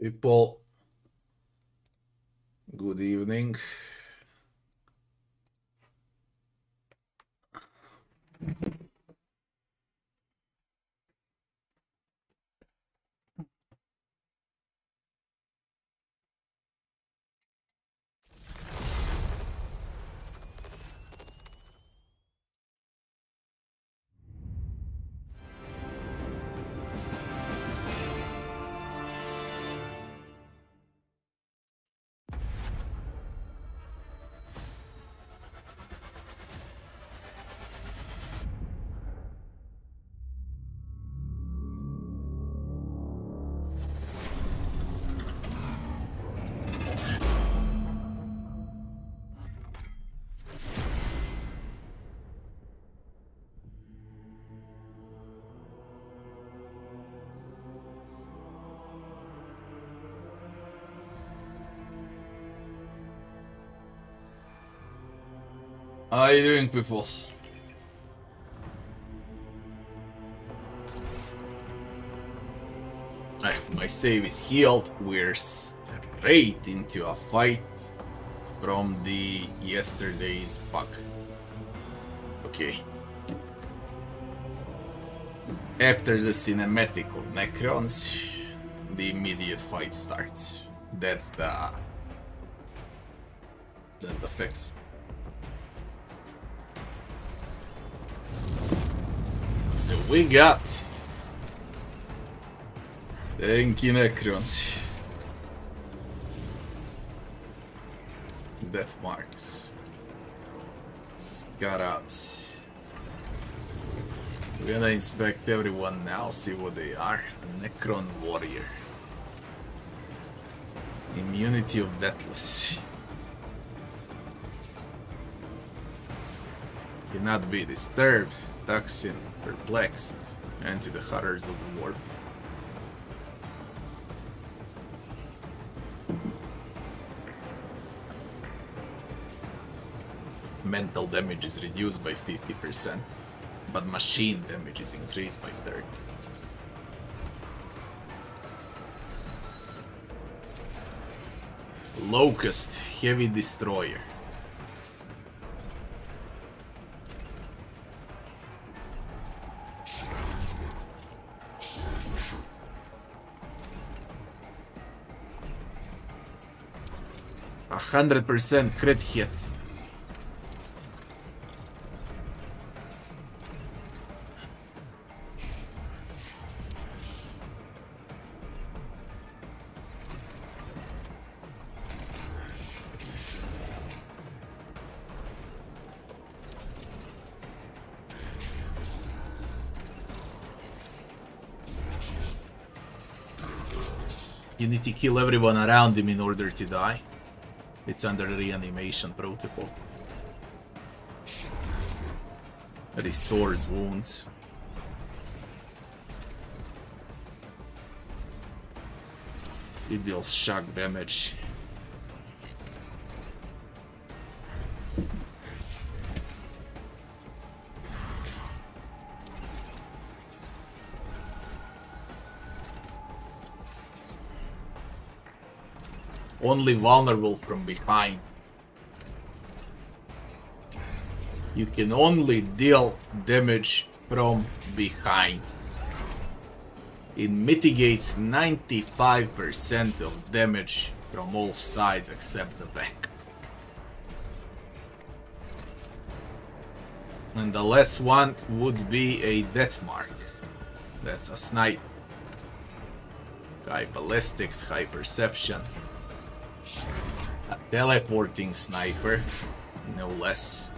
People, good evening. How are you doing, people? My save is healed. We're straight into a fight from the yesterday's bug. Okay. After the cinematic of Necrons, the immediate fight starts. That's the fix. So we got tanky Necrons, death marks, scarabs. We're gonna inspect everyone now, see what they are. A Necron warrior, immunity of deathless, cannot be disturbed, toxin, perplexed, anti the horrors of the warp. Mental damage is reduced by 50%, but machine damage is increased by 30%. Locust, heavy destroyer. A 100% crit hit. You need to kill everyone around him in order to die. It's under reanimation protocol. Restores wounds. It deals shock damage. Only vulnerable from behind. You can only deal damage from behind. It mitigates 95% of damage from all sides except the back. And the last one would be a death mark. That's a snipe. High ballistics, high perception. A teleporting sniper, no less.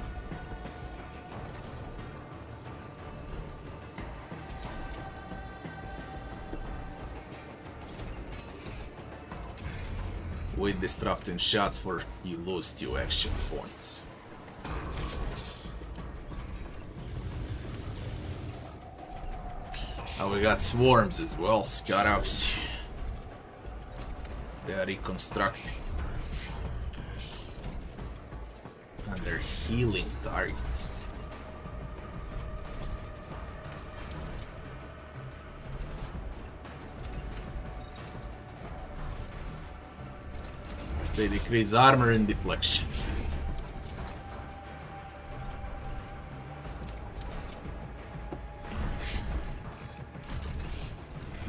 With disrupting shots for you lose 2 action points. Now we got swarms as well, scarabs. They are reconstructing. And they're healing targets. They decrease armor and deflection.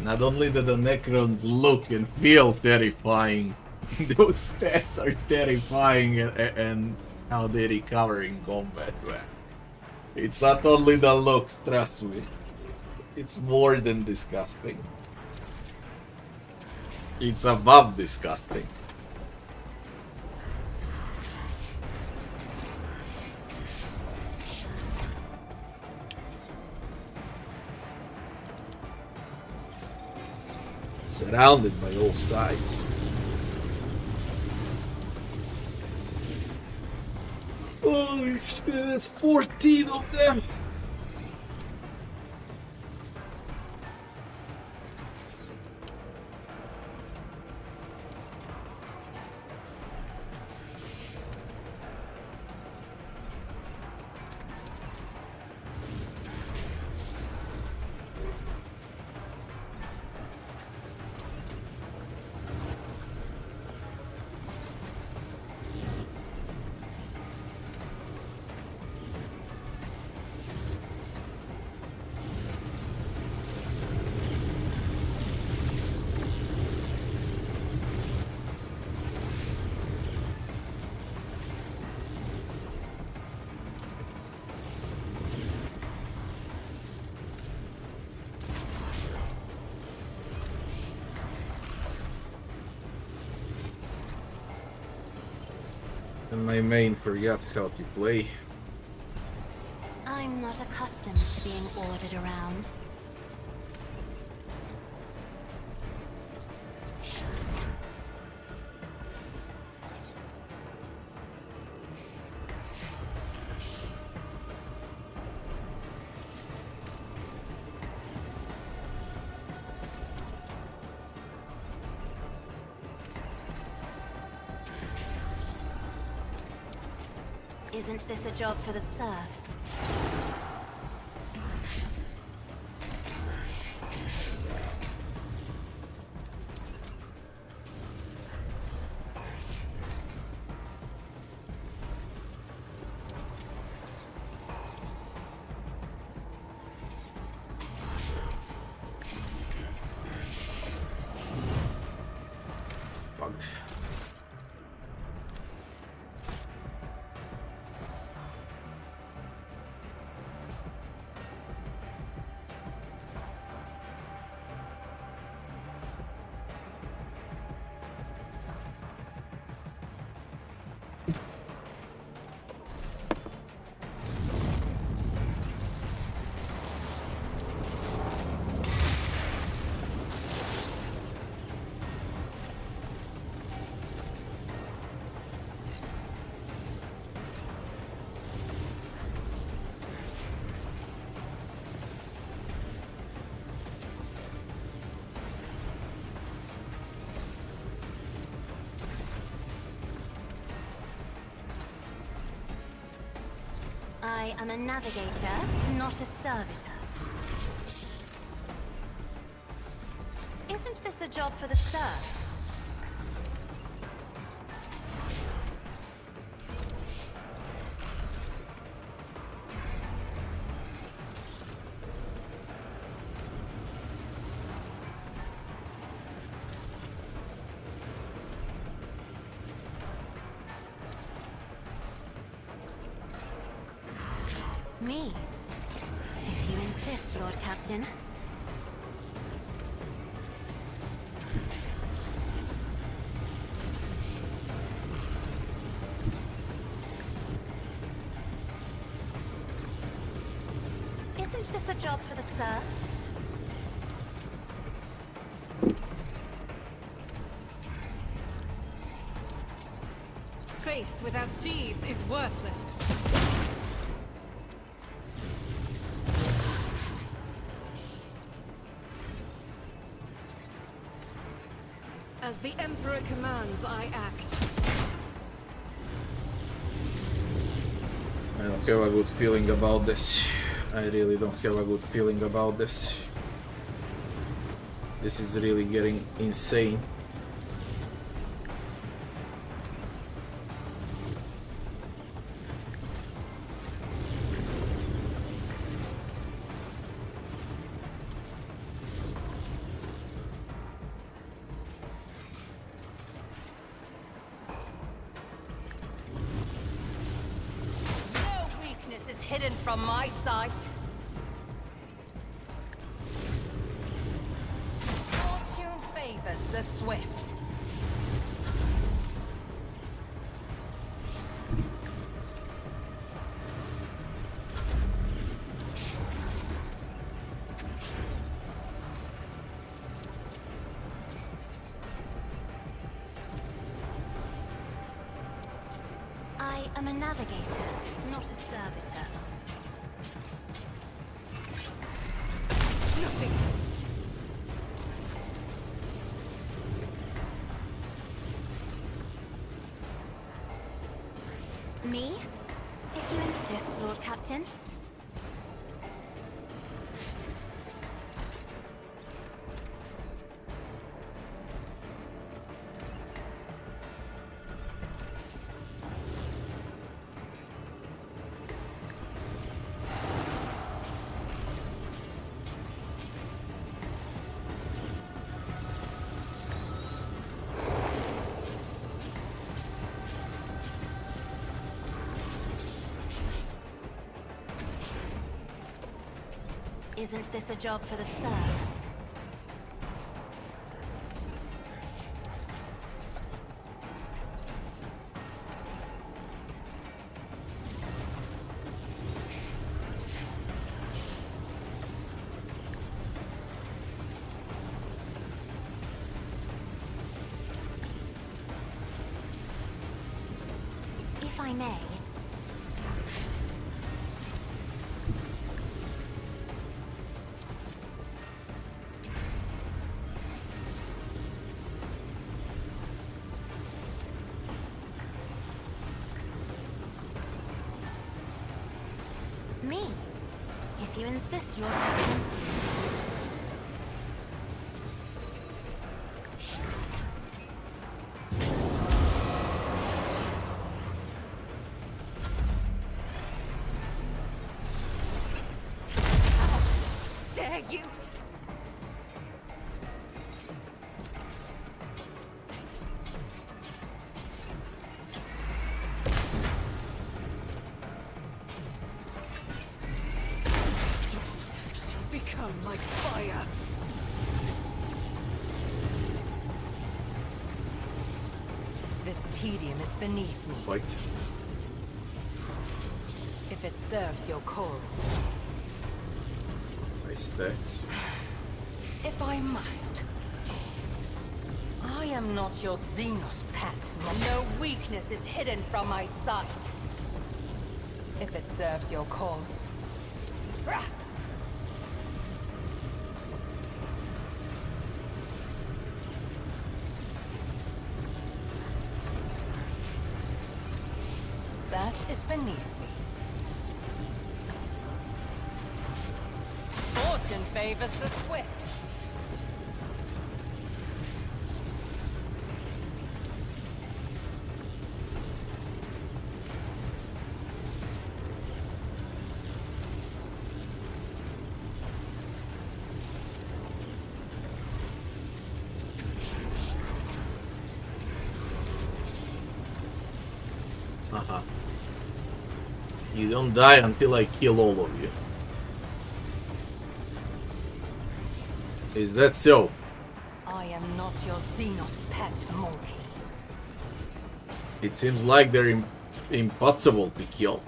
Not only do the Necrons look and feel terrifying, those stats are terrifying and how they recover in combat. Man. It's not only the looks, trust me. It's more than disgusting. It's above disgusting. Surrounded by all sides. Holy shit, there's 14 of them! And my main forgot how to play. I'm not accustomed to being ordered around. Isn't this a job for the serfs? Bugged. I am a navigator, not a servitor. Isn't this a job for the serfs? Me? If you insist, Lord Captain. Isn't this a job for the serfs? Faith without deeds is worthless. As the Emperor commands, I act. I don't have a good feeling about this. I really don't have a good feeling about this. This is really getting insane. hidden from my sight. Fortune favors the swift. I am a navigator, not a servitor. Nothing. Me? If you insist, Lord Captain. Isn't this a job for the serfs? If I may. Me? If you insist, Lord Captain. Dare you? Become like fire. This tedium is beneath me. Right. If it serves your cause. My stats. If I must. I am not your Xenos pet. No weakness is hidden from my sight. If it serves your cause. Rah! That is beneath me. Fortune favors the swift. Haha. You don't die until I kill all of you. Is that so? I am not your Xenos pet, monkey. It seems like they're impossible to kill.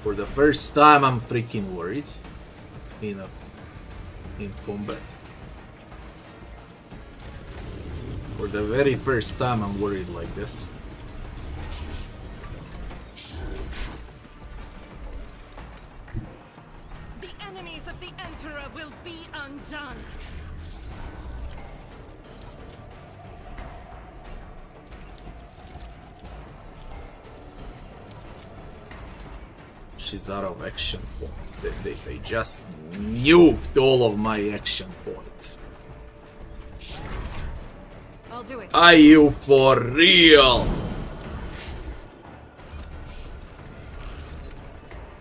For the first time, I'm freaking worried in combat. For the very first time, I'm worried like this. The enemies of the Emperor will be undone. she's out of action points. They just nuked all of my action points. I'll do it. Are you for real?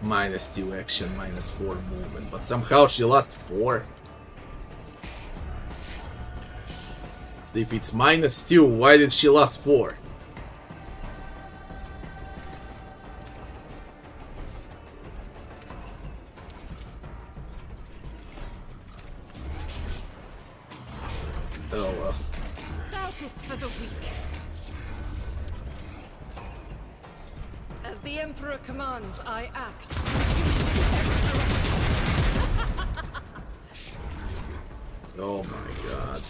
-2 action, -4 movement, but somehow she lost 4. If it's -2, why did she lose 4? Oh well. Doubt is for the weak. As the Emperor commands, I act. Oh my god.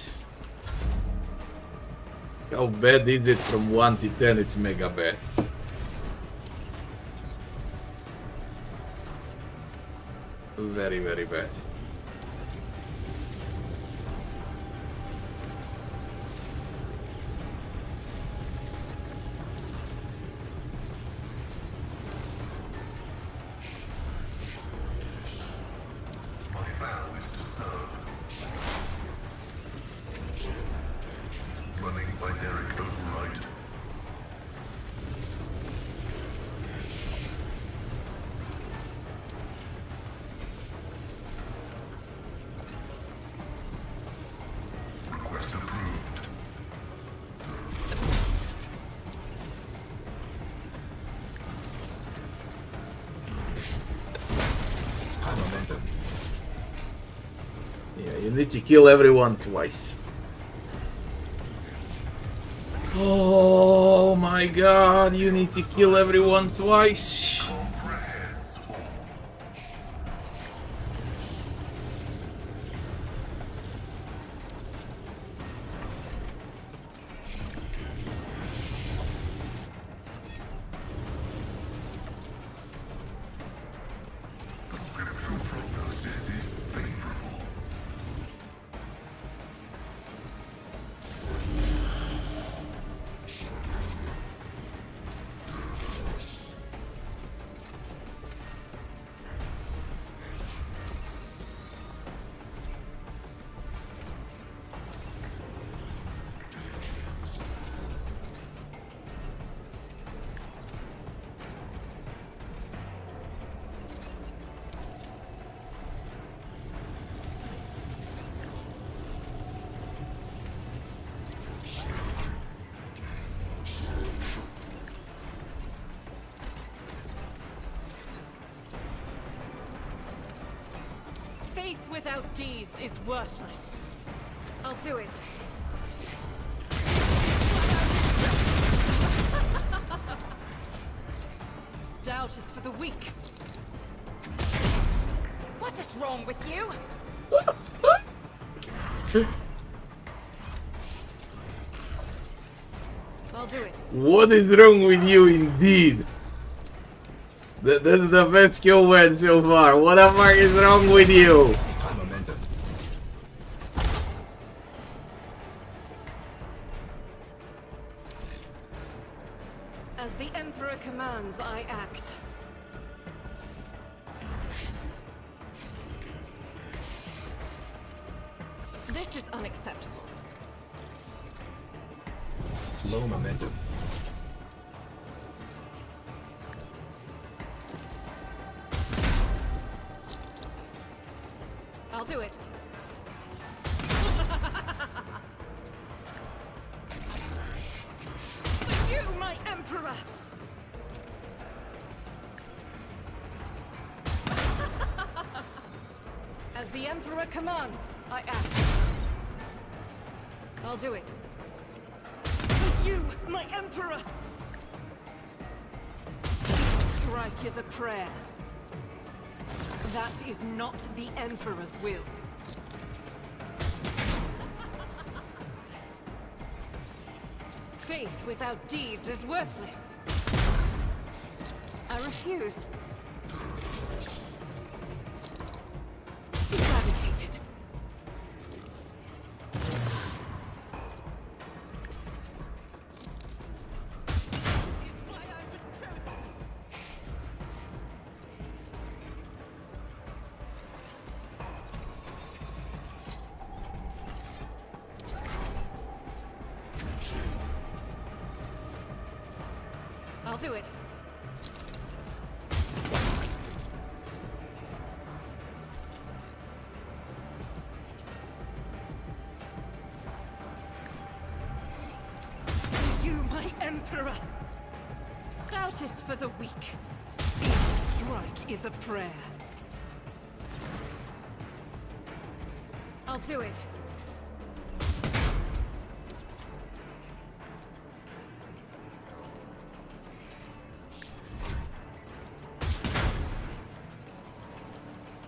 How bad is it from 1 to 10? It's mega bad. Very, very bad. You need to kill everyone twice. Oh my god, you need to kill everyone twice. Faith without deeds is worthless. I'll do it. Doubt is for the weak. What is wrong with you? I'll do it. What is wrong with you indeed? That's the best kill win so far. What the fuck is wrong with you? As the Emperor commands, I act. This is unacceptable. Low momentum. I'll do it. For you, my Emperor! As the Emperor commands, I act. I'll do it. For you, my Emperor! Strike is a prayer. That is not the Emperor's will. Faith without deeds is worthless. I refuse. Eradicated. This is why I was chosen. I'll do it. You, my Emperor! Doubt is for the weak. Each strike is a prayer. I'll do it.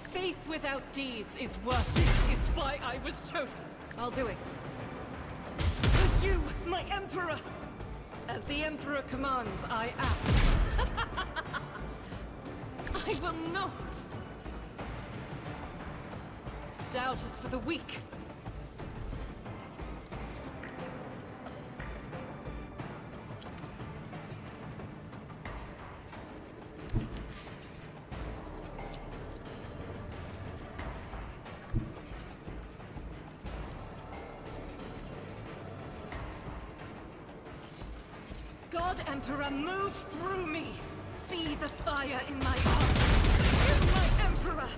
Faith without deeds is worthless, is why I was chosen. I'll do it. For you, my Emperor! As the Emperor commands, I act. I will not! Doubt is for the weak. God, Emperor, move through me! Be the fire in my heart! You, my Emperor!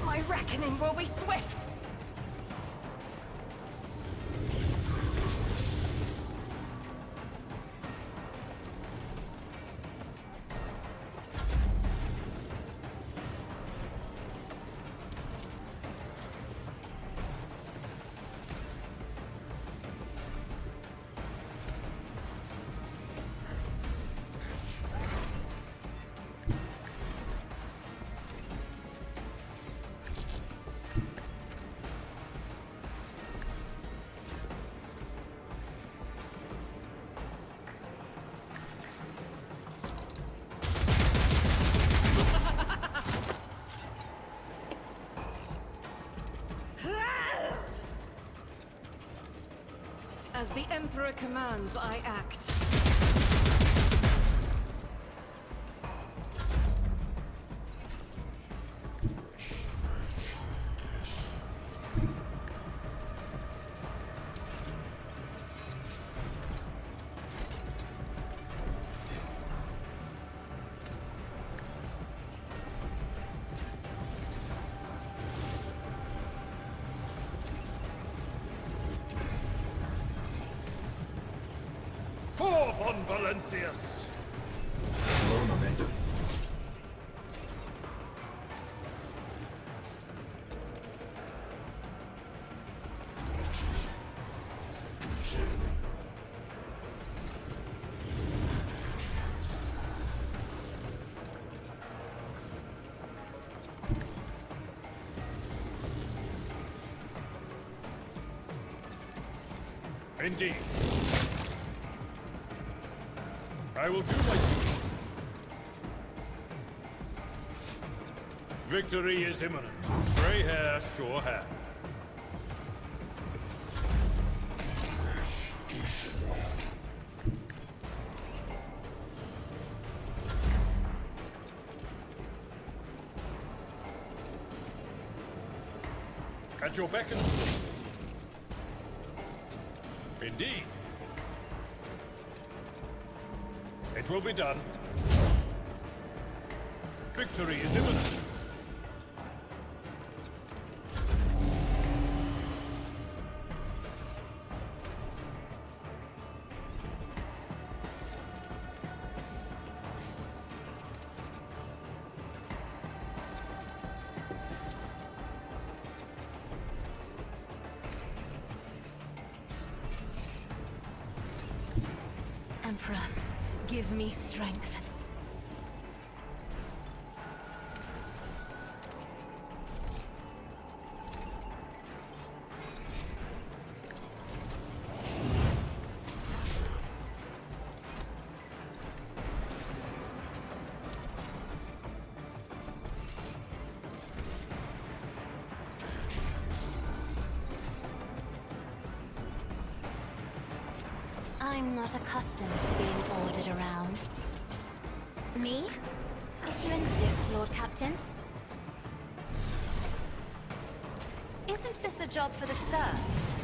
My reckoning will be swift! As the Emperor commands, I act. Forth on Valencius! Low momentum. Indeed. I will do my duty. Victory is imminent. Grey hair, sure hand. At your beck and call. Indeed. It will be done. Victory is imminent. Emperor, give me strength. I'm not accustomed to being ordered around. Me? If you insist, Lord Captain. Isn't this a job for the serfs?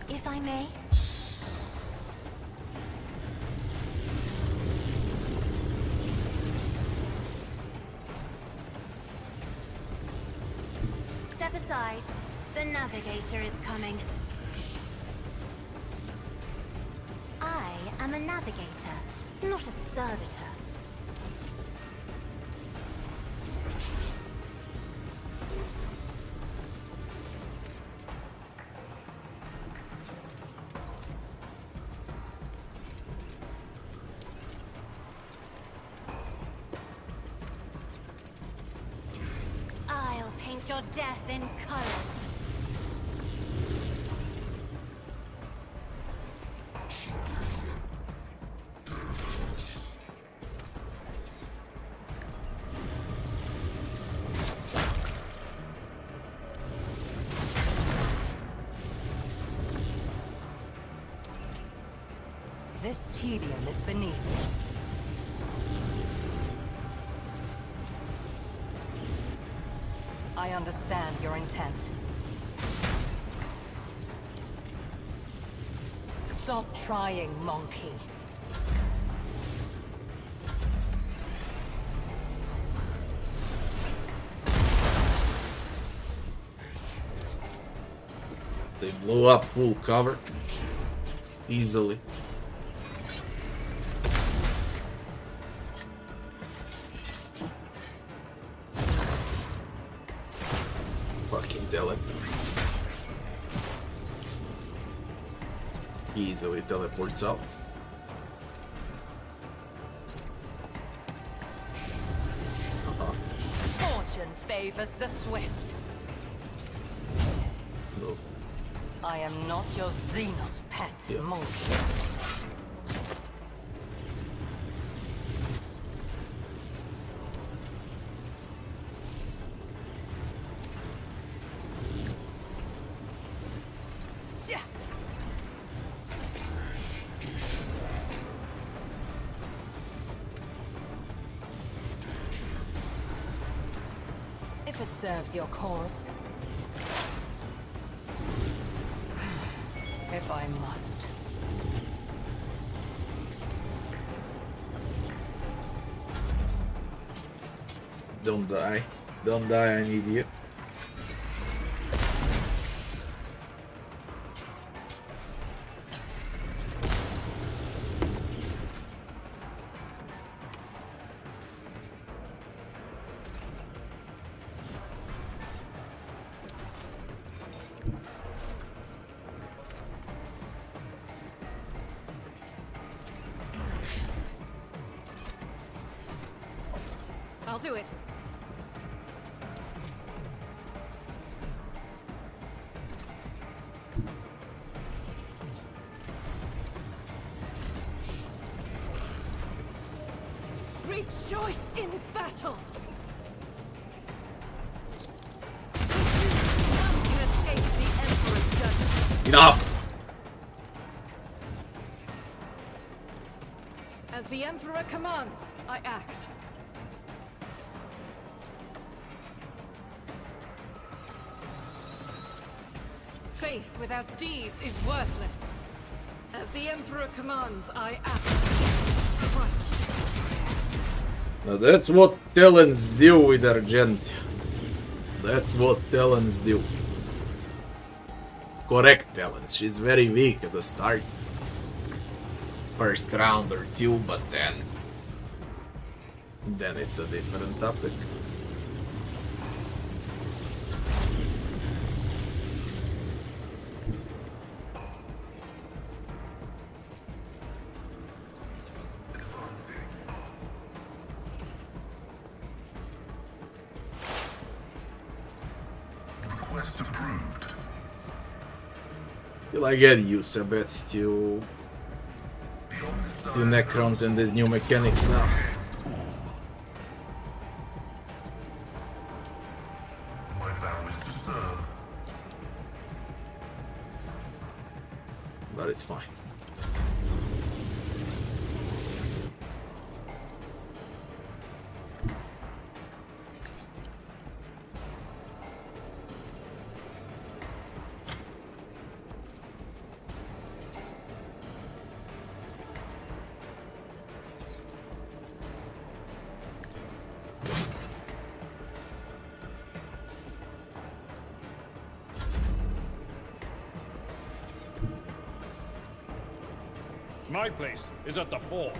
If I may. Step aside. The navigator is coming. I am a navigator, not a servitor. I'll paint your death in colors. This tedium is beneath me. I understand your intent. Stop trying, monkey. They blew up full cover. Easily. Fucking Dylan. Easily teleports out. Fortune favors the swift. No. I am not your Xenos pet, Yeah. monkey. If it serves your cause. If I must. Don't die. Don't die, I need you. I'll do it. Rejoice in battle. None can escape the Emperor's judgment. Enough! As the Emperor commands, I act. Faith without deeds is worthless. As the Emperor commands, I act. Strike. Now that's what Talons do with Argentia. That's what Talons do. Correct Talons. She's very weak at the start. First round or two, but then it's a different topic. Request approved. Till I get used a bit to Necrons and these new mechanics now. My place is at the fore.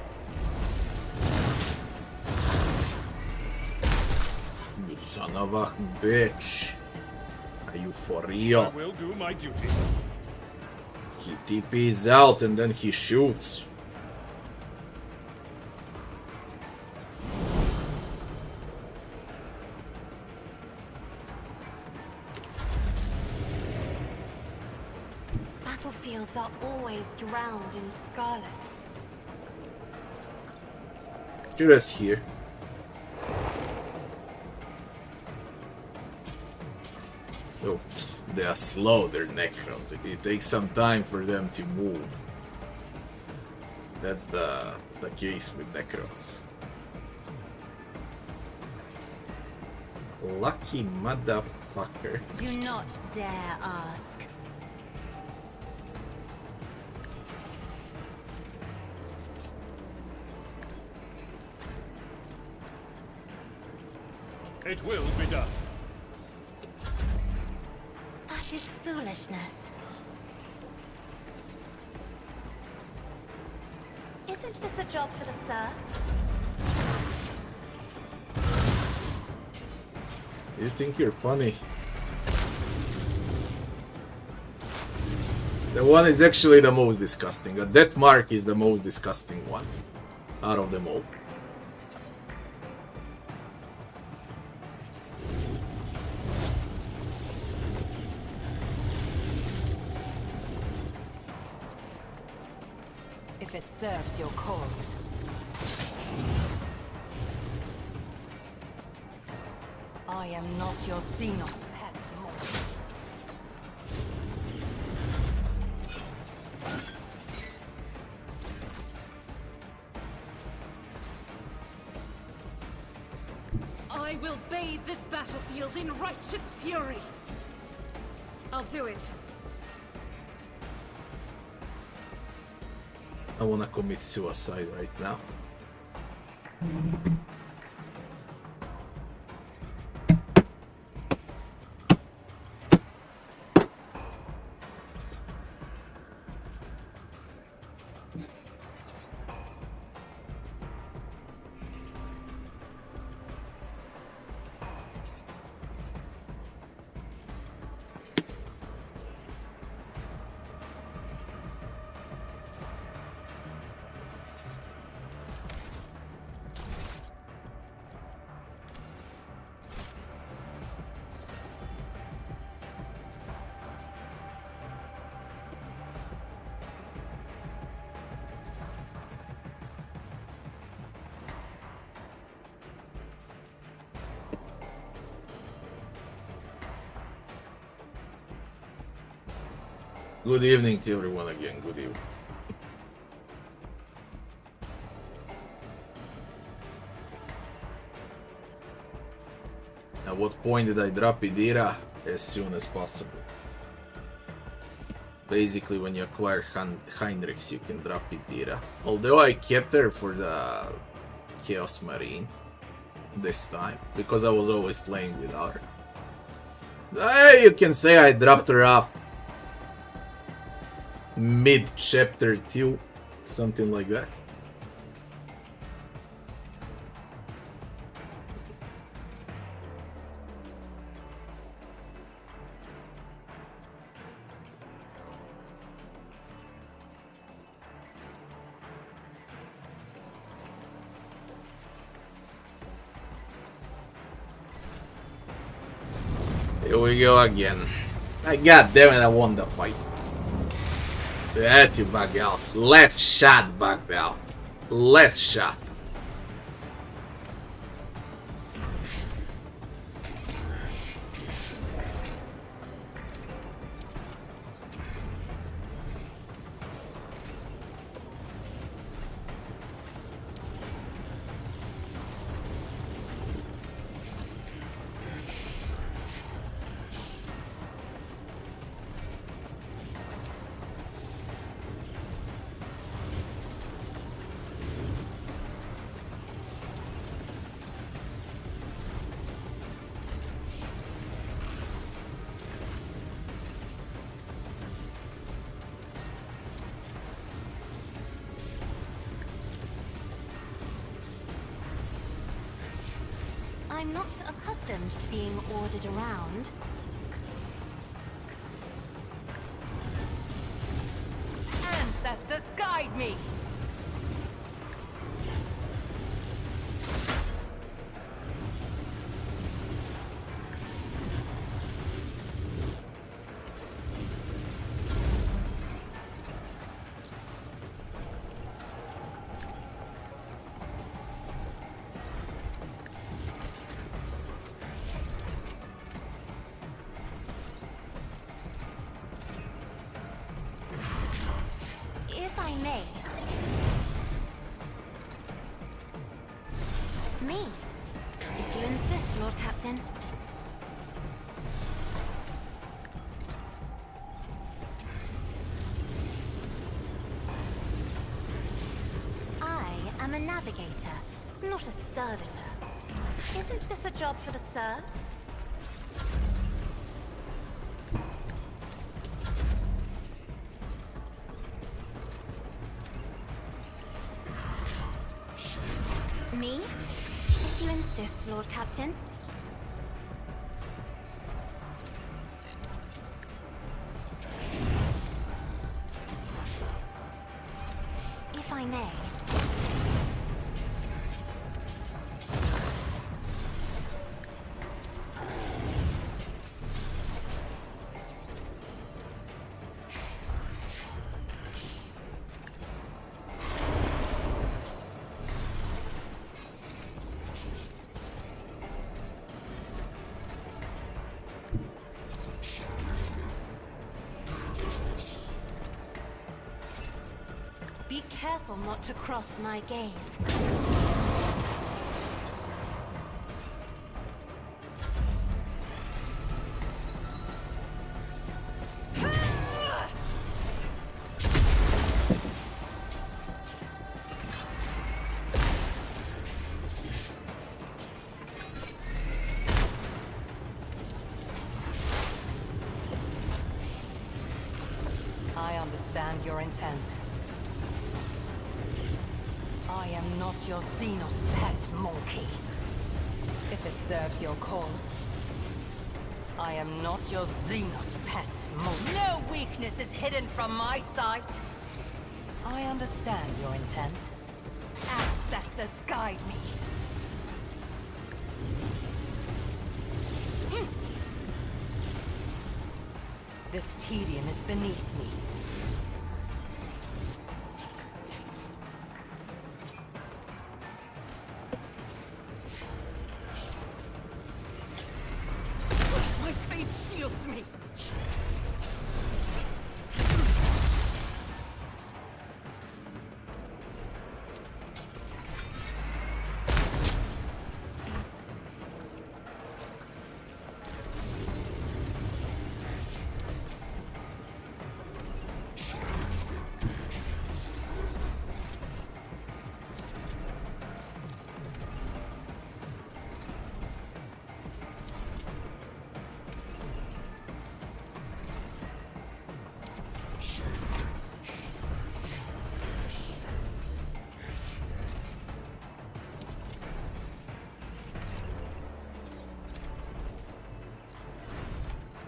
You son of a bitch. Are you for I real? will do my duty. He TPs out and then he shoots. Battlefields are always drowned in scarlet. Just here. Oh, they are slow, they're Necrons. It takes some time for them to move. That's the case with Necrons. Lucky motherfucker. Do not dare ask. It will be done. That is foolishness. Isn't this a job for the serfs? You think you're funny? The one is actually the most disgusting. A death mark is the most disgusting one out of them all. If it serves your cause. I am not your Xenos pet more. I will bathe this battlefield in righteous fury. I'll do it. I wanna commit suicide right now. Good evening to everyone again, good evening. At what point did I drop Idira? As soon as possible. Basically, when you acquire Heinrichs, you can drop Idira. Although I kept her for the Chaos Marine this time, because I was always playing without her. You can say I dropped her off mid-chapter 2, something like that. Here we go again. God damn it, I won the fight. They had to bug out. Last shot bugged out. Last shot. I'm not accustomed to being ordered around. Ancestors, guide me! If I may. Me, if you insist, Lord Captain. I am a navigator, not a servitor. Isn't this a job for the serfs? Me? If you insist, Lord Captain. If I may. Be careful not to cross my gaze. I understand your intent. I am not your Xenos pet monkey. If it serves your cause. I am not your Xenos pet monkey. No weakness is hidden from my sight. I understand your intent. Ancestors, guide me. This tedium is beneath me. My faith shields me.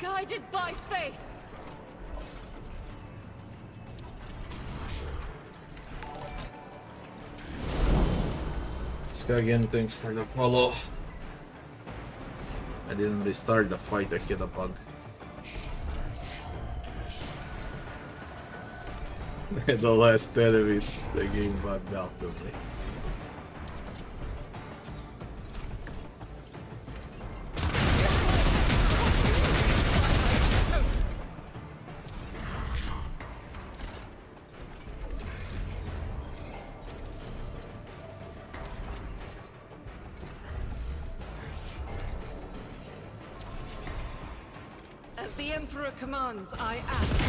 Guided by faith! Sky again, thanks for the follow. I didn't restart the fight, I hit a bug. The last enemy, the game bugged out of me. As the Emperor commands, I act.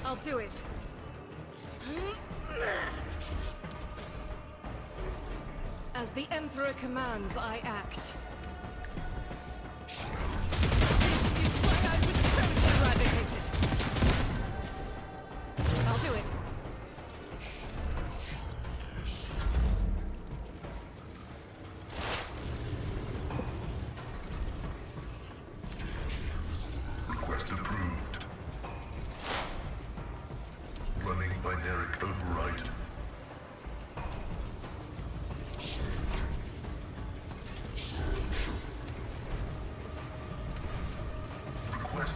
I'll do it. As the Emperor commands, I act. This is why I was so eradicated.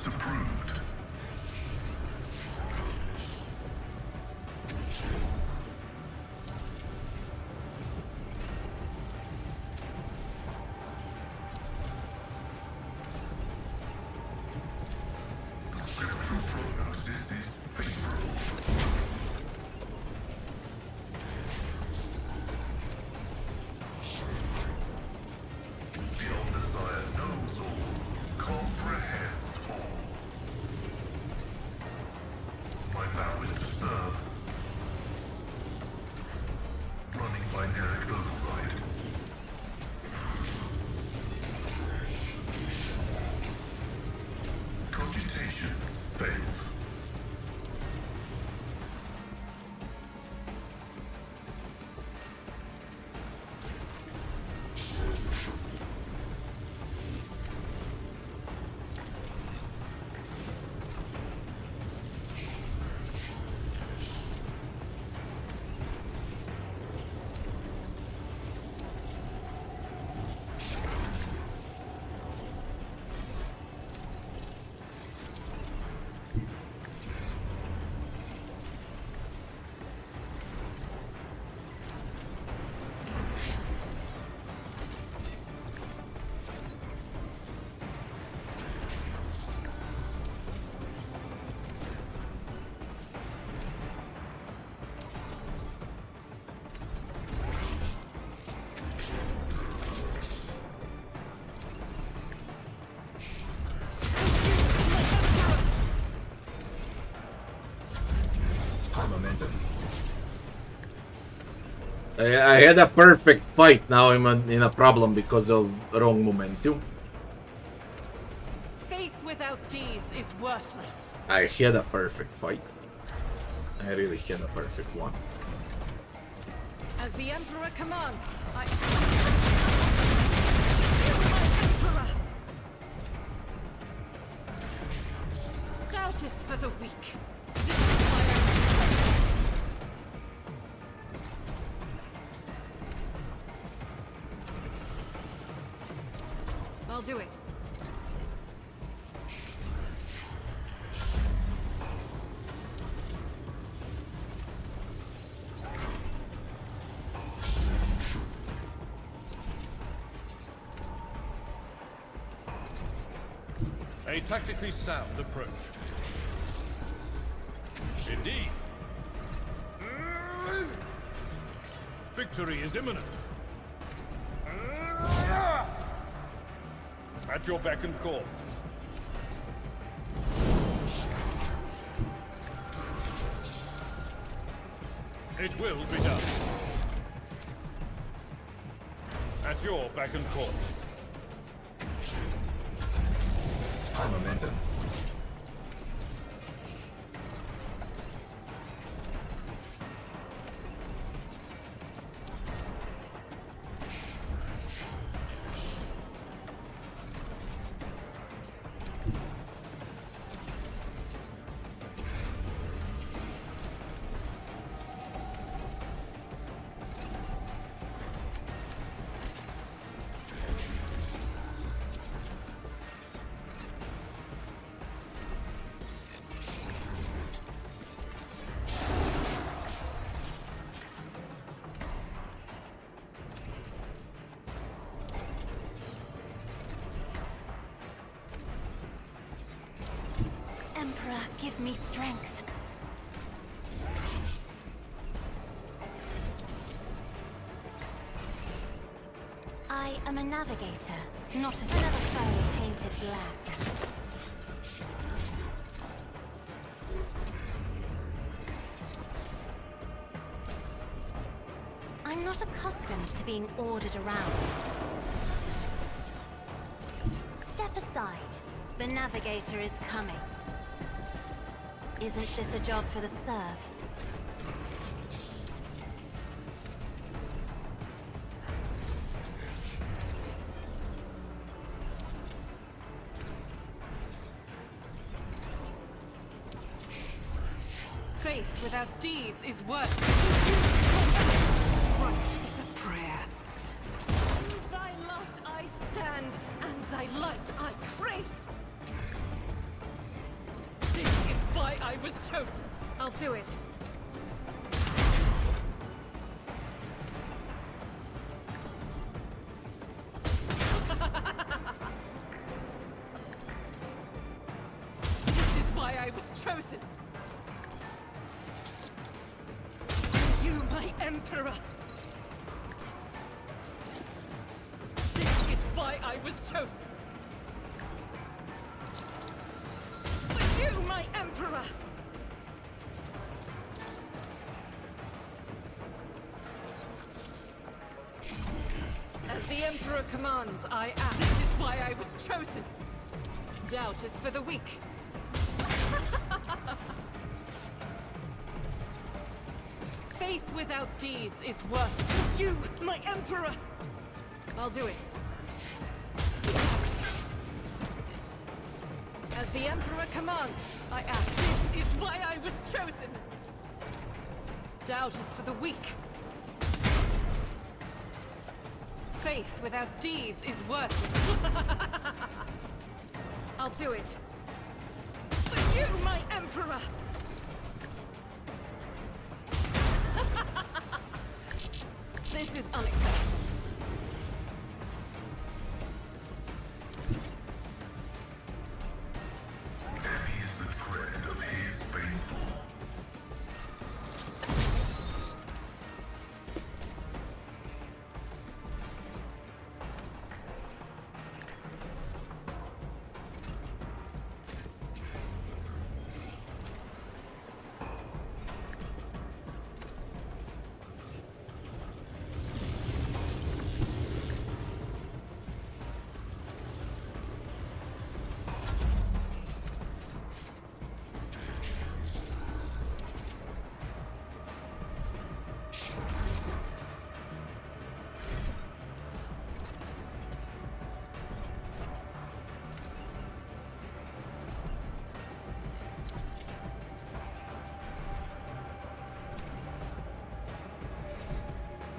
approved. The scriptural prognosis is favorable. The Omnissiah knows all, comprehends all. My vow is to serve. Running binary override. Computation fails. I had a perfect fight, now I'm in a problem because of wrong momentum. Faith without deeds is worthless. I had a perfect fight. I really had a perfect one. As the Emperor commands, I... My Emperor! Doubt is for the weak. I'll do it. A tactically sound approach. Indeed. Victory is imminent. At your beck and call. It will be done. At your beck and call. High momentum. Emperor, give me strength. I am a navigator, not another foe painted black. I'm not accustomed to being ordered around. Step aside. The navigator is coming. Isn't this a job for the serfs? Faith without deeds is worthless. Right is a prayer. In thy light I stand, and thy light I crave. was chosen. I'll do it. This is why I was chosen. You, my Emperor. This is why I was chosen. For you, my Emperor. As the Emperor commands, I act. This is why I was chosen. Doubt is for the weak. Faith without deeds is worthless. You, my Emperor! I'll do it. As the Emperor commands, I act. This is why I was chosen. Doubt is for the weak. Faith without deeds is worthless. I'll do it. For you, my Emperor! This is unacceptable. Heavy is the tread of his faithful.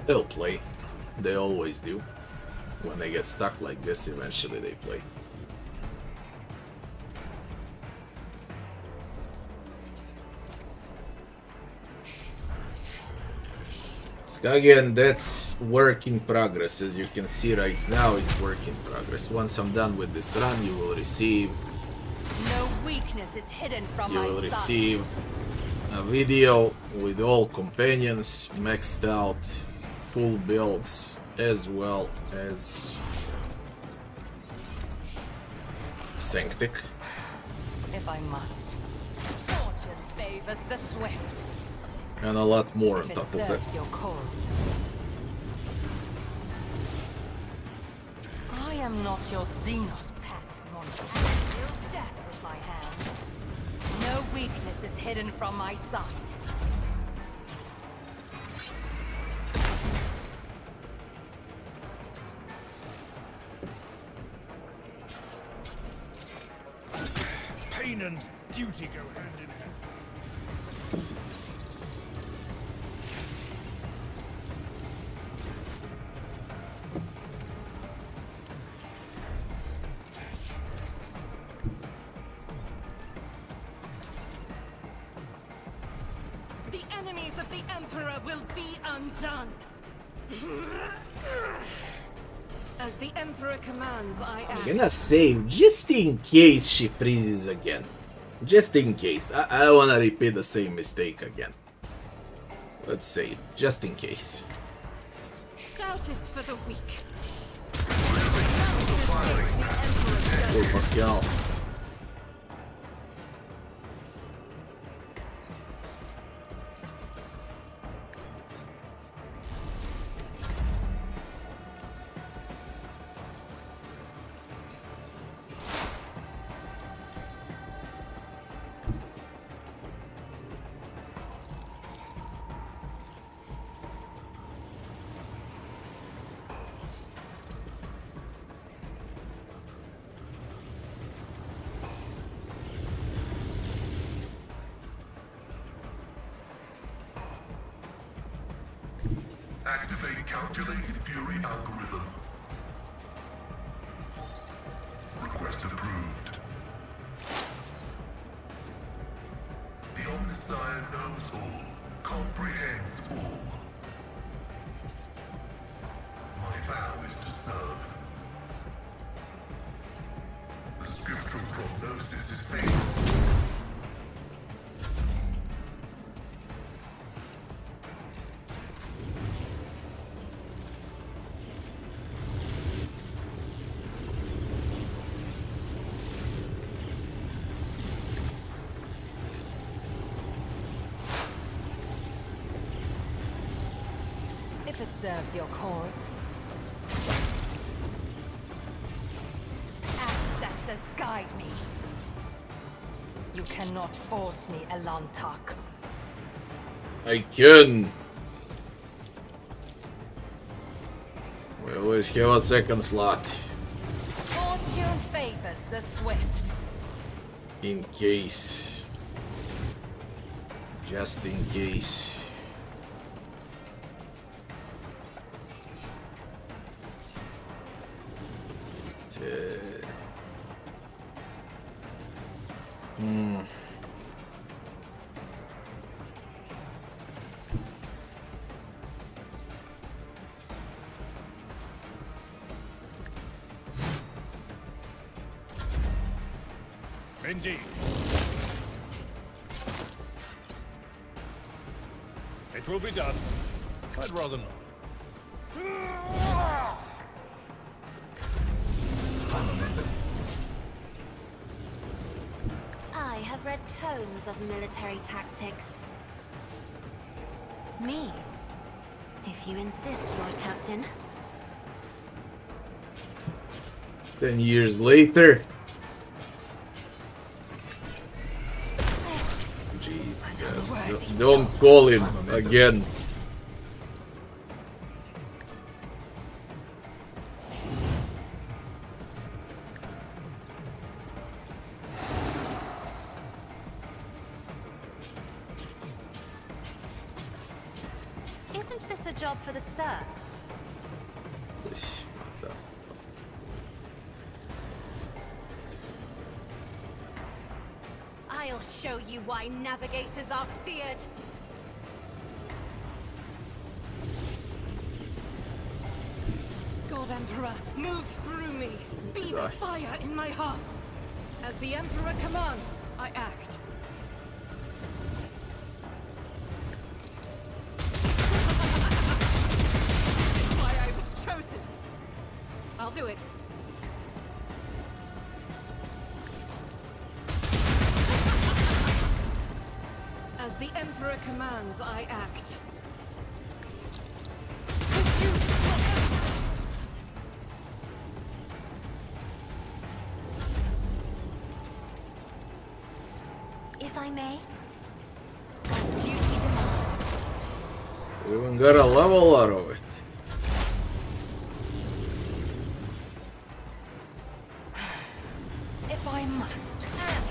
They'll play. They always do. When they get stuck like this, eventually they play. So again, that's work in progress. As you can see right now, it's work in progress. Once I'm done with this run, you will receive No weakness is hidden from you my will sight. receive a video with all companions maxed out, full builds, as well as Sanctic. If I must. Fortune favors the swift. And a lot more on If it top of that. serves your cause. I am not your Xenos pet, monster. I kill death with my hands. No weakness is hidden from my sight. Pain and duty go hand in hand. The enemies of the Emperor will be undone. As the Emperor commands, I I'm act. gonna save just in case she freezes again. Just in case. I don't wanna repeat the same mistake again. Let's save, just in case. Doubt is for the weak. Cool, Pascal. Activate calculated fury algorithm. Request approved. prognosis is favorable. If it serves your cause. Ancestors guide me. You cannot force me, Elantak. I can. We always have a second slot. Fortune favors the swift. In case. Just in case. Indeed. It will be done. I'd rather not. I have read tomes of military tactics. Me, if you insist, Lord Captain. 10 years later. Jesus, don't call him again. Isn't this a job for the serfs? I'll show you why navigators are feared. God Emperor, move through me. Be the fire in my heart. As the Emperor commands, I act. Why I was chosen. I'll do it. As the Emperor commands, I act. If I may, as duty demands. We even got a level out of it. If I must,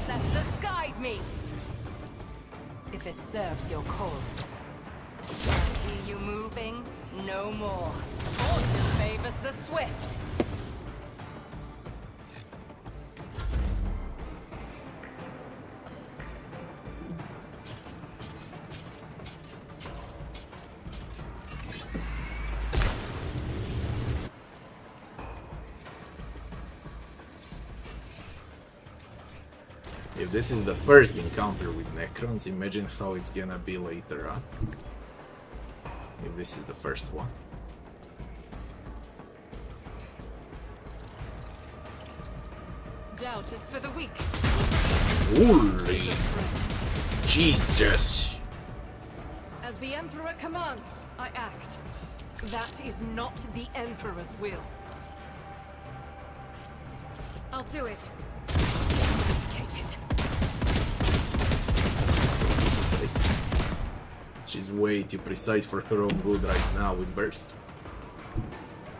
ancestors guide me. If it serves your cause. I hear you moving, no more. Fortune favors the swift. If this is the first encounter with Necrons, imagine how it's gonna be later on. If this is the first one. Doubt is for the weak. Holy Jesus! As the Emperor commands, I act. That is not the Emperor's will. I'll do it. She's way too precise for her own good right now with burst.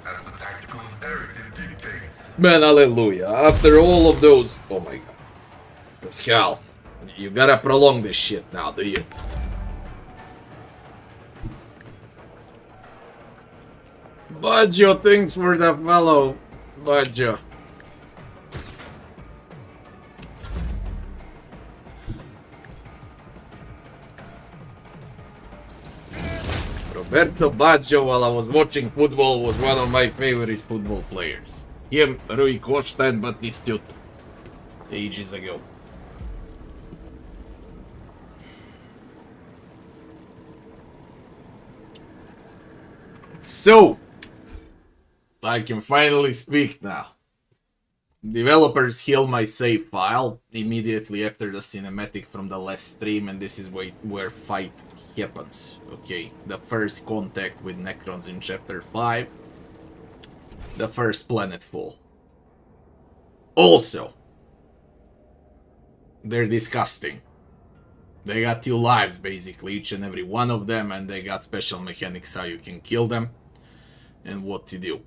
As the tactical imperative dictates. Man, hallelujah. After all of those... Oh my god. Pascal, you gotta prolong this shit now, do you? Baggio, thanks for the follow. Baggio. Roberto Baggio, while I was watching football, was one of my favorite football players. Him, Rui Costa and Batistuta. ages ago. So, I can finally speak now. Developers healed my save file immediately after the cinematic from the last stream, and this is where fight happens. Okay, the first contact with Necrons in Chapter 5. The first Planetfall. Also, they're disgusting. They got 2 lives basically, each and every one of them, and they got special mechanics how you can kill them and what to do.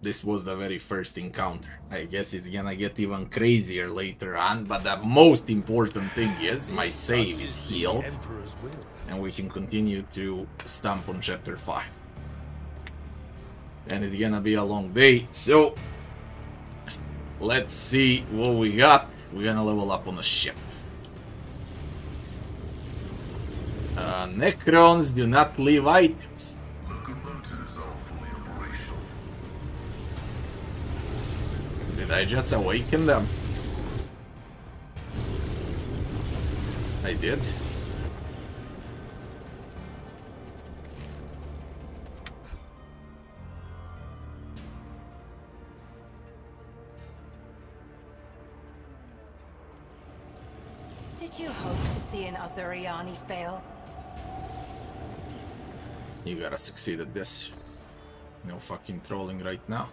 This was the very first encounter. I guess it's gonna get even crazier later on, but the most important thing is my save is healed and we can continue to stomp on Chapter 5. And it's gonna be a long day, so let's see what we got. We're gonna level up on a ship. Necrons do not leave items. Locomotives are fully operational. Did I just awaken them? I did. Did you hope to see an Azuriani fail? You gotta succeed at this. No fucking trolling right now.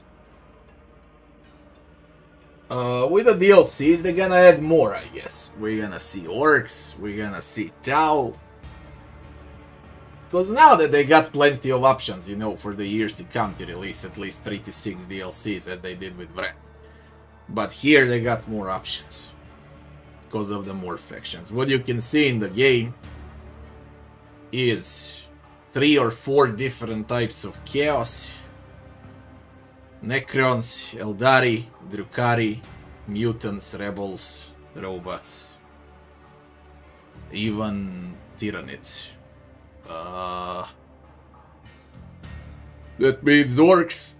With the DLCs, they're gonna add more, I guess. We're gonna see orcs, we're gonna see Tau. Because now that they got plenty of options, you know, for the years to come to release at least 3 to 6 DLCs as they did with Vret. But here they got more options. Because of the more factions. What you can see in the game is 3 or 4 different types of chaos. Necrons, Eldari, Drukhari, mutants, rebels, robots. Even Tyranids. That means orcs.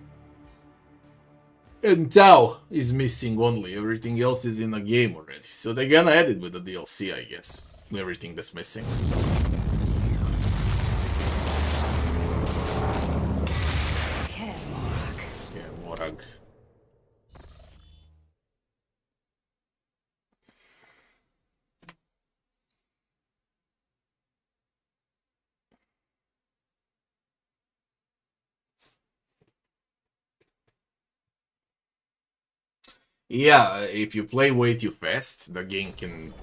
And Tau is missing only. Everything else is in the game already. So they're gonna add it with the DLC, I guess. Everything that's missing. Morag. Yeah, if you play way too fast, the game can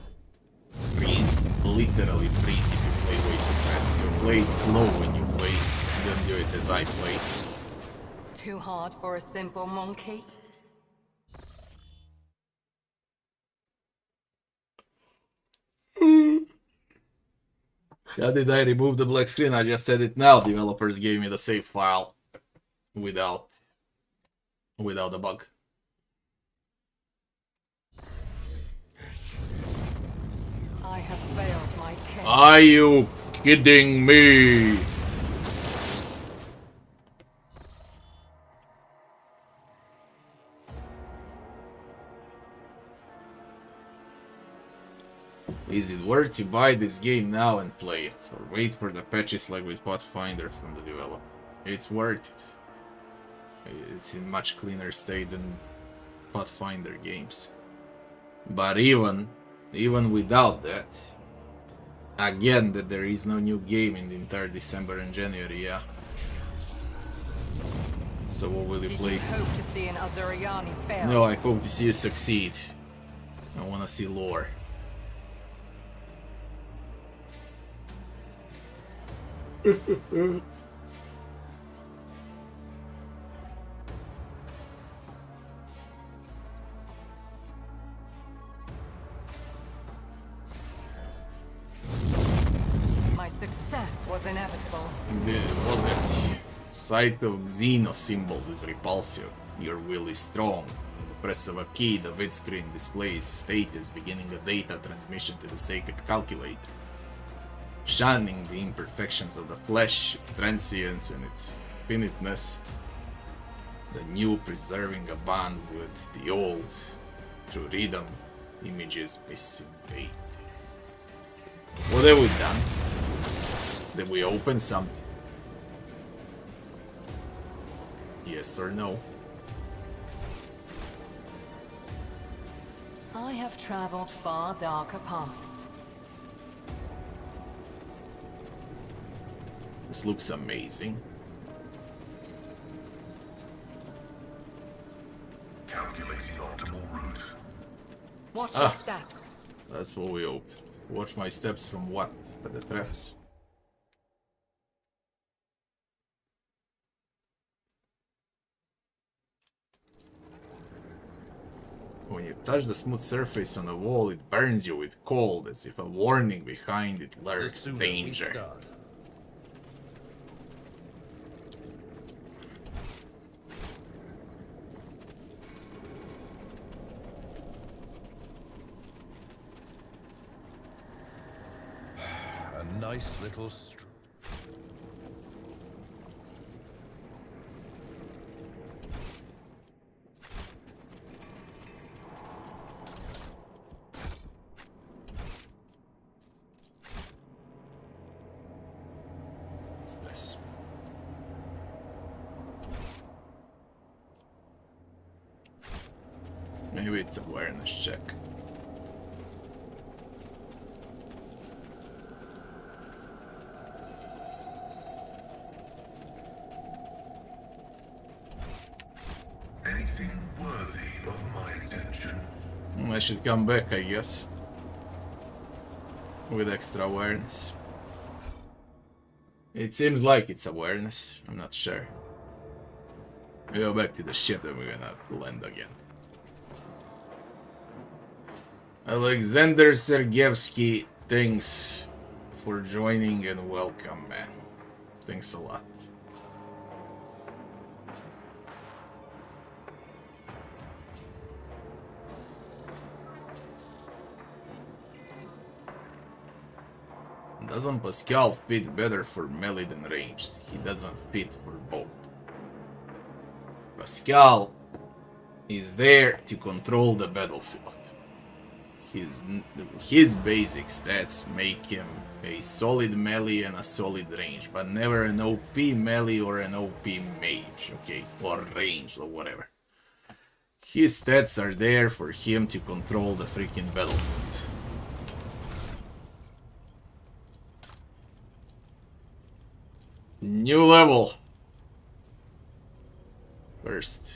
freeze. Literally freeze if you play way too fast. So play it slow when you play. Don't do it as I play. Too hard for a simple monkey? How did I remove the black screen? I just said it now. Developers gave me the save file without a bug. I have failed my king. Are you kidding me? Is it worth to buy this game now and play it, or wait for the patches like with Pathfinder from the developer? It's worth it. It's in much cleaner state than Pathfinder games. But even without that, again, that there is no new game in the entire December and January, yeah. So what will you play? Did you hope to see an Azuriani fail? No, I hope to see you succeed. I wanna see lore. My success was inevitable. Was it? Sight of Xeno symbols is repulsive. Your will is strong. In the press of a key, the vidscreen displays status beginning a data transmission to the sacred calculator. Shunning the imperfections of the flesh, its transience and its finiteness. The new preserving a bond with the old through rhythm, Images missing data. What have we done? Did we open something? Yes or no? I have traveled far darker paths. This looks amazing. Calculating optimal route. Watch your steps. That's what we hope. Watch my steps from what? The traps. When you touch the smooth surface on a wall, it burns you with cold, as if a warning behind it The lurks sooner we danger. start. A nice little What's this? Maybe it's awareness check. Anything worthy of my attention? I should come back, I guess. With extra awareness. It seems like it's awareness. I'm not sure. We go back to the ship and we're gonna land again. Alexander Sergeyevsky, thanks for joining and welcome, man. Thanks a lot. Doesn't Pascal fit better for melee than ranged? He doesn't fit for both. Pascal is there to control the battlefield. His basic stats make him a solid melee and a solid range, but never an OP melee or an OP mage, okay? Or range or whatever. His stats are there for him to control the freaking battlefield. New level. First.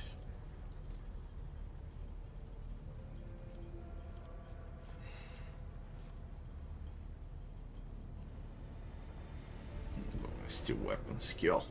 Still weapon skill.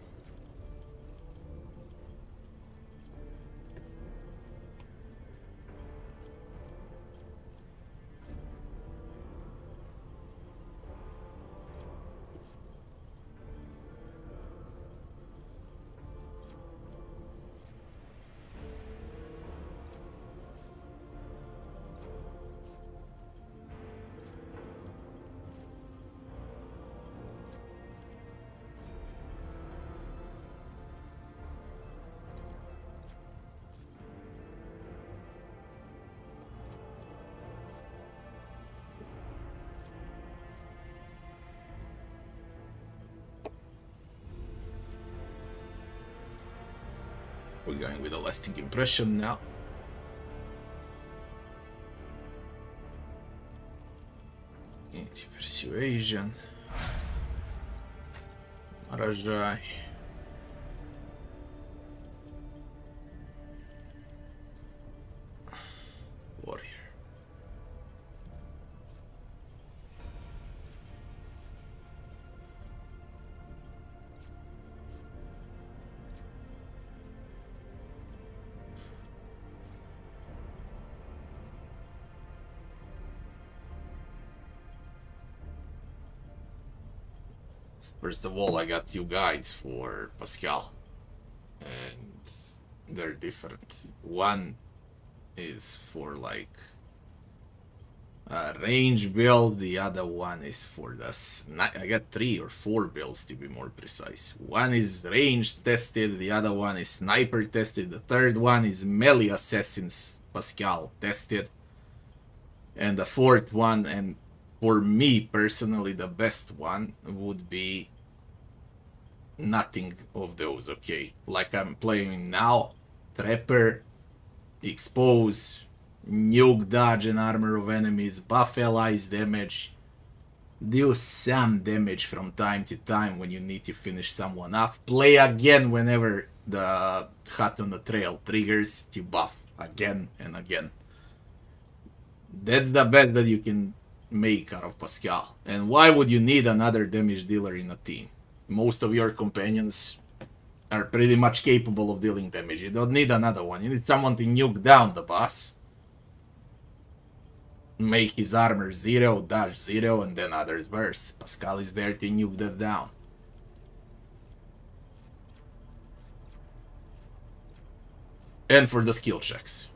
We're going with a lasting impression now. Into persuasion. Marazhai. Warrior. First of all, I got two guides for Pascal, and they're different. One is for like a range build, the other one is for the I got 3 or 4 builds to be more precise. One is range tested, the other one is sniper tested, the third one is melee assassins Pascal tested. And the fourth one, and for me personally the best one, would be nothing of those, okay? Like I'm playing now, Trapper, Expose, Nuke dodge and armor of enemies, buff allies damage, deal some damage from time to time when you need to finish someone off, play again whenever the Hot on the Trail triggers to buff again and again. That's the best that you can make out of Pascal. And why would you need another damage dealer in a team? Most of your companions are pretty much capable of dealing damage. You don't need another one. You need someone to nuke down the boss. Make his armor 0, dodge 0, and then others burst. Pascal is there to nuke that down. And for the skill checks.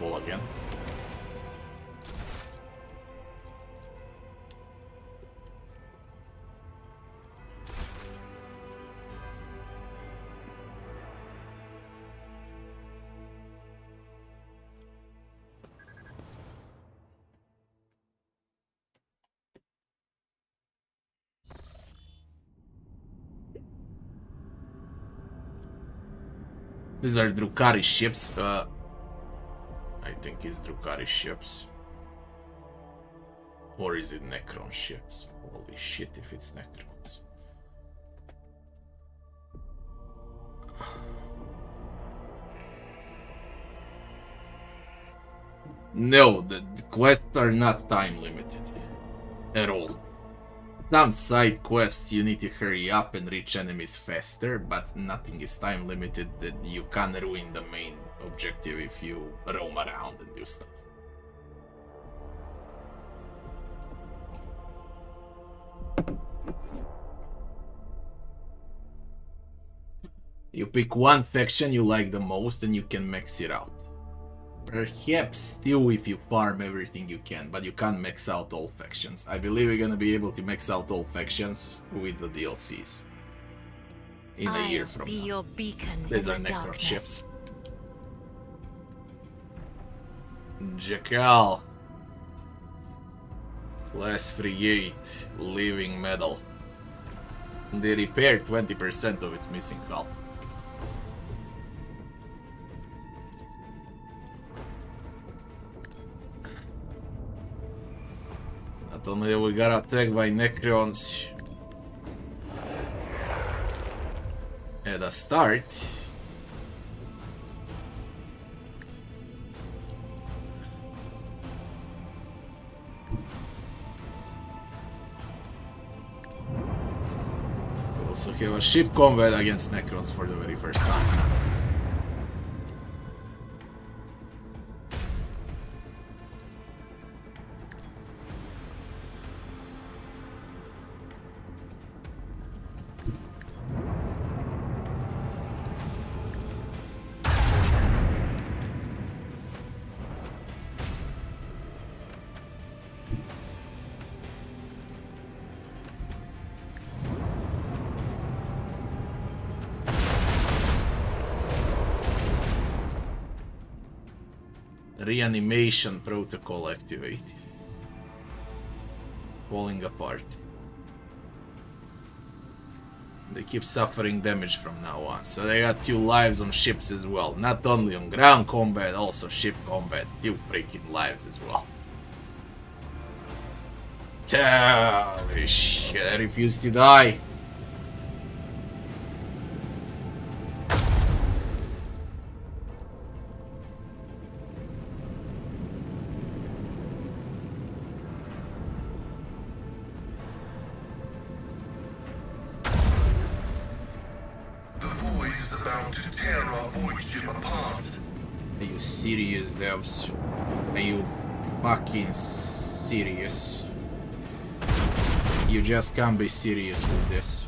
Planetfall again. These are Drukhari ships. I think it's Drukhari ships. Or is it Necron ships? Holy shit if it's Necrons. No, the quests are not time limited. At all. Some side quests you need to hurry up and reach enemies faster, but nothing is time limited that you can ruin the main objective if you roam around and do stuff. You pick one faction you like the most and you can max it out. Perhaps still if you farm everything you can, but you can't max out all factions. I believe we're gonna be able to max out all factions with the DLCs. In a year from now. Your beacon These in are the Necron darkness. ships. Jackal. Class Frigate. Living Medal. They repaired 20% of its missing hull. Not only we got attacked by Necrons at the start, we also have a ship combat against Necrons for the very first time. Reanimation protocol activated. Falling apart. They keep suffering damage from now on, so they got 2 lives on ships as well. Not only on ground combat, also ship combat. 2 freaking lives as well. Holy shit, I refuse to die. Are you serious, devs? Are you fucking serious? You just can't be serious with this.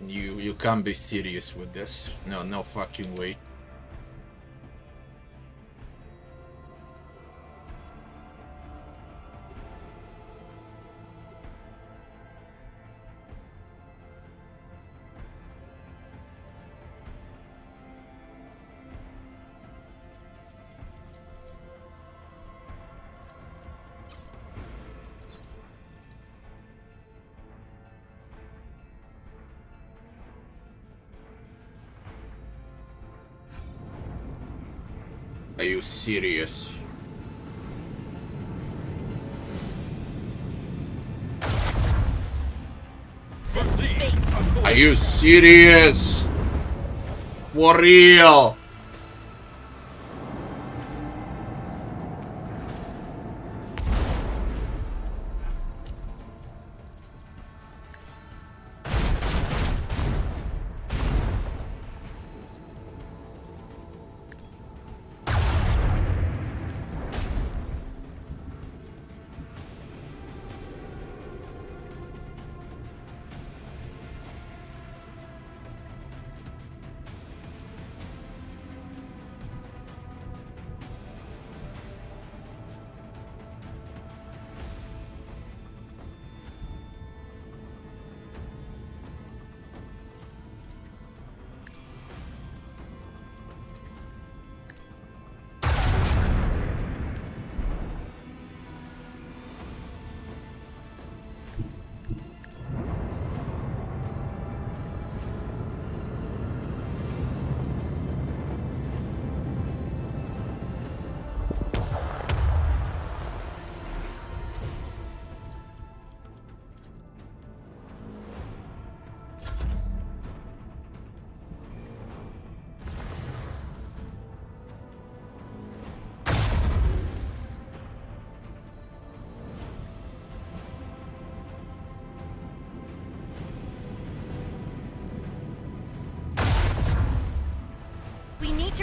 You can't be serious with this. No fucking way. Are you serious? Are you serious? For real?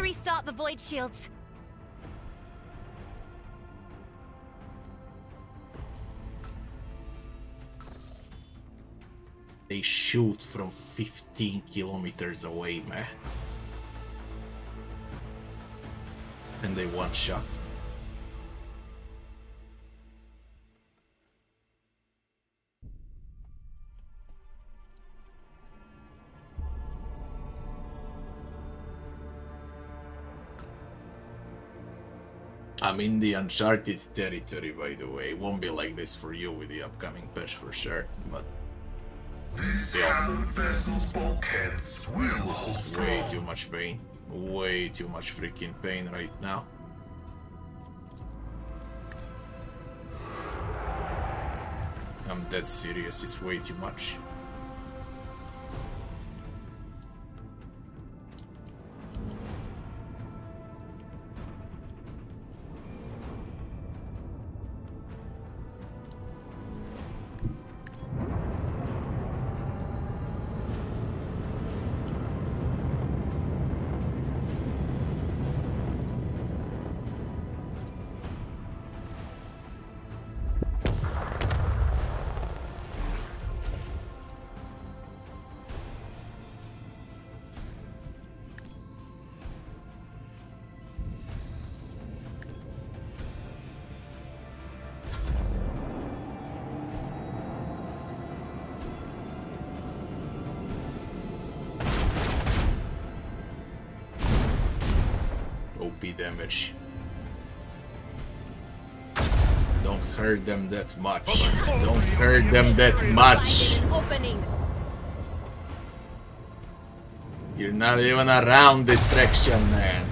restart the void shields. They shoot from 15 kilometers away, man. And they one shot. I'm in the uncharted territory, by the way. It won't be like this for you with the upcoming patch for sure, but This hallowed vessel's bulkheads will hold this is way strong. too much pain. Way too much freaking pain right now. I'm dead serious, it's way too much. Damage. Don't hurt them that much. Don't hurt them that much. You're not even around distraction, man.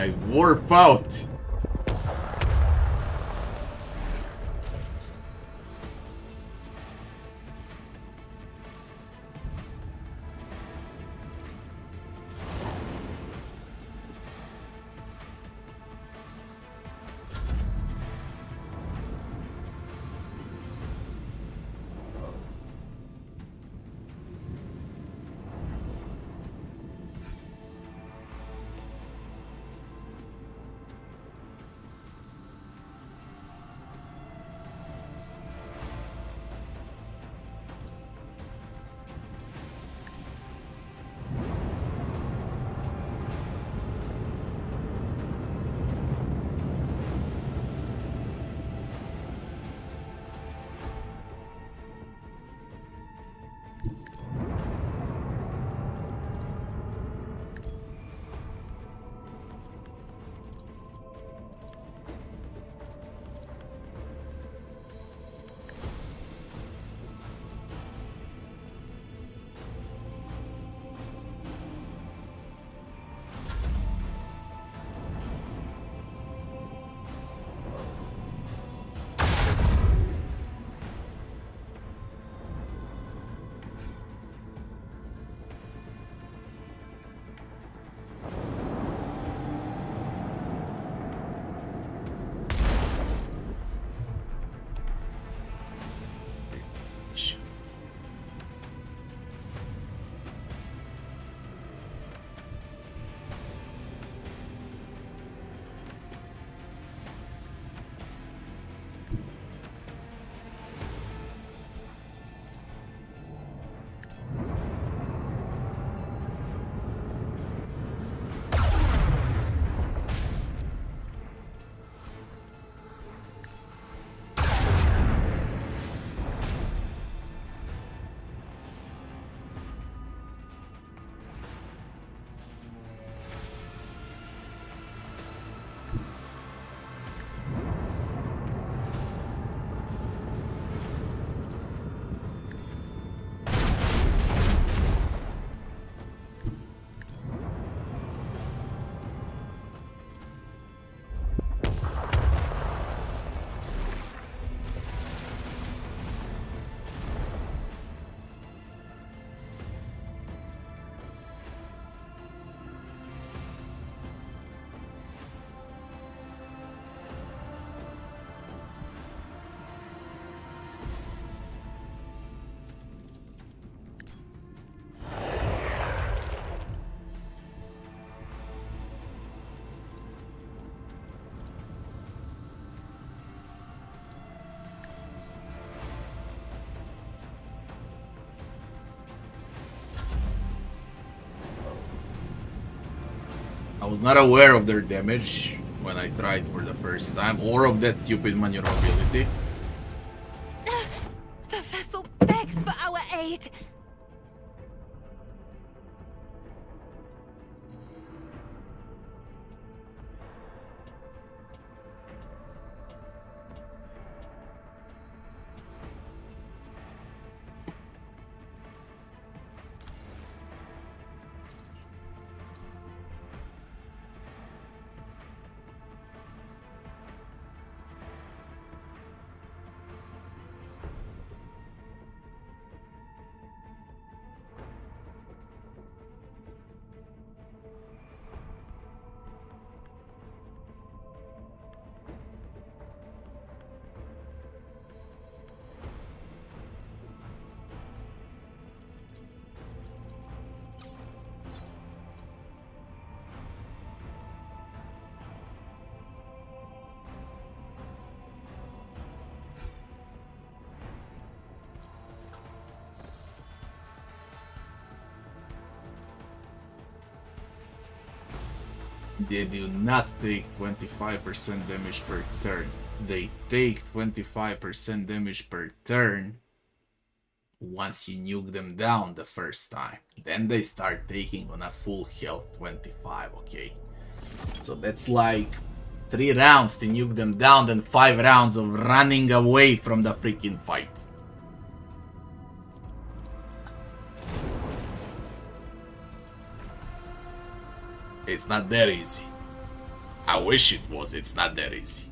I warp out. I was not aware of their damage when I tried for the first time, or of that stupid maneuverability. The vessel begs for our aid. They do not take 25% damage per turn. They take 25% damage per turn once you nuke them down the first time. Then they start taking on a full health 25, okay? So that's like 3 rounds to nuke them down, then 5 rounds of running away from the freaking fight. It's not that easy. I wish it was. It's not that easy.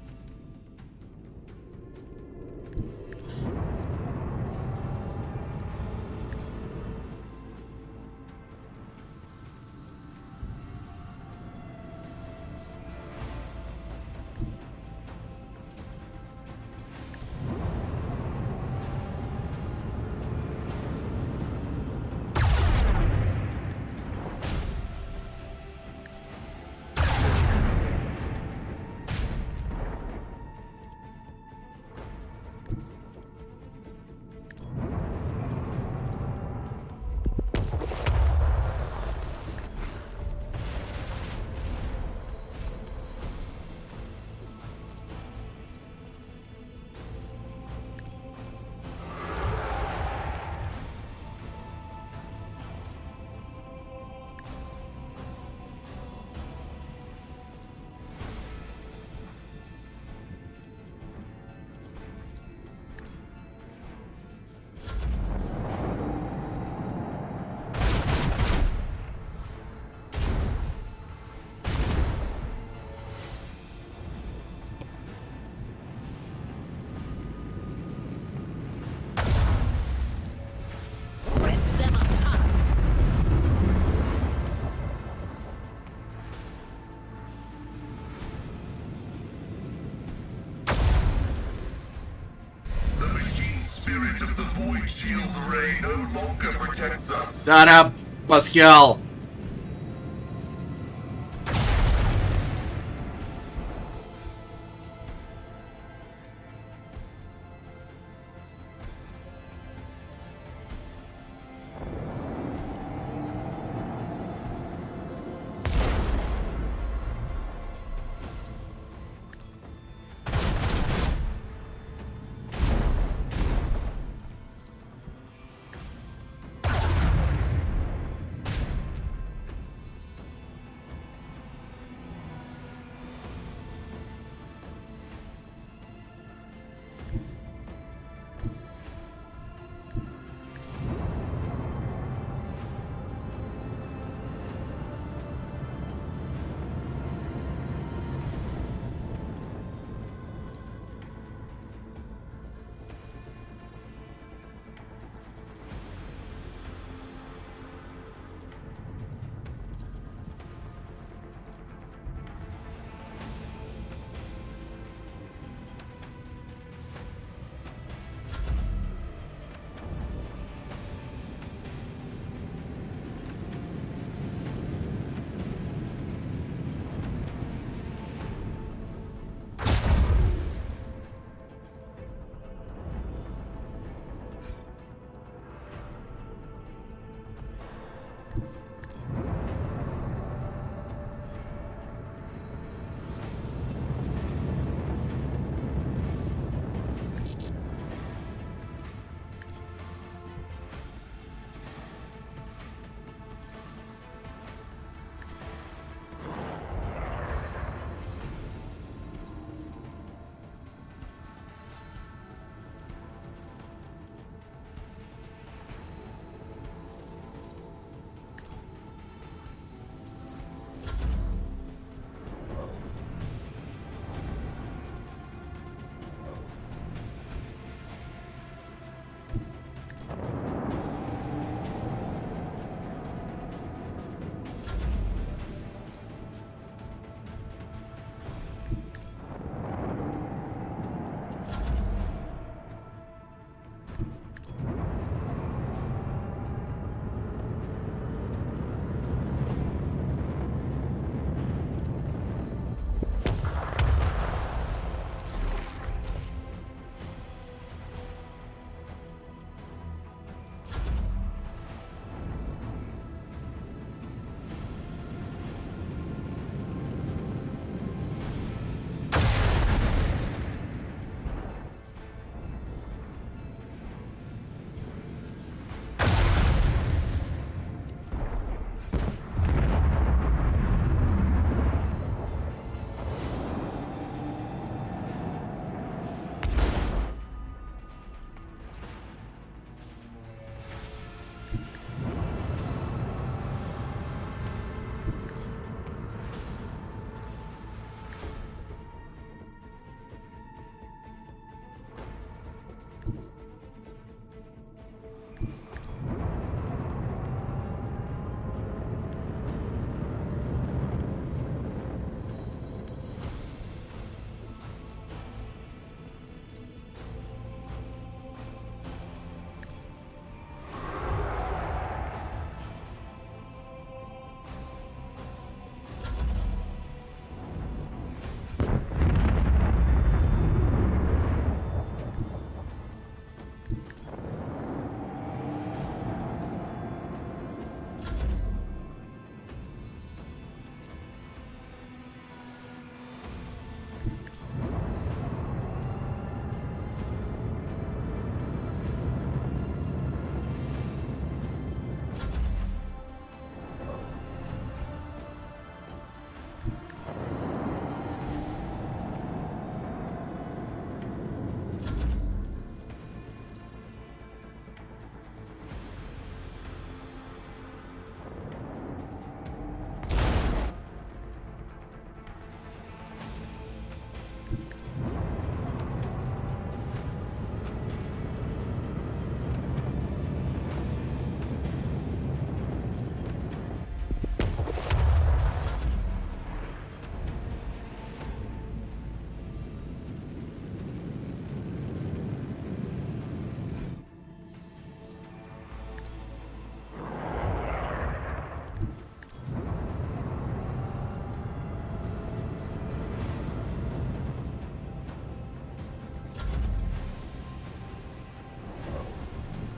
Of the void shield array no longer protects us. Shut up, Pascal.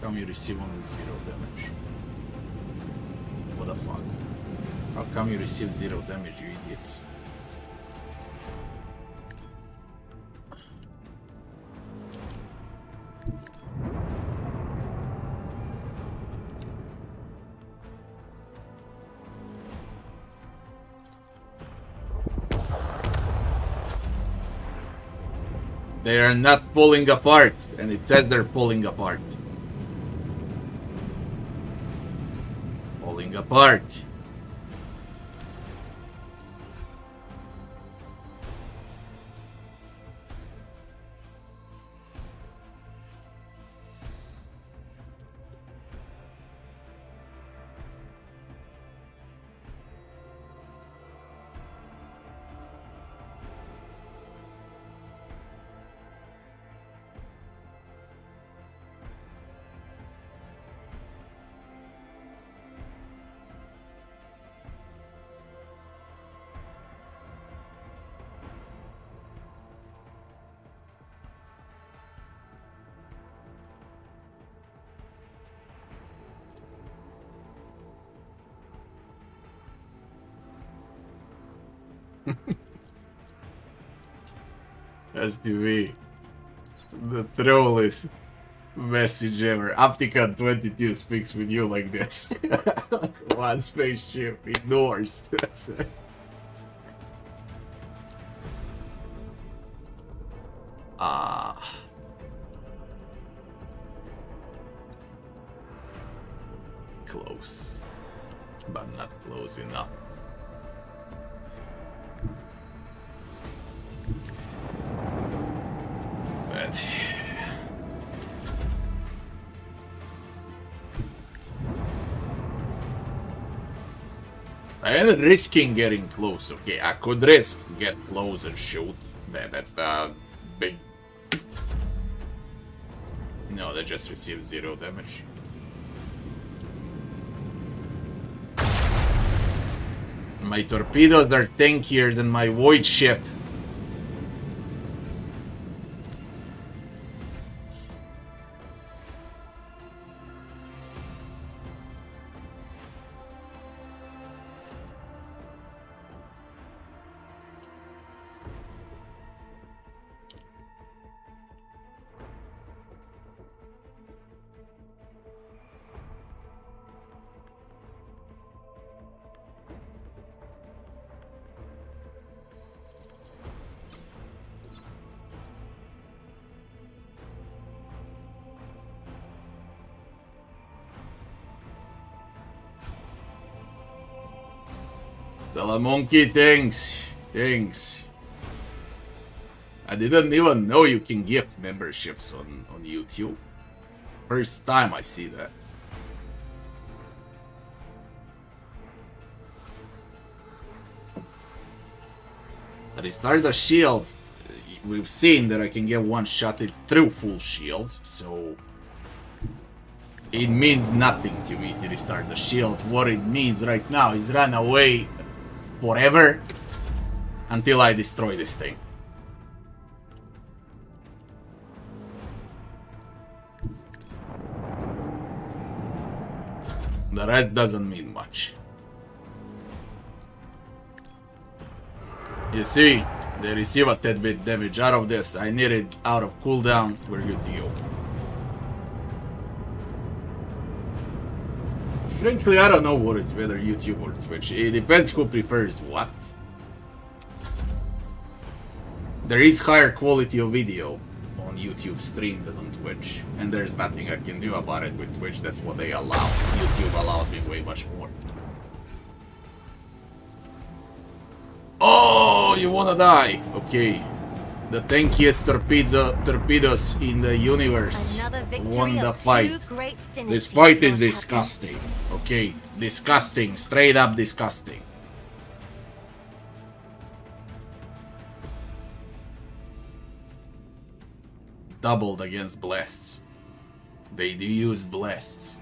come you receive only 0 damage? What the fuck? How come you receive 0 damage, you idiots? They are not pulling apart, and it says they're pulling apart. Pulling apart. STV. The trollest message ever. Opticon22 speaks with you like this. One spaceship indoors. That's it. Close. But not close enough. But I am risking getting close. Okay, I could risk get close and shoot. That's the big. No, they just received 0 damage. My torpedoes are tankier than my void ship. Salamonkey, thanks. I didn't even know you can gift memberships on YouTube. First time I see that. Restart the shield. We've seen that I can get one-shotted through full shields, so it means nothing to me to restart the shields. What it means right now is run away forever until I destroy this thing. The rest doesn't mean much. You see, they receive a tad bit damage out of this. I need it out of cooldown. We're good to go. Frankly, I don't know what is better, YouTube or Twitch. It depends who prefers what. There is higher quality of video on YouTube stream than on Twitch, and there's nothing I can do about it with Twitch. That's what they allow. YouTube allowed me way much more. Oh, you wanna die? Okay. The tankiest torpedoes in the universe won the fight. This fight is disgusting. Okay, disgusting. Straight up disgusting. Doubled against blasts. They do use blasts.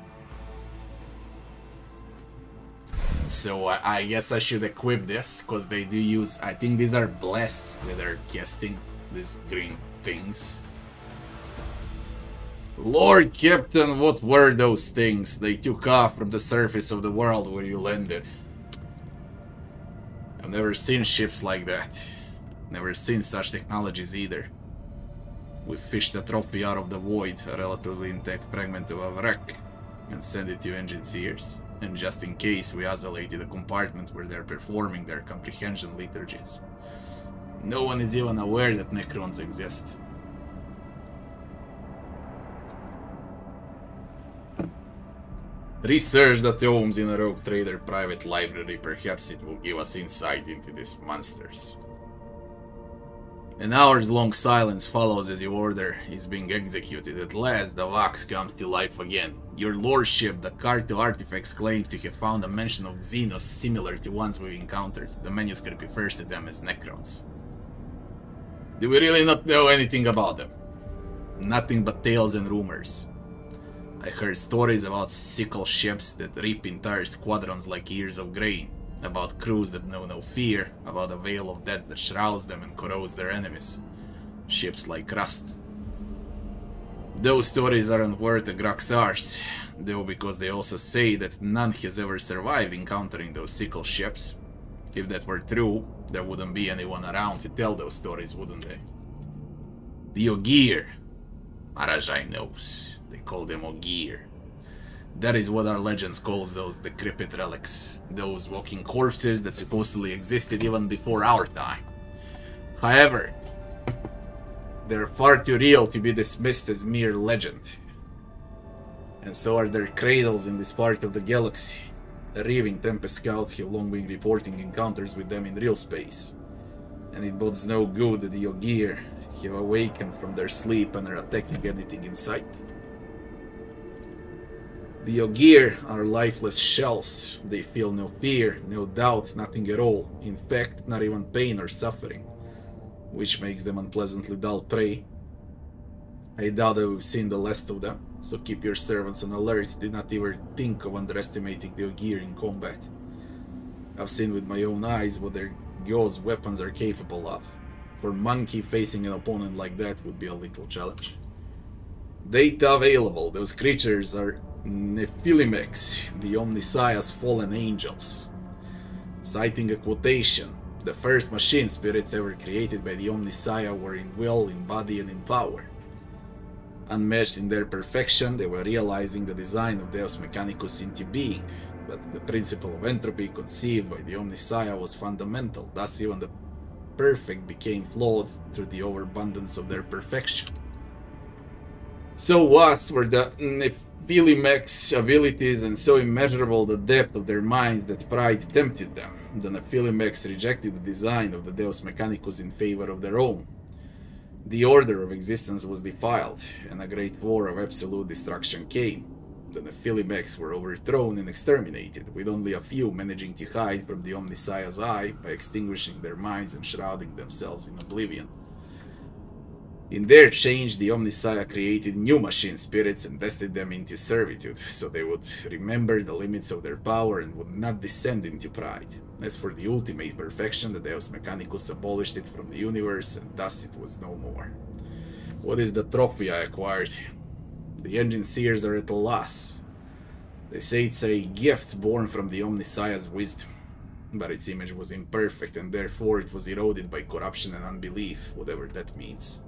So I guess I should equip this, because they do use, I think these are blasts that are casting these green things. Lord Captain, what were those things they took off from the surface of the world where you landed? I've never seen ships like that. Never seen such technologies either. We fished a trophy out of the void, a relatively intact fragment of a wreck, and sent it to engineers. And just in case, we isolated a compartment where they're performing their comprehension liturgies. No one is even aware that Necrons exist. Research the tomes in a Rogue Trader private library, perhaps it will give us insight into these monsters. An hours-long silence follows as your order is being executed. At last, the wax comes to life again. Your lordship, the Carto Artifacts, claims to have found a mention of Xenos similar to ones we've encountered. The manuscript refers to them as Necrons. Do we really not know anything about them? Nothing but tales and rumors. I heard stories about sickle ships that rip entire squadrons like ears of grain, about crews that know no fear, about a veil of death that shrouds them and corrodes their enemies. Ships like rust. Those stories aren't worth a Graxars, though, because they also say that none has ever survived encountering those sickle ships. If that were true, there wouldn't be anyone around to tell those stories, wouldn't they? The Ogier. Marazhai knows. They call them Ogier. That is what our legends calls those decrepit relics. Those walking corpses that supposedly existed even before our time. However, they're far too real to be dismissed as mere legend. And so are their cradles in this part of the galaxy. The raving Tempest scouts have long been reporting encounters with them in real space. And it bodes no good that the Ogier have awakened from their sleep and are attacking anything in sight. The Ogier are lifeless shells. They feel no fear, no doubt, nothing at all. In fact, not even pain or suffering, which makes them unpleasantly dull prey. I doubt that we've seen the last of them, so keep your servants on alert. Do not ever think of underestimating the Ogier in combat. I've seen with my own eyes what their gauze weapons are capable of. For Monkey, facing an opponent like that would be a little challenge. Data available. Those creatures are Nephilimex, the Omniscia's fallen angels. Citing a quotation, the first machine spirits ever created by the Omniscia were in will, in body, and in power. Unmatched in their perfection, they were realizing the design of Deus Mechanicus into being, but the principle of entropy conceived by the Omniscia was fundamental, thus even the perfect became flawed through the overabundance of their perfection. So vast were the Nephilimex abilities and so immeasurable the depth of their minds that pride tempted them. The Nephilimex rejected the design of the Deus Mechanicus in favor of their own. The order of existence was defiled, and a great war of absolute destruction came. The Nephilimex were overthrown and exterminated, with only a few managing to hide from the Omniscia's eye by extinguishing their minds and shrouding themselves in oblivion. In their change, the Omniscia created new machine spirits and destined them into servitude, so they would remember the limits of their power and would not descend into pride. As for the ultimate perfection, the Deus Mechanicus abolished it from the universe, and thus it was no more. What is the trophy I acquired? The engine seers are at a loss. They say it's a gift born from the Omniscia's wisdom, but its image was imperfect, and therefore it was eroded by corruption and unbelief, whatever that means.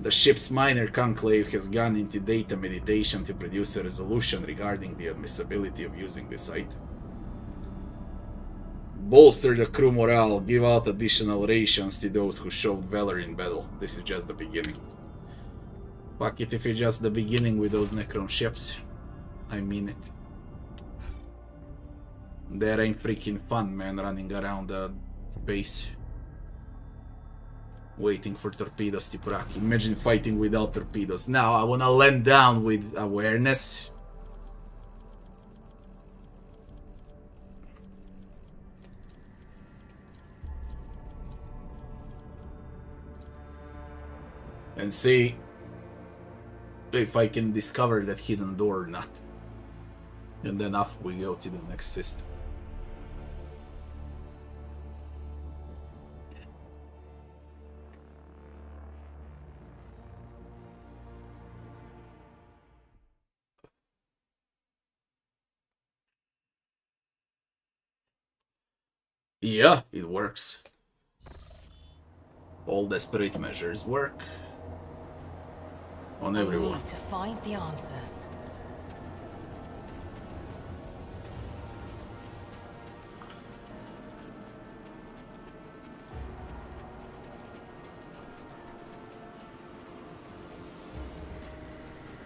The ship's minor conclave has gone into data meditation to produce a resolution regarding the admissibility of using this item. Bolster the crew morale, give out additional rations to those who showed valor in battle. This is just the beginning. Fuck it if it's just the beginning with those Necron ships. I mean it. That ain't freaking fun, man, running around the space. Waiting for torpedoes to proc. Imagine fighting without torpedoes. Now I wanna land down with awareness. And see if I can discover that hidden door or not. And then off we go to the next system. Yeah, it works. All desperate measures work. On I everyone. need to find the answers.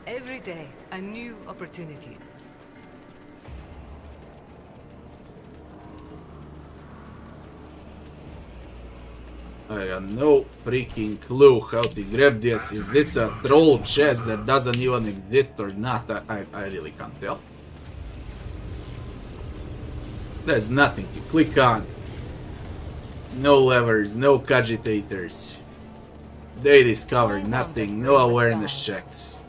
Every day, a new opportunity. I have no freaking clue how to grab this. Is this a troll chest that doesn't even exist or not? I really can't tell. There's nothing to click on. No levers, no cogitators. They discovered nothing, no awareness checks.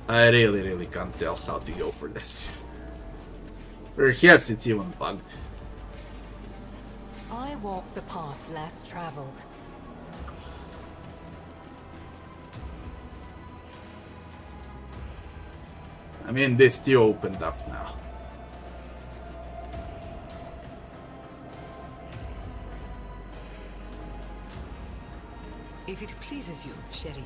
I really can't tell how to go for this. Perhaps it's even bugged. I walk the path less traveled. I mean, this still opened up now. If it pleases you, Sherry.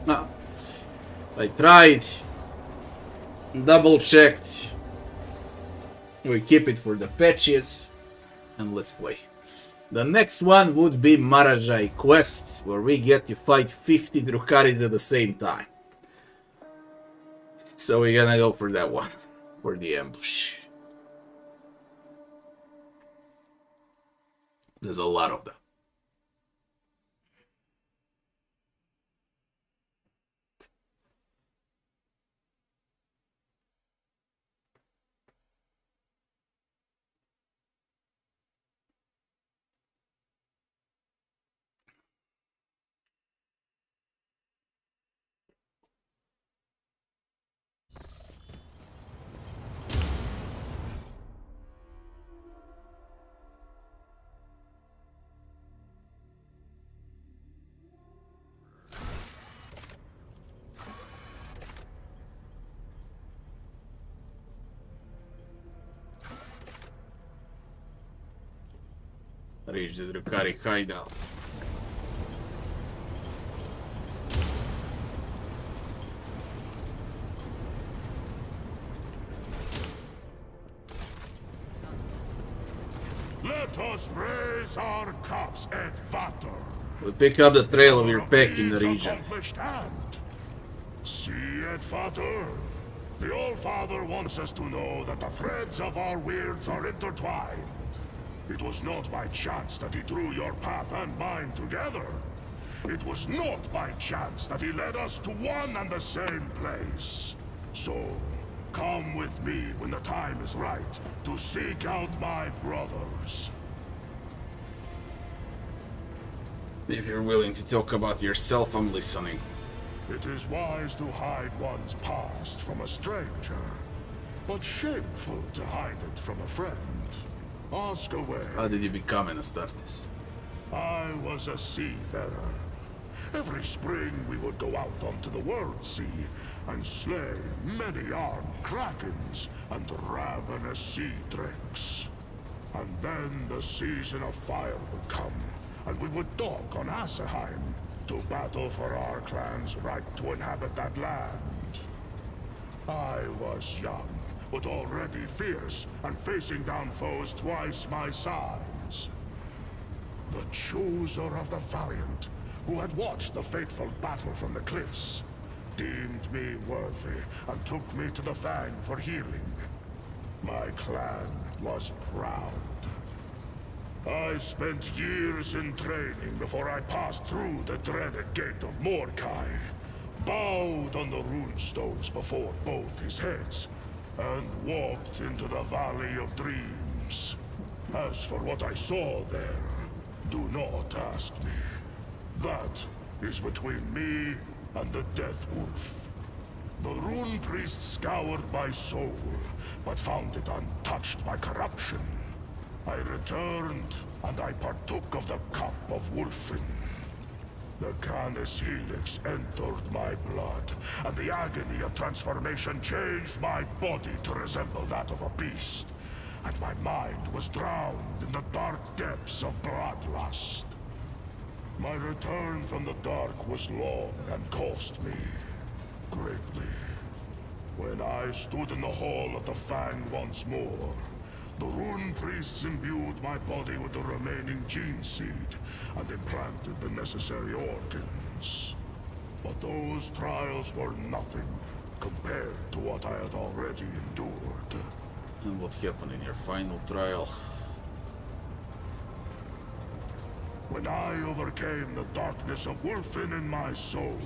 No. I tried. Double checked. We keep it for the patches. And let's play. The next one would be Marazhai Quest, where we get to fight 50 Drukharis at the same time. So we're gonna go for that one. For the ambush. There's a lot of them. Reach the Drukhari hideout. Let us raise our cups at Vater. We'll pick up the trail of your pack in the region. See at Vater. The Allfather wants us to know that the threads of our weirds are intertwined. It was not by chance that he drew your path and mine together. It was not by chance that he led us to one and the same place. So, come with me when the time is right to seek out my brothers. If you're willing to talk about yourself, I'm listening. It is wise to hide one's past from a stranger, but shameful to hide it from a friend. Ask away. How did you become an Astartes? I was a seafarer. Every spring we would go out onto the world sea and slay many armed krakens and ravenous sea drakes. And then the season of fire would come, and we would dock on Asaheim to battle for our clan's right to inhabit that land. I was young, but already fierce, and facing down foes twice my size. The chooser of the valiant, who had watched the fateful battle from the cliffs, deemed me worthy and took me to the Fang for healing. My clan was proud. I spent years in training before I passed through the dreaded gate of Mordkai, bowed on the runestones before both his heads, and walked into the Valley of Dreams. As for what I saw there, do not ask me. That is between me and the Death Wolf. The Rune Priest scoured my soul, but found it untouched by corruption. I returned, and I partook of the cup of Wolfen. The Canis Helix entered my blood, and the agony of transformation changed my body to resemble that of a beast. And my mind was drowned in the dark depths of bloodlust. My return from the dark was long and cost me greatly. When I stood in the hall of the Fang once more, the rune priests imbued my body with the remaining gene seed and implanted the necessary organs. But those trials were nothing compared to what I had already endured. And what happened in your final trial? When I overcame the darkness of Wolfen in my soul,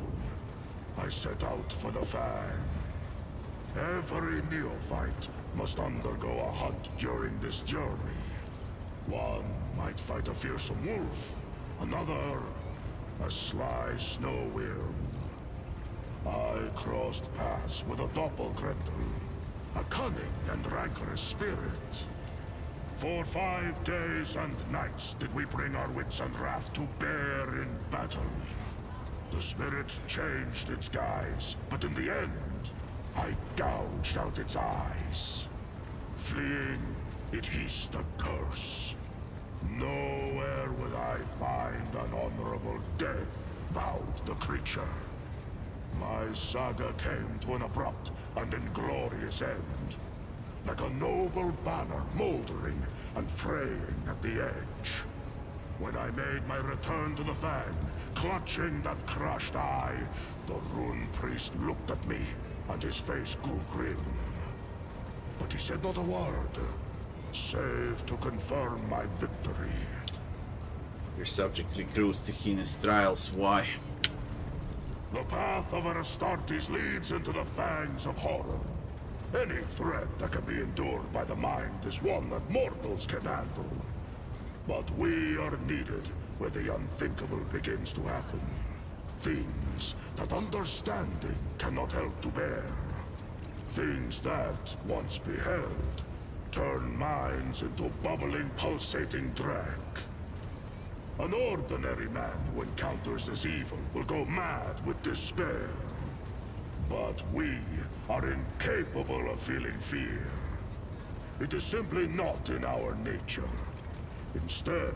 I set out for the Fang. Every neophyte must undergo a hunt during this journey. One might fight a fearsome wolf, another a sly snow worm. I crossed paths with a doppelgrendel, a cunning and rancorous spirit. For 5 days and nights did we bring our wits and wrath to bear in battle. The spirit changed its guise, but in the end, I gouged out its eyes. Fleeing, it hissed a curse. Nowhere would I find an honorable death, vowed the creature. My saga came to an abrupt and inglorious end, like a noble banner moldering and fraying at the edge. When I made my return to the Fang, clutching that crushed eye, the rune priest looked at me, and his face grew grim. But he said not a word, save to confirm my victory. Your subject recruits to heinous trials. Why? The path of Astartes leads into the fangs of horror. Any threat that can be endured by the mind is one that mortals can handle. But we are needed where the unthinkable begins to happen. Things that understanding cannot help to bear. Things that, once beheld, turn minds into bubbling, pulsating dreck. An ordinary man who encounters this evil will go mad with despair. But we are incapable of feeling fear. It is simply not in our nature. Instead,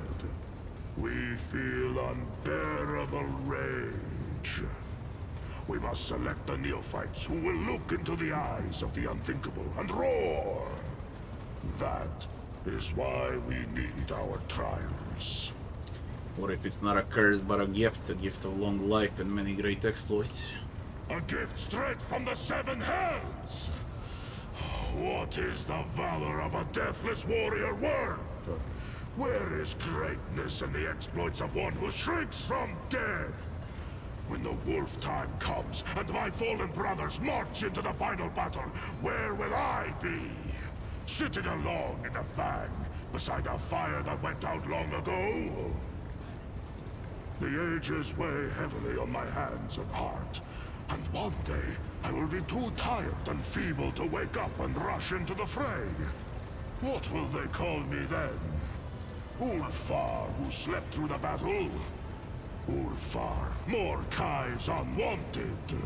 we feel unbearable rage. We must select the neophytes who will look into the eyes of the unthinkable and roar. That is why we need our trials. What if it's not a curse but a gift of long life and many great exploits? A gift straight from the seven hells! What is the valor of a deathless warrior worth? Where is greatness in the exploits of one who shrinks from death? When the wolf time comes and my fallen brothers march into the final battle, where will I be? Sitting alone in the Fang, beside a fire that went out long ago? The ages weigh heavily on my hands and heart, and one day I will be too tired and feeble to wake up and rush into the fray. What will they call me then? Ulfar, who slept through the battle? Ulfar, Mordecai's unwanted. Do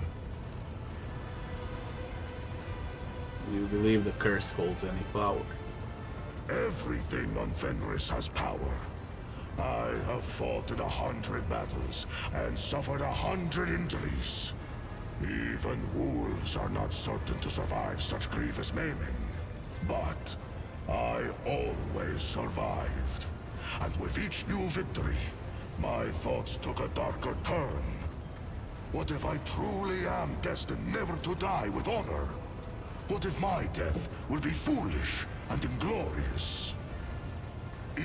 you believe the curse holds any power? Everything on Fenris has power. I have fought in 100 battles and suffered 100 injuries. Even wolves are not certain to survive such grievous maiming. But I always survived. And with each new victory, my thoughts took a darker turn. What if I truly am destined never to die with honor? What if my death will be foolish and inglorious?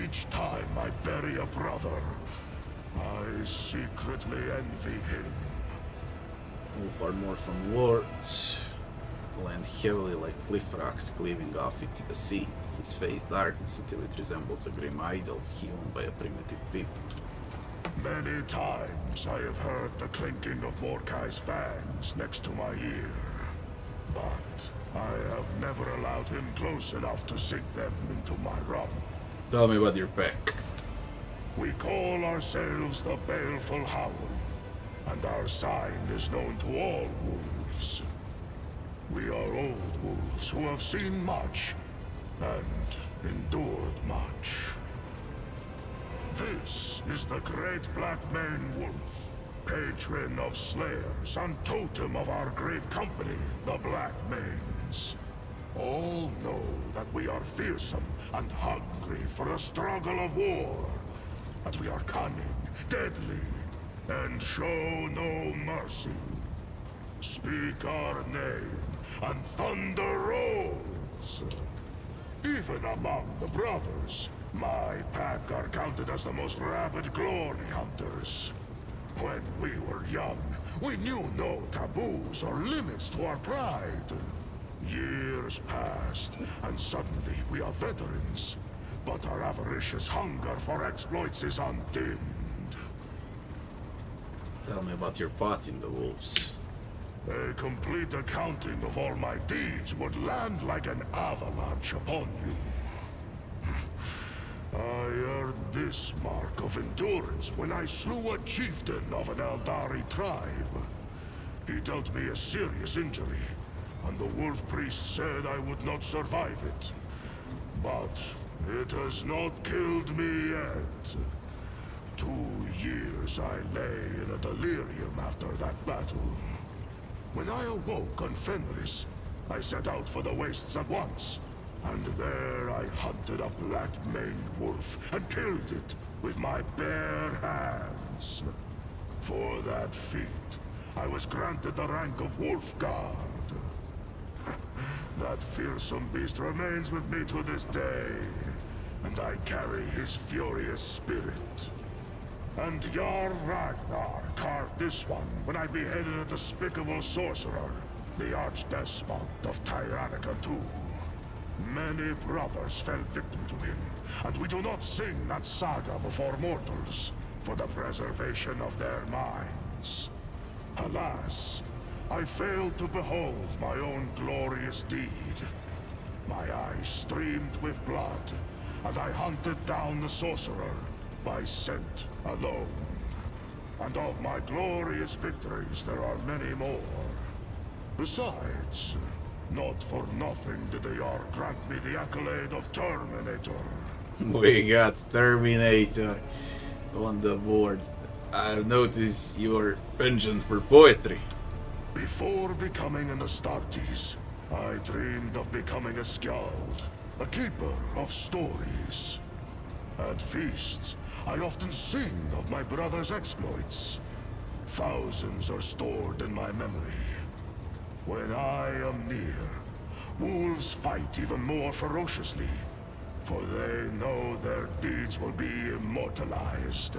Each time I bury a brother, I secretly envy him. Ulfar more from words. Land heavily like cliff rocks cleaving off into the sea. His face darkens until it resembles a grim idol hewn by a primitive people. Many times I have heard the clinking of Mordecai's fangs next to my ear. But I have never allowed him close enough to sink them into my rump. Tell me about your pack. We call ourselves the Baleful Howl. and our sign is known to all wolves. We are old wolves who have seen much and endured much. This is the great black maned wolf, patron of slayers and totem of our great company, the Black Manes. All know that we are fearsome and hungry for the struggle of war, that we are cunning, deadly, and show no mercy. Speak our name, and thunder rolls. Even among the brothers, my pack are counted as the most rabid glory hunters. When we were young, we knew no taboos or limits to our pride. Years passed, and suddenly we are veterans. But our avaricious hunger for exploits is undimmed. Tell me about your part in the wolves. A complete accounting of all my deeds would land like an avalanche upon you. I earned this mark of endurance when I slew a chieftain of an Eldari tribe. He dealt me a serious injury, and the wolf priest said I would not survive it. But it has not killed me yet. 2 years I lay in a delirium after that battle. When I awoke on Fenris, I set out for the wastes at once. And there I hunted a black-maned wolf and killed it with my bare hands. For that feat, I was granted the rank of Wolf Guard. That fearsome beast remains with me to this day, and I carry his furious spirit. And Jarl Ragnar carved this one when I beheaded a despicable sorcerer, the archdespot of Tyrannica II. Many brothers fell victim to him, and we do not sing that saga before mortals, for the preservation of their minds. Alas, I failed to behold my own glorious deed. My eyes streamed with blood, and I hunted down the sorcerer by scent alone. And of my glorious victories there are many more. Besides, not for nothing did the Jarl grant me the accolade of Terminator. We got Terminator on the board. I've noticed your penchant for poetry. Before becoming an Astartes, I dreamed of becoming a skald, a keeper of stories. At feasts, I often sing of my brother's exploits. Thousands are stored in my memory. When I am near, wolves fight even more ferociously, for they know their deeds will be immortalized.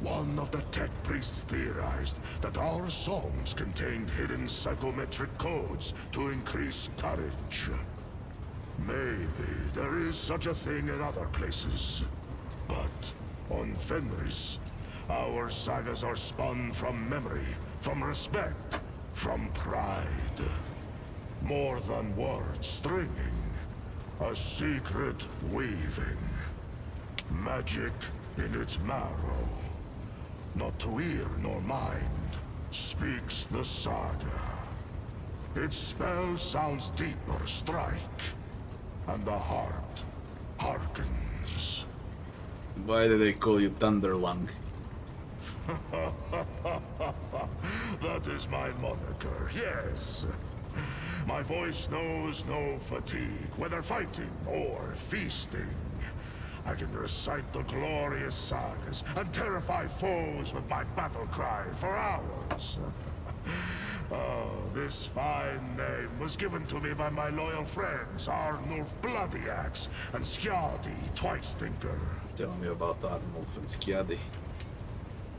One of the tech priests theorized that our songs contained hidden psychometric codes to increase courage. Maybe there is such a thing in other places. But on Fenris, our sagas are spun from memory, from respect, from pride. More than words stringing, a secret weaving. Magic in its marrow. Not to ear nor mind, speaks the saga. Its spell sounds deeper strike, and the heart hearkens. Why do they call you Thunderlung? That is my moniker, yes. My voice knows no fatigue, whether fighting or feasting. I can recite the glorious sagas and terrify foes with my battle cry for hours. Oh, this fine name was given to me by my loyal friends, Arnulf Bloodyaxe and Skadi Twice-Thinker. Tell me about Arnulf and Skadi.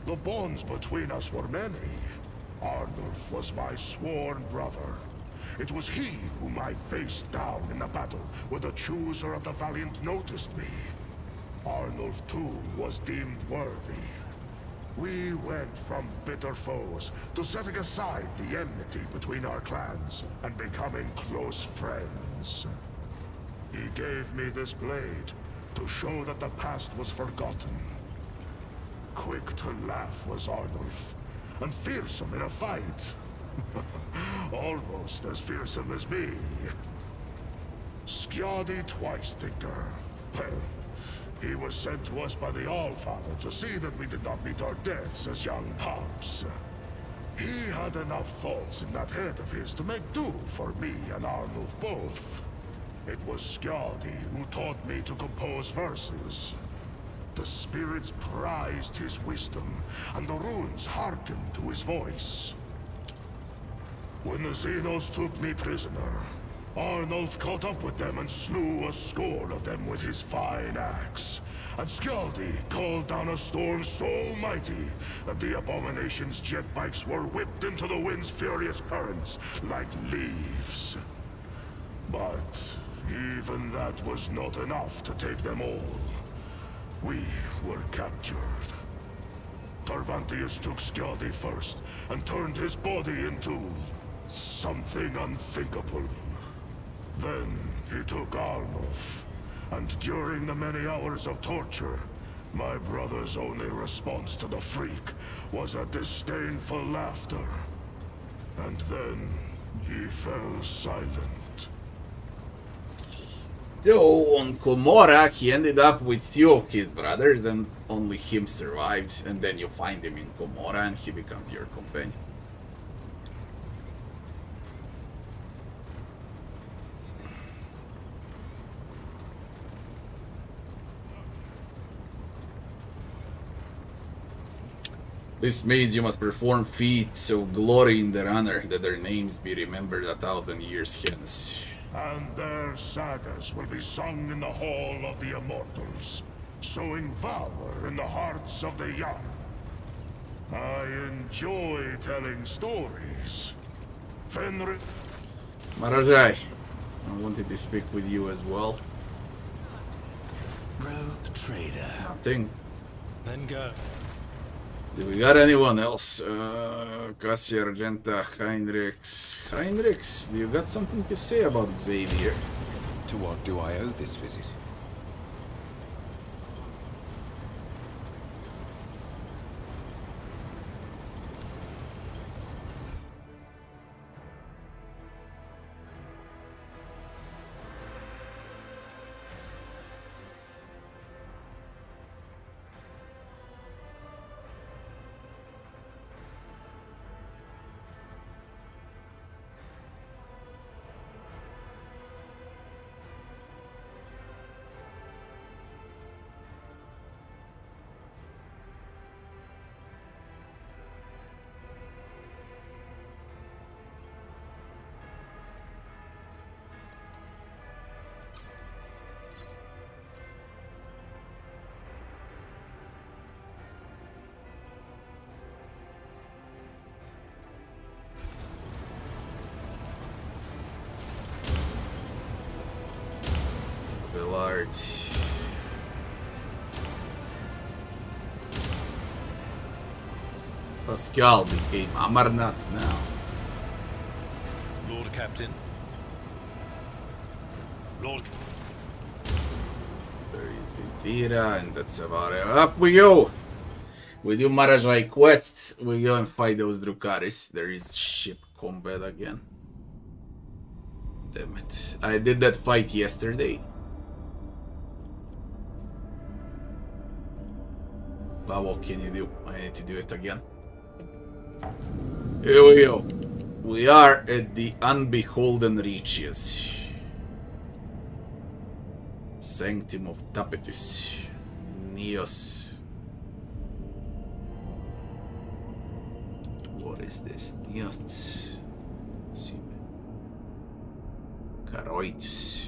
The bonds between us were many. Arnulf was my sworn brother. It was he whom I faced down in the battle where the Chooser of the Valiant noticed me. Arnulf too was deemed worthy. We went from bitter foes to setting aside the enmity between our clans and becoming close friends. He gave me this blade to show that the past was forgotten. Quick to laugh was Arnulf, and fearsome in a fight. Almost as fearsome as me. Skjadi Twice-Thinker. Well, he was sent to us by the Allfather to see that we did not meet our deaths as young pups. He had enough thoughts in that head of his to make do for me and Arnulf both. It was Skjadi who taught me to compose verses. The spirits prized his wisdom, and the runes hearkened to his voice. When the Xenos took me prisoner, Arnulf caught up with them and slew a score of them with his fine axe. And Skjadi called down a storm so mighty that the abomination's jet bikes were whipped into the wind's furious currents like leaves. But even that was not enough to take them all. We were captured. Tarvantius took Skjadi first and turned his body into something unthinkable. Then he took Arnulf, and during the many hours of torture, my brother's only response to the freak was a disdainful laughter. And then he fell silent. So, on Komora, he ended up with two of his brothers, and only him survived, and then you find him in Komora, and he becomes your companion. This means you must perform feats of glory in their honor, that their names be remembered 1,000 years hence. And their sagas will be sung in the Hall of the Immortals, sowing valor in the hearts of the young. I enjoy telling stories. Fenrir... Marazhai, I wanted to speak with you as well. Rogue trader. Nothing. Then go. Do we got anyone else? Cassie, Argenta, Heinrichs. Heinrichs, do you got something to say about Xavier? To what do I owe this visit? Large. Pascal became Amarnath now. Lord Captain. Lord. There is Indira, and that's about it. Up we go! We do Marazhai Quest. We go and fight those Drukharis. There is ship combat again. Damn it. I did that fight yesterday. But what can you do? I need to do it again. Here we go. We are at the Unbeholden Reaches. Sanctum of Taaphetus. Neos. What is this? Neos. Let's see. Charoitus.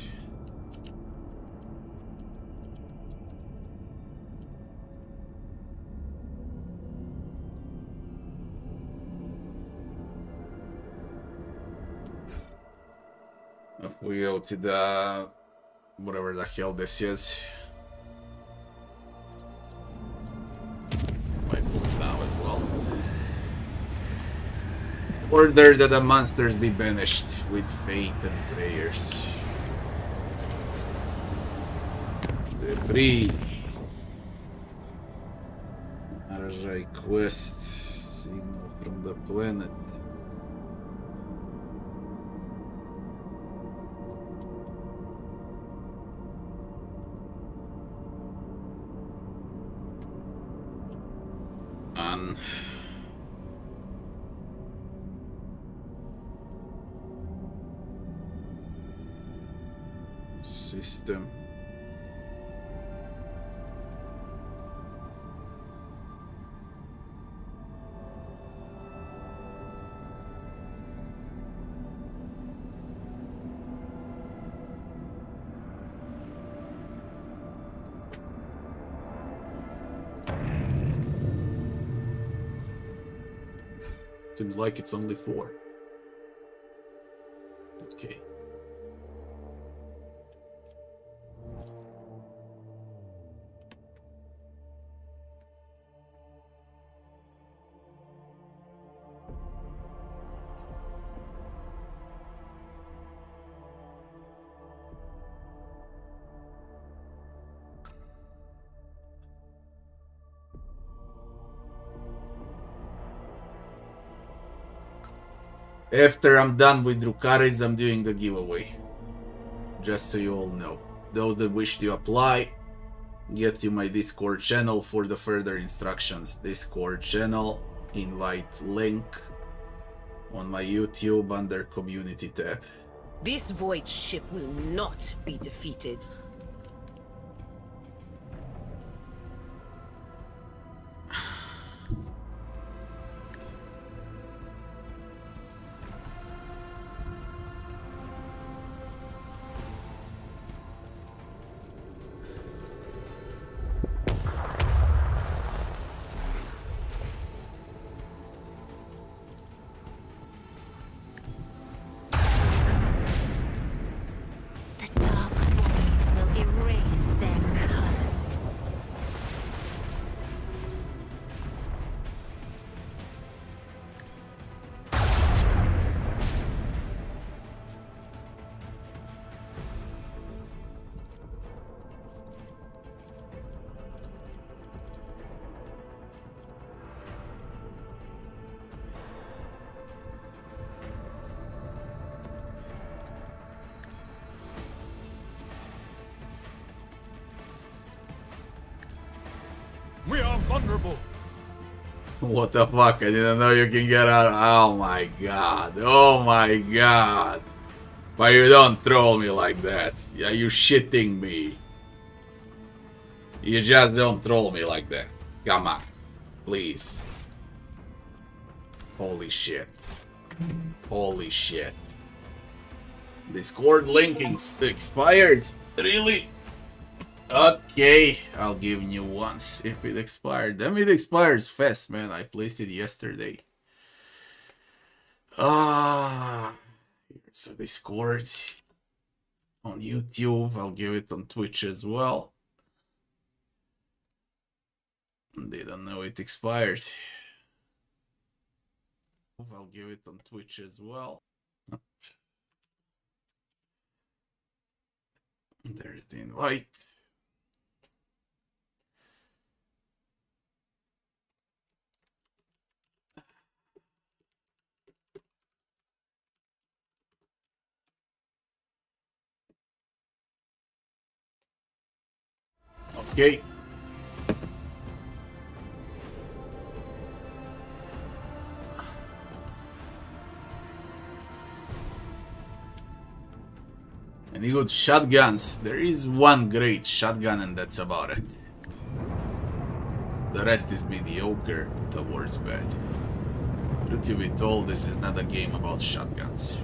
If we go to the whatever the hell this is, might pull it down as well. Order that the monsters be banished with faith and prayers. They're free. Marazhai Quest, Signal from the planet. System. Seems like it's only 4. Okay. After I'm done with Drukharis, I'm doing the giveaway. Just so you all know. Those that wish to apply, get to my Discord channel for the further instructions. Discord channel, invite link on my YouTube under community tab. This void ship will not be defeated. We are vulnerable. What the fuck? I didn't know you can get out. Oh my god. Oh my god. But you don't troll me like that. Are you shitting me? You just don't troll me like that. Come on. Please. Holy shit. Holy shit. Discord link expired? Really? Okay, I'll give you once if it expired. Damn, it expires fast, man. I placed it yesterday. Here's a Discord on YouTube. I'll give it on Twitch as well. Didn't know it expired. I'll give it on Twitch as well. There's the invite. Okay. Any good shotguns? There is one great shotgun and that's about it. The rest is mediocre towards bad. Truth to be told, this is not a game about shotguns.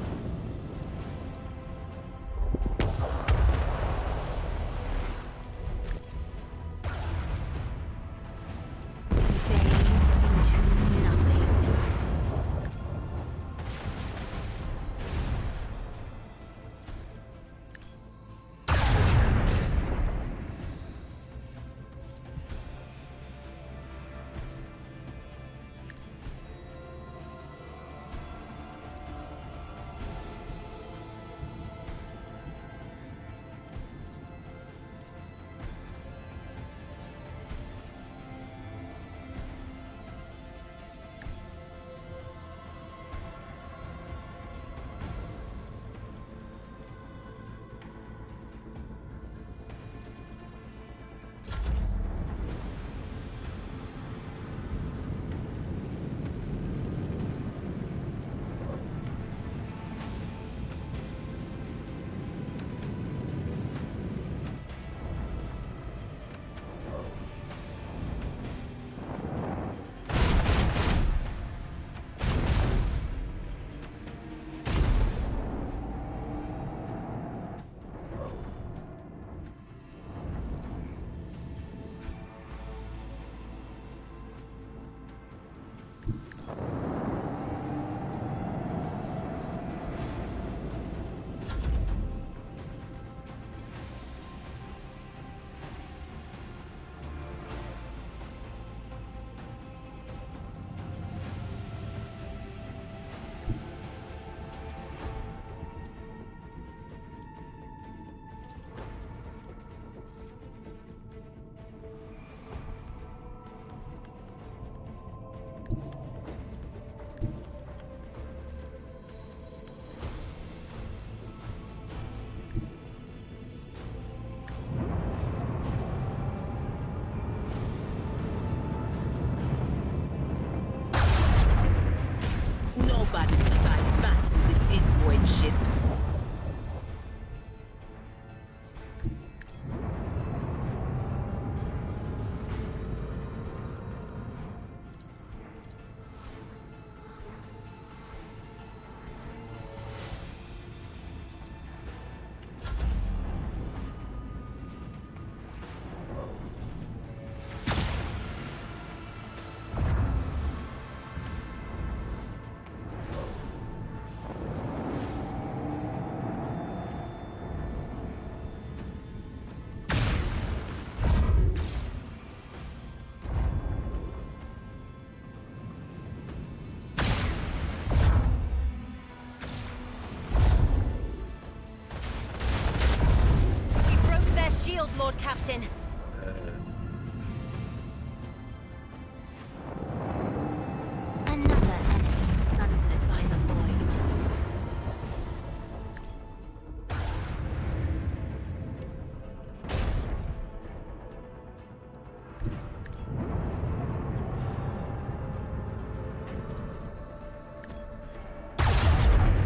Another enemy sundered by the void.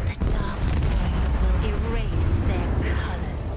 The dark void will erase their colors.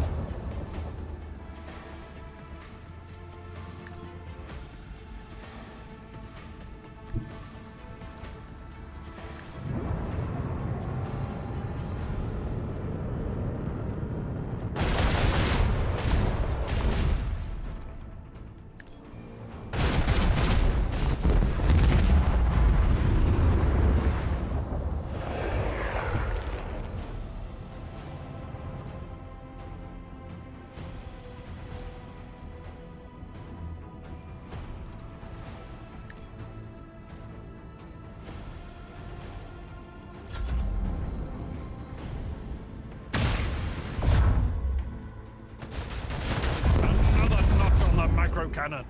Another knock on the macro cannon.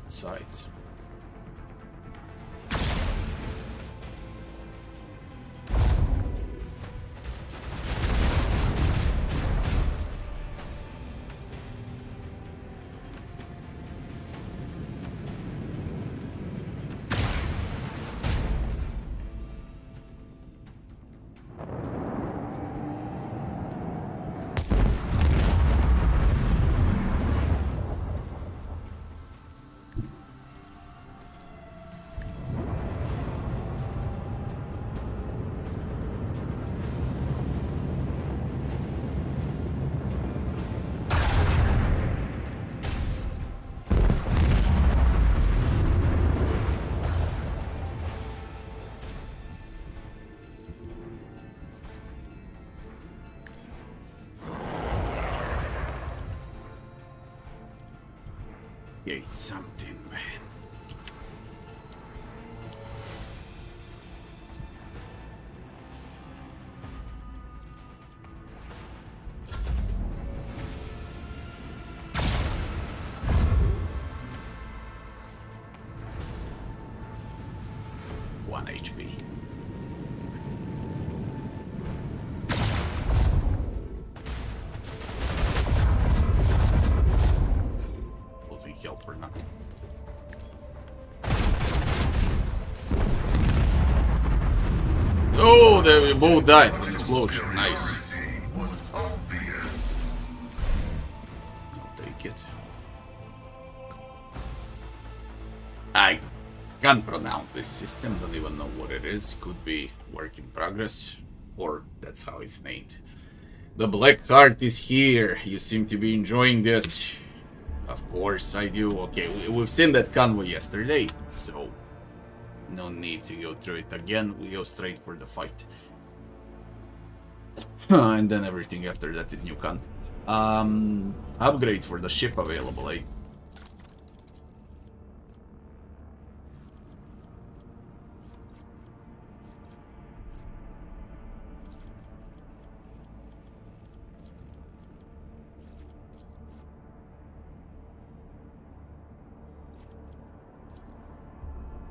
Sides. It's something, man. One HP. Losing health for nothing. Oh, they both died from explosion. Nice. I'll take it. I can't pronounce this system, don't even know what it is. Could be work in progress, or that's how it's named. The Black Heart is here. You seem to be enjoying this. Of course I do. Okay, we've seen that convo yesterday, so no need to go through it again. We go straight for the fight. And then everything after that is new content. Upgrades for the ship available, eh?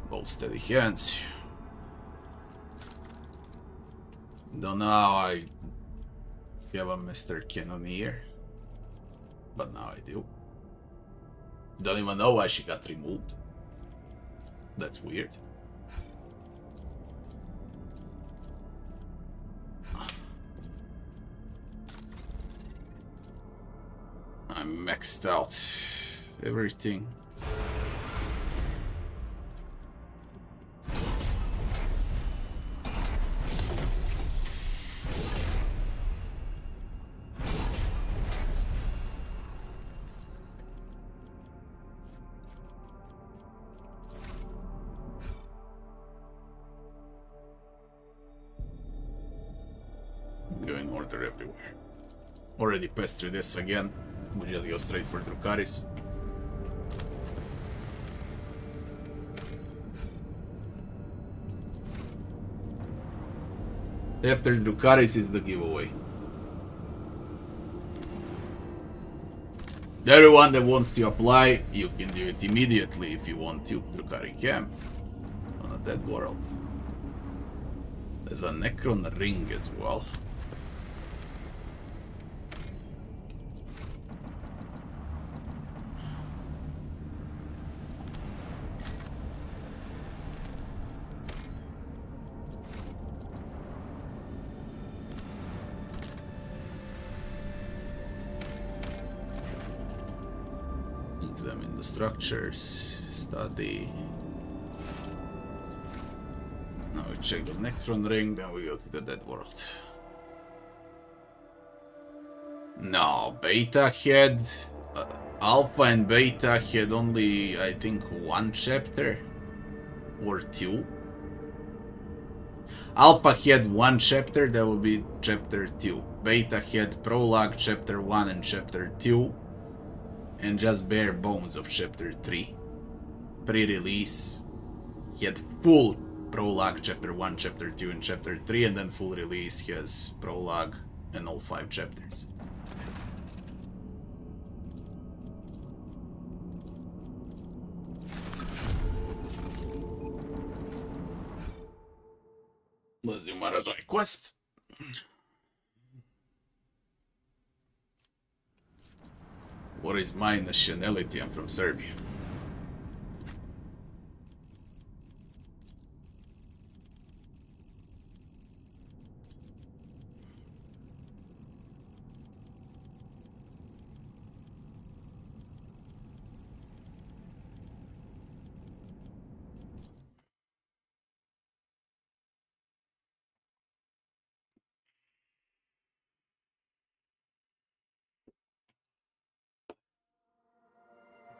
Both steady hands. Don't know how I have a Mr. Cannoneer, but now I do. Don't even know why she got removed. That's weird. I'm maxed out. Everything. Going order everywhere. Already passed through this again. We just go straight for Drukhari's. After Drukhari's is the giveaway. Everyone that wants to apply, you can do it immediately if you want to. Drukhari camp on a dead world. There's a Necron ring as well. Examine the structures, study. Now we check the Necron ring, then we go to the dead world. No, Beta had... Alpha and Beta had only, I think, 1 chapter. Or 2. Alpha had 1 chapter, that would be chapter 2. Beta had prologue, chapter 1 and chapter 2. And just bare bones of chapter 3. Pre-release, he had full prologue, chapter 1, chapter 2, and chapter 3, and then full release, he has prologue and all 5 chapters. Let's do Marazhai Quest. What is my nationality? I'm from Serbia.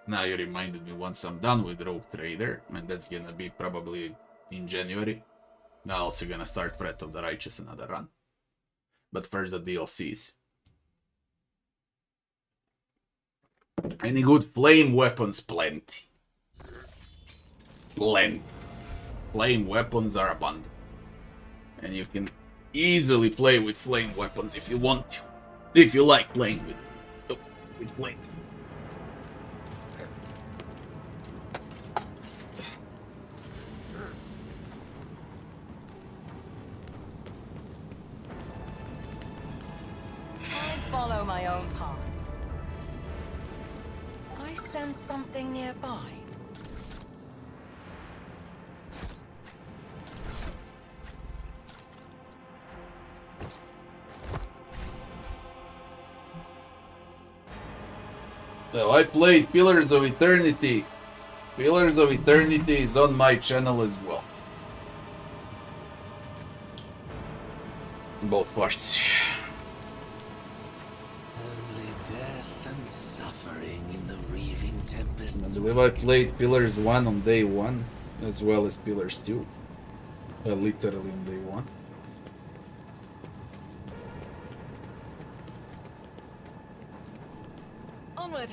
Now you reminded me, once I'm done with Rogue Trader, and that's gonna be probably in January, now also gonna start Threat of the Righteous another run. But first the DLCs. Any good flame weapons? Plenty. Plenty. Flame weapons are abundant. And you can easily play with flame weapons if you want to. If you like playing with flame. Follow my own path. I sense something nearby. So I played Pillars of Eternity. Pillars of Eternity is on my channel as well. Both parts. I believe I played Pillars 1 on day 1, as well as Pillars 2. Literally on day 1. Onward!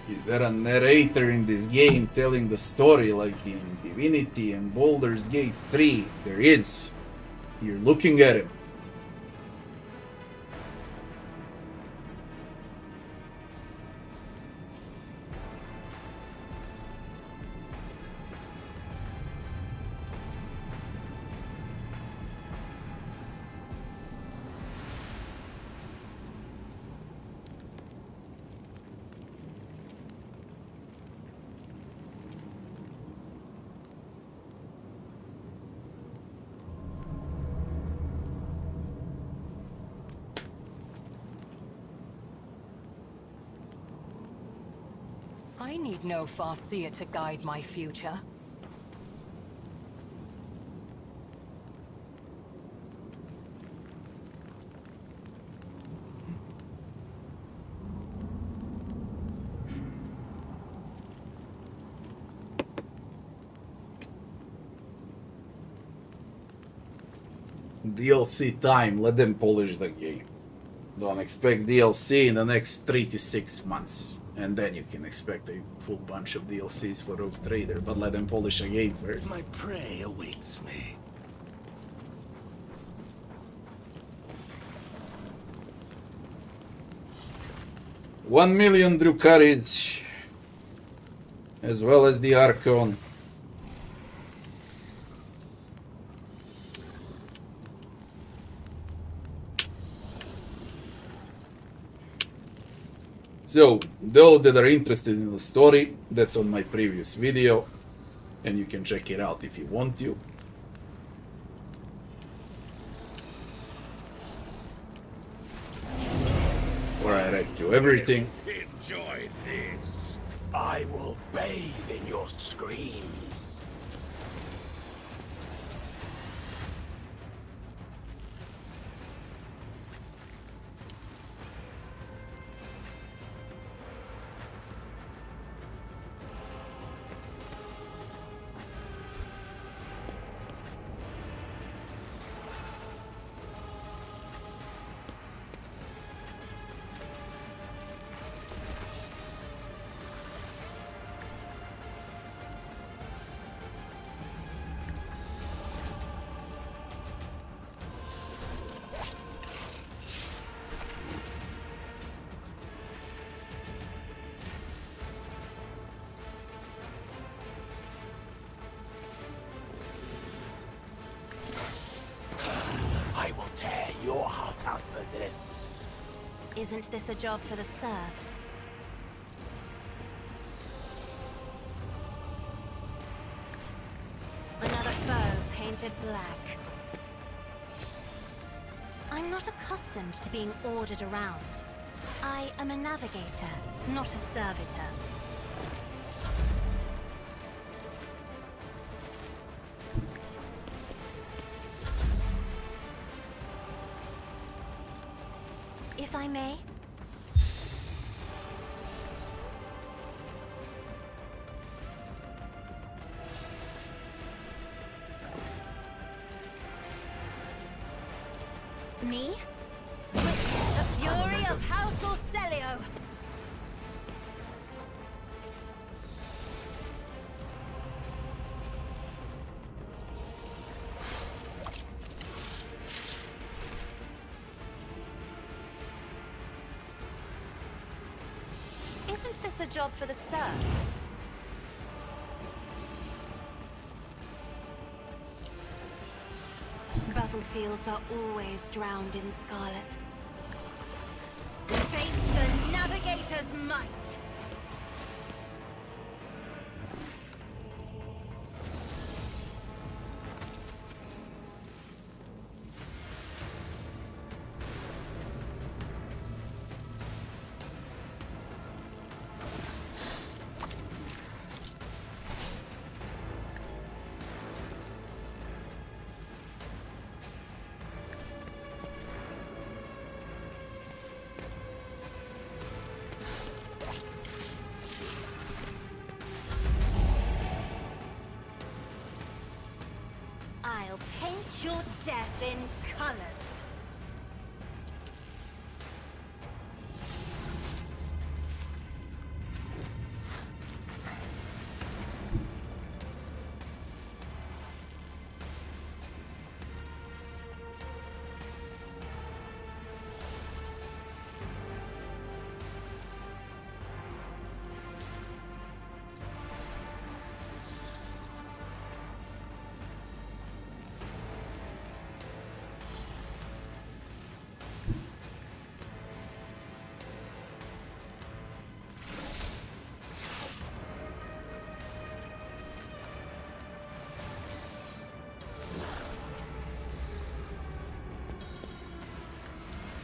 Is there a narrator in this game telling the story like in Divinity and Baldur's Gate 3? There is. You're looking at him. I need no Farseer to guide my future. DLC time, let them polish the game. Don't expect DLC in the next 3 to 6 months. And then you can expect a full bunch of DLCs for Rogue Trader, but let them polish a game first. My prey awaits me. $1 million Drukhari, as well as the Archon. So, those that are interested in the story, that's on my previous video, and you can check it out if you want to. Where I read you everything. Enjoy this. I will bathe in your screams. Isn't this a job for the serfs? Another foe painted black. I'm not accustomed to being ordered around. I am a navigator, not a servitor. If I may? Me? The fury of House Orselio! Isn't this a job for the serfs? Battlefields are always drowned in scarlet. Face the navigator's might! I'll paint your death in colors.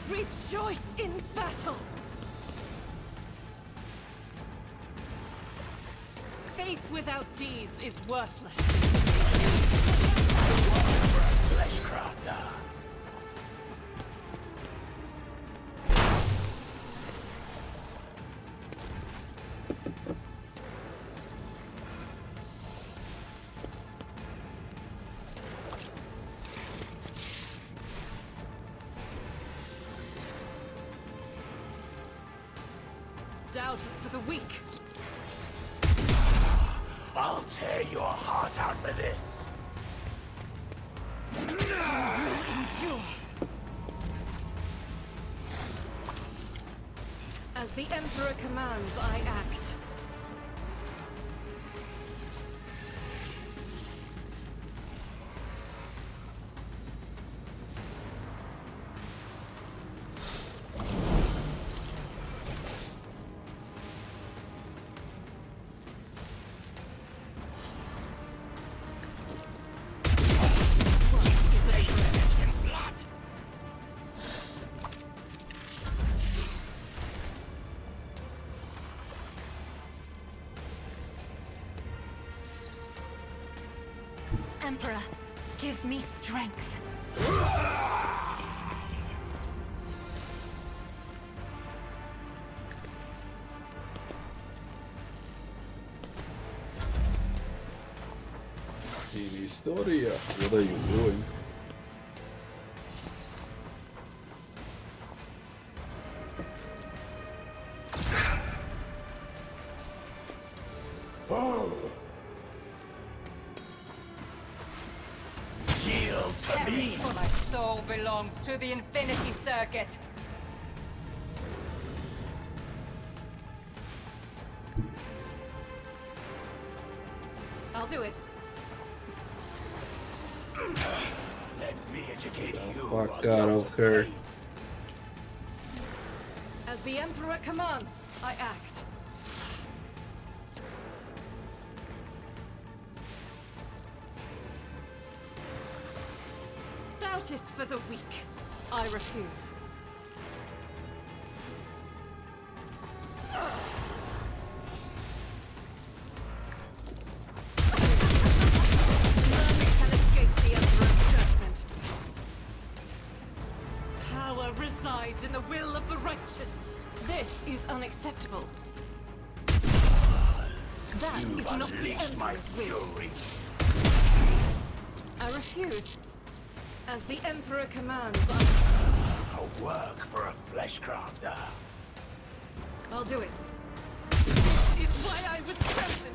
Rejoice in battle! Faith without deeds is worthless. Fleshcrafter. is for the weak. I'll tear your heart out for this. Endure. As the Emperor commands, I act. Emperor, give me strength. TV story, what are you doing? For my soul belongs to the Infinity Circuit. I'll do it. Let me educate you. Fuck out of her. As the Emperor commands, I act. Doubt is for the weak. I refuse. None can escape the Emperor's judgment. Power resides in the will of the righteous. This is unacceptable. That You've is not the unleashed my Emperor's will. fury. I refuse. As the Emperor commands, A work for a fleshcrafter. I'll do it. This is why I was chosen.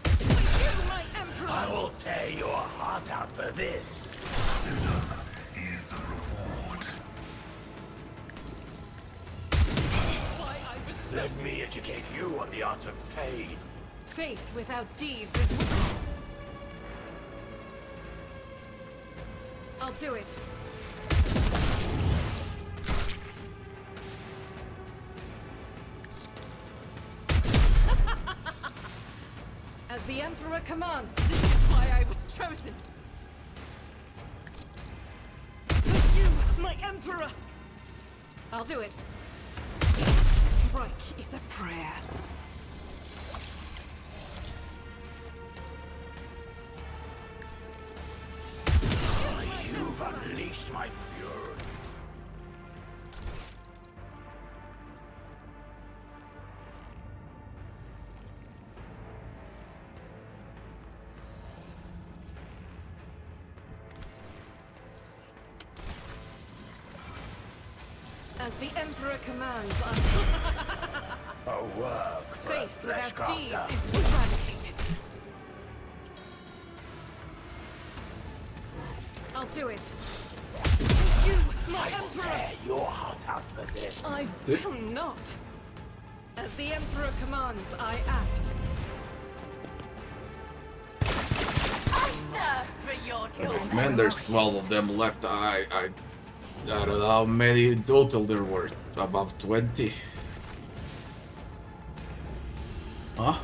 For you, my Emperor! I will tear your heart out for this. Is the reward. Why I was Let me educate you on the art of pain. Faith without deeds is weak. I'll do it. As the Emperor commands, this is why I was chosen. For you, my Emperor! I'll do it. Strike is a prayer. You've unleashed my fury. As the Emperor commands, A work for faith a without deeds fleshcrafter. is eradicated. I'll do it. You, my I will Emperor! tear your heart out for this. I will not. As the Emperor commands, I act. I thirst for your children. Man, there's 12 of them left. I don't know how many in total there were. Above 20. Huh?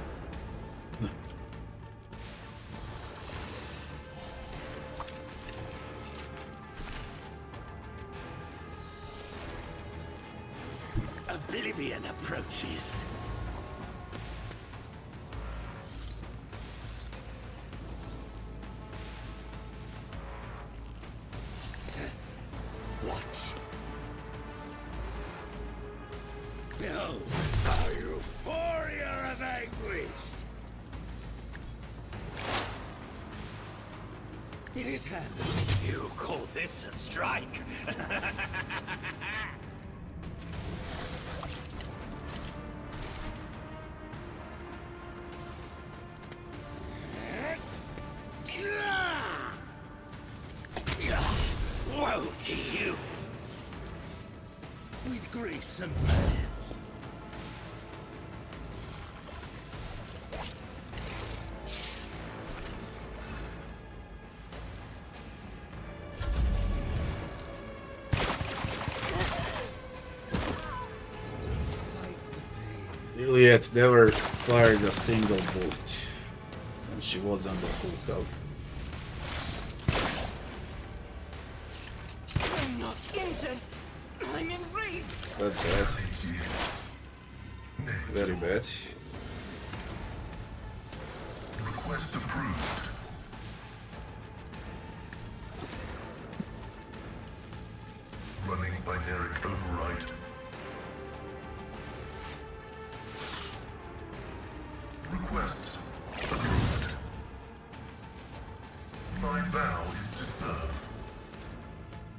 Oblivion approaches. Watch. Behold, our euphoria of anguish. It is handy. You call this a strike? Woe to you! With grace and manners. Juliet never fired a single bolt, and she was under full cover. I'm not injured. I'm enraged. That's bad. Very bad. Request approved. Running binary override. Request approved. My vow is to serve.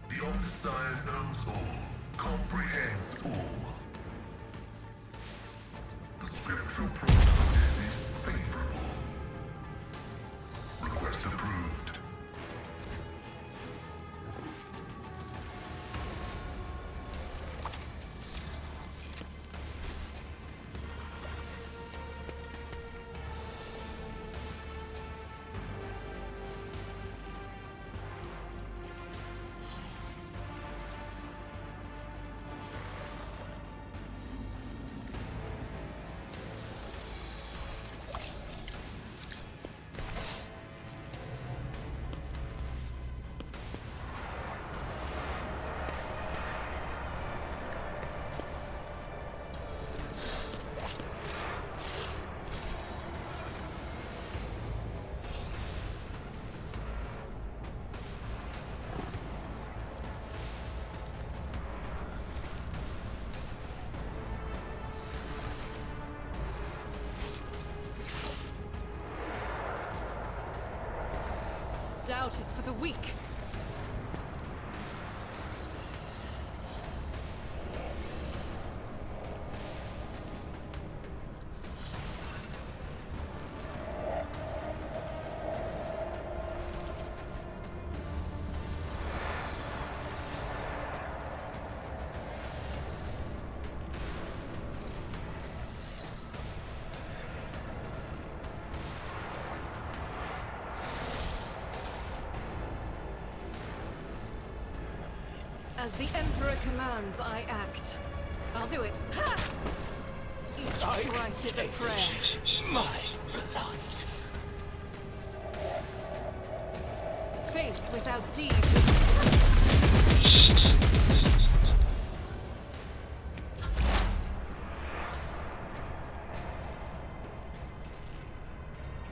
The Omniscient knows all, comprehends all. The scriptural prognosis is favorable. Request approved. Doubt is for the weak. As the Emperor commands, I act. I'll do it. Ha! Each strike is a prayer. My blood. Faith without deeds.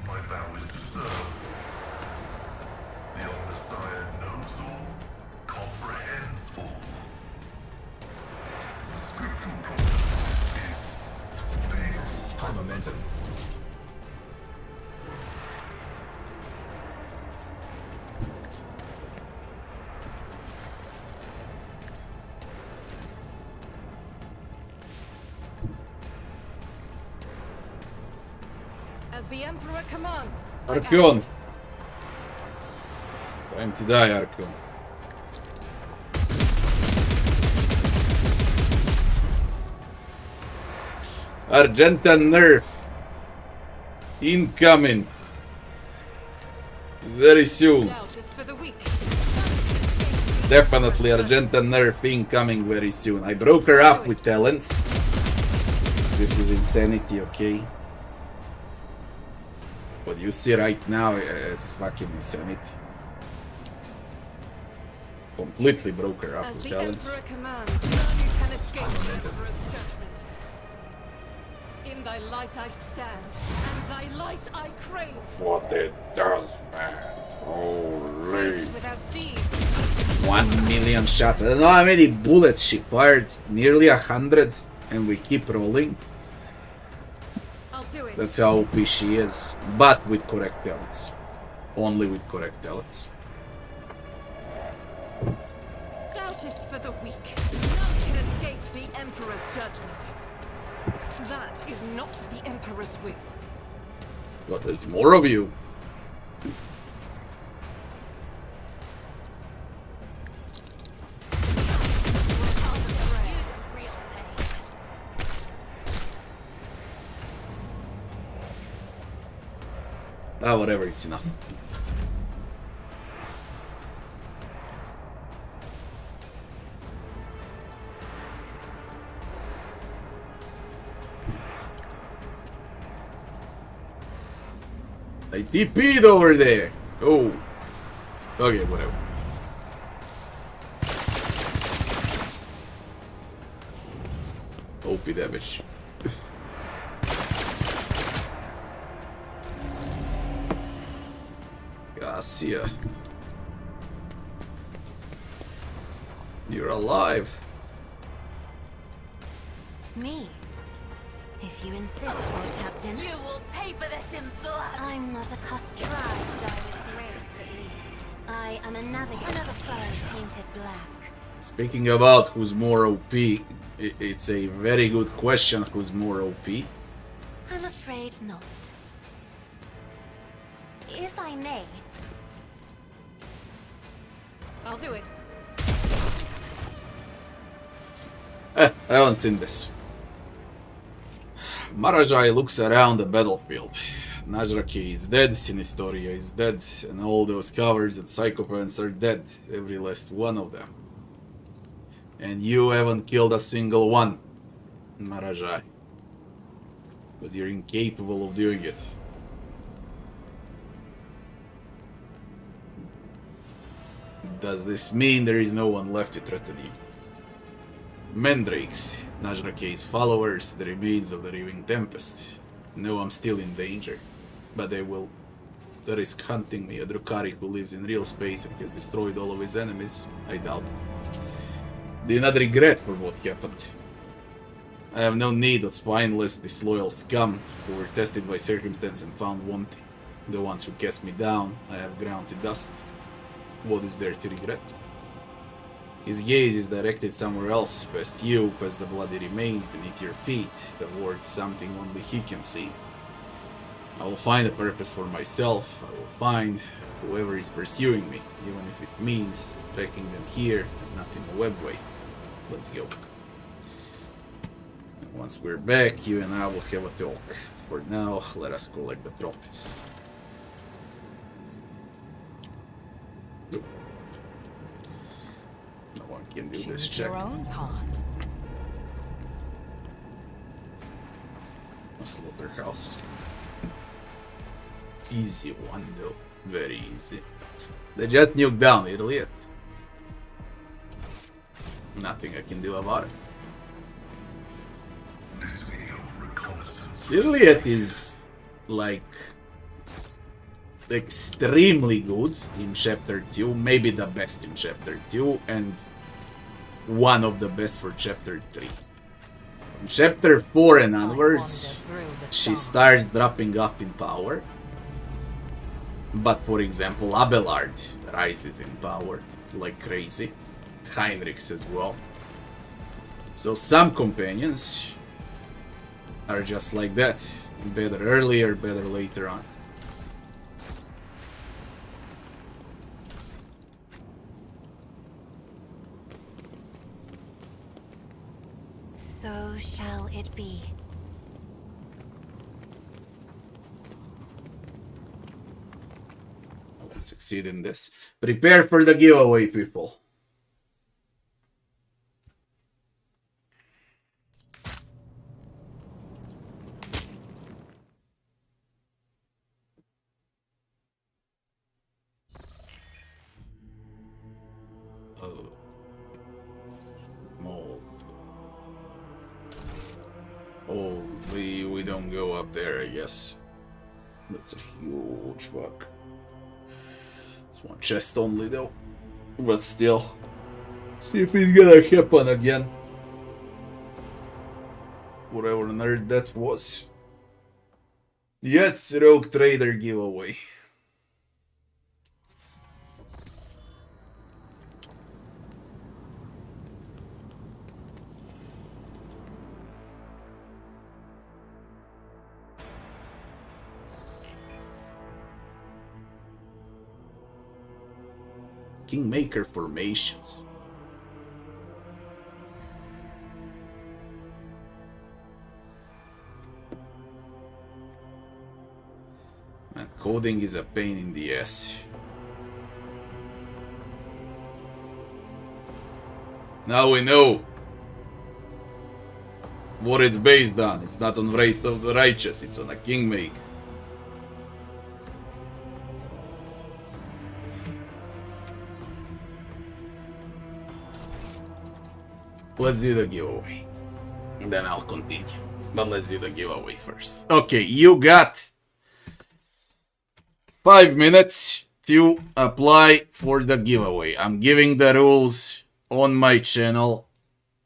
My vow is to serve. The Omniscient knows all, comprehends all. The scriptural prognosis is favorable. High momentum. As the Emperor commands. I Archeon! act. Time to die, Archeon. Argentan nerf incoming very soon. Doubt is for the weak. Definitely Argentan nerf incoming very soon. I broke her up with talents. This is insanity, okay? But you see right now, it's fucking insanity. Completely broke her up As with the talents. Emperor commands, none can escape the Emperor's judgment. In thy light I stand, and thy light I crave. What it does, man. Holy. Faith without deeds. 1 million shots. I don't know how many bullets she fired. Nearly 100. And we keep rolling. I'll do it. That's how OP she is. But with correct talents. Only with correct talents. justice for the weak. None can escape the Emperor's judgment. That is not the Emperor's will. But there's more of you. Ah, whatever, it's enough. I TP'd over there. Oh. Okay, whatever. OP damage. Garcia. You're alive. Me? If you insist, Lord Captain. You will pay for this in blood! I'm not accustomed to die with grace, at least. I am a navigator. Another foe painted black. Speaking about who's more OP, it's a very good question who's more OP. I'm afraid not. If I may. I'll do it. I haven't seen this. Marazhai looks around the battlefield. Najraki is dead, Sinistoria is dead, and all those cowards and psychopaths are dead, every last one of them. And you haven't killed a single one, Marazhai. Because you're incapable of doing it. Does this mean there is no one left to threaten you? Mandrakes, Najrake's followers, the remains of the Raving Tempest. Know I'm still in danger, but they will risk hunting me. A Drukhari who lives in real space and has destroyed all of his enemies, I doubt it. Do you not regret for what happened? I have no need of spineless, disloyal scum who were tested by circumstance and found wanting. The ones who cast me down, I have ground to dust. What is there to regret? His gaze is directed somewhere else, past you, past the bloody remains beneath your feet, towards something only he can see. I will find a purpose for myself. I will find whoever is pursuing me, even if it means tracking them here and not in a webway. Let's go. And once we're back, you and I will have a talk. For now, let us collect the trophies. No one can do this check. Your own path. A slaughterhouse. Easy one though. Very easy. They just nuked down Italy. Nothing I can do about it. Iliad is like extremely good in chapter 2, maybe the best in chapter 2, and one of the best for chapter 3. In chapter 4 and onwards, she starts dropping off in power. But for example, Abelard rises in power like crazy. Heinrichs as well. So some companions are just like that. Better earlier, better later on. So shall it be. Let's succeed in this. Prepare for the giveaway, people. Oh, we don't go up there, I guess. That's a huge bug. It's one chest only though. But still. See if it's gonna happen again. Whatever nerd that was. Yes, Rogue Trader giveaway. Kingmaker formations. Man, coding is a pain in the ass. Now we know what it's based on. It's not on Right of the Righteous, it's on a Kingmaker. Let's do the giveaway. And then I'll continue. But let's do the giveaway first. Okay, you got 5 minutes to apply for the giveaway. I'm giving the rules on my channel,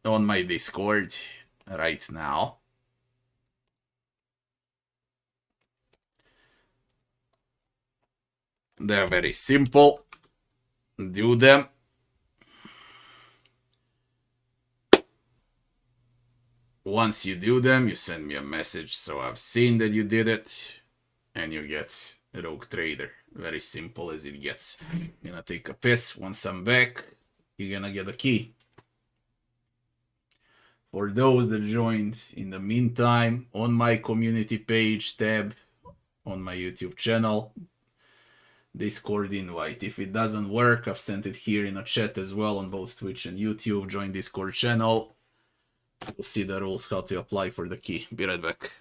on my Discord right now. They're very simple. Do them. Once you do them, you send me a message so I've seen that you did it, and you get Rogue Trader. Very simple as it gets. I'm gonna take a piss. Once I'm back, you're gonna get a key. For those that joined in the meantime, on my community page tab on my YouTube channel, Discord invite. If it doesn't work, I've sent it here in a chat as well on both Twitch and YouTube. Join Discord channel. You'll see the rules how to apply for the key. Be right back.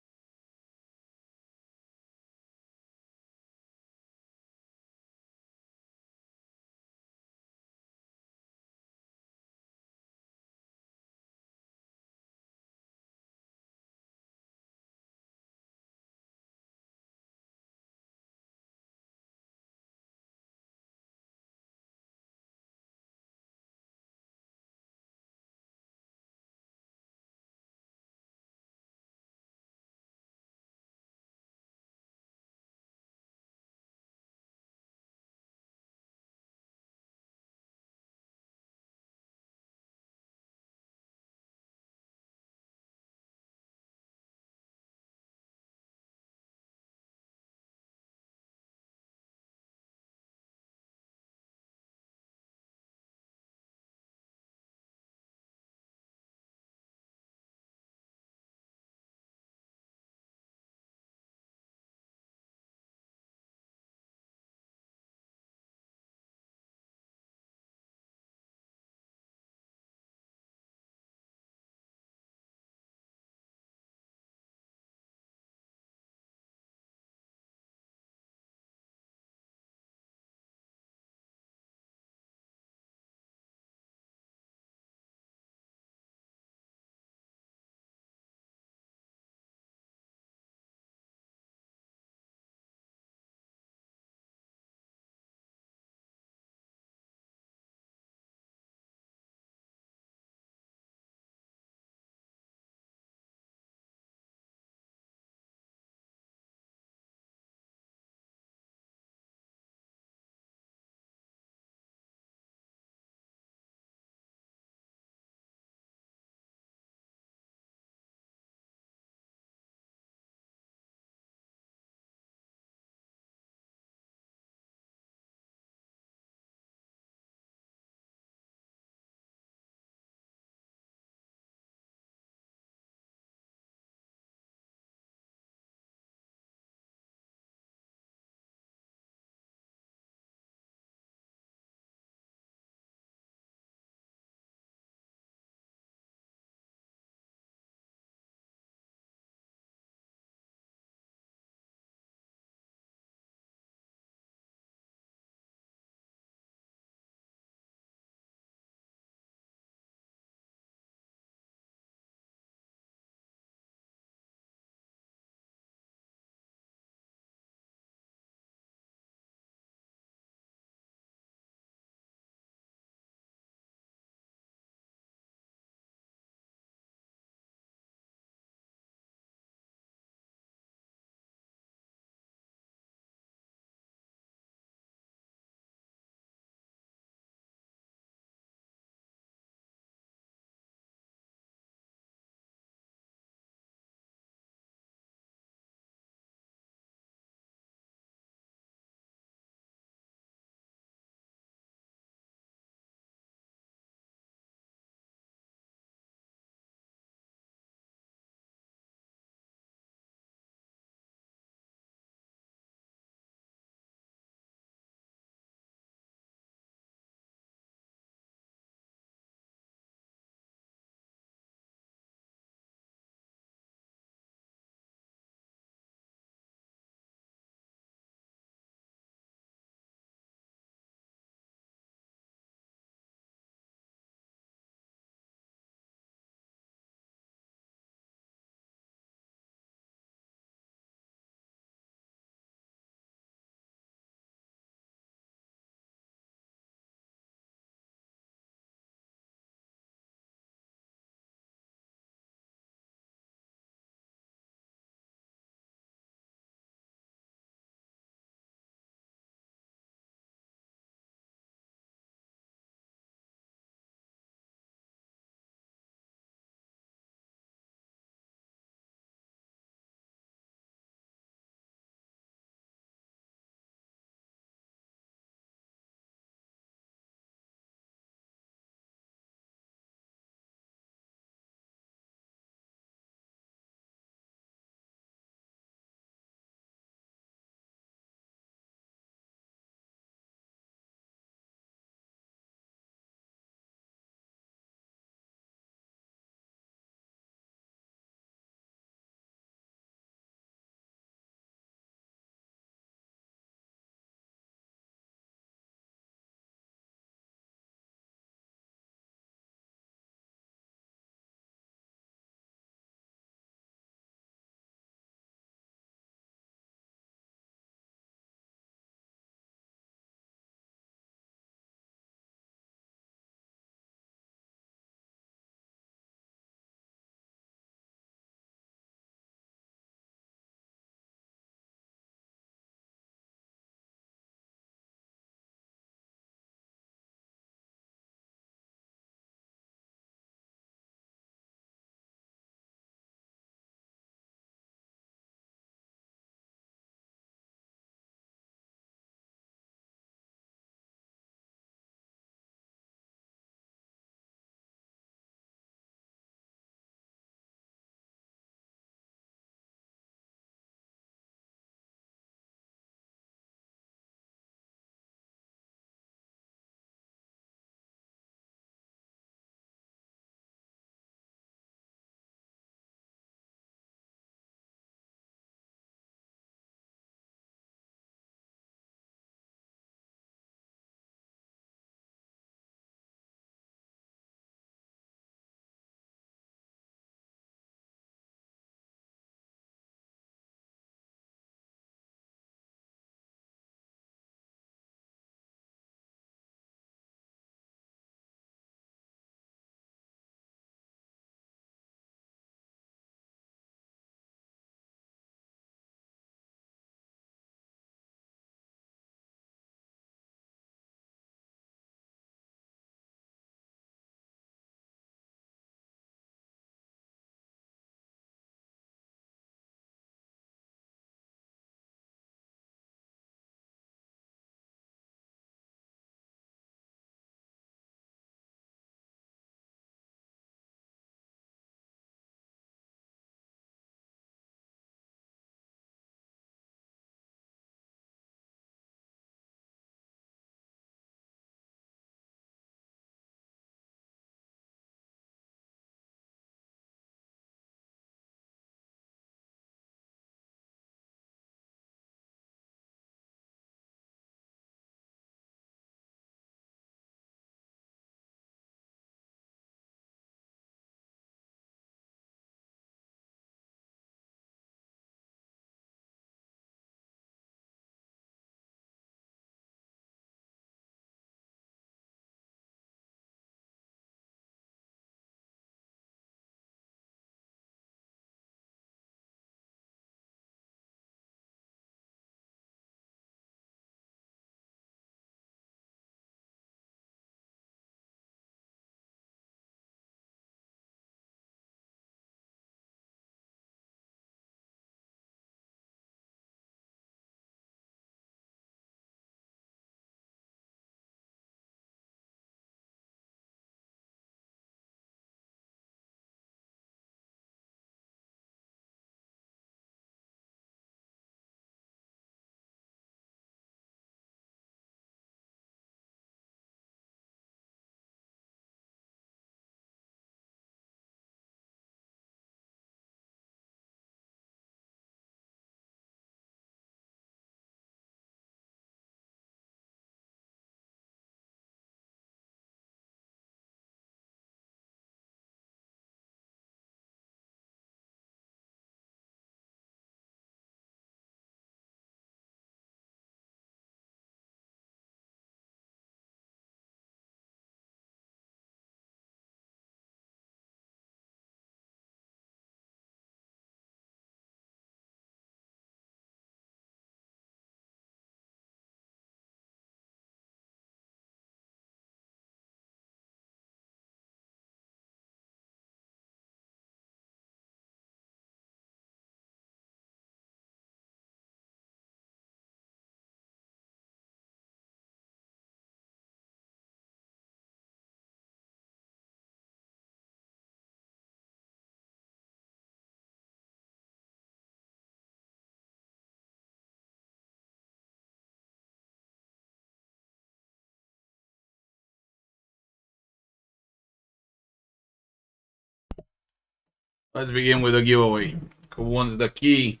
Let's begin with a giveaway. Who wants the key?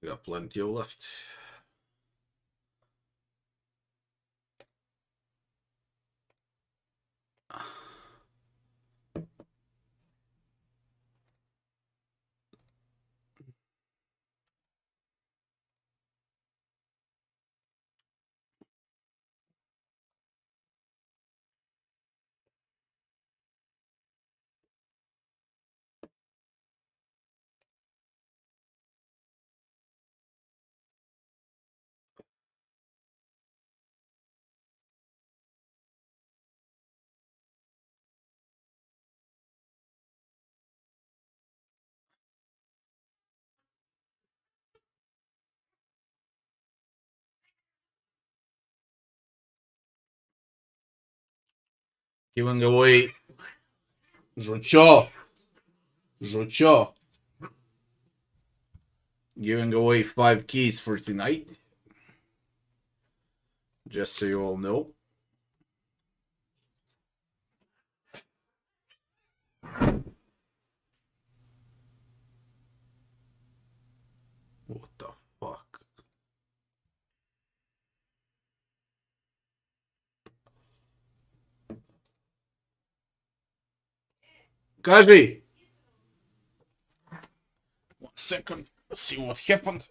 We got plenty of left. Giving away Žučio. Giving away 5 keys for tonight. Just so you all know. What the fuck? Кажи! 1 second. Let's see what happened.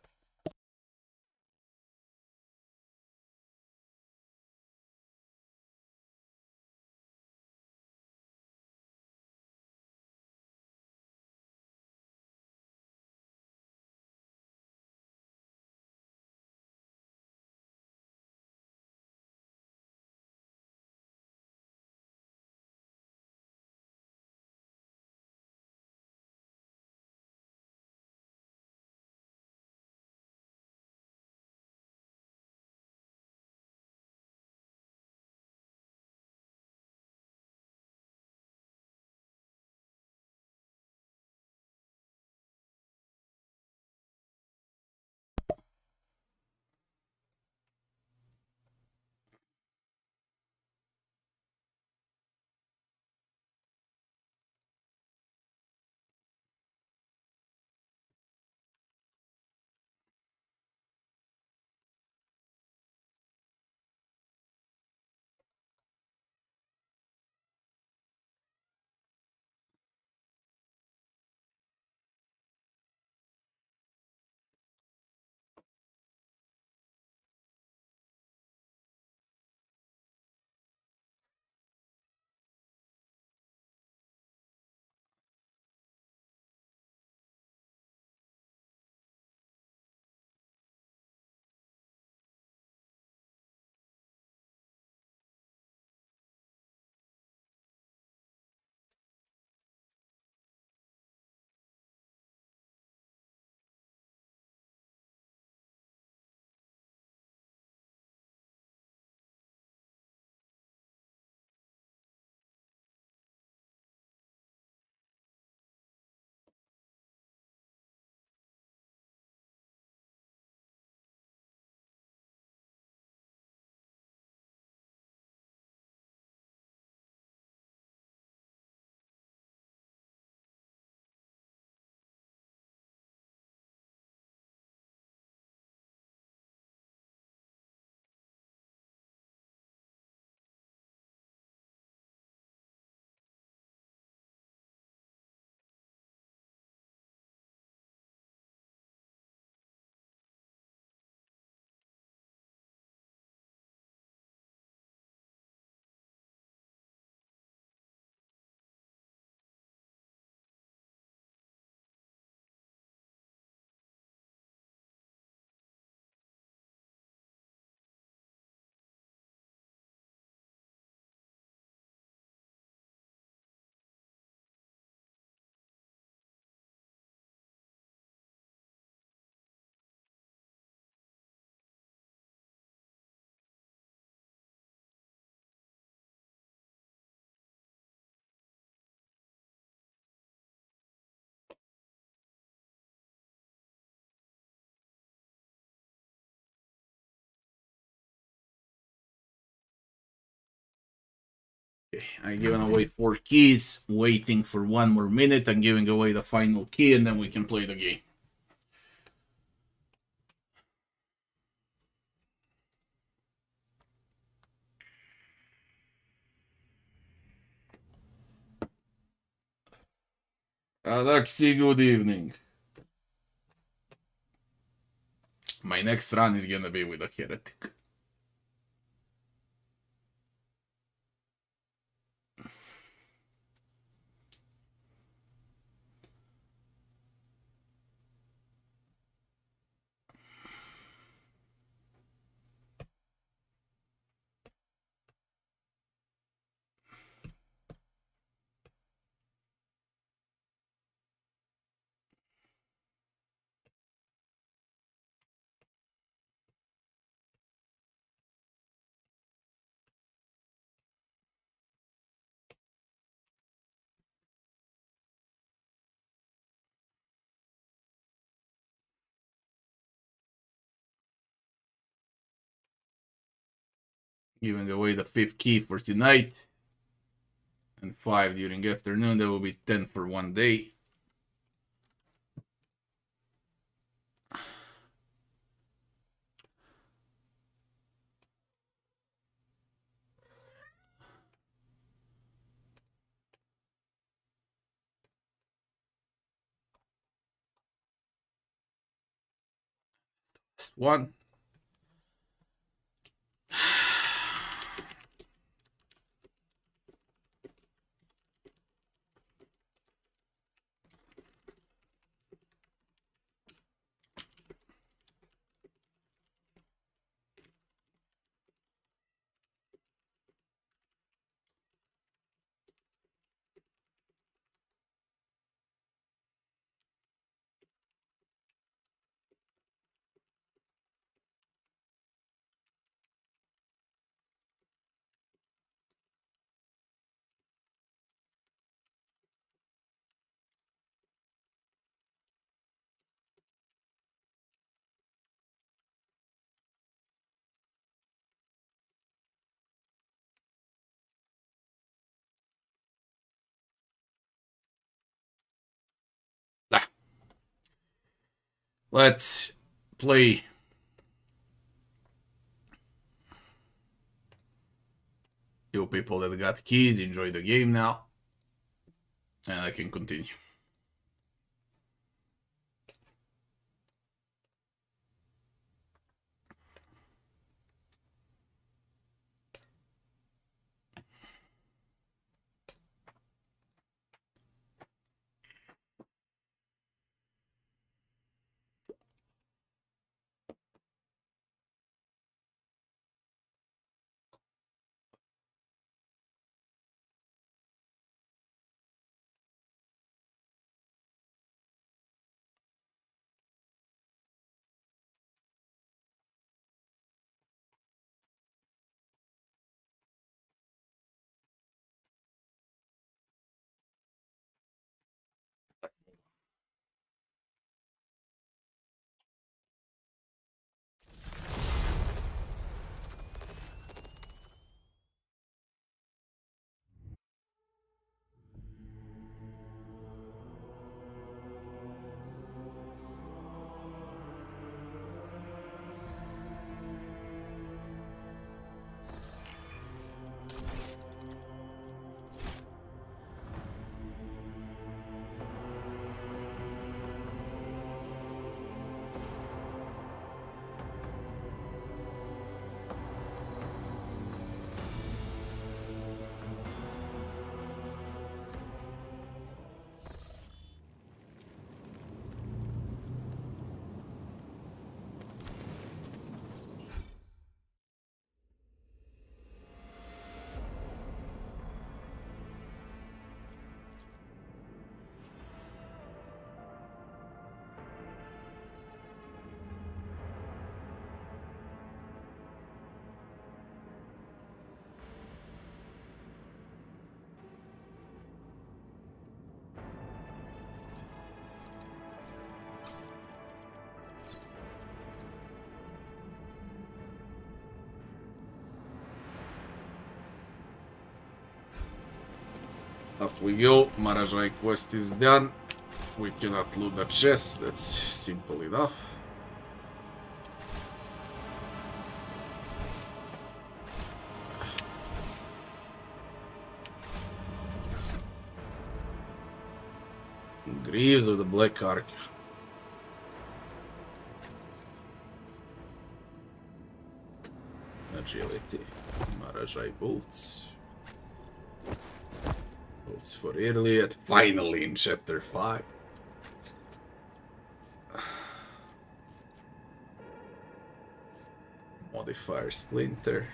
Okay, I'm giving away 4 keys, waiting for 1 more minute. I'm giving away the final key, and then we can play the game. Alexi, good evening. My next run is gonna be with a heretic. Giving away the 5th key for tonight. And 5 during afternoon. That will be 10 for 1 day. One. Let's play. You people that got keys, enjoy the game now. And I can continue. Off we go. Marazhai quest is done. We cannot loot the chest. That's simple enough. Greaves of the Black Ark. Agility. Marazhai boots. Boots for Iliad. Finally in chapter 5. Modifier Splinter.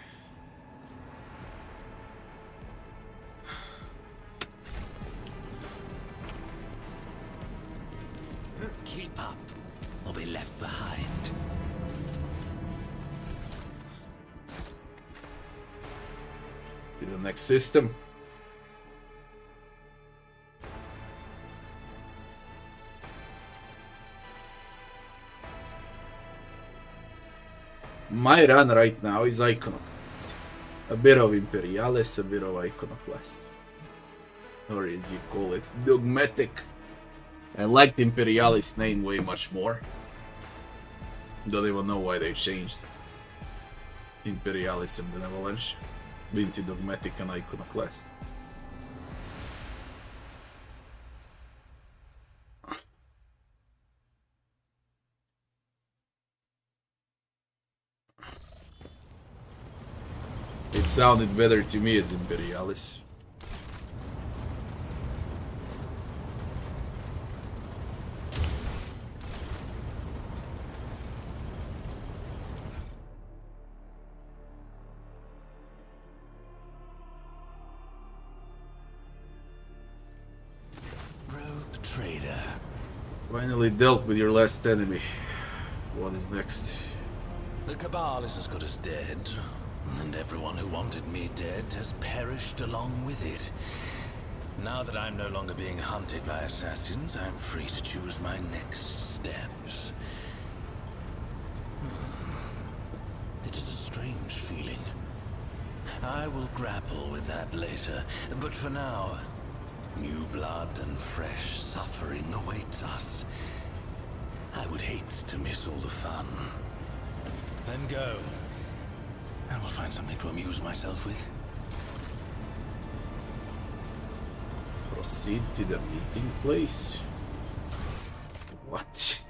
Keep up, or be left behind. To the next system. My run right now is Iconoclast. A bit of Imperialis, a bit of Iconoclast. Or as you call it, Dogmatic. I liked Imperialis name way much more. Don't even know why they changed Imperialis and Benevolence into Dogmatic and Iconoclast. It sounded better to me as Imperialis. Finally dealt with your last enemy. What is next? The Cabal is as good as dead, and everyone who wanted me dead has perished along with it. Now that I'm no longer being hunted by assassins, I'm free to choose my next steps. It is a strange feeling. I will grapple with that later, but for now, new blood and fresh suffering awaits us. I would hate to miss all the fun. Then go. I will find something to amuse myself with. Proceed to the meeting place? What?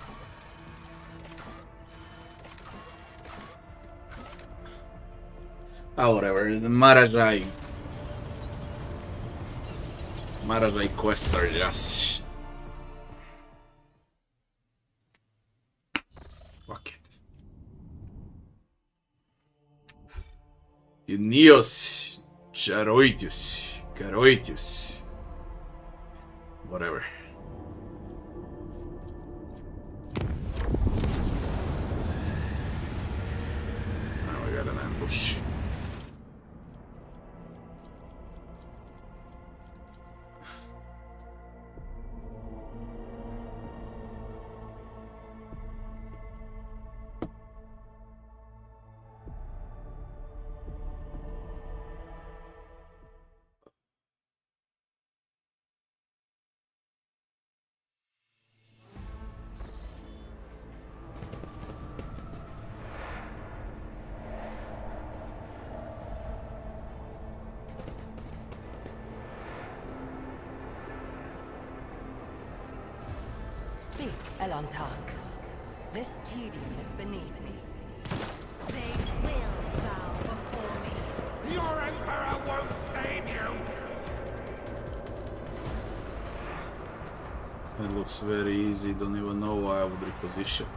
Oh, whatever. The Marazhai quests are just... Fuck it. Neos, Charoitus. Whatever. Now we got an ambush. Speak, Elantark. This tedium is beneath me. They will bow before me. Your Emperor won't save you! It looks very easy, don't even know why I would reposition.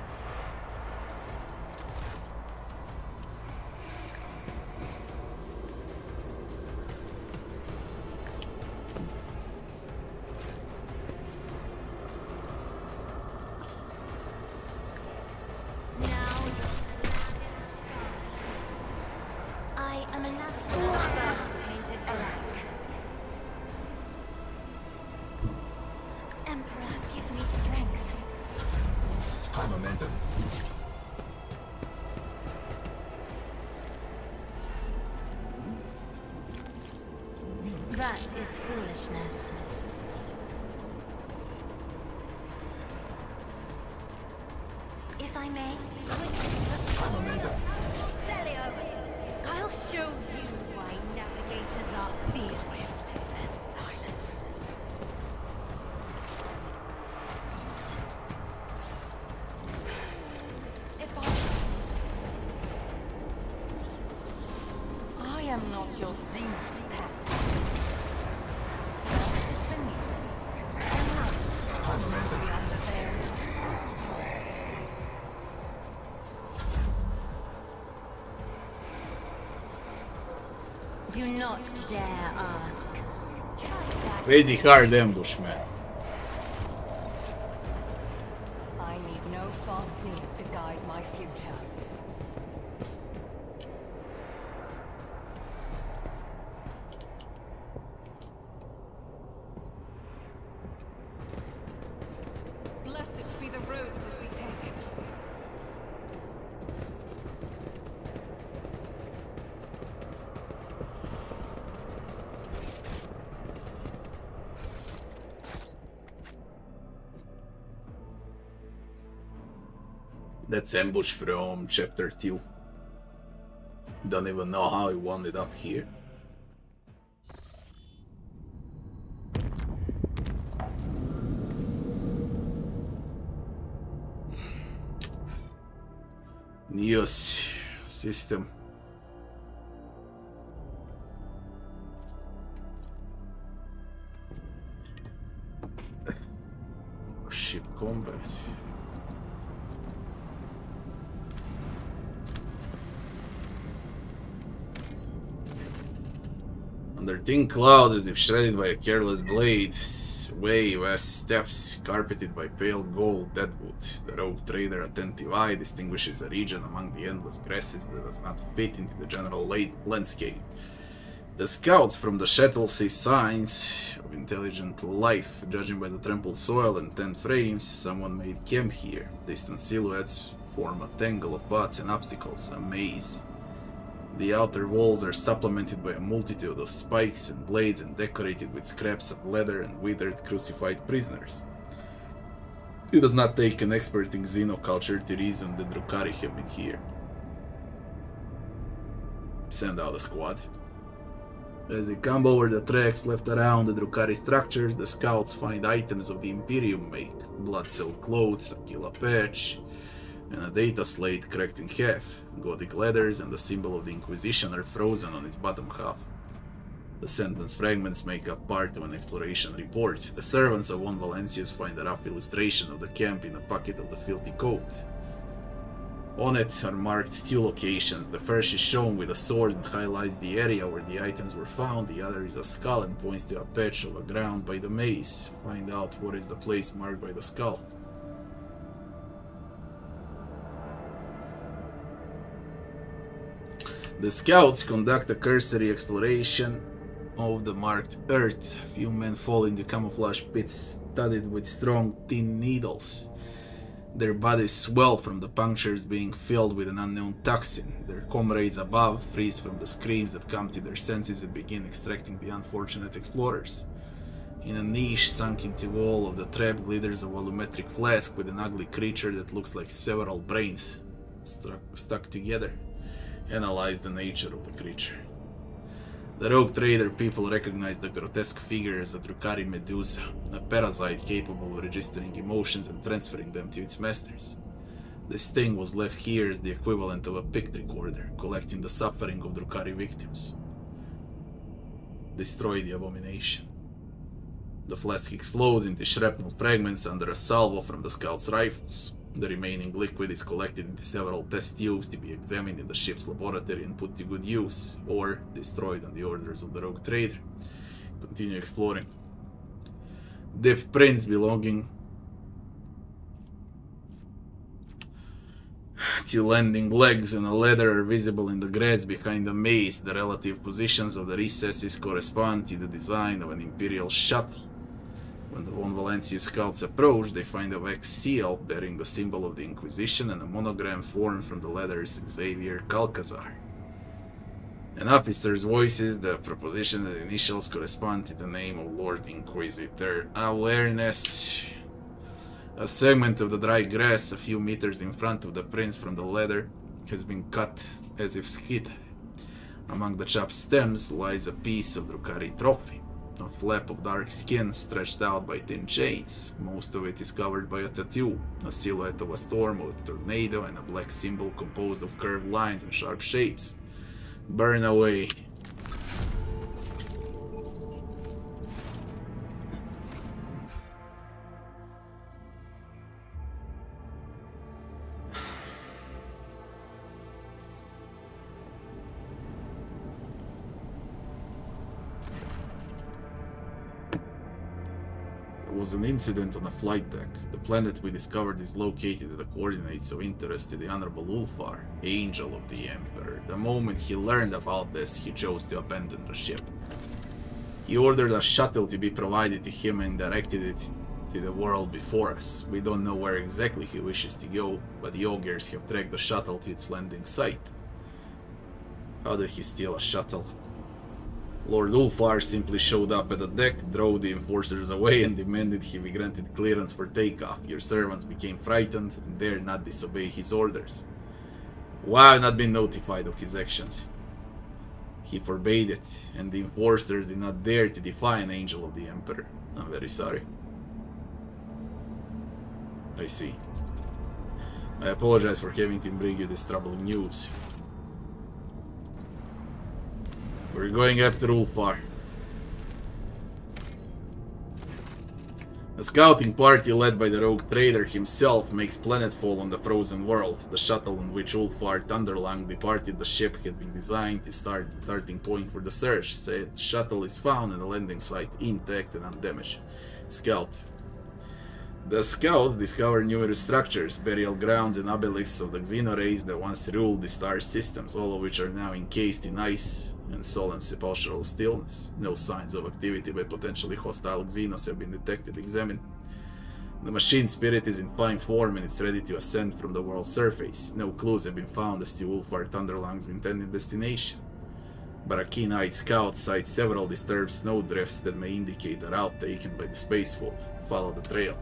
That is foolishness. If I may, Celio, I'll show you why navigators are vindictive and silent. I am not your Zeus pet. Do not dare ask. Crazy hard ambush, man. I need no far seas to guide my future. Blessed be the road that we take. That's ambush from chapter 2. Don't even know how he wound up here. Neos system. Ship combat. Under thin cloud, as if shredded by a careless blade, sway vast steps carpeted by pale gold deadwood. The rogue trader attentive eye distinguishes a region among the endless grasses that does not fit into the general landscape. The scouts from the shuttle see signs of intelligent life. Judging by the trampled soil and tent frames, someone made camp here. Distant silhouettes form a tangle of paths and obstacles, a maze. The outer walls are supplemented by a multitude of spikes and blades and decorated with scraps of leather and withered crucified prisoners. It does not take an expert in xenoculture to reason that Drukhari have been here. Send out a squad. As they come over the tracks left around the Drukhari structures, the scouts find items of the Imperium make, blood-soaked clothes, a killa patch, and a data slate cracked in half. Gothic letters and the symbol of the Inquisition are frozen on its bottom half. The sentence fragments make up part of an exploration report. The servants of one Valencius find a rough illustration of the camp in a pocket of the filthy coat. On it are marked two locations. The first is shown with a sword and highlights the area where the items were found. The other is a skull and points to a patch of ground by the maze. Find out what is the place marked by the skull. The scouts conduct a cursory exploration of the marked earth. Few men fall into camouflage pits studded with strong tin needles. Their bodies swell from the punctures being filled with an unknown toxin. Their comrades above freeze from the screams that come to their senses and begin extracting the unfortunate explorers. In a niche sunk into the wall of the trap glitters a volumetric flask with an ugly creature that looks like several brains stuck together. Analyze the nature of the creature. The rogue trader people recognize the grotesque figure as a Drukhari Medusa, a parasite capable of registering emotions and transferring them to its masters. This thing was left here as the equivalent of a pict recorder, collecting the suffering of Drukhari victims. Destroy the abomination. The flask explodes into shrapnel fragments under a salvo from the scouts' rifles. The remaining liquid is collected into several test tubes to be examined in the ship's laboratory and put to good use, or destroyed on the orders of the rogue trader. Continue exploring. Dip prints belonging to landing legs and a ladder are visible in the grass behind the maze. The relative positions of the recesses correspond to the design of an Imperial shuttle. When the Von Valencia scouts approach, they find a wax seal bearing the symbol of the Inquisition and a monogram formed from the letters Xavier Calcazar. An officer's voices, the proposition that initials correspond to the name of Lord Inquisitor. Awareness. A segment of the dry grass a few meters in front of the prince from the ladder has been cut as if skid. Among the chopped stems lies a piece of Drukhari trophy. A flap of dark skin stretched out by thin chains. Most of it is covered by a tattoo, a silhouette of a storm or a tornado, and a black symbol composed of curved lines and sharp shapes. Burn away. There was an incident on a flight deck. The planet we discovered is located at the coordinates of interest to the Honorable Ulfar, Angel of the Emperor. The moment he learned about this, he chose to abandon the ship. He ordered a shuttle to be provided to him and directed it to the world before us. We don't know where exactly he wishes to go, but the Ogres have tracked the shuttle to its landing site. How did he steal a shuttle? Lord Ulfar simply showed up at the deck, drove the enforcers away, and demanded he be granted clearance for takeoff. Your servants became frightened and dared not disobey his orders. Why have not been notified of his actions? He forbade it, and the enforcers did not dare to defy an angel of the Emperor. I'm very sorry. I see. I apologize for having to bring you this troubling news. We're going after Ulfar. A scouting party led by the rogue trader himself makes planetfall on the frozen world. The shuttle on which Ulfar Thunderlung departed the ship had been designed to starting point for the search. Said shuttle is found at the landing site, intact and undamaged. Scout. The scouts discover numerous structures, burial grounds and obelisks of the Xenorace that once ruled the star systems, all of which are now encased in ice and solemn sepulchral stillness. No signs of activity by potentially hostile Xenos have been detected. Examined. The machine spirit is in fine form and it's ready to ascend from the world's surface. No clues have been found as to Ulfar Thunderlung's intended destination, but a keen-eyed scout sights several disturbed snowdrifts that may indicate the route taken by the Space Wolf. Follow the trail.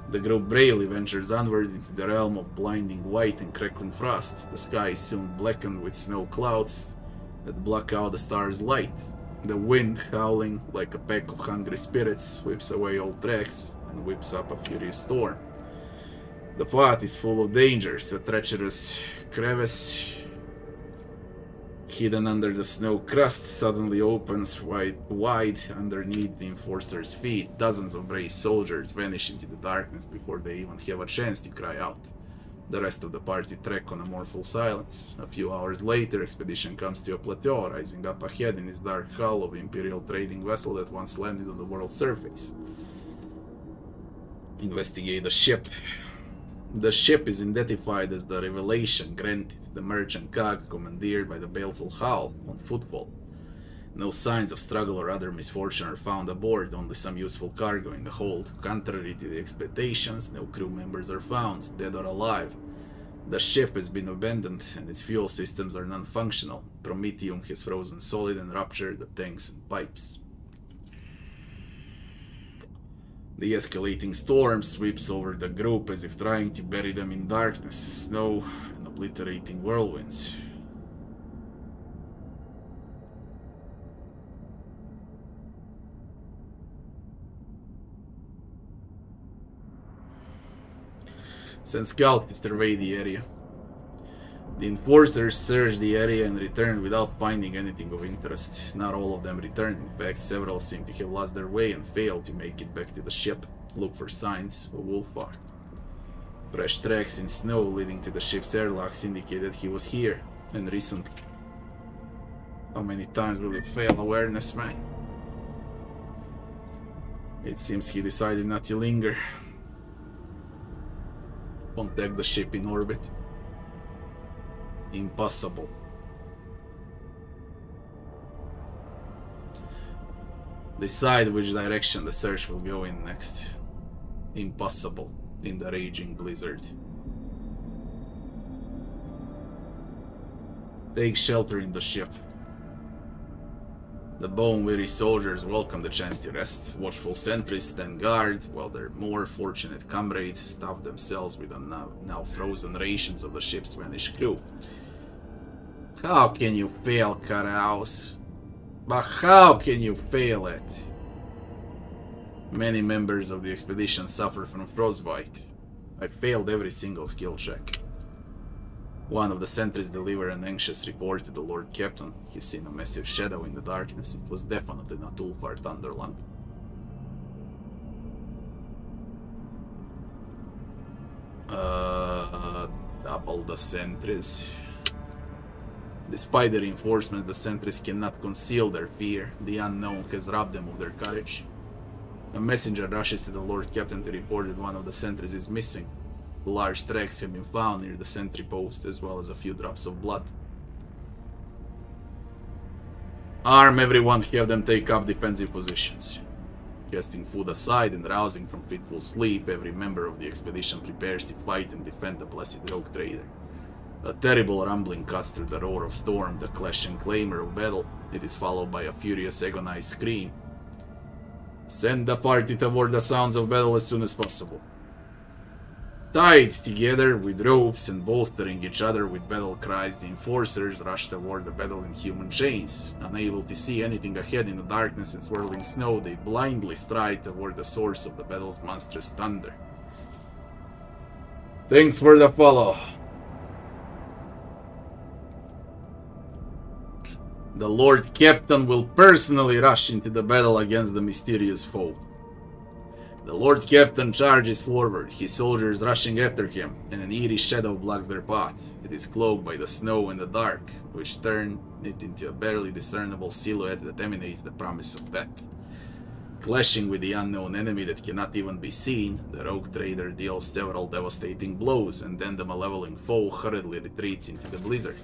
The group bravely ventures onward into the realm of blinding white and crackling frost. The sky is soon blackened with snow clouds that block out the star's light. The wind, howling like a pack of hungry spirits, sweeps away all tracks and whips up a furious storm. The path is full of dangers. A treacherous crevice hidden under the snow crust suddenly opens wide underneath the enforcer's feet. Dozens of brave soldiers vanish into the darkness before they even have a chance to cry out. The rest of the party trek on a mournful silence. A few hours later, expedition comes to a plateau, rising up ahead in its dark hull of Imperial trading vessel that once landed on the world's surface. Investigate the ship. The ship is identified as the Revelation granted, the merchant cog commandeered by the baleful Howl on footfall. No signs of struggle or other misfortune are found aboard, only some useful cargo in the hold. Contrary to the expectations, no crew members are found, dead or alive. The ship has been abandoned and its fuel systems are non-functional. Prometheum has frozen solid and ruptured the tanks and pipes. The escalating storm sweeps over the group as if trying to bury them in darkness, snow, and obliterating whirlwinds. Send scouts to survey the area. The enforcers searched the area and returned without finding anything of interest. Not all of them returned, in fact, several seem to have lost their way and failed to make it back to the ship. Look for signs of Ulfar. Fresh tracks in snow leading to the ship's airlocks indicate that he was here, and recently. How many times will you fail awareness, man? It seems he decided not to linger. Contact the ship in orbit. Impossible. Decide which direction the search will go in next. Impossible in the raging blizzard. Take shelter in the ship. The bone-weary soldiers welcome the chance to rest. Watchful sentries stand guard, while their more fortunate comrades stuff themselves with the now frozen rations of the ship's vanished crew. How can you fail, Charoitus? But how can you fail it? Many members of the expedition suffer from frostbite. I failed every single skill check. One of the sentries delivered an anxious report to the Lord Captain. He's seen a massive shadow in the darkness. It was definitely not Ulfar Thunderland. Double the sentries. Despite the reinforcements, the sentries cannot conceal their fear. The unknown has robbed them of their courage. A messenger rushes to the Lord Captain to report that one of the sentries is missing. Large tracks have been found near the sentry post, as well as a few drops of blood. Arm everyone, have them take up defensive positions. Casting food aside and rousing from fitful sleep, every member of the expedition prepares to fight and defend the blessed rogue trader. A terrible rumbling cuts through the roar of storm, the clash and clamor of battle. It is followed by a furious agonized scream. Send the party toward the sounds of battle as soon as possible. Tied together with ropes and bolstering each other with battle cries, the enforcers rush toward the battle in human chains. Unable to see anything ahead in the darkness and swirling snow, they blindly stride toward the source of the battle's monstrous thunder. Thanks for the follow. The Lord Captain will personally rush into the battle against the mysterious foe. The Lord Captain charges forward, his soldiers rushing after him, and an eerie shadow blocks their path. It is cloaked by the snow and the dark, which turn it into a barely discernible silhouette that emanates the promise of death. Clashing with the unknown enemy that cannot even be seen, the rogue trader deals several devastating blows, and then the malevolent foe hurriedly retreats into the blizzard.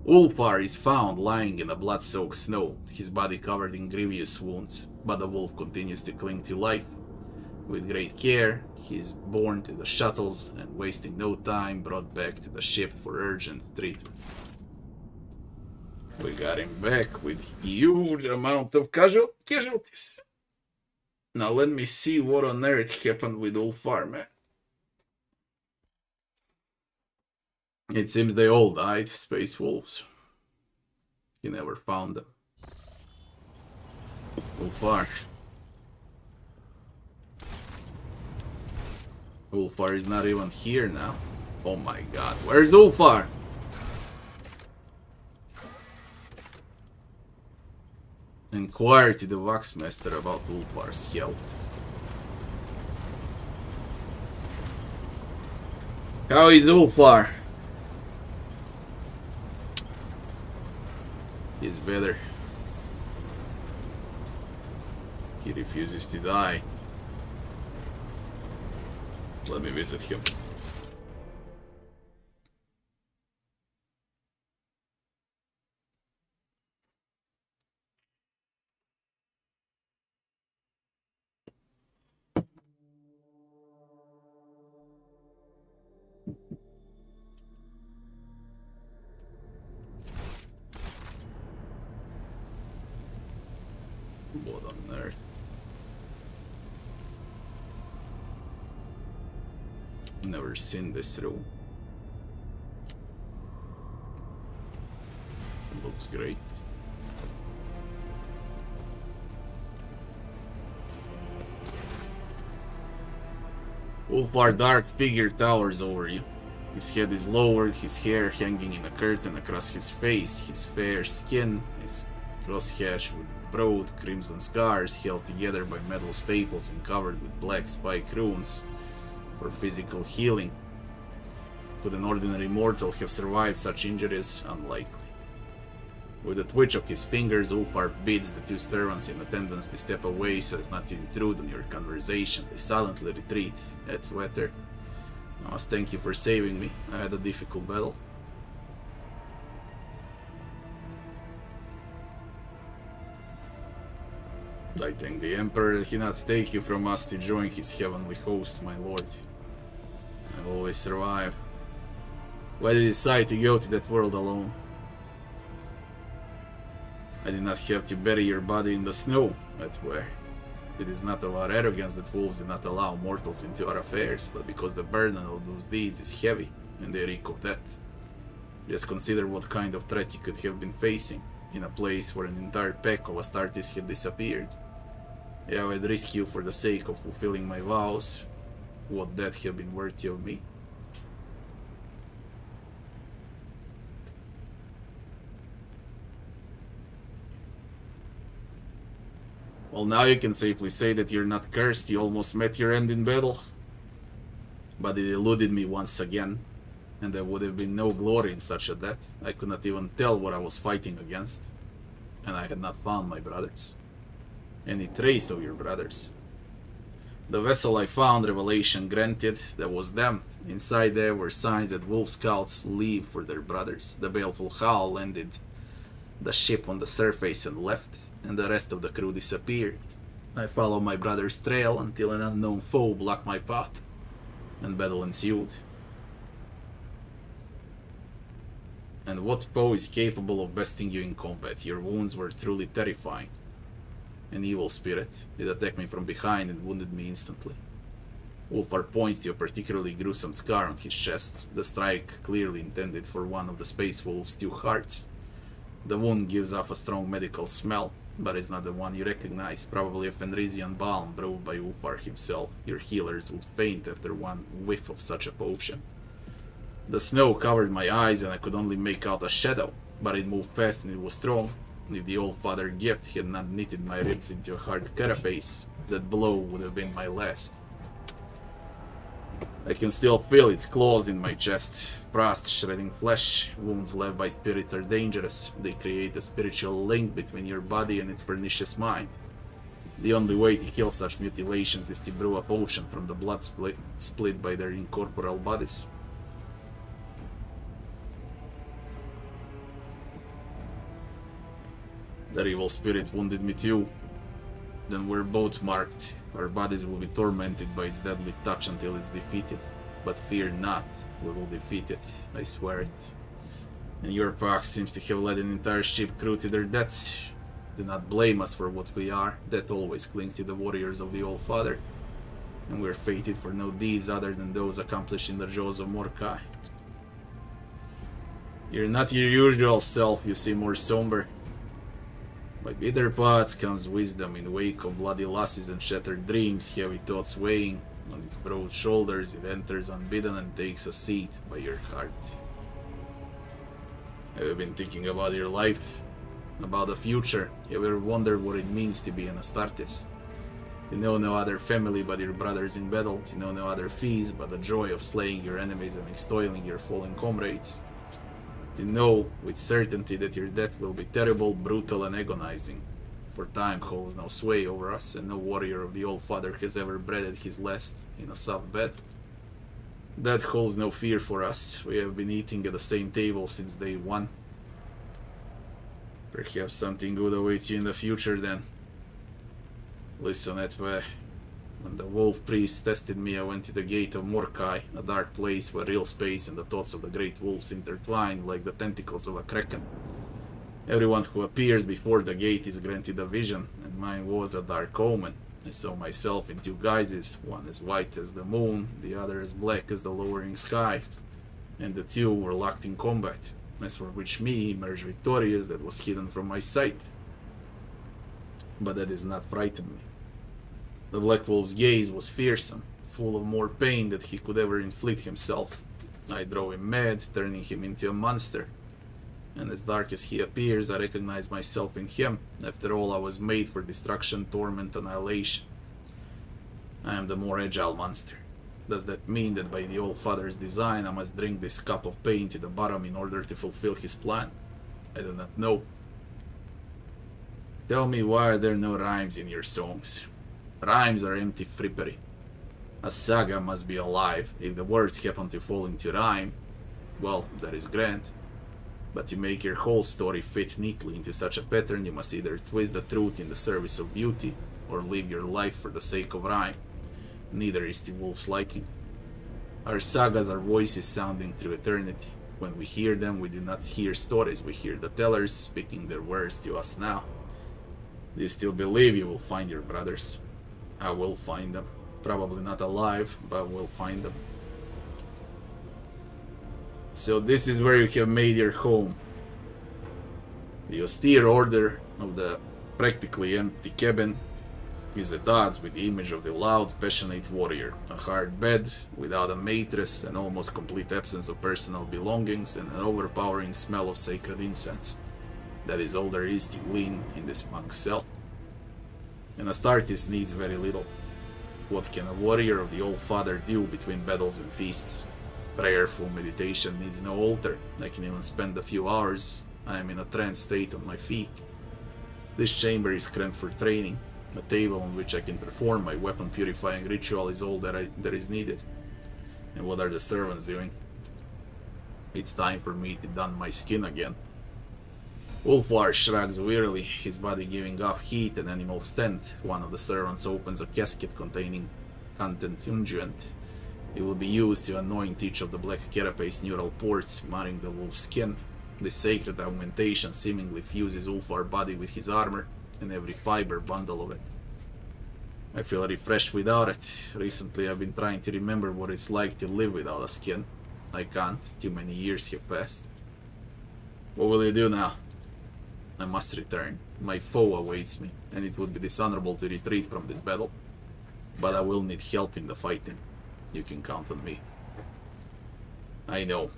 Ulfar is found lying in the blood-soaked snow, his body covered in grievous wounds, but the wolf continues to cling to life. With great care, he is borne to the shuttles and, wasting no time, brought back to the ship for urgent treatment. We got him back with huge amount of casualties. Now let me see what on earth happened with Ulfar, man. It seems they all died, space wolves. You never found them. Ulfar. Ulfar is not even here now. Oh my god, where's Ulfar? Inquire to the Waxmaster about Ulfar's health. How is Ulfar? He's better. He refuses to die. Let me visit him. What on earth? Never seen this room. Looks great. Ulfar dark figure towers over you. His head is lowered, his hair hanging in a curtain across his face. His fair skin is crosshatched with broad crimson scars held together by metal staples and covered with black spike runes for physical healing. Could an ordinary mortal have survived such injuries? Unlikely. With a twitch of his fingers, Ulfar bids the two servants in attendance to step away so as not to intrude on your conversation. They silently retreat. At Wetter, I must thank you for saving me. I had a difficult battle. I thank the Emperor that he not take you from us to join his heavenly host, my lord. I always survive. Why did you decide to go to that world alone? I did not have to bury your body in the snow, Etwe. It is not of our arrogance that wolves do not allow mortals into our affairs, but because the burden of those deeds is heavy, and they reek of death. Just consider what kind of threat you could have been facing, in a place where an entire pack of Astartes had disappeared. I would risk you for the sake of fulfilling my vows. Would that have been worthy of me? Well, now you can safely say that you're not cursed, you almost met your end in battle. But it eluded me once again, and there would have been no glory in such a death. I could not even tell what I was fighting against, and I had not found my brothers. Any trace of your brothers. The vessel I found, revelation granted, that was them. Inside there were signs that wolf scouts leave for their brothers. The baleful howl landed the ship on the surface and left, and the rest of the crew disappeared. I followed my brother's trail until an unknown foe blocked my path, and battle ensued. And what foe is capable of besting you in combat? Your wounds were truly terrifying. An evil spirit. It attacked me from behind and wounded me instantly. Ulfar points to a particularly gruesome scar on his chest, the strike clearly intended for one of the space wolf's 2 hearts. The wound gives off a strong medical smell, but is not the one you recognize, probably a Fenrisian balm brewed by Ulfar himself. Your healers would faint after one whiff of such a potion. The snow covered my eyes and I could only make out a shadow, but it moved fast and it was strong. If the All-Father gift had not knitted my ribs into a hard carapace, that blow would have been my last. I can still feel its claws in my chest, frost shredding flesh. Wounds left by spirits are dangerous. They create a spiritual link between your body and its pernicious mind. The only way to heal such mutilations is to brew a potion from the blood split by their incorporeal bodies. That evil spirit wounded me too. Then we're both marked. Our bodies will be tormented by its deadly touch until it's defeated. But fear not, we will defeat it, I swear it. And your pack seems to have led an entire ship crew to their deaths. Do not blame us for what we are. Death always clings to the warriors of the All-Father. And we're fated for no deeds other than those accomplished in the jaws of Mordecai. You're not your usual self, you seem more somber. By bitter paths comes wisdom. In wake of bloody losses and shattered dreams, heavy thoughts weighing on its broad shoulders, it enters unbidden and takes a seat by your heart. Have you been thinking about your life? About the future? Have you ever wondered what it means to be an Astartes? To know no other family but your brothers in battle, to know no other feast but the joy of slaying your enemies and extoiling your fallen comrades. To know with certainty that your death will be terrible, brutal and agonizing, for time holds no sway over us and no warrior of the All-Father has ever breathed his last in a soft bed. Death holds no fear for us. We have been eating at the same table since day one. Perhaps something good awaits you in the future then. Listen, Etwe. When the wolf priest tested me, I went to the gate of Mordecai, a dark place where real space and the thoughts of the great wolves intertwine like the tentacles of a kraken. Everyone who appears before the gate is granted a vision, and mine was a dark omen. I saw myself in 2 guises, one as white as the moon, the other as black as the lowering sky, and the 2 were locked in combat, as for which me emerged victorious that was hidden from my sight. But that does not frighten me. The Black Wolf's gaze was fearsome, full of more pain than he could ever inflict himself. I drove him mad, turning him into a monster. And as dark as he appears, I recognize myself in him. After all, I was made for destruction, torment, annihilation. I am the more agile monster. Does that mean that by the All-Father's design I must drink this cup of pain to the bottom in order to fulfill his plan? I do not know. Tell me, why are there no rhymes in your songs? Rhymes are empty frippery. A saga must be alive. If the words happen to fall into rhyme, well, that is grand. But to make your whole story fit neatly into such a pattern, you must either twist the truth in the service of beauty, or live your life for the sake of rhyme. Neither is to Wolf's liking. Our sagas are voices sounding through eternity. When we hear them, we do not hear stories, we hear the tellers speaking their words to us now. Do you still believe you will find your brothers? I will find them. Probably not alive, but we'll find them. So this is where you have made your home. The austere order of the practically empty cabin is at odds with the image of the loud, passionate warrior. A hard bed, without a mattress, an almost complete absence of personal belongings, and an overpowering smell of sacred incense. That is all there is to glean in this monk's cell. An Astartes needs very little. What can a warrior of the Old Father do between battles and feasts? Prayerful meditation needs no altar. I can even spend a few hours. I am in a trance state on my feet. This chamber is cramped for training. A table on which I can perform my weapon purifying ritual is all that is needed. And what are the servants doing? It's time for me to don my skin again. Ulfar shrugs wearily, his body giving off heat and animal scent. One of the servants opens a casket containing content unguent. It will be used to anoint each of the black carapace neural ports, marring the wolf's skin. This sacred augmentation seemingly fuses Ulfar's body with his armor, and every fiber bundle of it. I feel refreshed without it. Recently I've been trying to remember what it's like to live without a skin. I can't. Too many years have passed. What will you do now? I must return. My foe awaits me, and it would be dishonorable to retreat from this battle. But I will need help in the fighting. You can count on me. I know.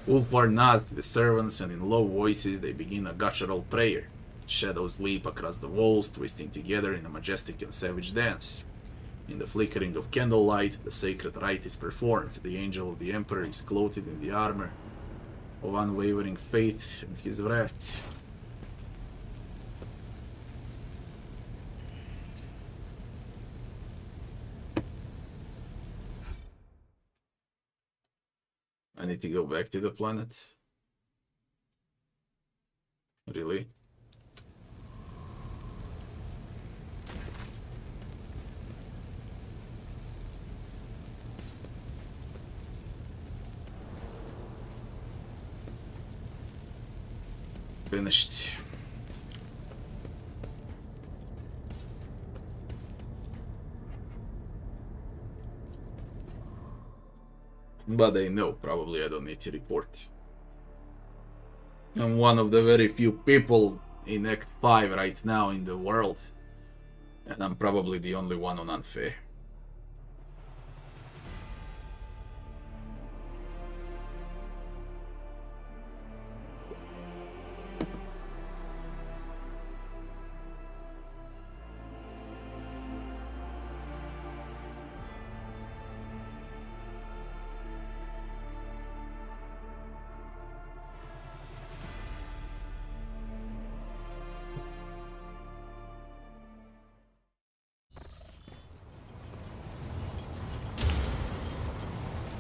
Ulfar nods to the servants, and in low voices they begin a guttural prayer. Shadows leap across the walls, twisting together in a majestic and savage dance. In the flickering of candlelight, the sacred rite is performed. The angel of the Emperor is clothed in the armor of unwavering faith and his wrath. I need to go back to the planet. Really? Finished. But I know, probably I don't need to report. I'm one of the very few people in Act 5 right now in the world. And I'm probably the only one on unfair.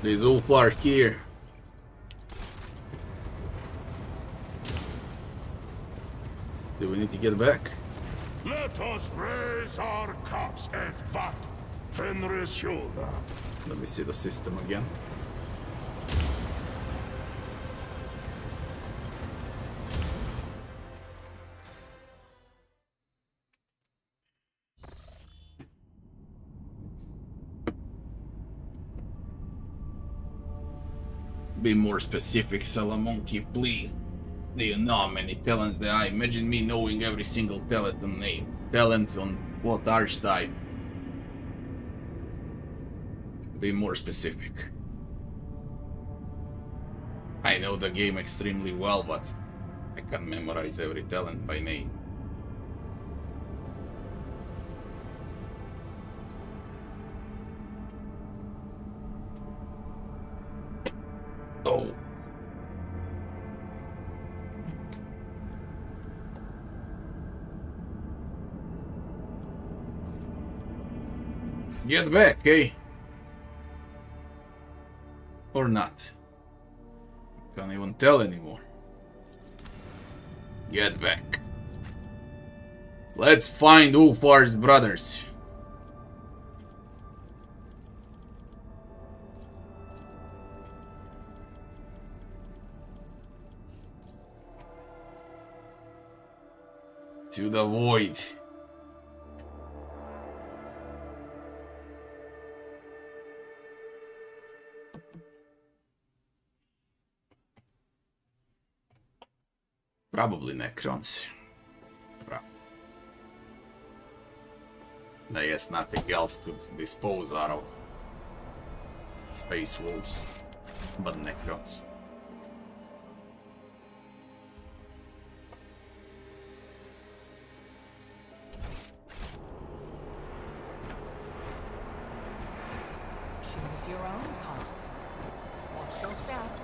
There's Ulfar here. Do we need to get back? Let us raise our cups at Vat Fenris Hilda. Let me see the system again. Be more specific, Salamonkey, please. Do you know how many talents there are? Imagine me knowing every single talent name. Talent on what archetype? Be more specific. I know the game extremely well, but I can't memorize every talent by name. Oh. Get back, eh? Or not? Can't even tell anymore. Get back. Let's find Ulfar's brothers. To the void. Probably Necrons. I guess nothing else could dispose out of space wolves, but Necrons. Choose your own path. Watch your steps.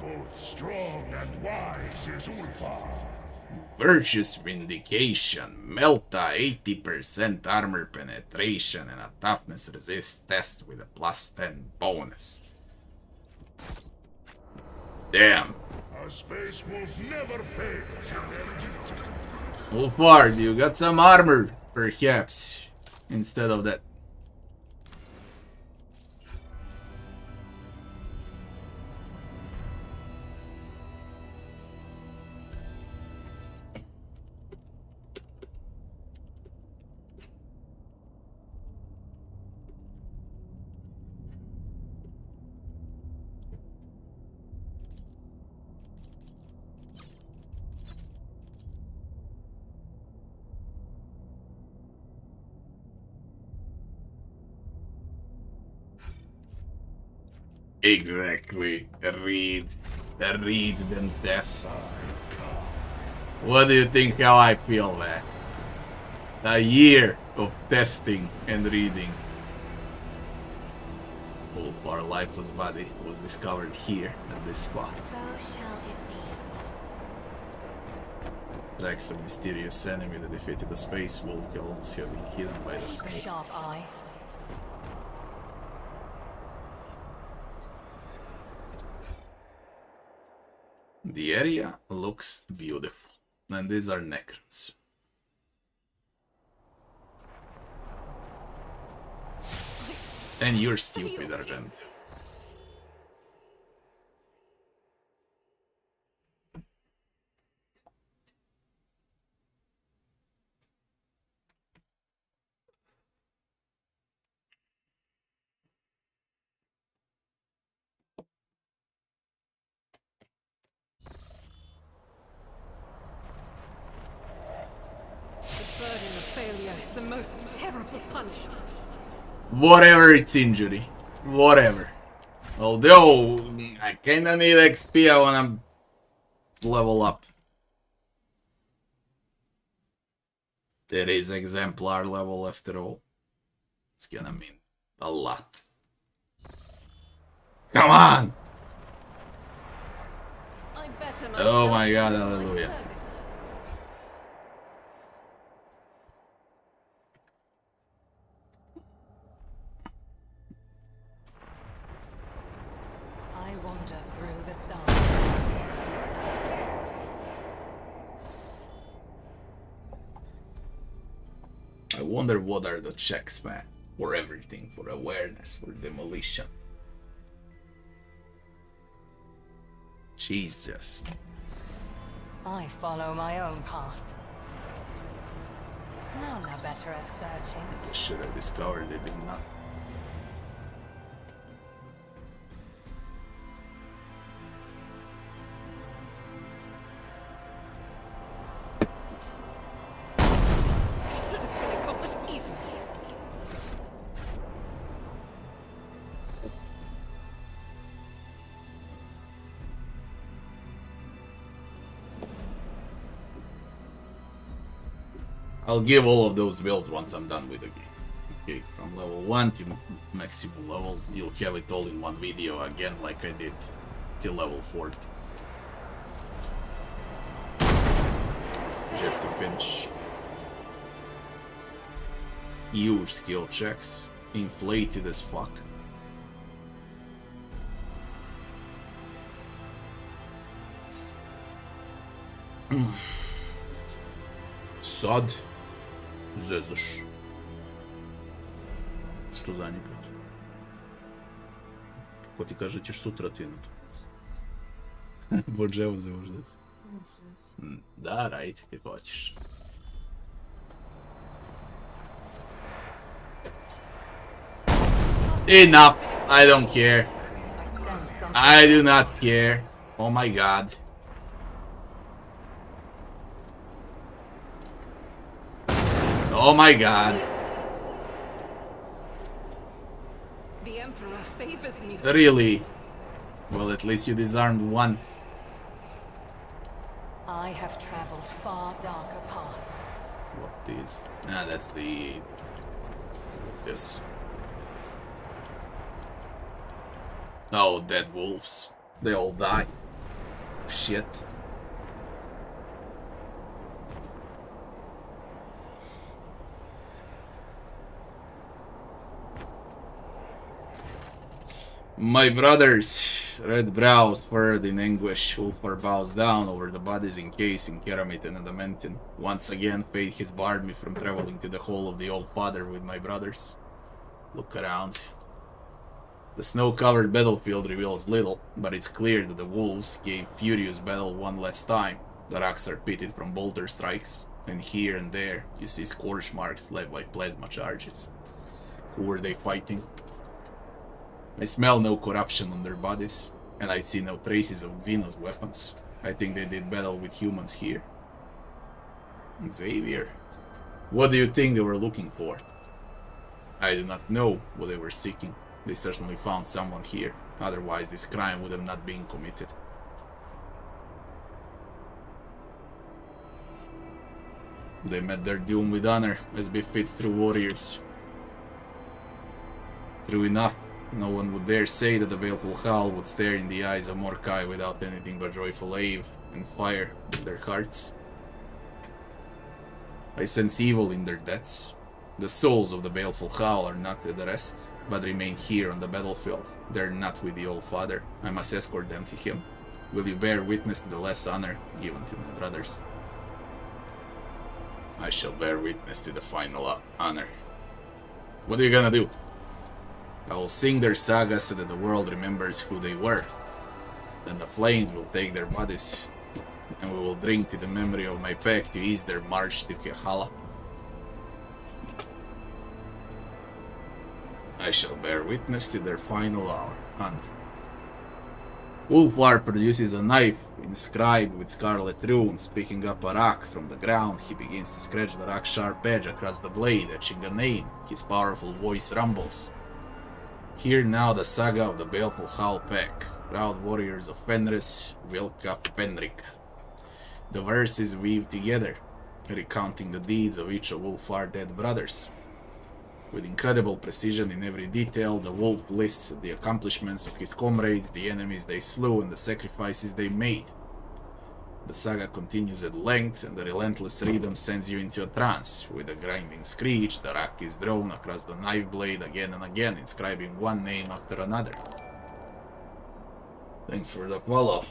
Both strong and wise is Ulfar. Virtuous Vindication, Melta 80% armor penetration and a toughness resist test with a +10 bonus. Damn. A space wolf never fails in their duty. Ulfar, you got some armor, perhaps, instead of that. Exactly. Read them test. What do you think how I feel, man? A year of testing and reading. Ulfar lifeless body was discovered here at this spot. So shall it be. Tracks a mysterious enemy that defeated the space wolf can almost have been hidden by the snake. Sharp eye. The area looks beautiful, and these are Necrons. And you're stupid, Argent. The burden of failure is the most terrible punishment. Whatever it's injury. Whatever. Although, I kinda need XP, I wanna level up. There is exemplar level after all. It's gonna mean a lot. Come on! I better Oh myself my god, in my hallelujah. service. I wander through the stars. I wonder what are the checks, man. For everything, for awareness, for demolition. Jesus. I follow my own path. None are better at searching. They should have discovered they did not. Should have been accomplished easily. I'll give all of those builds once I'm done with the game. Okay, from level 1 to maximum level, you'll have it all in one video again like I did till level 40. Just to finish. Huge skill checks, inflated as fuck. Sad. Zezaš. Što zadnji put? Ko ti kaže ćeš sutra tinuti? Bođevo se možda se. Da, radite kako hoćeš. Enough! I don't care. I do not care. Oh my god. Oh my god. The Emperor favors me. Really? Well, at least you disarmed one. I have traveled far darker paths. What is... Ah, that's the... What's this? Oh, dead wolves. They all died. Shit. My brothers, red brows furrowed in anguish, Ulfar bows down over the bodies encased in Encampment and adamantine. Once again, fate has barred me from traveling to the Hall of the Old Father with my brothers. Look around. The snow-covered battlefield reveals little, but it's clear that the wolves gave furious battle one last time. The rocks are pitted from bolter strikes, and here and there you see scorch marks left by plasma charges. Who were they fighting? I smell no corruption on their bodies, and I see no traces of Xenos weapons. I think they did battle with humans here. Xavier, what do you think they were looking for? I do not know what they were seeking. They certainly found someone here, otherwise this crime would have not been committed. They met their doom with honor, as befits true warriors. True enough, no one would dare say that the baleful howl would stare in the eyes of Mordecai without anything but joyful awe and fire in their hearts. I sense evil in their deaths. The souls of the baleful howl are not at rest, but remain here on the battlefield. They're not with the Old Father. I must escort them to him. Will you bear witness to the less honor given to my brothers? I shall bear witness to the final honor. What are you gonna do? I will sing their saga so that the world remembers who they were. Then the flames will take their bodies, and we will drink to the memory of my pack to ease their march to Kehala. I shall bear witness to their final hour. And Ulfar produces a knife inscribed with scarlet runes. Picking up a rock from the ground, he begins to scratch the rock's sharp edge across the blade, etching a name. His powerful voice rumbles. Hear now the saga of the baleful Howl Pack, proud warriors of Fenris, Vilka Fenrik. The verses weave together, recounting the deeds of each of Ulfar's dead brothers. With incredible precision in every detail, the wolf lists the accomplishments of his comrades, the enemies they slew, and the sacrifices they made. The saga continues at length, and the relentless rhythm sends you into a trance. With a grinding screech, the rock is drawn across the knife blade again and again, inscribing one name after another. Thanks for the follow.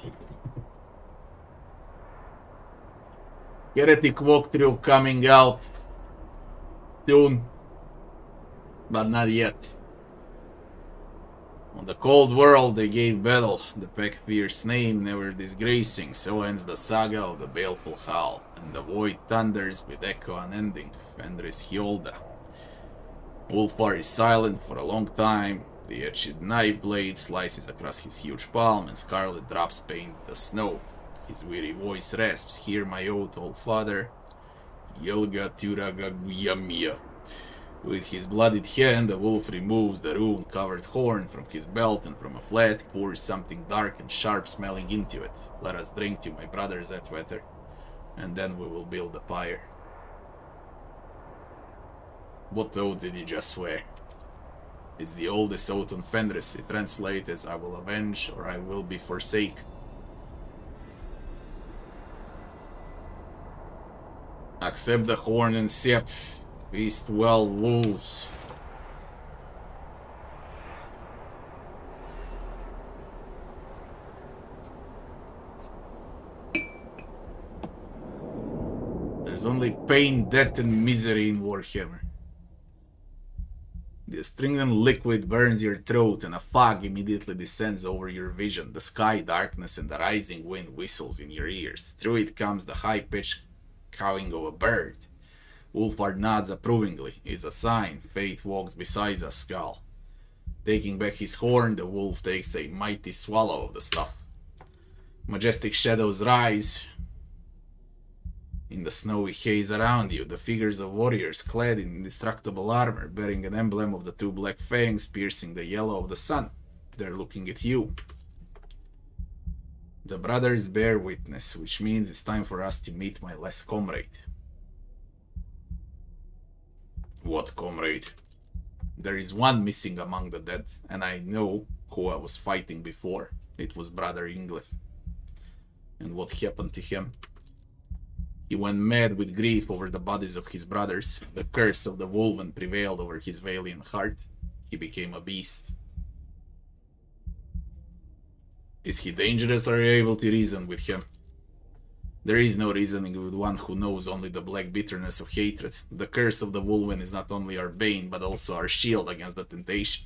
Heretic walkthrough coming out soon, but not yet. On the cold world they gave battle, the pack fierce name never disgracing, so ends the saga of the baleful howl, and the void thunders with echo unending, Fenris Hjolda. Ulfar is silent for a long time, the etched knife blade slices across his huge palm, and scarlet drops paint the snow. His weary voice rasps, hear my oath, old father, Yelga Turaga Guyamia. With his bloodied hand, the wolf removes the rune-covered horn from his belt, and from a flask pours something dark and sharp-smelling into it. Let us drink to my brothers at weather, and then we will build a pyre. What oath did you just swear? It's the oldest oath on Fenris. It translates as I will avenge or I will be forsake. Accept the horn and sep. Feast well, wolves. There's only pain, death, and misery in Warhammer. The astringent liquid burns your throat and a fog immediately descends over your vision. The sky darkness and the rising wind whistles in your ears. Through it comes the high-pitched cawing of a bird. Ulfar nods approvingly. It's a sign. Fate walks beside the skull. Taking back his horn, the wolf takes a mighty swallow of the stuff. Majestic shadows rise in the snowy haze around you. The figures of warriors clad in indestructible armor, bearing an emblem of the two black fangs piercing the yellow of the sun. They're looking at you. The brothers bear witness, which means it's time for us to meet my last comrade. What comrade? There is one missing among the dead, and I know who I was fighting before. It was Brother Inglev. And what happened to him? He went mad with grief over the bodies of his brothers. The curse of the Wolven prevailed over his valiant heart. He became a beast. Is he dangerous, or are you able to reason with him? There is no reasoning with one who knows only the black bitterness of hatred. The curse of the Wolven is not only our bane, but also our shield against the temptation.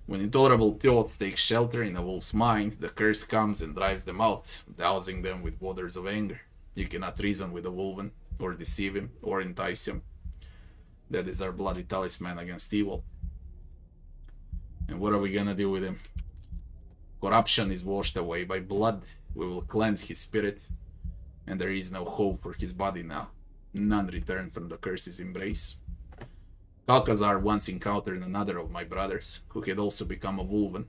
When intolerable thoughts take shelter in a wolf's mind, the curse comes and drives them out, dousing them with waters of anger. You cannot reason with a Wolven, or deceive him, or entice him. That is our bloody talisman against evil. And what are we gonna do with him? Corruption is washed away by blood. We will cleanse his spirit, and there is no hope for his body now. None return from the curse's embrace. Kalkazar once encountered another of my brothers, who had also become a Wolven.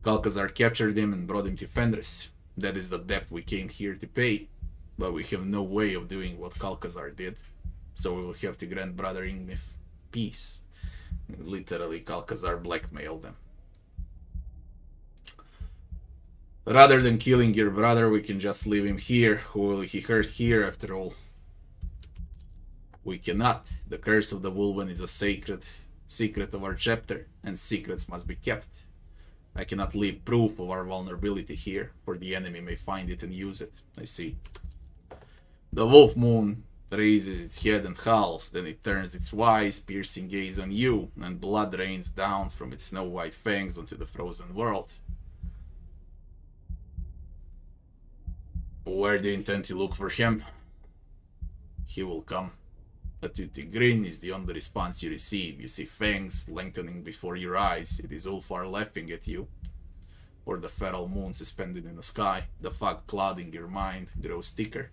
Kalkazar captured him and brought him to Fenris. That is the debt we came here to pay, but we have no way of doing what Kalkazar did, so we will have to grant Brother Inglev peace. And literally, Kalkazar blackmailed them. Rather than killing your brother, we can just leave him here. Who will he hurt here, after all? We cannot. The curse of the Wolven is a sacred secret of our chapter, and secrets must be kept. I cannot leave proof of our vulnerability here, for the enemy may find it and use it. I see. The wolf moon raises its head and howls, then it turns its wise, piercing gaze on you, and blood rains down from its snow-white fangs onto the frozen world. Where do you intend to look for him? He will come. A toothy grin is the only response you receive. You see fangs lengthening before your eyes. It is Ulfar laughing at you, or the feral moon suspended in the sky. The fog clouding your mind grows thicker.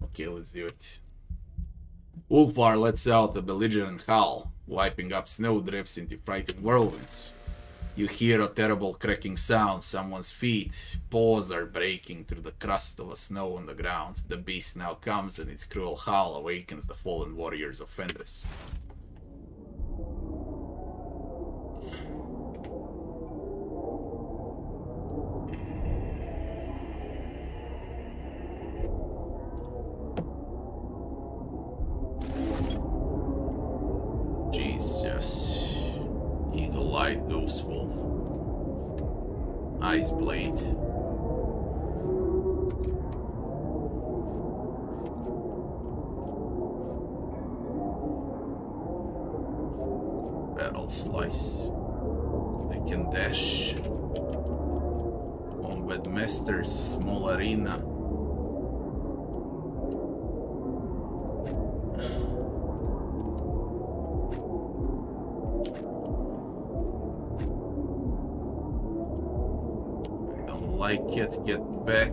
Okay, let's do it. Ulfar lets out a belligerent howl, wiping up snowdrifts into frightened whirlwinds. You hear a terrible cracking sound. Someone's feet, paws are breaking through the crust of snow on the ground. The beast now comes, and its cruel howl awakens the fallen warriors of Fenris. Jesus. Eagle-eyed ghost wolf. Ice blade. Battle slice. They can dash. Combat masters, small arena. Like it, get back.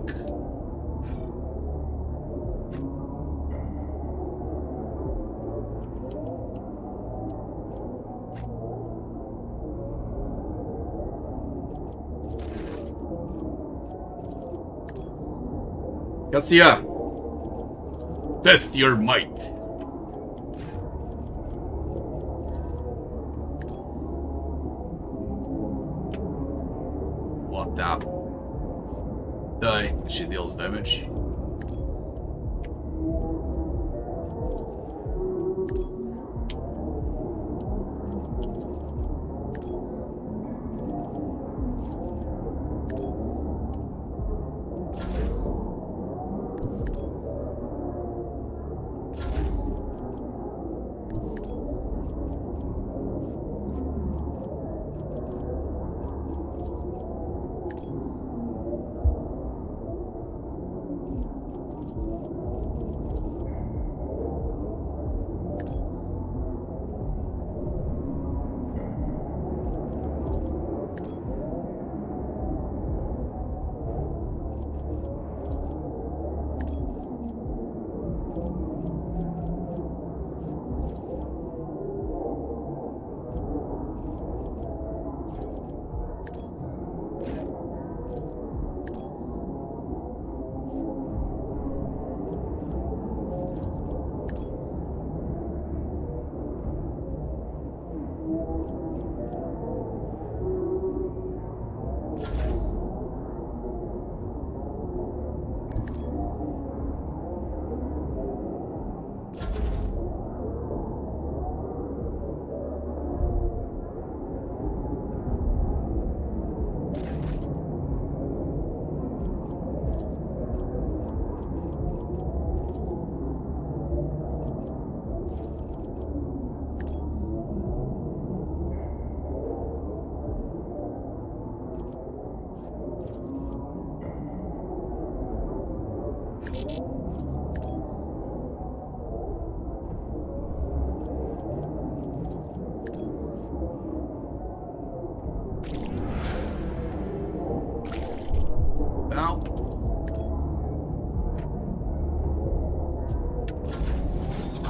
Cassia, test your might. What the? Die. She deals damage.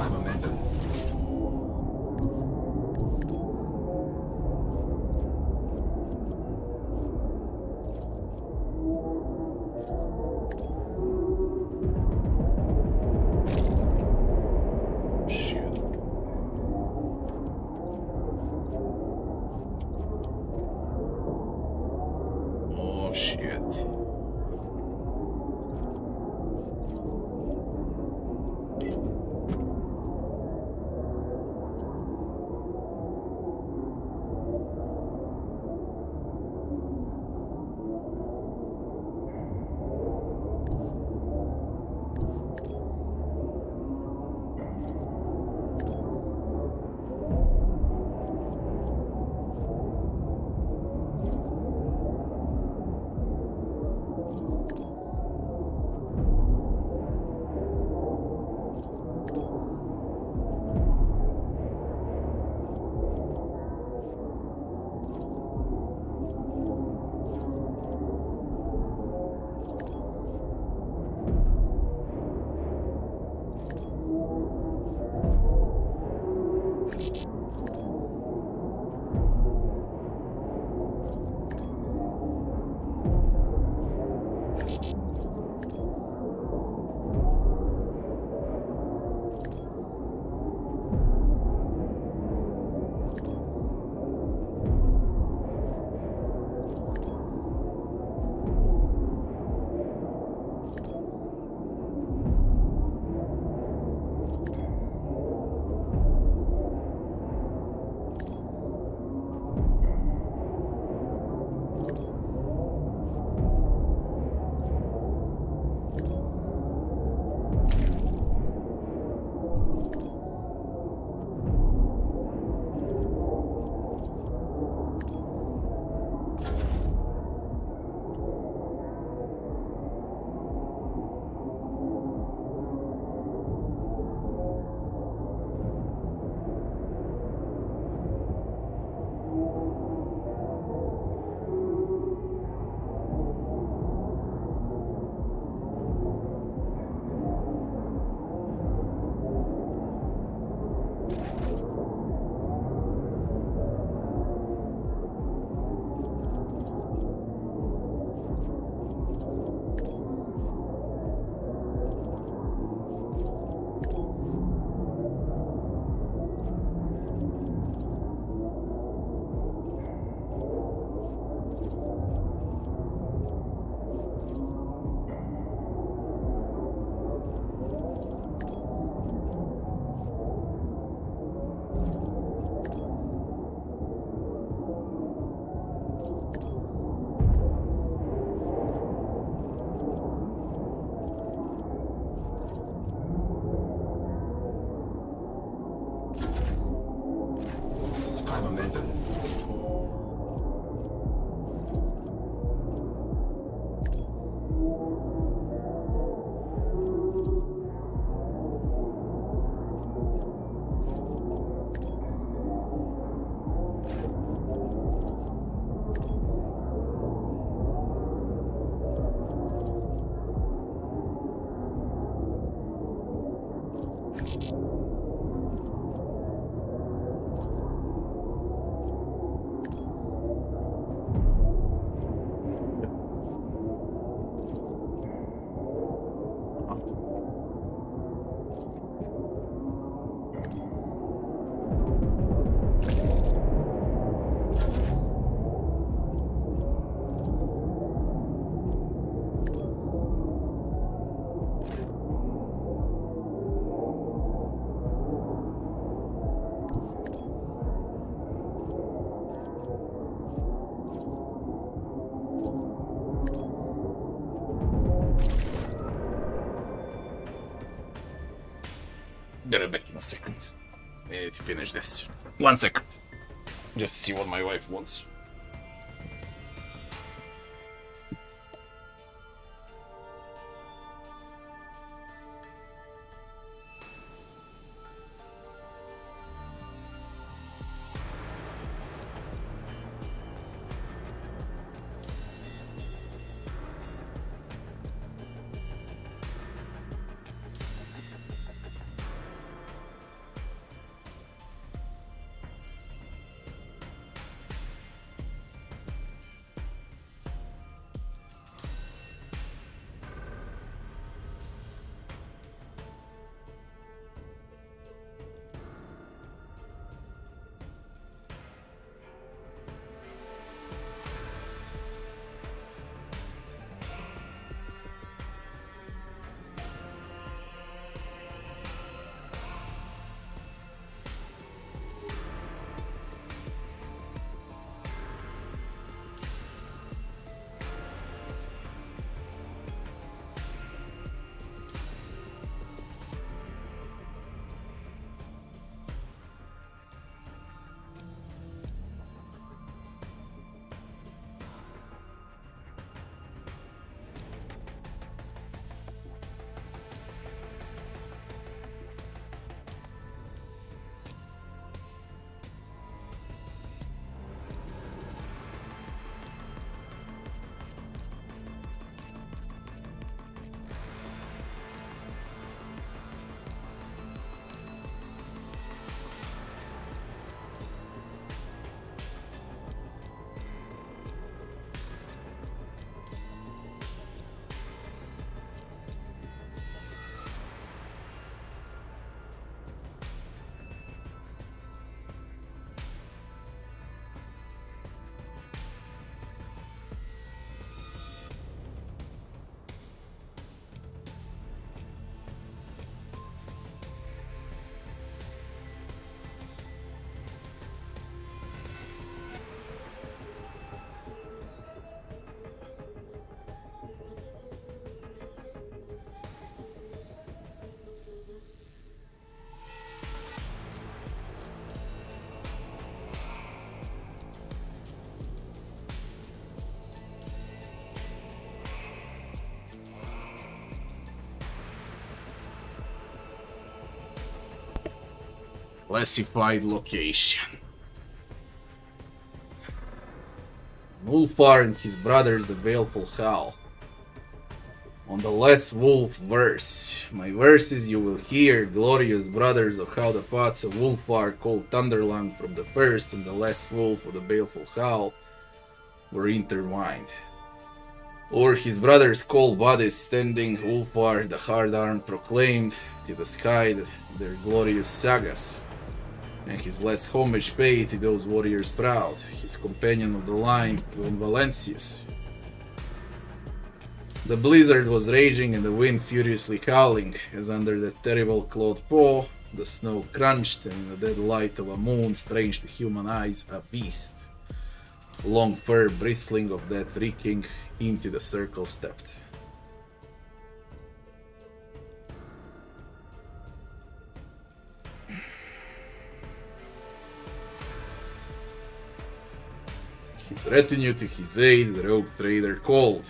I'm a mental. Be right back in a second. I need to finish this. 1 second. Just to see what my wife wants. Classified location. Ulfar and his brothers, the Baleful Howl. On the last wolf verse. My verses you will hear, glorious brothers of how the pots of Ulfar called Thunderlung from the first and the last wolf of the Baleful Howl were intertwined. O'er his brothers' cold bodies standing, Ulfar the hard arm proclaimed to the sky their glorious sagas, and his last homage paid to those warriors proud, his companion of the line, Von Valencius. The blizzard was raging and the wind furiously howling, as under the terrible clawed paw, the snow crunched, and in the dead light of a moon, strange to human eyes, a beast, long fur bristling of death reeking, into the circle stepped. His retinue to his aid the rogue trader called,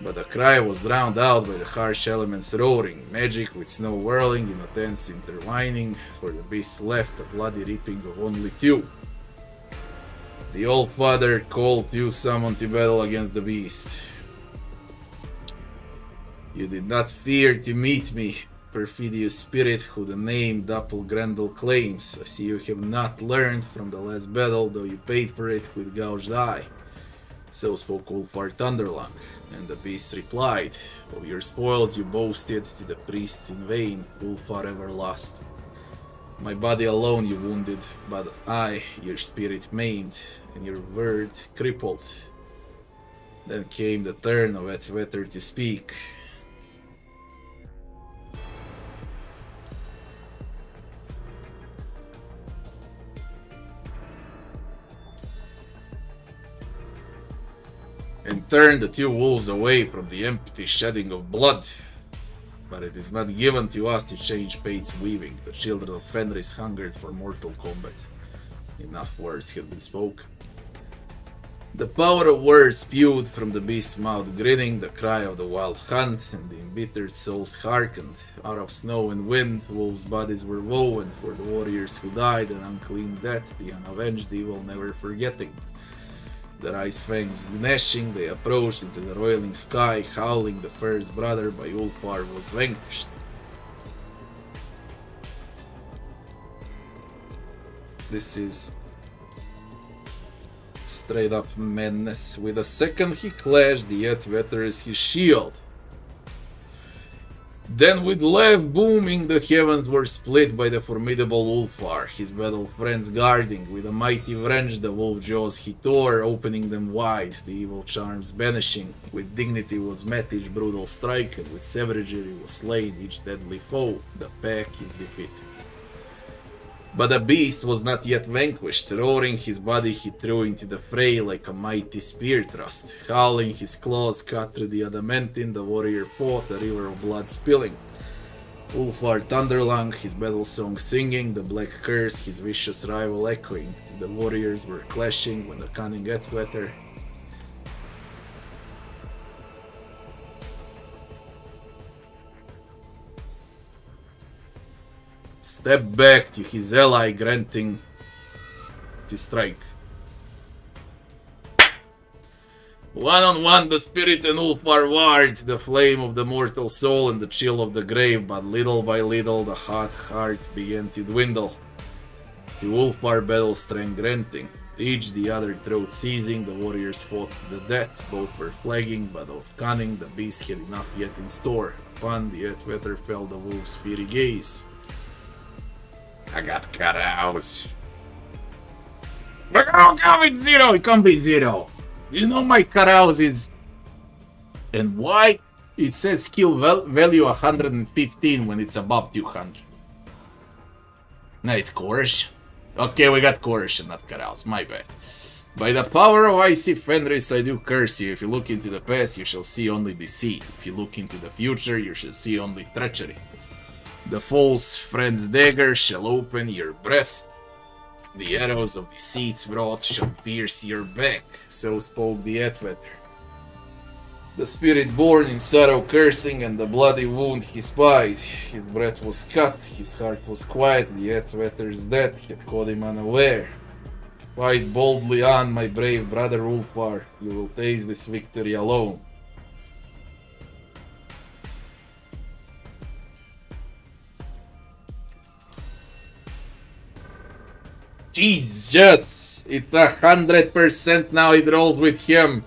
but the cry was drowned out by the harsh elements roaring, magic with snow whirling in a dance intertwining, for the beast left a bloody reaping of only two. The old father called you summoned to battle against the beast. You did not fear to meet me, perfidious spirit who the name Doppelgrendel claims, as you have not learned from the last battle, though you paid for it with gouged eye. So spoke Ulfar Thunderlung, and the beast replied, of your spoils you boasted to the priests in vain, Ulfar Everlast. My body alone you wounded, but I, your spirit maimed, and your word crippled. Then came the turn of Taaphetus to speak. And turned the two wolves away from the empty shedding of blood. But it is not given to us to change fate's weaving. The children of Fenris hungered for mortal combat. Enough words had been spoken. The power of words spewed from the beast's mouth, grinning the cry of the wild hunt, and the embittered souls hearkened. Out of snow and wind, wolves' bodies were woven for the warriors who died an unclean death, the unavenged evil never forgetting. Their ice fangs gnashing, they approached into the roiling sky, howling. The first brother by Ulfar was vanquished. This is straight up madness. With a second he clashed the Taaphetus his shield. Then with laugh booming the heavens were split by the formidable Ulfar, his battle friends guarding. With a mighty wrench the wolf jaws he tore, opening them wide, the evil charms banishing. With dignity was met each brutal strike, and with savagery was slain each deadly foe. The pack is defeated. But the beast was not yet vanquished. Roaring his body he threw into the fray like a mighty spear thrust. Howling his claws cut through the adamantine, the warrior fought, a river of blood spilling. Ulfar Thunderlung, his battle song singing, the black curse his vicious rival echoing. The warriors were clashing when the cunning Taaphetus stepped back to his ally, granting to strike. One on one the spirit and Ulfar warred, the flame of the mortal soul and the chill of the grave, but little by little the hot heart began to dwindle. To Ulfar battle strength granting, each the other throat seizing, the warriors fought to the death, both were flagging, but of cunning the beast had enough yet in store. Upon the Taaphetus fell the wolf's fiery gaze. I got Charoitus. But how come it's zero? It can't be zero. You know my Charoitus is... And why it says skill value 115 when it's above 200? No, it's coercion. Okay, we got coercion, not Charoitus, my bad. By the power of icy Fenris I do curse you. If you look into the past you shall see only deceit. If you look into the future you shall see only treachery. The false friend's dagger shall open your breast. The arrows of deceit's wrath shall pierce your back. So spoke the Taaphetus. The spirit born in sorrow cursing and the bloody wound he spied. His breath was cut, his heart was quiet, yet Vetter's death had caught him unaware. Fight boldly on, my brave brother Ulfar, you will taste this victory alone. Jesus! It's 100% now it rolls with him.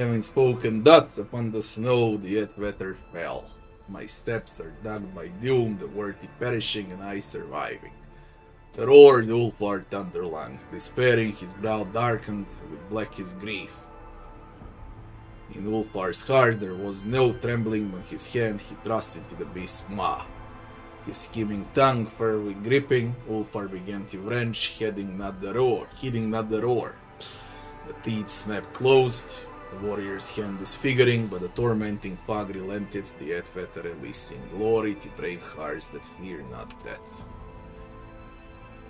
Having spoken thus upon the snow, the yet weather fell. My steps are dug by doom, the worthy perishing and I surviving. Roared Ulfar Thunderlung, despairing, his brow darkened with black his grief. In Ulfar's heart there was no trembling when his hand he thrust into the beast's maw. His scheming tongue firmly gripping, Ulfar began to wrench, heeding not the roar. The teeth snapped closed, the warrior's hand disfiguring, but the tormenting fog relented, the Edfeta releasing glory to brave hearts that fear not death.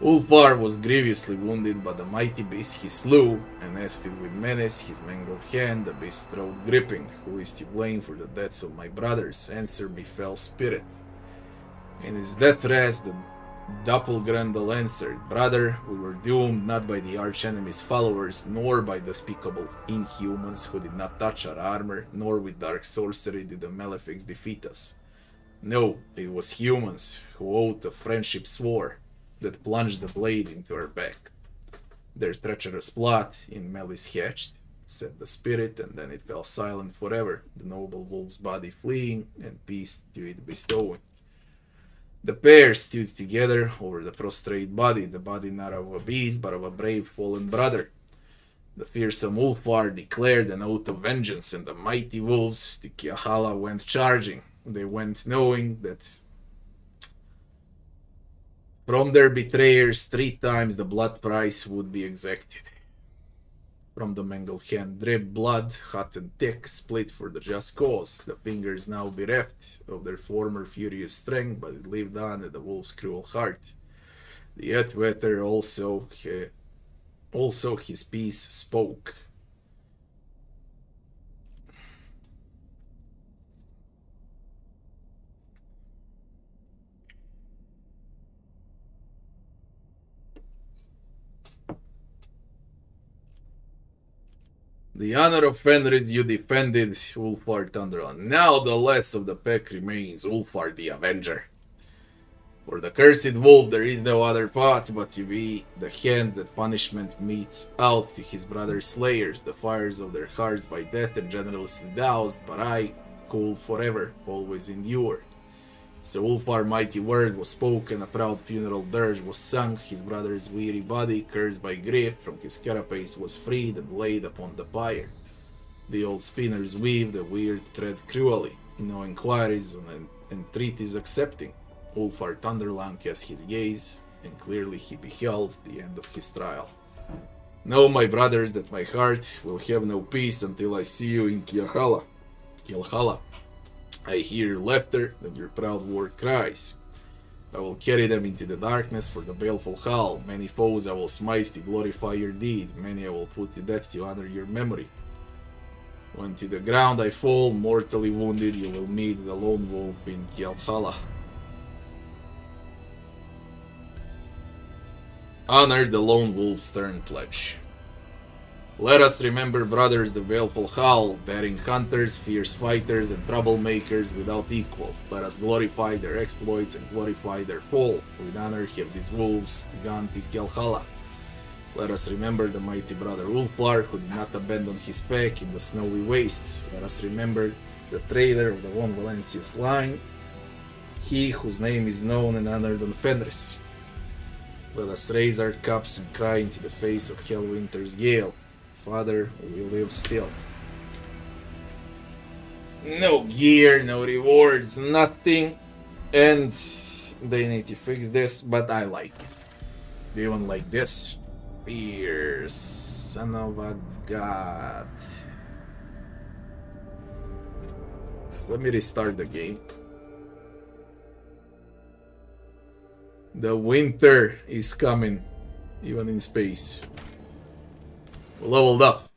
Ulfar was grievously wounded, but the mighty beast he slew, and nested with menace his mangled hand, the beast's throat gripping. Who is to blame for the deaths of my brothers? Answer me, fell spirit. In his death rasp, the Doppelgrendel answered, Brother, we were doomed not by the archenemy's followers, nor by despicable inhumans who did not touch our armor, nor with dark sorcery did the malefics defeat us. No, it was humans who owed a friendship's war that plunged the blade into our back. Their treacherous plot in malice hatched, said the spirit, and then it fell silent forever, the noble wolf's body fleeing, and peace to it bestowing. The pair stood together over the prostrate body, the body not of a beast, but of a brave fallen brother. The fearsome Ulfar declared an oath of vengeance, and the mighty wolves to Kiahala went charging. They went knowing that from their betrayers 3 times the blood price would be exacted. From the mangled hand dripped blood, hot and thick, split for the just cause. The fingers now bereft of their former furious strength, but it lived on at the wolf's cruel heart. The Edwetter also his peace spoke. The honor of Fenris you defended, Ulfar Thunderland. Now the less of the pack remains, Ulfar the Avenger. For the cursed wolf there is no other path but to be the hand that punishment metes out to his brother's slayers, the fires of their hearts by death and generously doused, but I, cool forever, always endure. So Ulfar's mighty word was spoken, a proud funeral dirge was sung, his brother's weary body, cursed by grief, from his carapace was freed and laid upon the pyre. The old spinners weaved a weird thread cruelly, no inquiries and entreaties accepting. Ulfar Thunderlung cast his gaze, and clearly he beheld the end of his trial. Know, my brothers, that my heart will have no peace until I see you in Kiahala. I hear your laughter and your proud war cries. I will carry them into the darkness for the baleful hall. Many foes I will smite to glorify your deed. Many I will put to death to honor your memory. When to the ground I fall, mortally wounded, you will meet the lone wolf in Kialhala. Honor the lone wolf's stern pledge. Let us remember, brothers, the baleful howl, daring hunters, fierce fighters, and troublemakers without equal. Let us glorify their exploits and glorify their fall. With honor have these wolves gone to Helhala. Let us remember the mighty brother Ulfar, who did not abandon his pack in the snowy wastes. Let us remember the traitor of the Von Valencius line, he whose name is known and honored on Fenris. Let us raise our cups and cry into the face of Hellwinter's gale. Father, we live still. No gear, no rewards, nothing. And they need to fix this, but I like it. Even like this. Fierce son of a god. Let me restart the game. The winter is coming, even in space. We leveled up.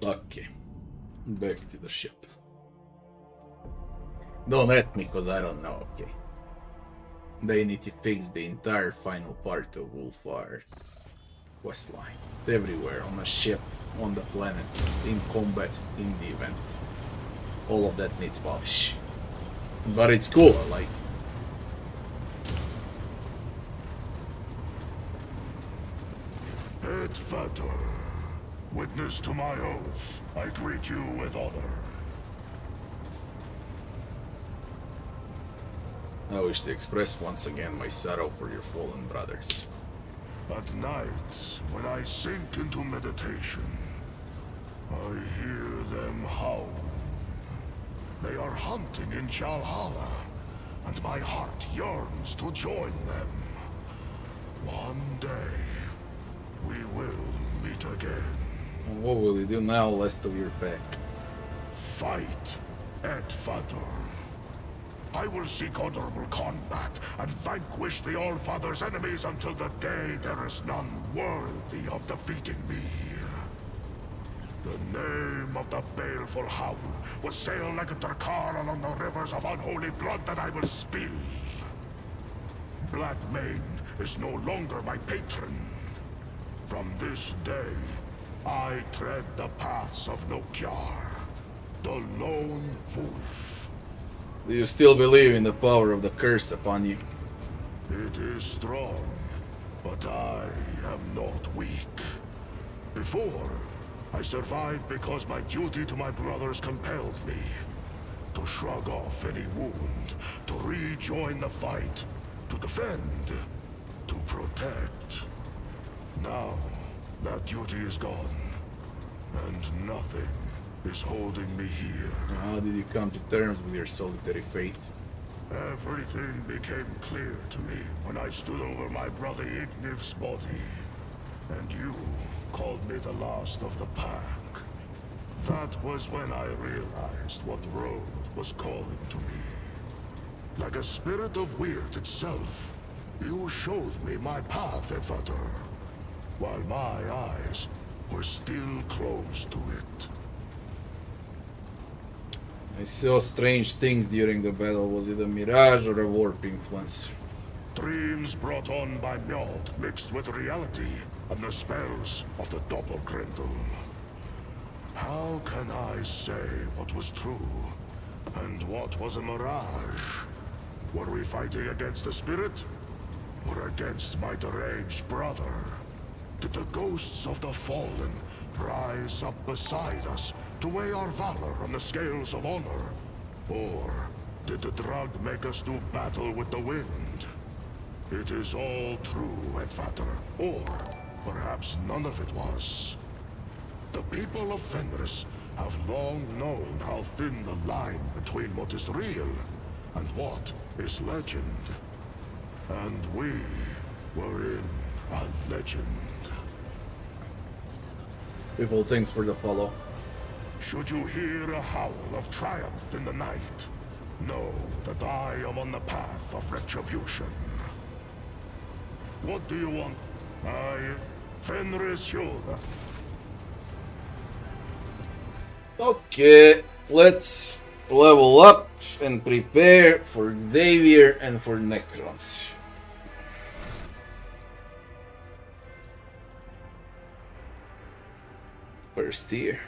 Okay, back to the ship. Don't ask me, cause I don't know, okay. They need to fix the entire final part of Ulfar Quest line. Everywhere, on a ship, on the planet, in combat, in the event. All of that needs polish. But it's cool, I like it. Edvator. Witness to my oath, I greet you with honor. I wish to express once again my sorrow for your fallen brothers. At night, when I sink into meditation, I hear them howling. They are hunting in Valhalla, and my heart yearns to join them. One day, we will meet again. What will you do now, last of your pack? Fight, Edvator. I will seek honorable combat and vanquish the All-Father's enemies until the day there is none worthy of defeating me. The name of the baleful howl will sail like a Drukhari along the rivers of unholy blood that I will spill. Blackmane is no longer my patron. From this day, I tread the paths of Nokyar, the lone wolf. Do you still believe in the power of the curse upon you? It is strong, but I am not weak. Before, I survived because my duty to my brothers compelled me to shrug off any wound, to rejoin the fight, to defend, to protect. Now, that duty is gone, and nothing is holding me here. How did you come to terms with your solitary fate? Everything became clear to me when I stood over my brother Igniv's body, and you called me the last of the pack. That was when I realized what road was calling to me. Like a spirit of Weird itself, you showed me my path, Edvator, while my eyes were still closed to it. I saw strange things during the battle. Was it a mirage or a warp influence? Dreams brought on by Mjord mixed with reality and the spells of the Doppelgrendel. How can I say what was true and what was a mirage? Were we fighting against the spirit or against my deranged brother? Did the ghosts of the fallen rise up beside us to weigh our valor on the scales of honor? Or did the drug make us do battle with the wind? It is all true, Edvator. Or perhaps none of it was. The people of Fenris have long known how thin the line between what is real and what is legend. And we were in a legend. People, thanks for the follow. Should you hear a howl of triumph in the night, know that I am on the path of retribution. What do you want? Fenris Yoda. Okay, let's level up and prepare for Xavier and for Necrons. First tier.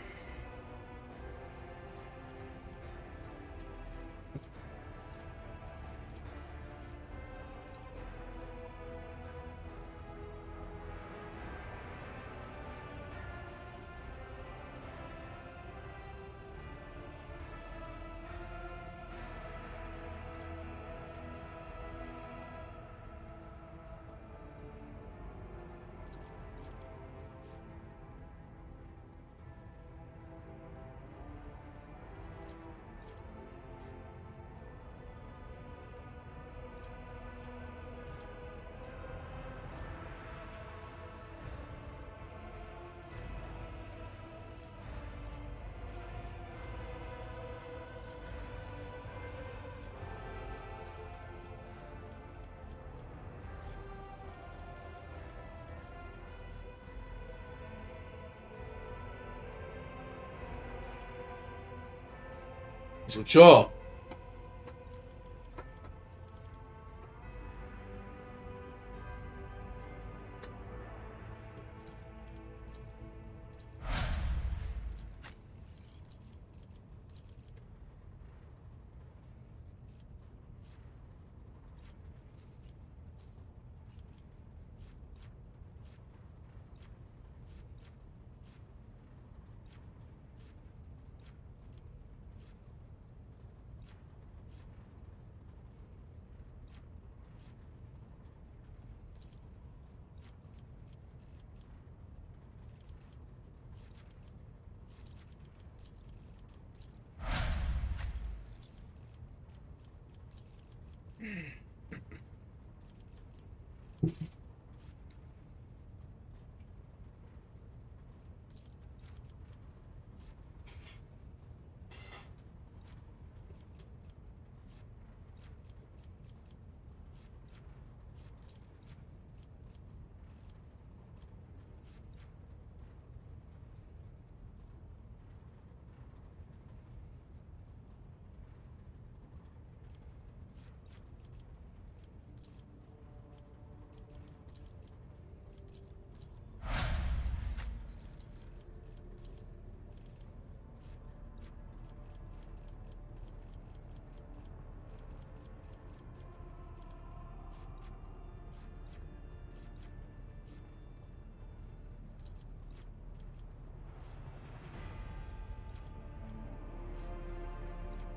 Ciao.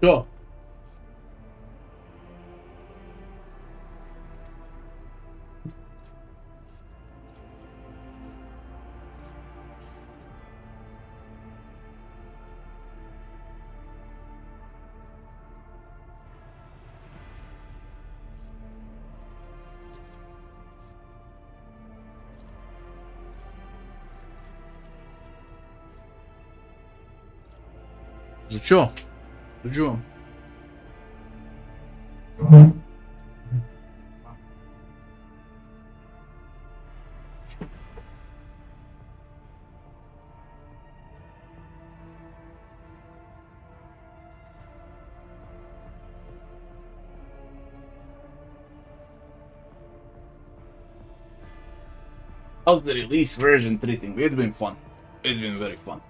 Ciao. Ciao. Ciao. How's the release version treating me? It's been fun. It's been very fun.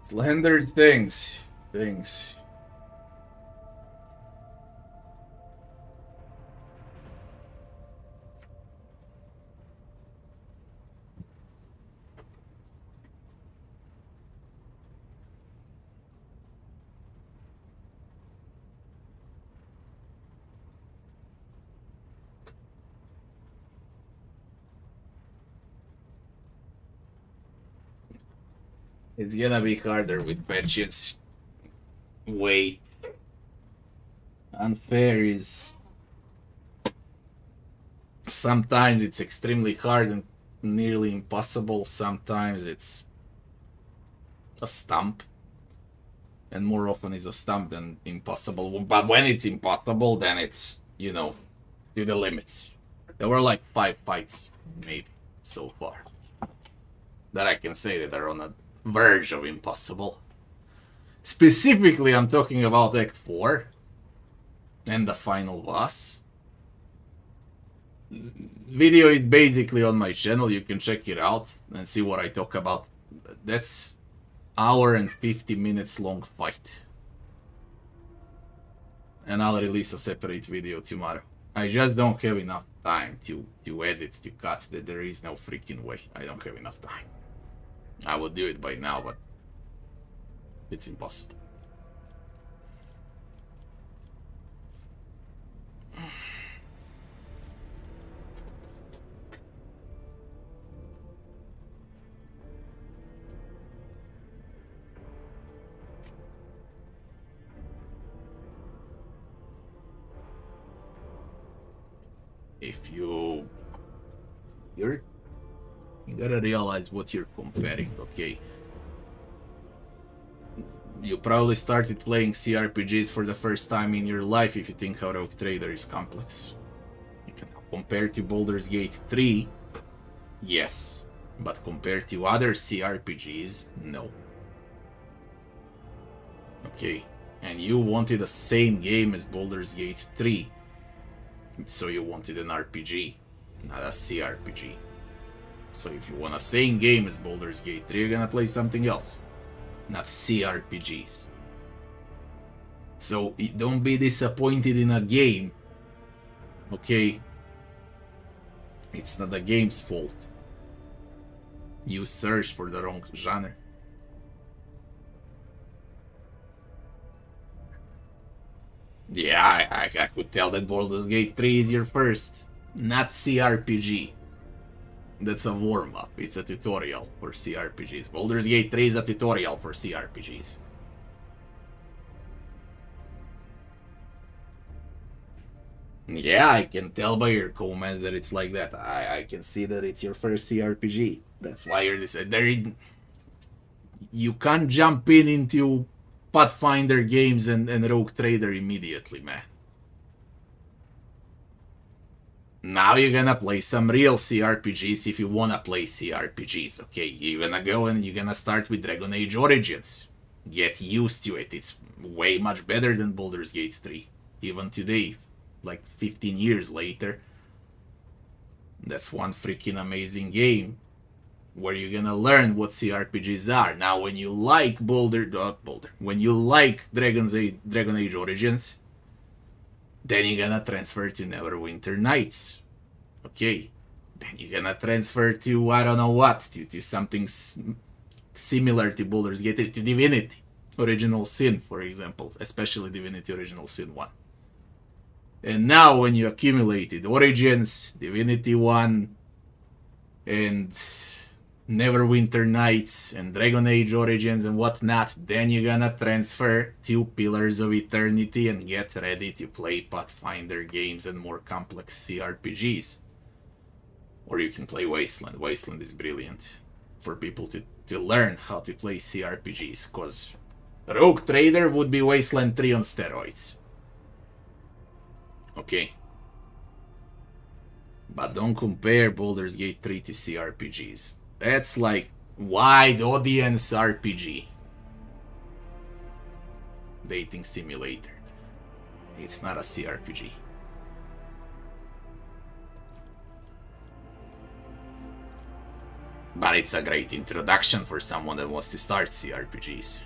Slender things. It's gonna be harder with patches. Wait. Unfair is... Sometimes it's extremely hard and nearly impossible. Sometimes it's a stump. And more often is a stump than impossible. But when it's impossible, then it's, you know, to the limits. There were like 5 fights, maybe, so far, that I can say that are on the verge of impossible. Specifically, I'm talking about Act 4 and the final boss. Video is basically on my channel, you can check it out and see what I talk about. That's hour and 50 minutes long fight. And I'll release a separate video tomorrow. I just don't have enough time to edit, to cut. That there is no freaking way. I don't have enough time. I would do it by now, but it's impossible. If you gotta realize what you're comparing, okay? You probably started playing CRPGs for the first time in your life if you think how Rogue Trader is complex. You can compare to Baldur's Gate 3, yes, but compared to other CRPGs, no. Okay, and you wanted the same game as Baldur's Gate 3. So you wanted an RPG, not a CRPG. So if you want the same game as Baldur's Gate 3, you're gonna play something else, not CRPGs. So don't be disappointed in a game, okay? It's not the game's fault. You searched for the wrong genre. Yeah, I could tell that Baldur's Gate 3 is your first, not CRPG. That's a warm-up, it's a tutorial for CRPGs. Baldur's Gate 3 is a tutorial for CRPGs. Yeah, I can tell by your comments that it's like that. I can see that it's your first CRPG. That's why you're this. You can't jump into Pathfinder games and Rogue Trader immediately, man. Now you're gonna play some real CRPGs if you wanna play CRPGs, okay? You're gonna go and you're gonna start with Dragon Age Origins. Get used to it. It's way much better than Baldur's Gate 3. Even today, like 15 years later. That's one freaking amazing game where you're gonna learn what CRPGs are. Now, when you like when you like Dragon Age Origins, then you're gonna transfer to Neverwinter Nights. Okay, then you're gonna transfer to, I don't know what, to something similar to Baldur's Gate, to Divinity Original Sin, for example, especially Divinity Original Sin 1. And now when you accumulated Origins, Divinity 1, and Neverwinter Nights, and Dragon Age Origins and whatnot, then you're gonna transfer to Pillars of Eternity and get ready to play Pathfinder games and more complex CRPGs. Or you can play Wasteland. Wasteland is brilliant for people to learn how to play CRPGs, because Rogue Trader would be Wasteland 3 on steroids. Okay. But don't compare Baldur's Gate 3 to CRPGs. That's like wide audience RPG. Dating simulator. It's not a CRPG. But it's a great introduction for someone that wants to start CRPGs.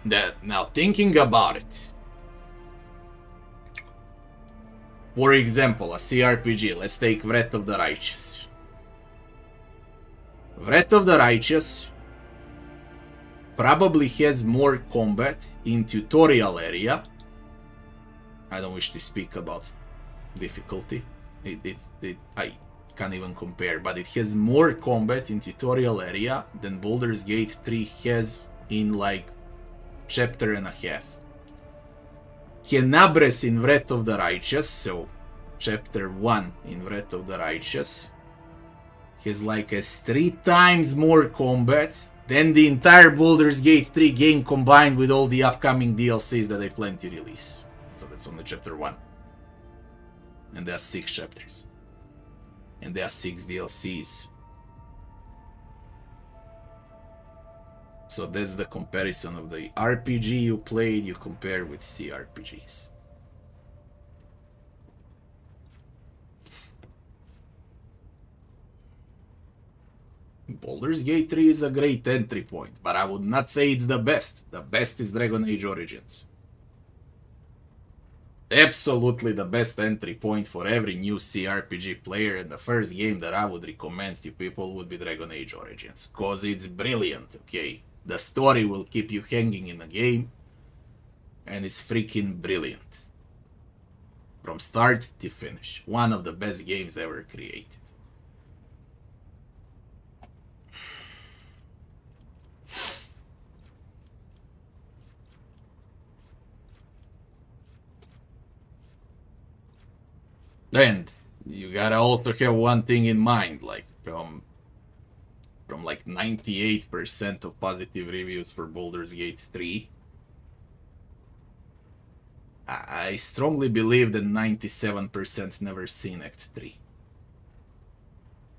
Now thinking about it. For example, a CRPG, let's take Wrath of the Righteous. Wrath of the Righteous probably has more combat in tutorial area. I don't wish to speak about difficulty. I can't even compare, but it has more combat in tutorial area than Baldur's Gate 3 has in like chapter and a half. Kenabres in Wrath of the Righteous, so chapter 1 in Wrath of the Righteous, has like as 3 times more combat than the entire Baldur's Gate 3 game combined with all the upcoming DLCs that they plan to release. So that's on the chapter 1. And there are 6 chapters. And there are 6 DLCs. So that's the comparison of the RPG you played, you compare with CRPGs. Baldur's Gate 3 is a great entry point, but I would not say it's the best. The best is Dragon Age Origins. Absolutely the best entry point for every new CRPG player, and the first game that I would recommend to people would be Dragon Age Origins, cause it's brilliant, okay? The story will keep you hanging in the game, and it's freaking brilliant. From start to finish. One of the best games ever created. And you gotta also have one thing in mind, like from like 98% of positive reviews for Baldur's Gate 3, I strongly believe that 97% never seen Act 3.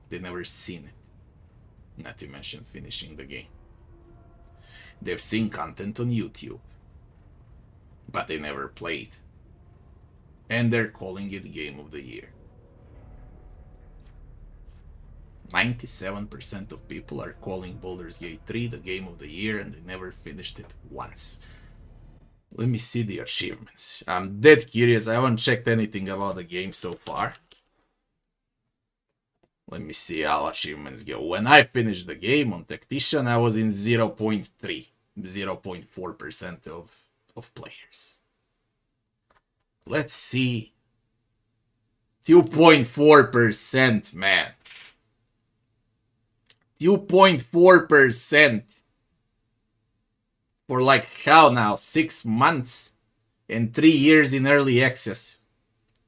They never seen it. Not to mention finishing the game. They've seen content on YouTube, but they never played. And they're calling it Game of the Year. 97% of people are calling Baldur's Gate 3 the Game of the Year, and they never finished it once. Let me see the achievements. I'm dead curious. I haven't checked anything about the game so far. Let me see how achievements go. When I finished the game on Tactician, I was in 0.4% of players. Let's see. 2.4%, man. 2.4% for like how now? 6 months and 3 years in early access.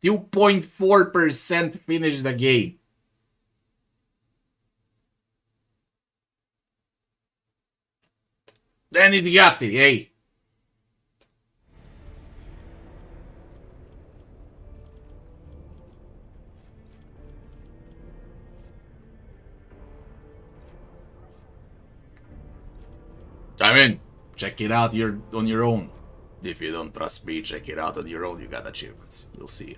2.4% finished the game. Then it got it, hey. I mean, check it out on your own. If you don't trust me, check it out on your own. You got achievements. You'll see it.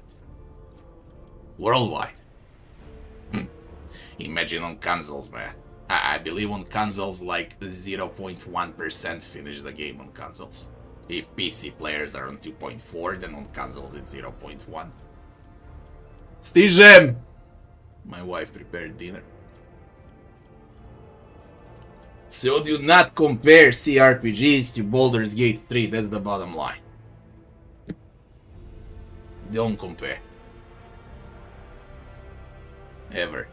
Worldwide. Imagine on consoles, man. I believe on consoles like 0.1% finish the game on consoles. If PC players are on 2.4, then on consoles it's 0.1. Stižem! My wife prepared dinner. So do not compare CRPGs to Baldur's Gate 3, that's the bottom line. Don't compare. Ever.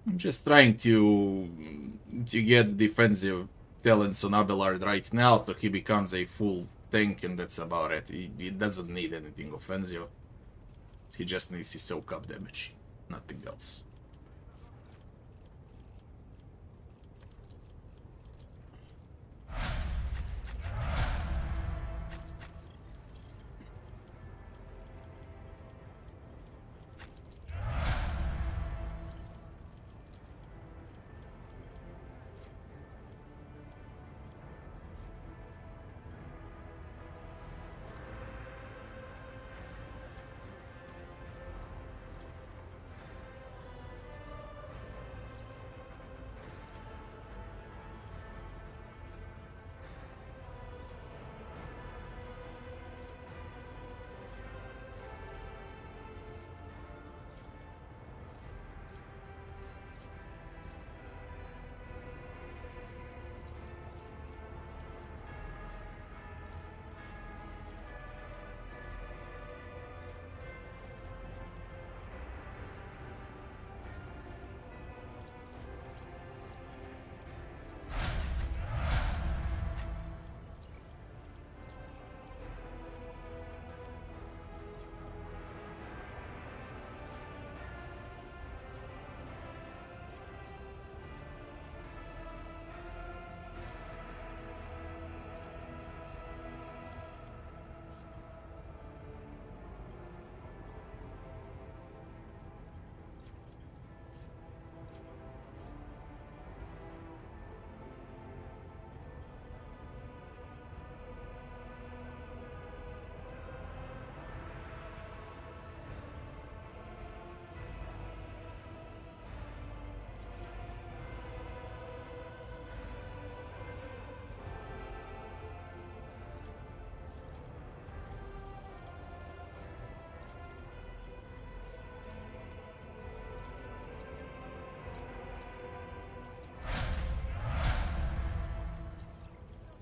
I'm just trying to get defensive talents on Abelard right now, so he becomes a full tank, and that's about it. He doesn't need anything offensive. He just needs to soak up damage, nothing else.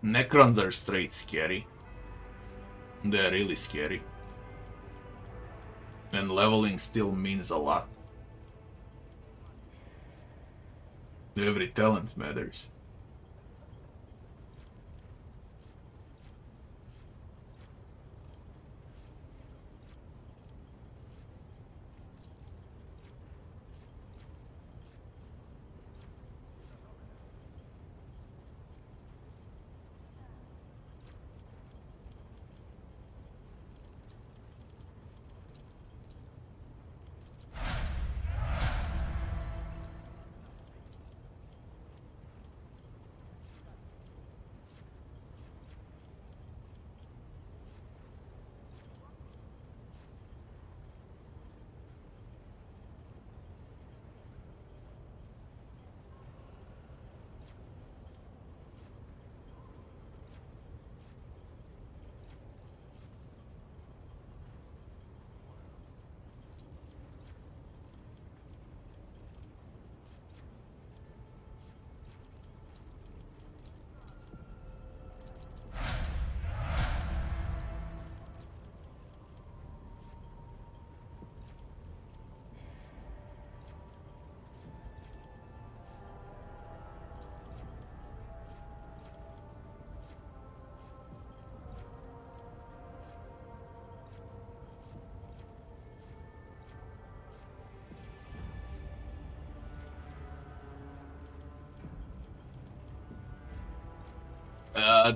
Necrons are straight scary. They're really scary. And leveling still means a lot. Every talent matters.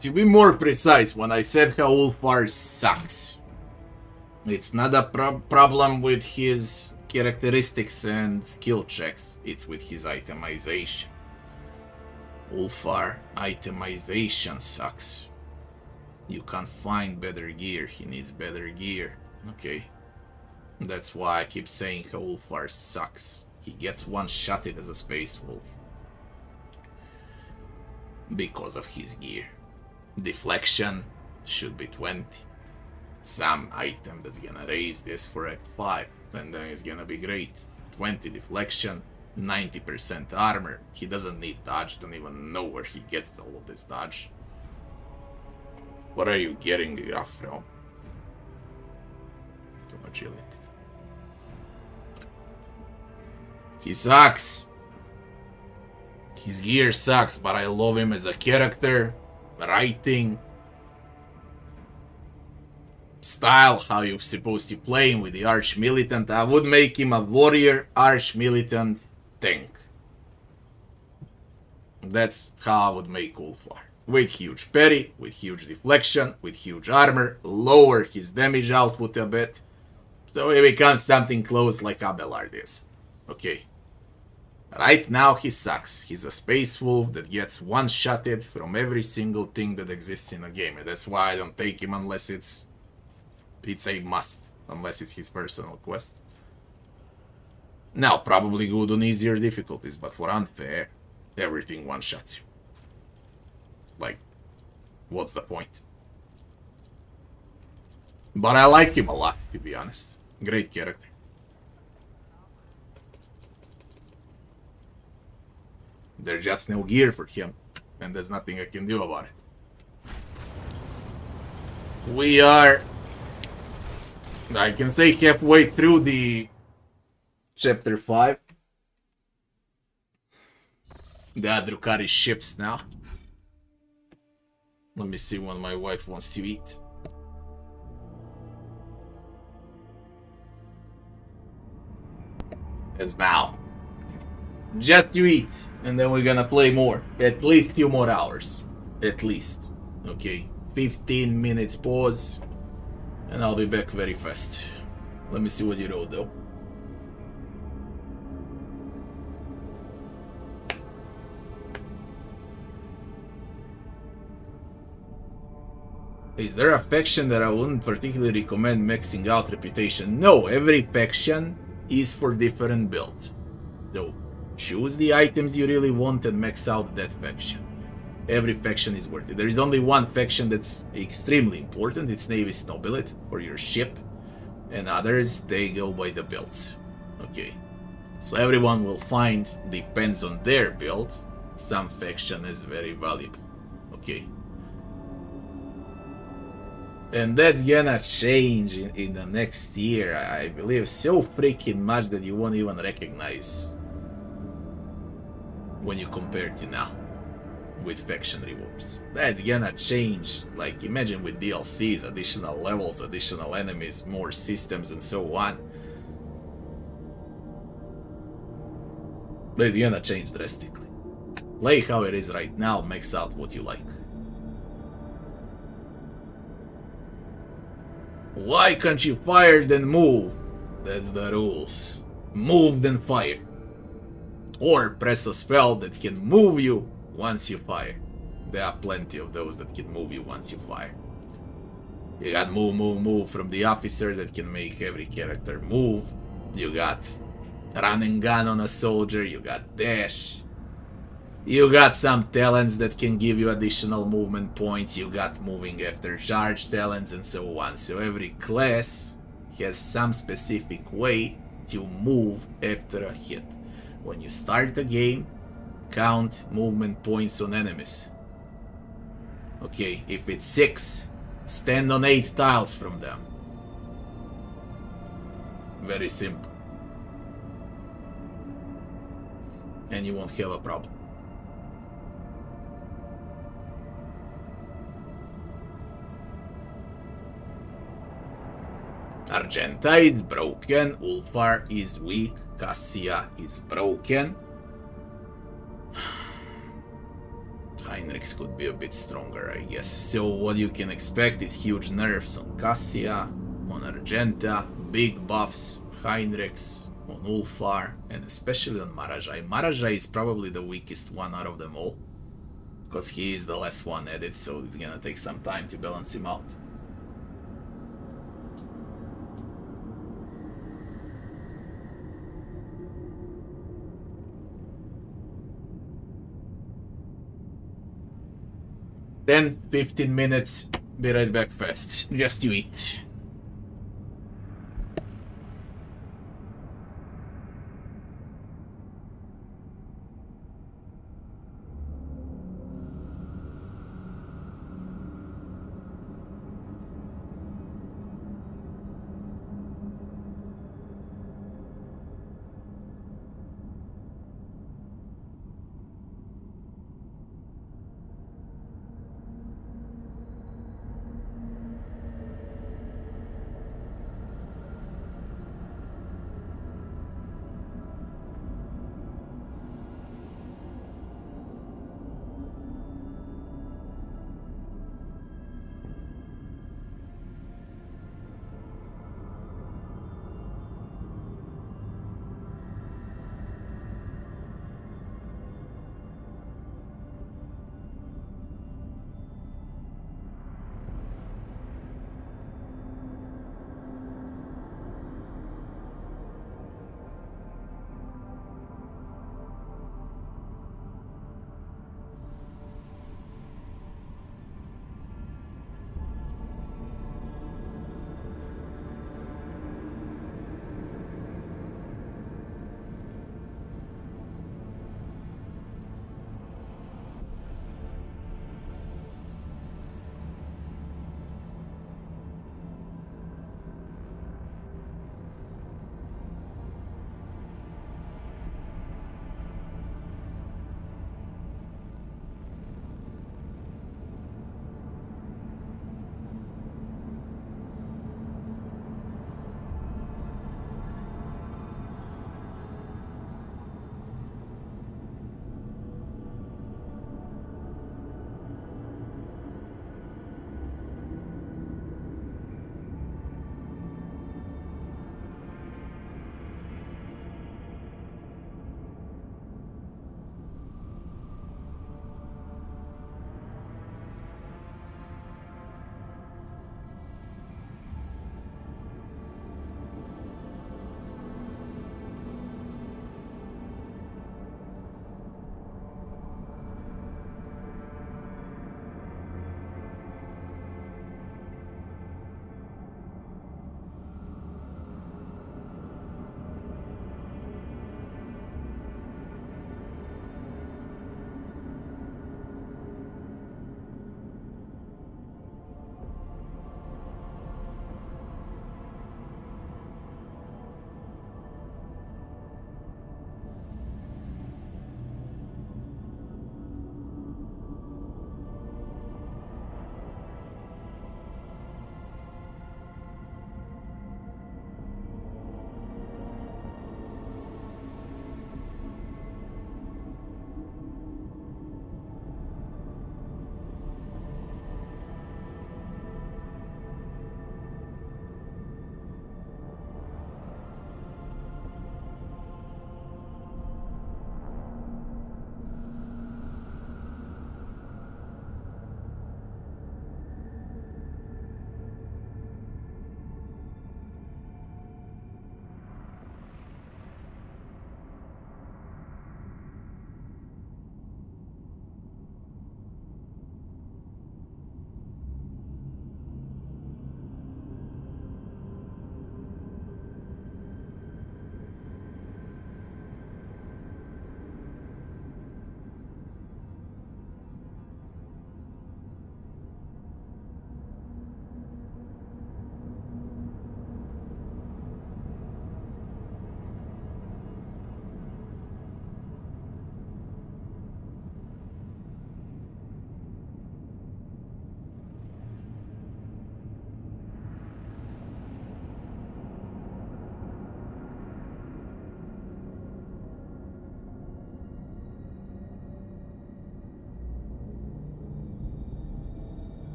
To be more precise, when I said how Ulfar sucks, it's not a problem with his characteristics and skill checks, it's with his itemization. Ulfar itemization sucks. You can't find better gear, he needs better gear. Okay. That's why I keep saying how Ulfar sucks. He gets one-shotted as a space wolf. Because of his gear. Deflection should be 20. Some item that's gonna raise this for Act 5, and then it's gonna be great. 20 deflection, 90% armor. He doesn't need dodge, don't even know where he gets all of this dodge. What are you getting the graph from? To agility. He sucks! His gear sucks, but I love him as a character. Writing. Style, how you're supposed to play him with the Arch Militant. I would make him a warrior Arch Militant tank. That's how I would make Ulfar. With huge parry, with huge deflection, with huge armor, lower his damage output a bit. So he becomes something close like Abelard is. Okay. Right now he sucks. He's a space wolf that gets one-shotted from every single thing that exists in a game. And that's why I don't take him unless it's a must. Unless it's his personal quest. Now, probably good on easier difficulties, but for unfair, everything one-shots you. Like, what's the point? But I like him a lot, to be honest. Great character. There's just no gear for him, and there's nothing I can do about it. We are, I can say, halfway through the Chapter 5. The Drukhari ships now. Let me see when my wife wants to eat. It's now. Just to eat, and then we're gonna play more. At least 2 more hours. At least. Okay. 15 minutes pause, and I'll be back very fast. Let me see what you wrote though. Is there a faction that I wouldn't particularly recommend maxing out reputation? No, every faction is for different builds. So choose the items you really want and max out that faction. Every faction is worth it. There is only one faction that's extremely important. It's Navis Nobility for your ship. And others, they go by the builds. Okay. So everyone will find, depends on their build, some faction is very valuable. Okay. And that's gonna change in the next year, I believe, so freaking much that you won't even recognize when you compare to now with faction rewards. That's gonna change, like imagine with DLCs, additional levels, additional enemies, more systems and so on. That's gonna change drastically. Play how it is right now, max out what you like. Why can't you fire then move? That's the rules. Move then fire. Or press a spell that can move you once you fire. There are plenty of those that can move you once you fire. You got move, move, move from the officer that can make every character move. You got run and gun on a soldier. You got dash. You got some talents that can give you additional movement points. You got moving after charge talents and so on. So every class has some specific way to move after a hit. When you start the game, count movement points on enemies. Okay, if it's 6, stand on 8 tiles from them. Very simple. And you won't have a problem. Argenta is broken, Ulfar is weak, Cassia is broken. Heinrichs could be a bit stronger, I guess. So what you can expect is huge nerfs on Cassia, on Argenta, big buffs, Heinrichs, on Ulfar, and especially on Marazhai. Marazhai is probably the weakest one out of them all, because he is the last one added, so it's gonna take some time to balance him out. Then 15 minutes, be right back fast, just to eat.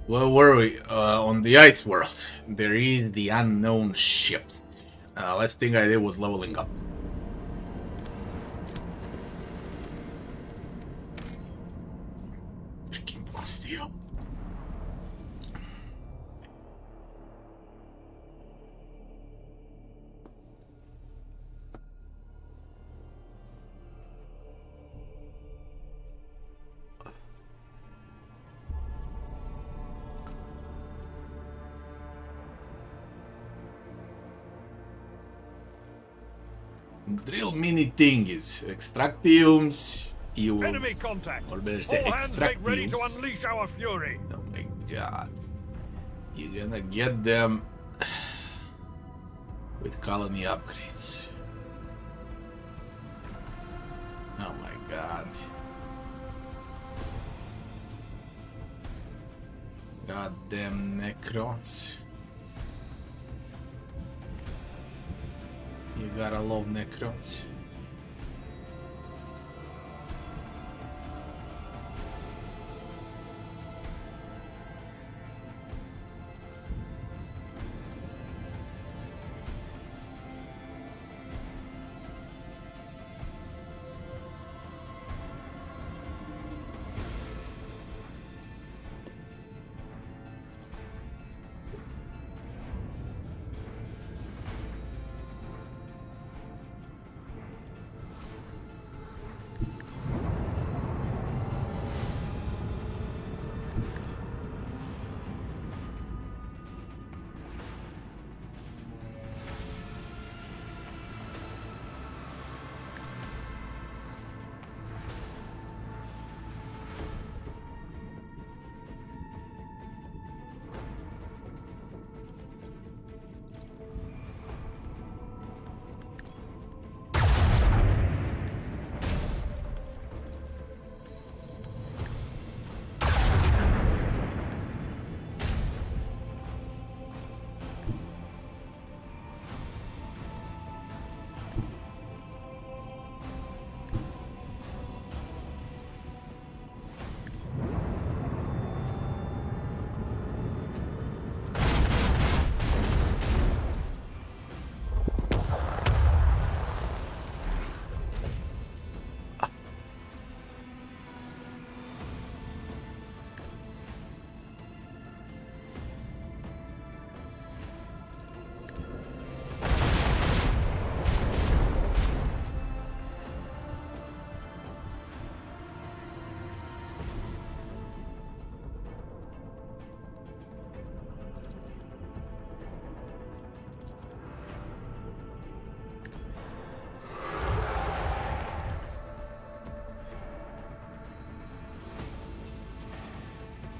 Where were we? On the ice world. There is the unknown ships. Last thing I did was leveling up. Freaking Plastio. Drill mini thingies, extractiums, you will, Enemy contact. or better say All hands make ready to extractiums. unleash our fury. Oh my god. You're gonna get them with colony upgrades. Oh my god. Goddamn Necrons. You gotta love Necrons.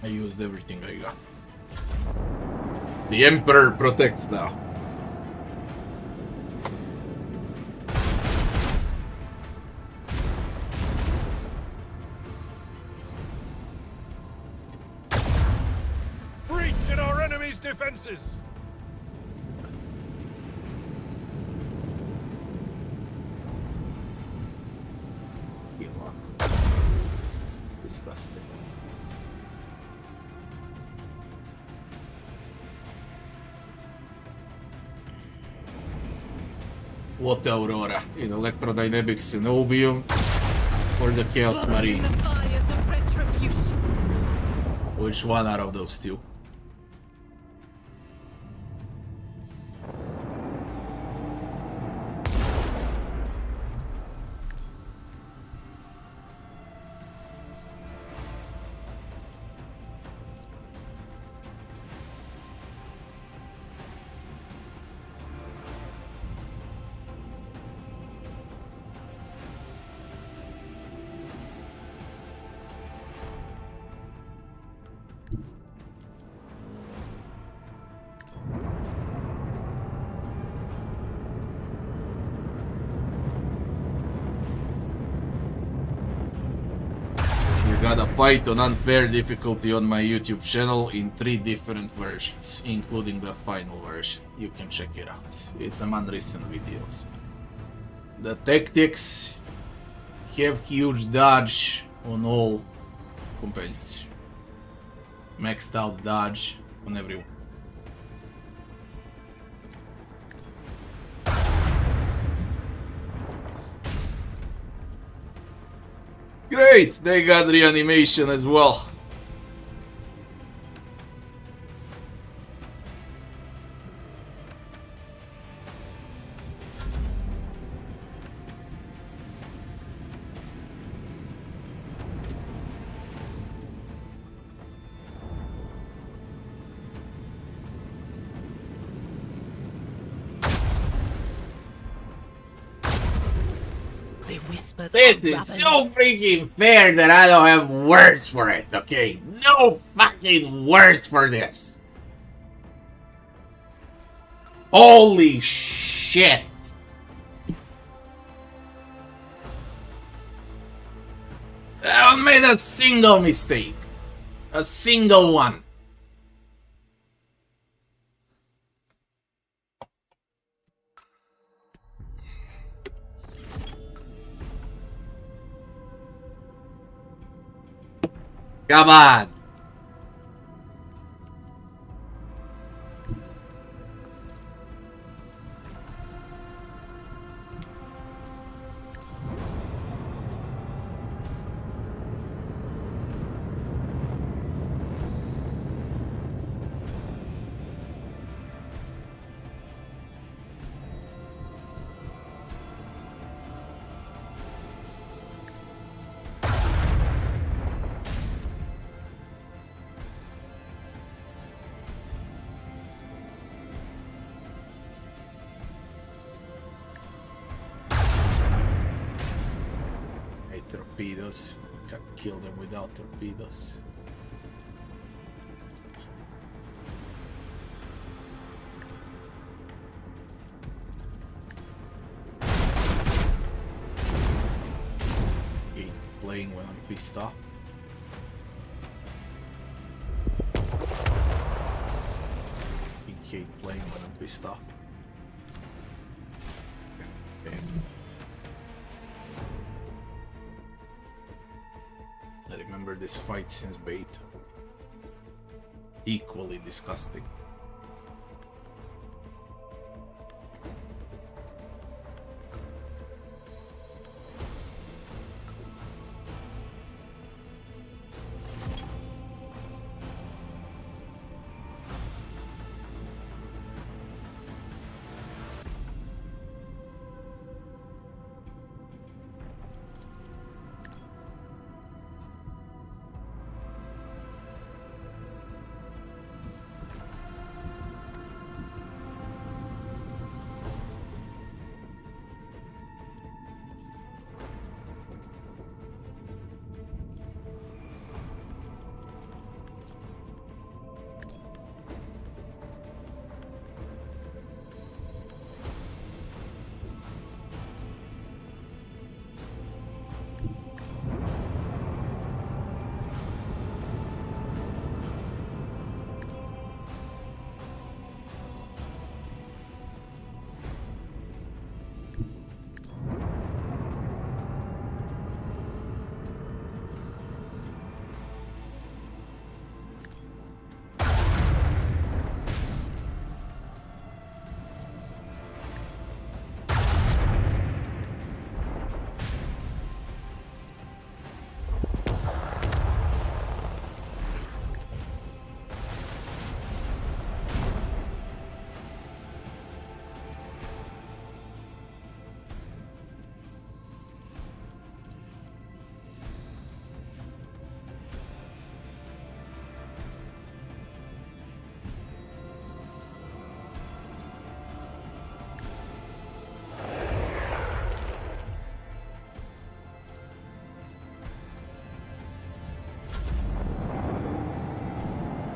I used everything I got. The Emperor protects now. Breach in our enemy's defenses. Disgusting. What Aurora in Electrodynamic Cenobium or the Chaos Marine? The fires of retribution. Which one out of those two? Gotta fight on unfair difficulty on my YouTube channel in 3 different versions, including the final version. You can check it out. It's among recent videos. The tactics have huge dodge on all companions. maxed out dodge on everyone. Great! They got reanimation as well. This is so freaking fair that I don't have words for it, okay? No fucking words for this. Holy shit. I haven't made a single mistake. A single one. Come on! Torpedoes. Can't kill them without torpedoes. Hate playing when I'm pissed off. Hate playing when I'm pissed off. Okay. I remember this fight since beta. Equally disgusting.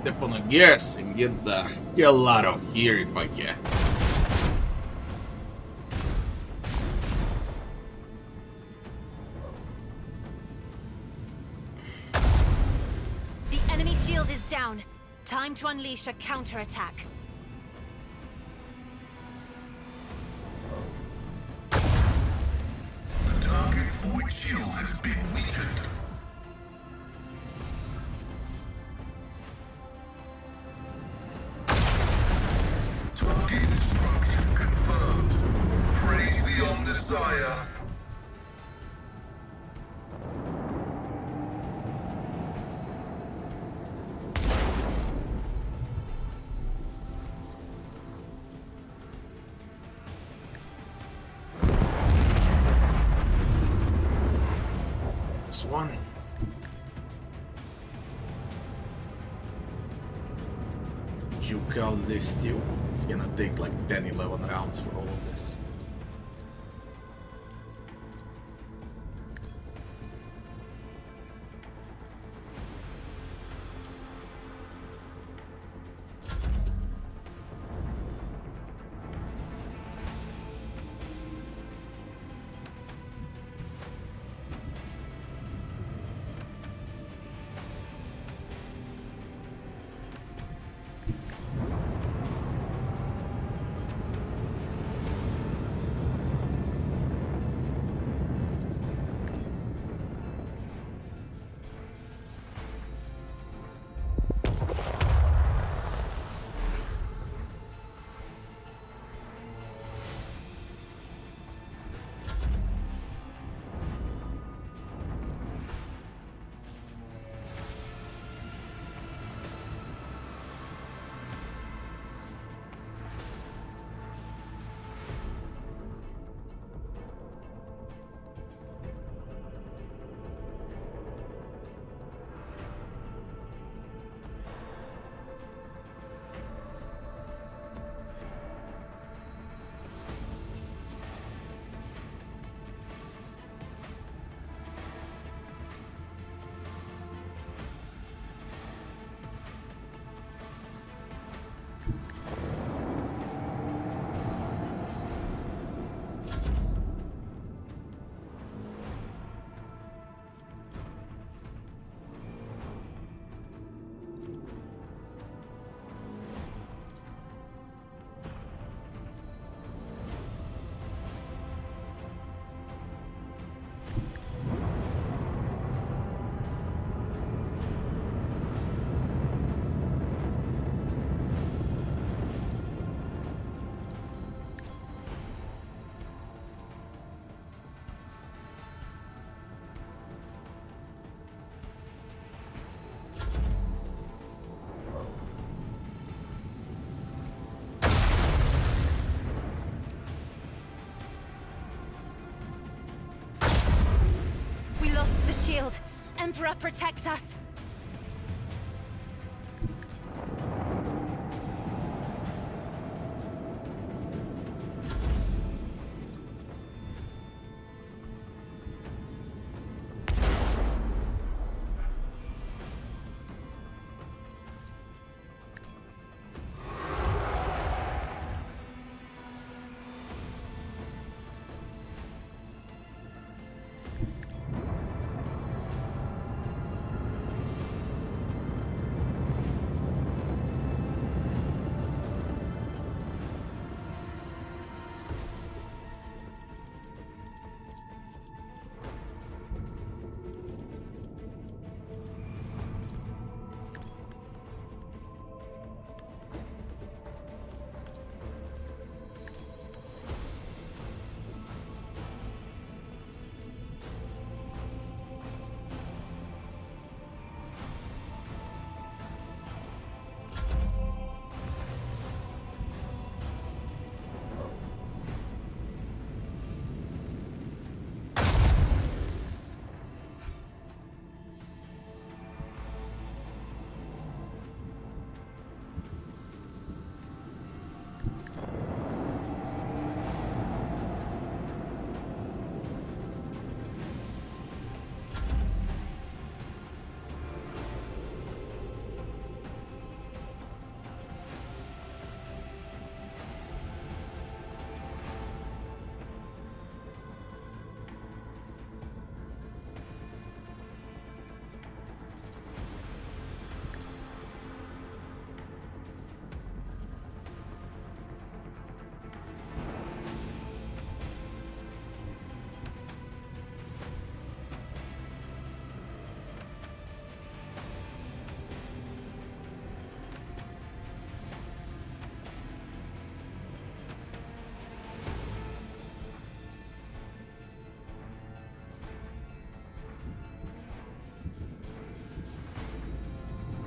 Step on a gas and get the hell out of here if I can. The enemy shield is down. Time to unleash a counterattack. The target's void shield has been weakened. this one. Juke out this too. It's gonna take like 10-11 rounds for all of this. Shield! Emperor, protect us!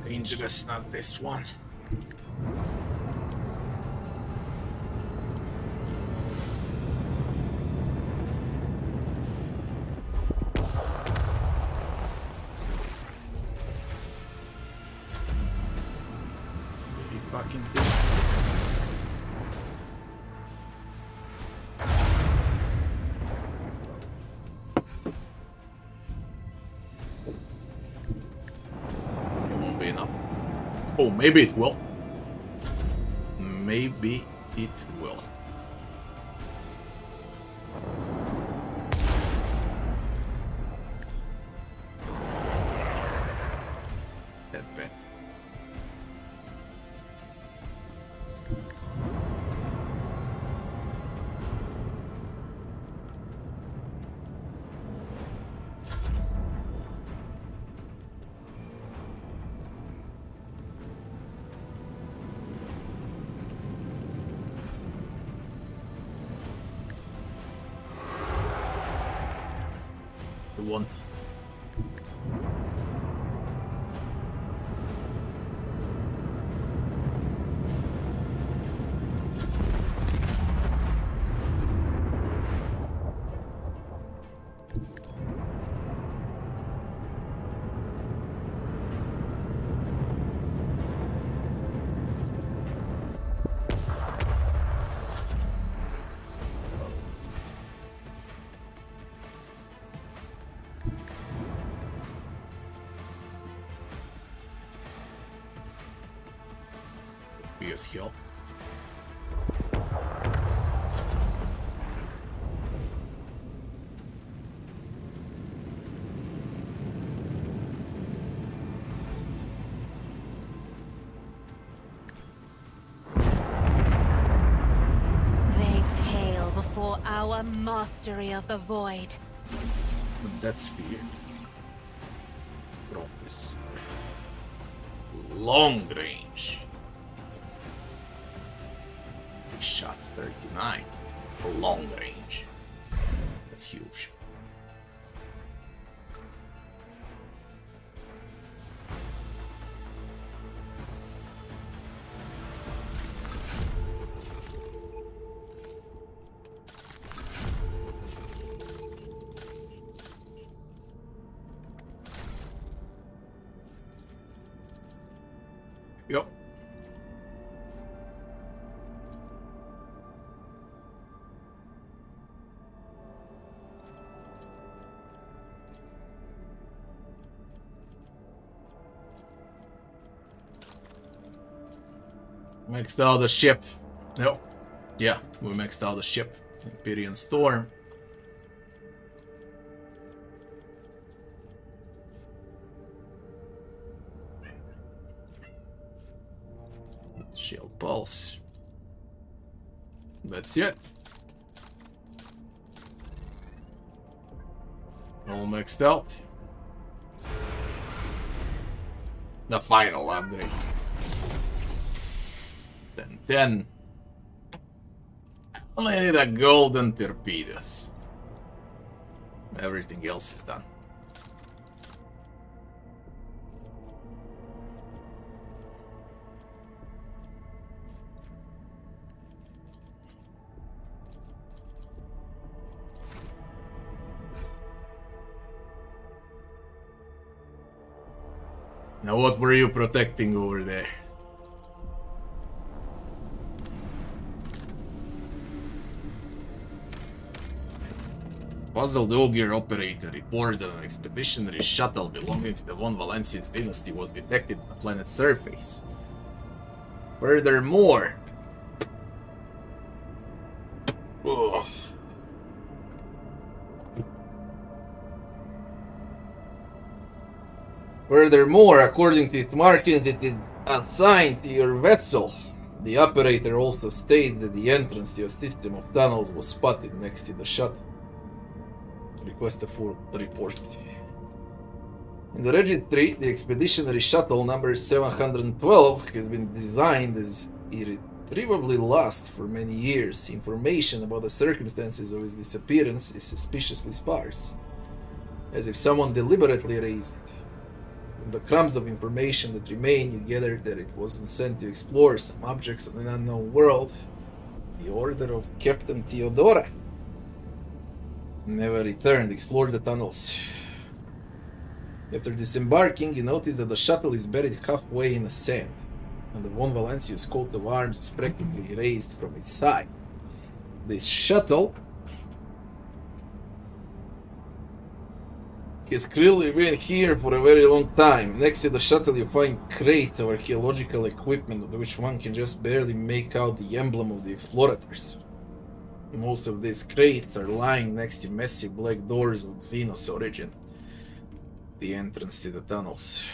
Dangerous, not this one. fucking things. It won't be enough. Oh, maybe it will. Maybe it will. That bet. One. Biggest hill. They pale before our mastery of the void. That's fear. Prophecy. Long range. Shots 39. Long range. That's huge. Yep. Maxed out the ship. No. Yeah, we maxed out the ship. Empyrean Storm. Shield Pulse. That's it. All maxed out. The final upgrade. Then only need a golden Taaphetus. Everything else is done. Now what were you protecting over there? Puzzled Ogre operator reports that an expeditionary shuttle belonging to the Von Valenciennes dynasty was detected on the planet's surface. Furthermore, ugh. Furthermore, according to its markings, it is assigned to your vessel. The operator also states that the entrance to a system of tunnels was spotted next to the shuttle. Request a full report. In the registry, the expeditionary shuttle number 712 has been designed as irretrievably lost for many years. Information about the circumstances of its disappearance is suspiciously sparse, as if someone deliberately erased it. From the crumbs of information that remain, you gather that it wasn't sent to explore some objects on an unknown world. The order of Captain Theodora. Never returned, explored the tunnels. After disembarking, you notice that the shuttle is buried halfway in the sand. and the Von Valencius coat of arms is practically raised from its side. This shuttle has clearly been here for a very long time. Next to the shuttle you find crates of archaeological equipment, of which one can just barely make out the emblem of the explorators. Most of these crates are lying next to massive black doors of Xenos origin, the entrance to the tunnels.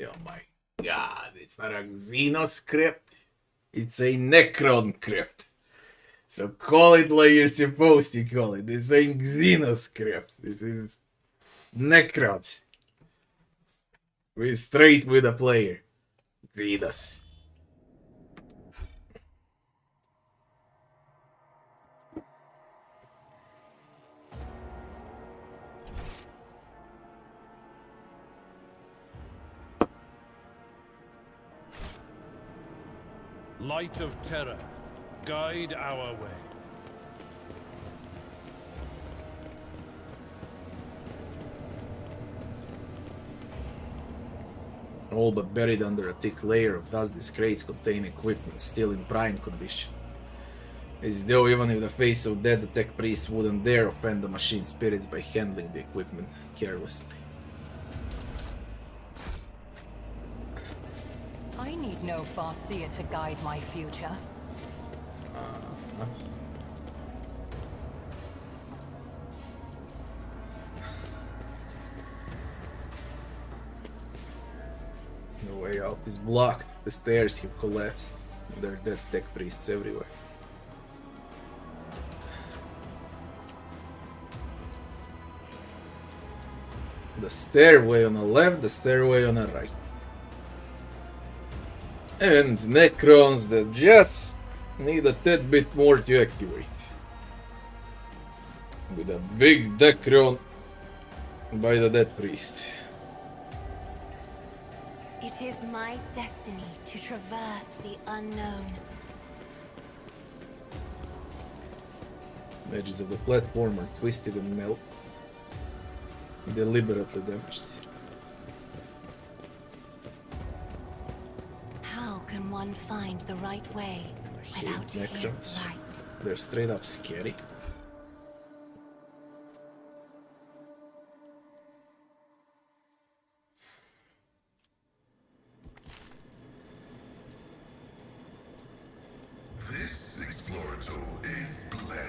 Oh my god, it's not a Xenos crypt, it's a Necron crypt. So call it like you're supposed to call it. This ain't Xenos crypt, this is Necrons. We're straight with the player. Xenos. Light of terror, guide our way. All but buried under a thick layer of dust, these crates contain equipment still in prime condition. As though even if the face of dead, the tech priests wouldn't dare offend the machine spirits by handling the equipment carelessly. I need no Farseer to guide my future. The way out is blocked. The stairs have collapsed. There are dead tech priests everywhere. The stairway on the left, the stairway on the right. And Necrons that just need a tad bit more to activate. With a big Necron by the Dead Priest. It is my destiny to traverse the unknown. The edges of the platform are twisted and melt. Deliberately damaged. How can one find the right way without his Necrons. light? They're straight up scary.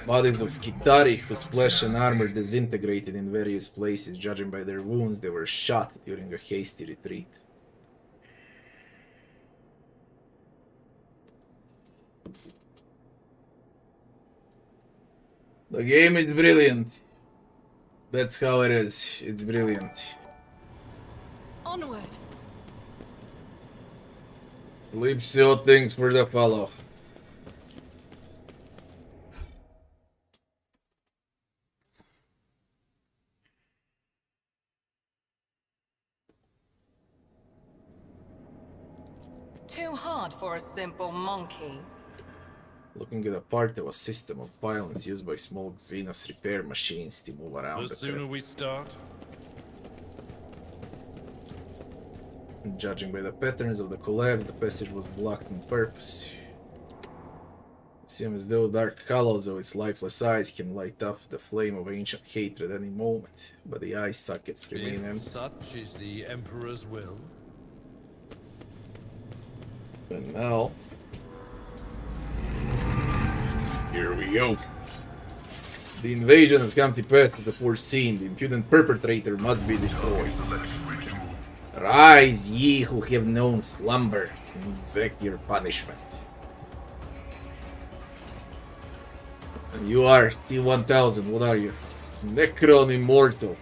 Bodies of Skitari, whose flesh and armor disintegrated in various places. Judging by their wounds, they were shot during a hasty retreat. The game is brilliant. That's how it is. It's brilliant. Onward. Leave still things for the follow. Too hard for a simple monkey. Looking at a part of a system of pylons used by small Xenos repair machines to move around The the sooner crypt. we start, Judging by the patterns of the collapse, the passage was blocked on purpose. It seems as though dark hollows of its lifeless eyes can light up the flame of ancient hatred at any moment, but the eye sockets remain if empty. such is the Emperor's will. And now... here we go. The invasion has come to pass as foreseen. The impudent perpetrator must be destroyed. Rise, ye who have known slumber, and exact your punishment. And you are T-1000, what are you? Necron Immortal.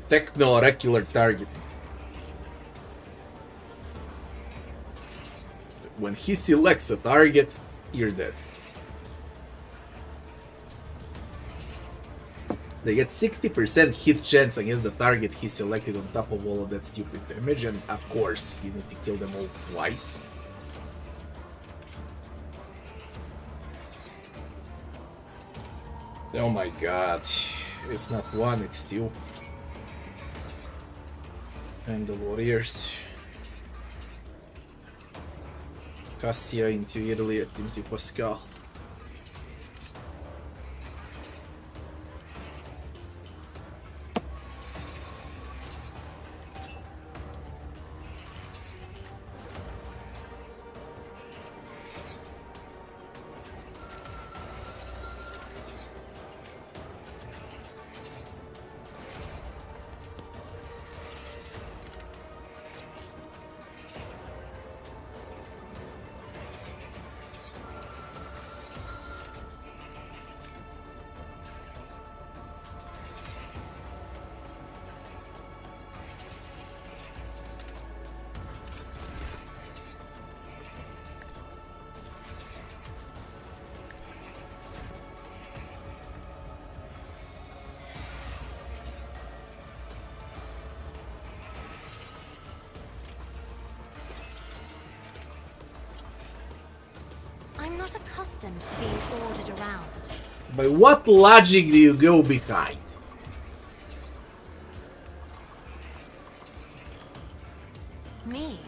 Techno-oracular targeting. When he selects a target, you're dead. They get 60% hit chance against the target he selected on top of all of that stupid damage, and of course, you need to kill them all twice. Oh my god, it's not one, it's two. And the warriors. Cassia into Italy into Pascal. I'm not accustomed to being ordered around. By what logic do you go behind? Me?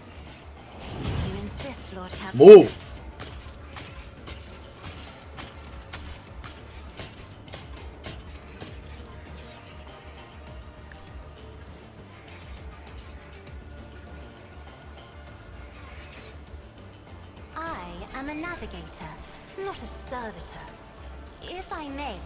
If you insist, Lord Captain. Move! I am a navigator, not a servitor. If I may.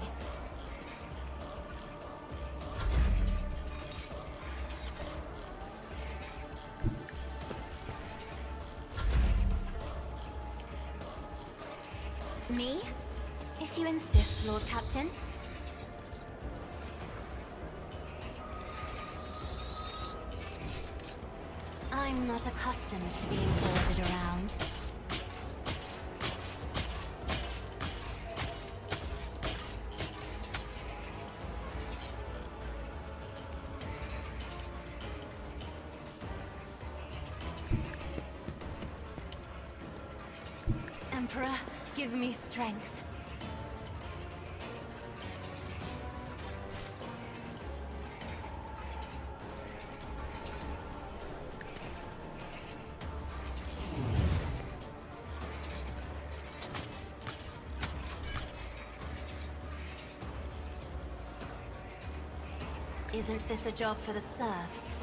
Me? If you insist, Lord Captain. I'm not accustomed to being ordered around. Emperor, give me strength. Isn't this a job for the serfs?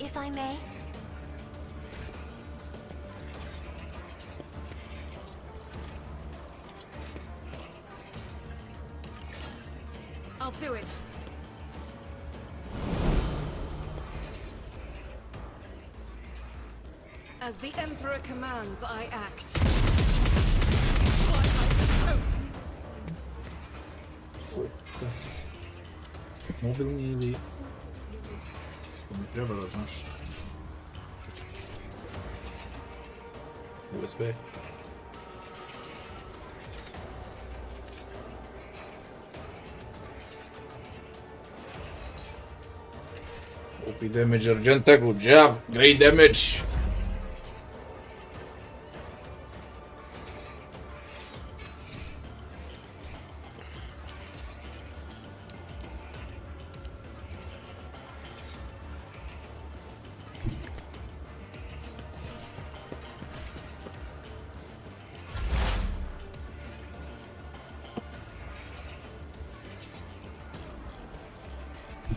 If I may. I'll do it. As the Emperor commands, I act. Why I was chosen. Mobilni ili... To mi treba da znaš. USB. OP damage Argenta, good job, great damage.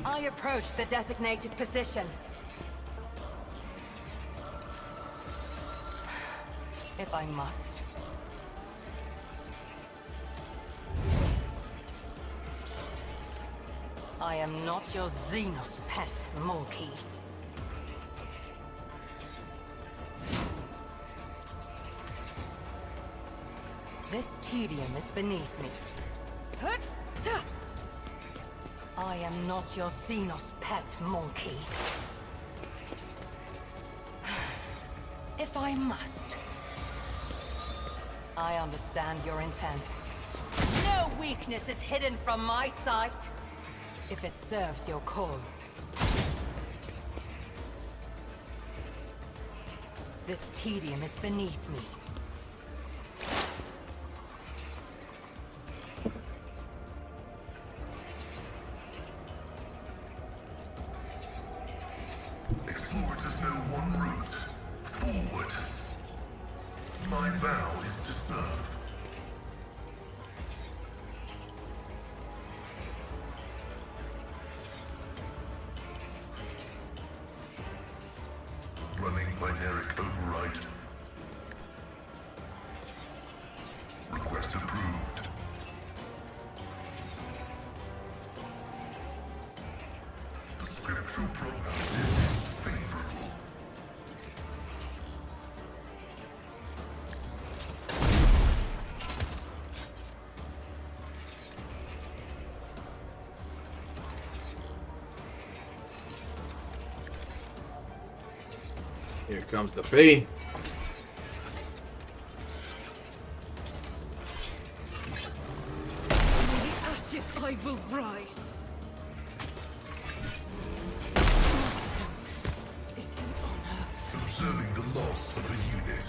I approach the designated position. If I must. I am not your Xenos pet, monkey. This tedium is beneath me. I am not your Xenos pet, monkey. If I must. I understand your intent. No weakness is hidden from my sight. If it serves your cause. This tedium is beneath me. Explorers know one route. Forward. My vow is to serve. Running binaric override. Request approved. The scriptural prognosis is favorable. Here comes the pain. From the ashes I will rise. Is an honor. Observing the loss of a unit.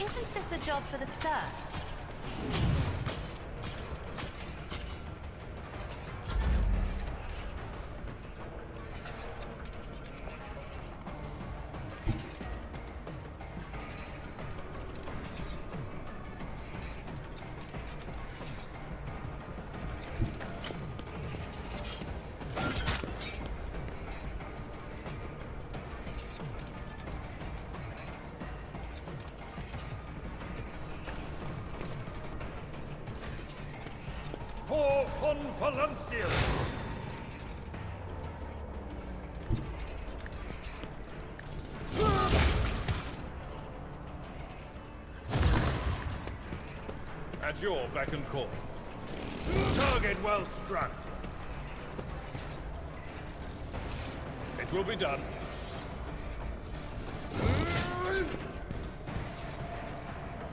Isn't this a job for the serfs? For Conferencia! At your beck and call. Target well struck. It will be done.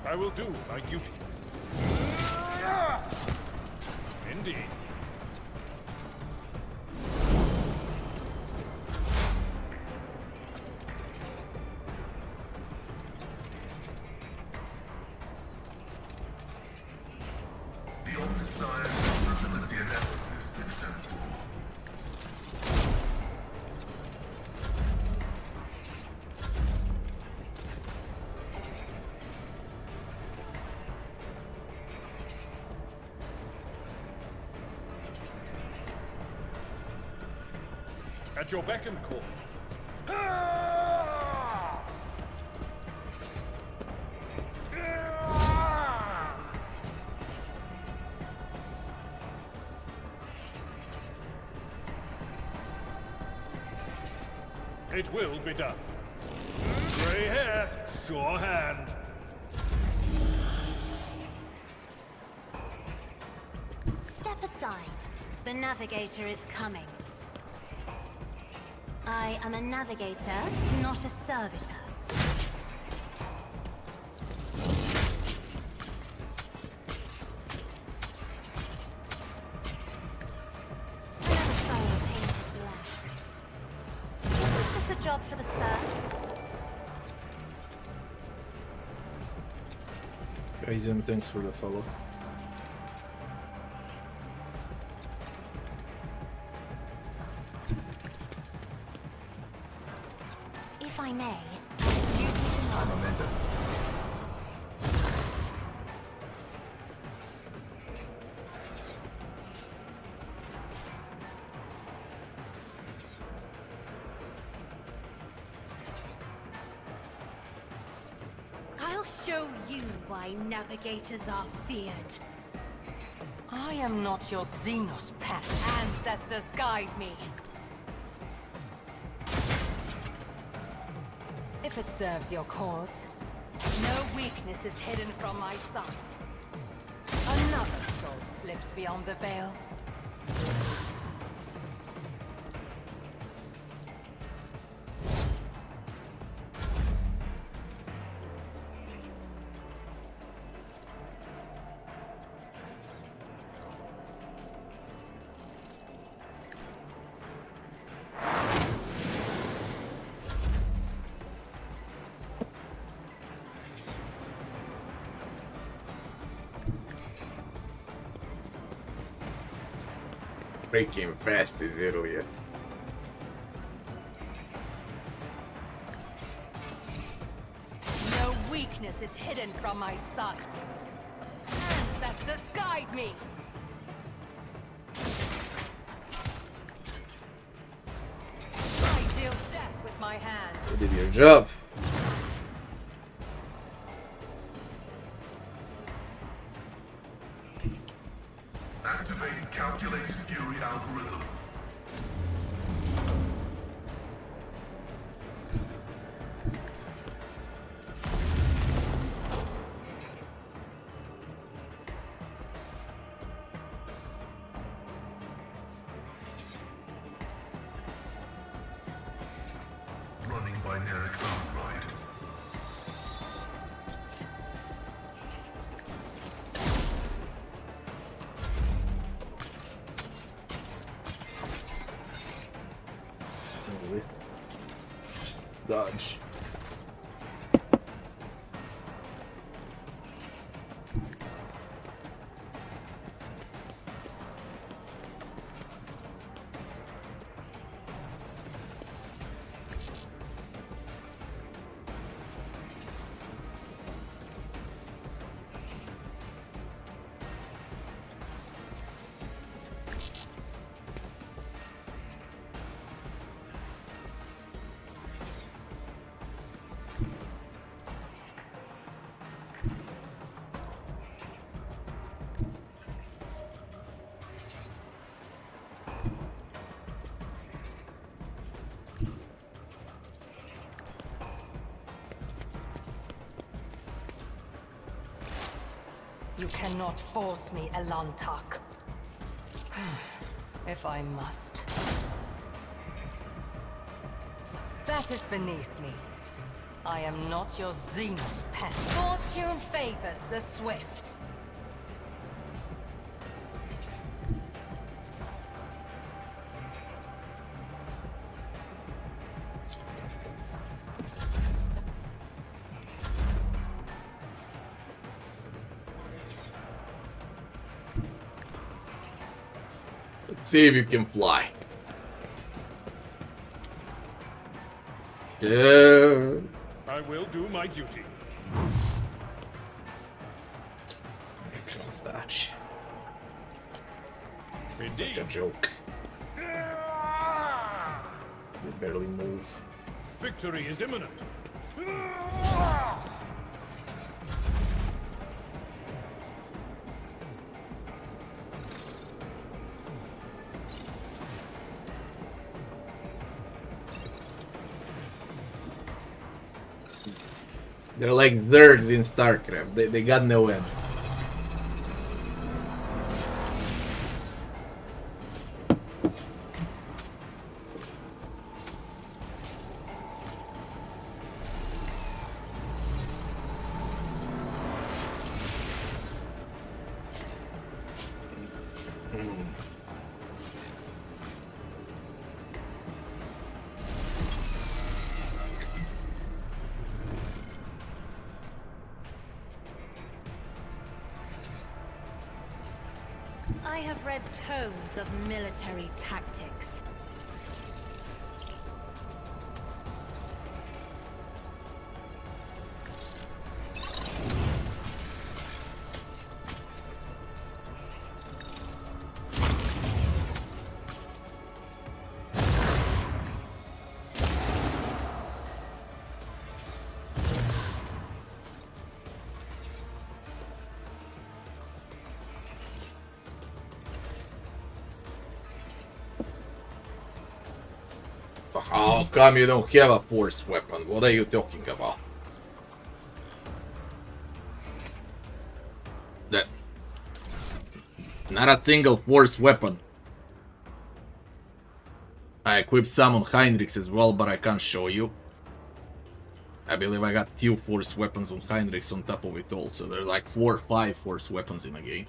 I will do my duty. Indeed. The Omnissiah vulnerability analysis successful. At your beck and call. It will be done. Grey hair, sure hand. Step aside. The navigator is coming. I am a navigator, not a servitor. Another sign of Crazy, and thanks for the follow. If I may, I'm a mentor. I'll show you why navigators are feared. I am not your Xenos pet. Ancestors guide me. If it serves your cause, no weakness is hidden from my sight. Another soul slips beyond the veil. Breaking fast is idiot. No weakness is hidden from my sight. Ancestors guide me. I deal death with my hands. You did your job. Activate calculated fury algorithm. Running binary override. Dodge. You cannot force me, Elantak. If I must. That is beneath me. I am not your Xenos pet. Fortune favors the swift. See if you can fly. Yeah. I will do my duty. Necrons dodge. It's like Indeed. a joke. They barely move. Victory is imminent. They're like Zergs in StarCraft. They got no end. I have read tomes of military tactics. How come you don't have a force weapon? What are you talking about? That... Not a single force weapon. I equipped some on Heinrichs as well, but I can't show you. I believe I got 2 force weapons on Heinrichs on top of it all, so there are like 4 or 5 force weapons in a game.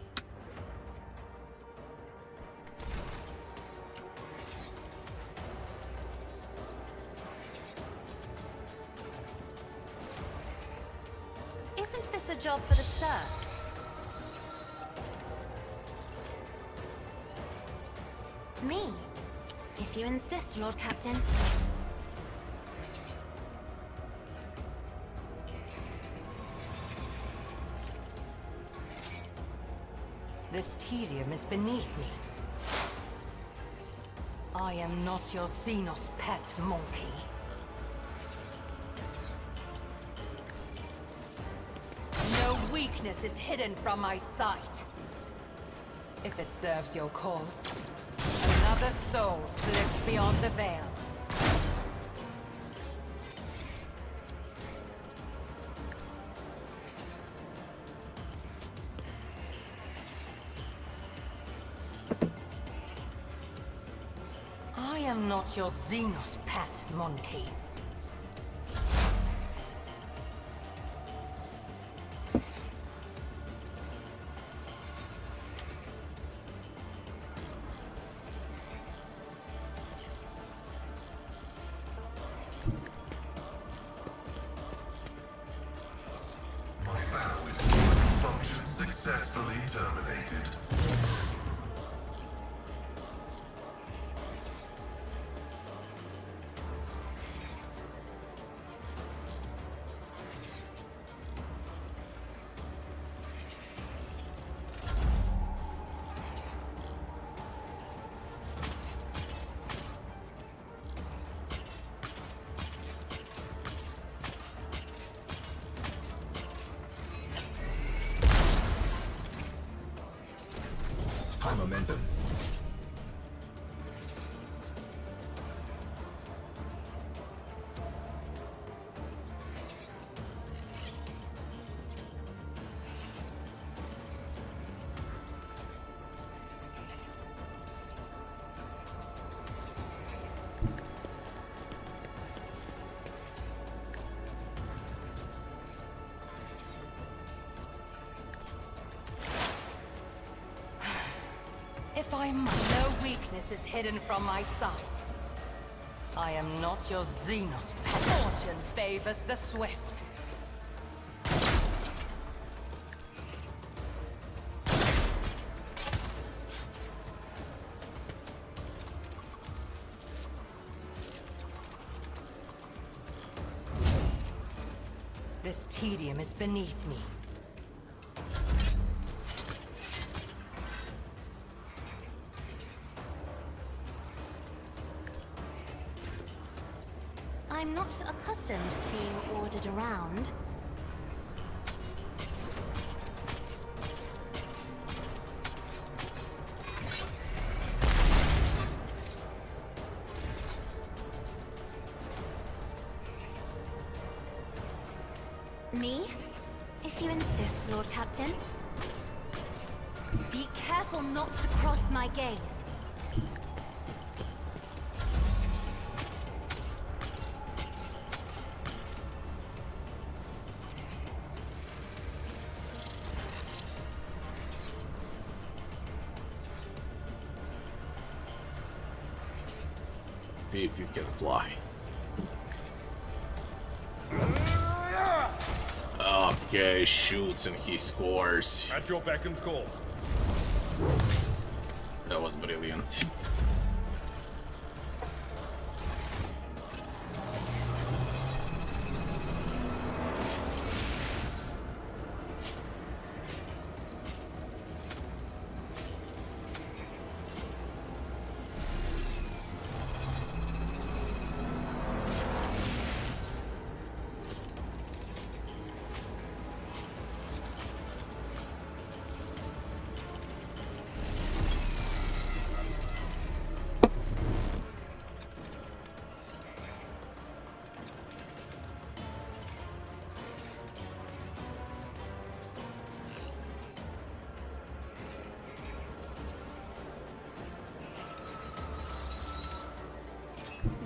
Isn't this a job for the serfs? Me, if you insist, Lord Captain. This tedium is beneath me. I am not your Xenos pet monkey. No weakness is hidden from my sight. If it serves your cause, another soul slips beyond the veil. I am not your Xenos pet monkey. Successfully terminated. High momentum. If I must, no weakness is hidden from my sight. I am not your Xenos pet. Fortune favors the swift. This tedium is beneath me. I'm not accustomed to being ordered around. Me? If you insist, Lord Captain. Be careful not to cross my gaze. See if you can fly. Okay, shoots and he scores. At your beck and call. That was brilliant.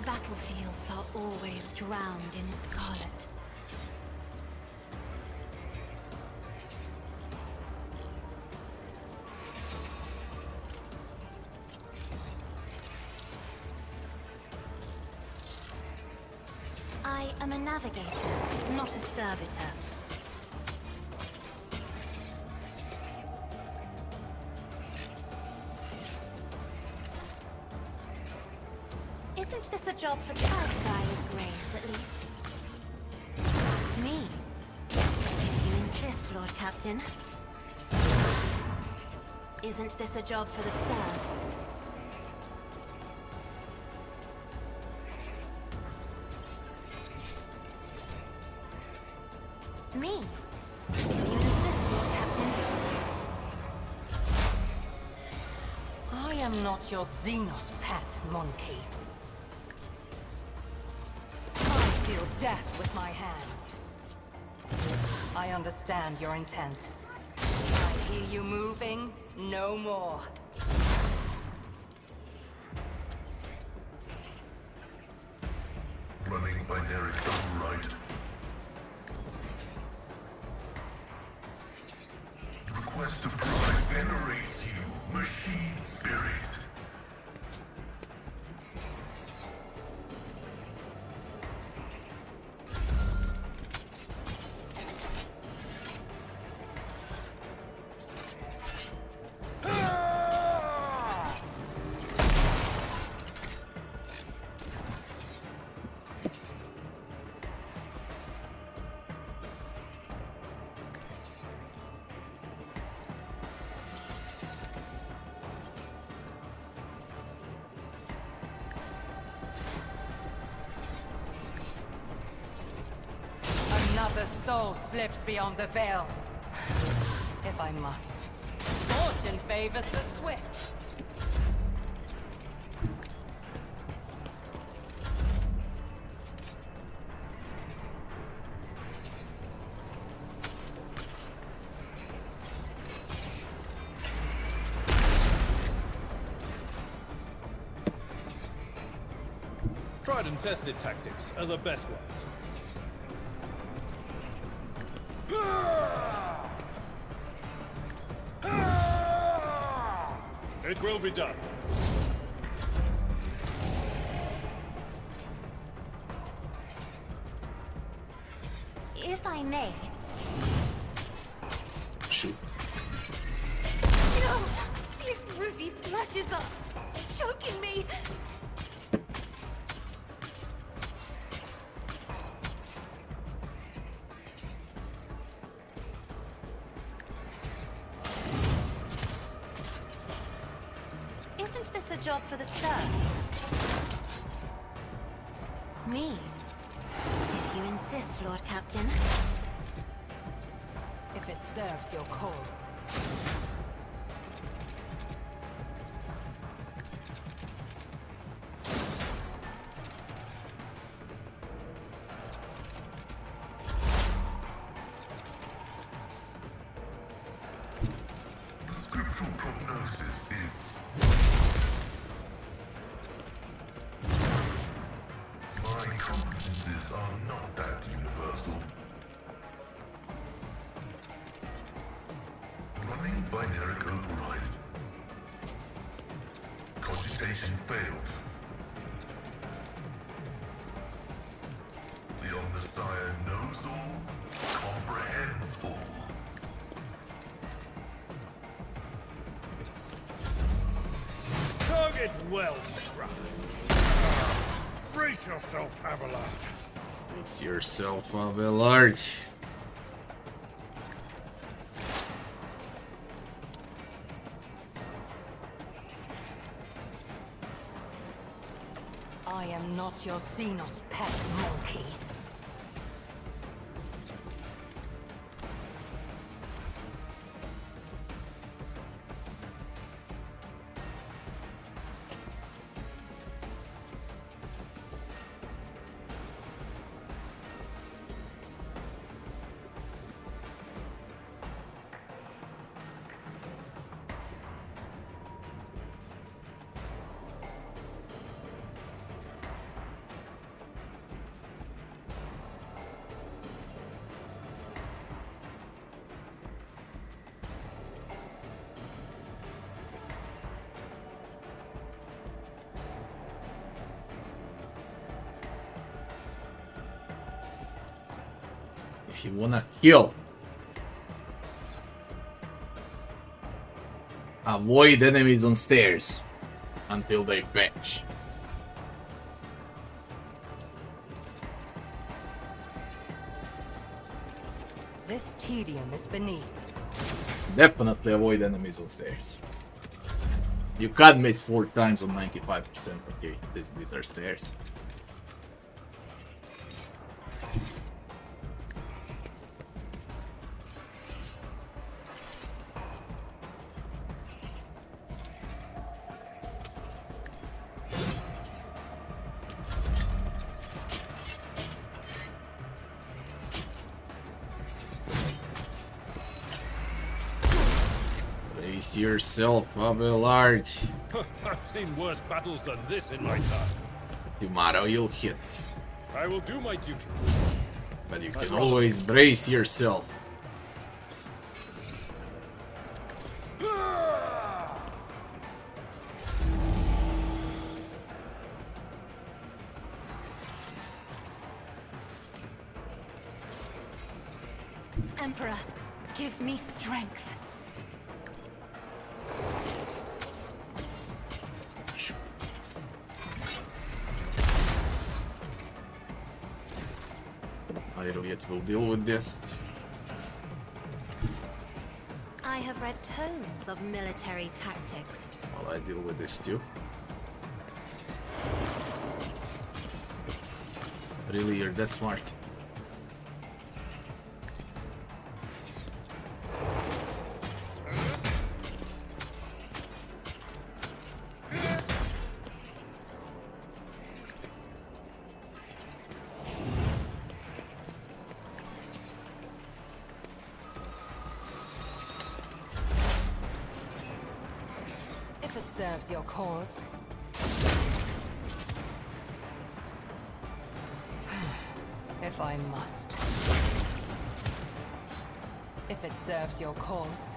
Battlefields are always drowned in scarlet. I am a navigator, not a servitor. Isn't this a job for I'll die with grace, at least? Me? If you insist, Lord Captain. Isn't this a job for the serfs? Me? If you insist, Lord Captain. I am not your Xenos pet, monkey. I deal death with my hands. I understand your intent. I hear you moving, no more. Running binary override. Request to pry venerates you, machine spirit. Another soul slips beyond the veil. If I must. Fortune favors the swift. Tried and tested tactics are the best ones. It will be done. If I may. Shoot. No! These ruby flashes are choking me! Isn't this a job for the serfs? Me? If you insist, Lord Captain. If it serves your cause. The scriptural prognosis is my competences are not that universal. Running binary override. Cogitation failed. The Omnissiah knows all, comprehends all. Target well struck. Brace yourself, Abelard. Brace yourself, Abelard. I am not your Xenos pet monkey. If you wanna kill, avoid enemies on stairs until they patch. This tedium is beneath. Definitely avoid enemies on stairs. You can't miss 4 times on 95%. Okay, these are stairs. Brace yourself, Abelard. I've seen worse battles than this in my time. Tomorrow you'll hit. I will do my duty. But you can always brace yourself. Emperor, give me strength. Iroyet will deal with this. I have read tomes of military tactics. While I deal with this too. Really, you're that smart. If it serves your cause. If I must. If it serves your cause.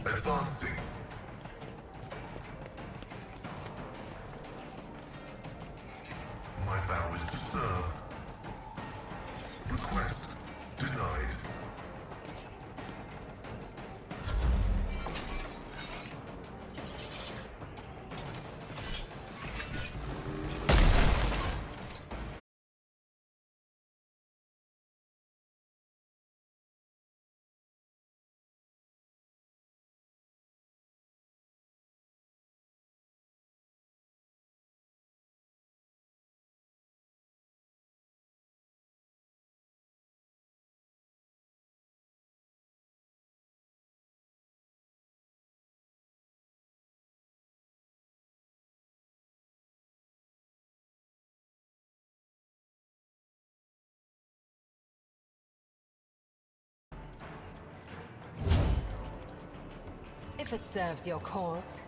Advancing. My vow is to serve. Request denied. If it serves your cause.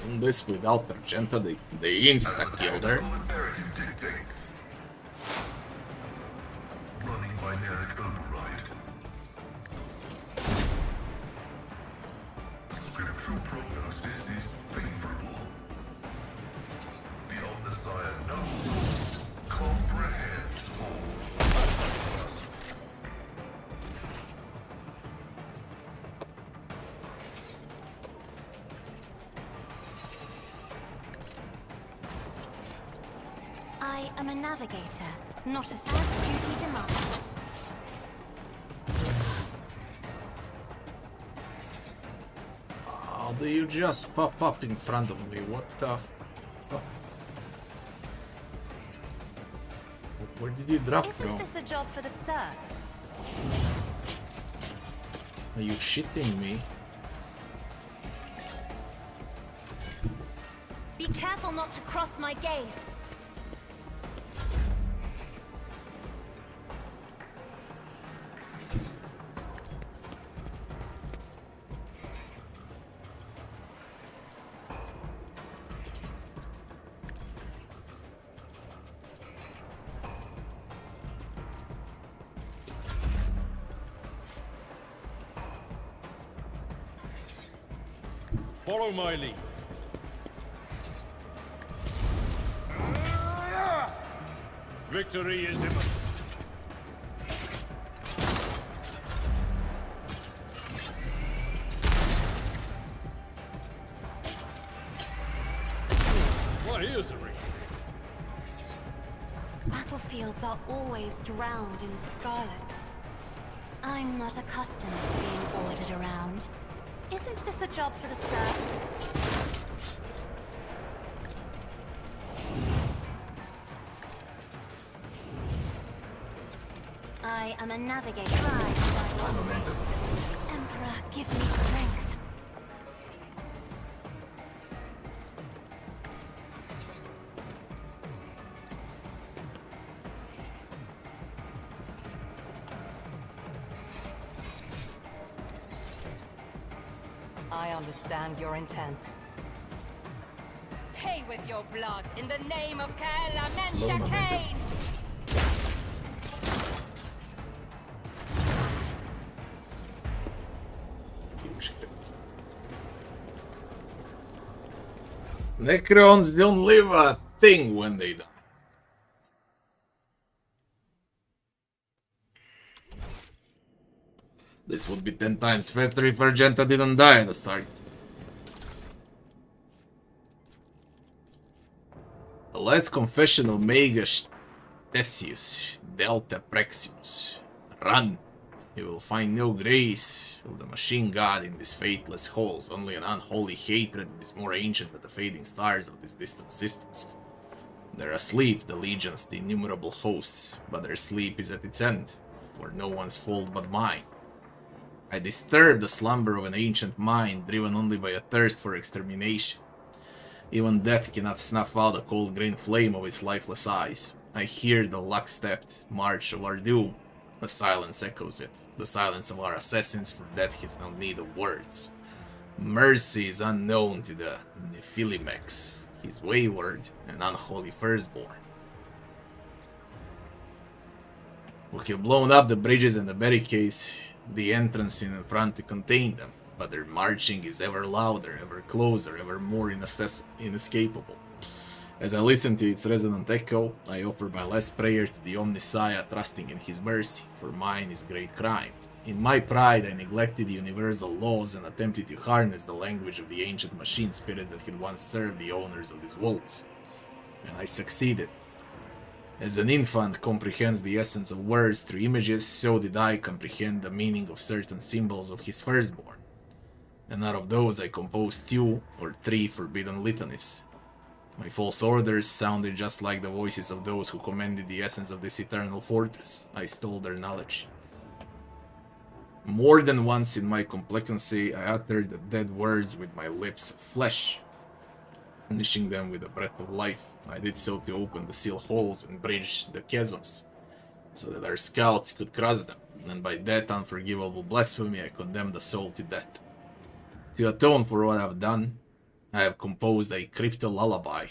On this without Argenta, they insta-killed her. Imperative dictates. Running binaric override. Scriptural prognosis is favorable. The Omnissiah knows, comprehends all. am a navigator, not a as duty demands. How do you just pop up in front of me? What the f... Oh. Where did you drop from? Isn't this a job for the serfs? Are you shitting me? Be careful not to cross my gaze. Follow my lead. Victory is imminent. Well, here's the ring. Battlefields are always drowned in scarlet. I'm not accustomed to being ordered around. Isn't this a job for the serfs? I am a navigator. Emperor, give me strength. I understand your intent. Pay with your blood in the name of Kane. Necrons don't leave a thing when they die. This would be 10 times faster if Argenta didn't die at the start. The last confession of Magus Theseus, Delta Preximus. Run! You will find no grace of the machine god in these faithless halls, only an unholy hatred that is more ancient than the fading stars of these distant systems. They're asleep, the legions, the innumerable hosts, but their sleep is at its end, for no one's fault but mine. I disturb the slumber of an ancient mind, driven only by a thirst for extermination. Even death cannot snuff out the cold green flame of its lifeless eyes. I hear the lock-stepped march of our doom. The silence echoes it, the silence of our assassins, for death has no need of words. Mercy is unknown to the Nephilimex, his wayward and unholy firstborn. We have blown up the bridges and the barricades, the entrance in front to contain them, but their marching is ever louder, ever closer, ever more inescapable. As I listen to its resonant echo, I offer my last prayer to the Omnissiah, trusting in his mercy, for mine is great crime. In my pride, I neglected the universal laws and attempted to harness the language of the ancient machine spirits that had once served the owners of these vaults. And I succeeded. As an infant comprehends the essence of words through images, so did I comprehend the meaning of certain symbols of his firstborn. And out of those I composed 2 or 3 forbidden litanies. My false orders sounded just like the voices of those who commanded the essence of this eternal fortress. I stole their knowledge. More than once in my complacency, I uttered the dead words with my lips of flesh, finishing them with the breath of life. I did so to open the seal holes and bridge the chasms, so that our scouts could cross them, and by that unforgivable blasphemy I condemned the soul to death. To atone for what I've done, I have composed a crypto lullaby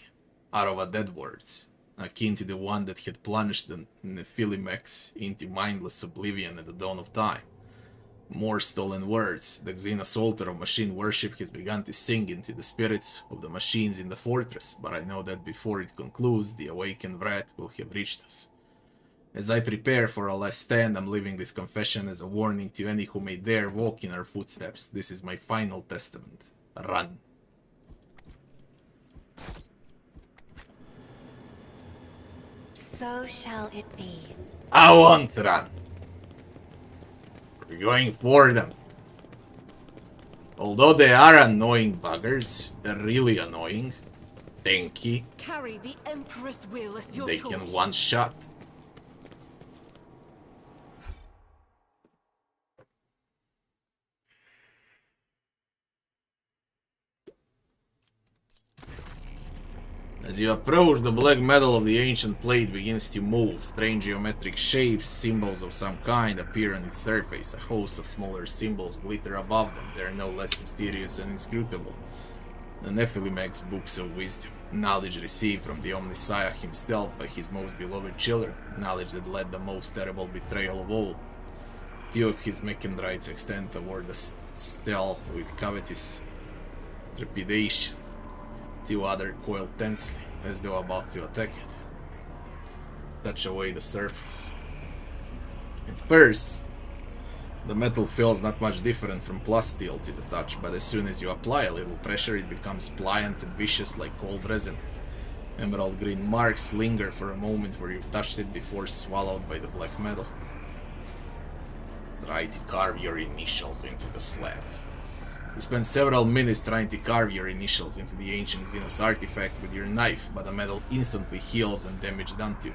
out of dead words, akin to the one that had plunged the Nephilimex into mindless oblivion at the dawn of time. More stolen words. The Xenos altar of machine worship has begun to sing into the spirits of the machines in the fortress, but I know that before it concludes, the awakened wrath will have reached us. As I prepare for our last stand, I'm leaving this confession as a warning to any who may dare walk in our footsteps. This is my final testament. Run. So shall it be. I won't run. We're going for them. Although they are annoying buggers, they're really annoying. Tanky. Carry the Emperor's will as your They torch. can one-shot. As you approach, the black metal of the ancient plate begins to move. Strange geometric shapes, symbols of some kind, appear on its surface. A host of smaller symbols glitter above them. They are no less mysterious and inscrutable. The Nephilim's books of wisdom. Knowledge received from the Omnissiah himself by his most beloved children. Knowledge that led the most terrible betrayal of all. Two of his mechandrites extend toward the stele with covetous trepidation. Two other coil tensely, as though about to attack it. Touch away the surface. At first, the metal feels not much different from plus steel to the touch, but as soon as you apply a little pressure, it becomes pliant and vicious like cold resin. Emerald green marks linger for a moment where you've touched it before swallowed by the black metal. Try to carve your initials into the slab. You spend several minutes trying to carve your initials into the ancient Xenos artifact with your knife, but the metal instantly heals and damage done to it.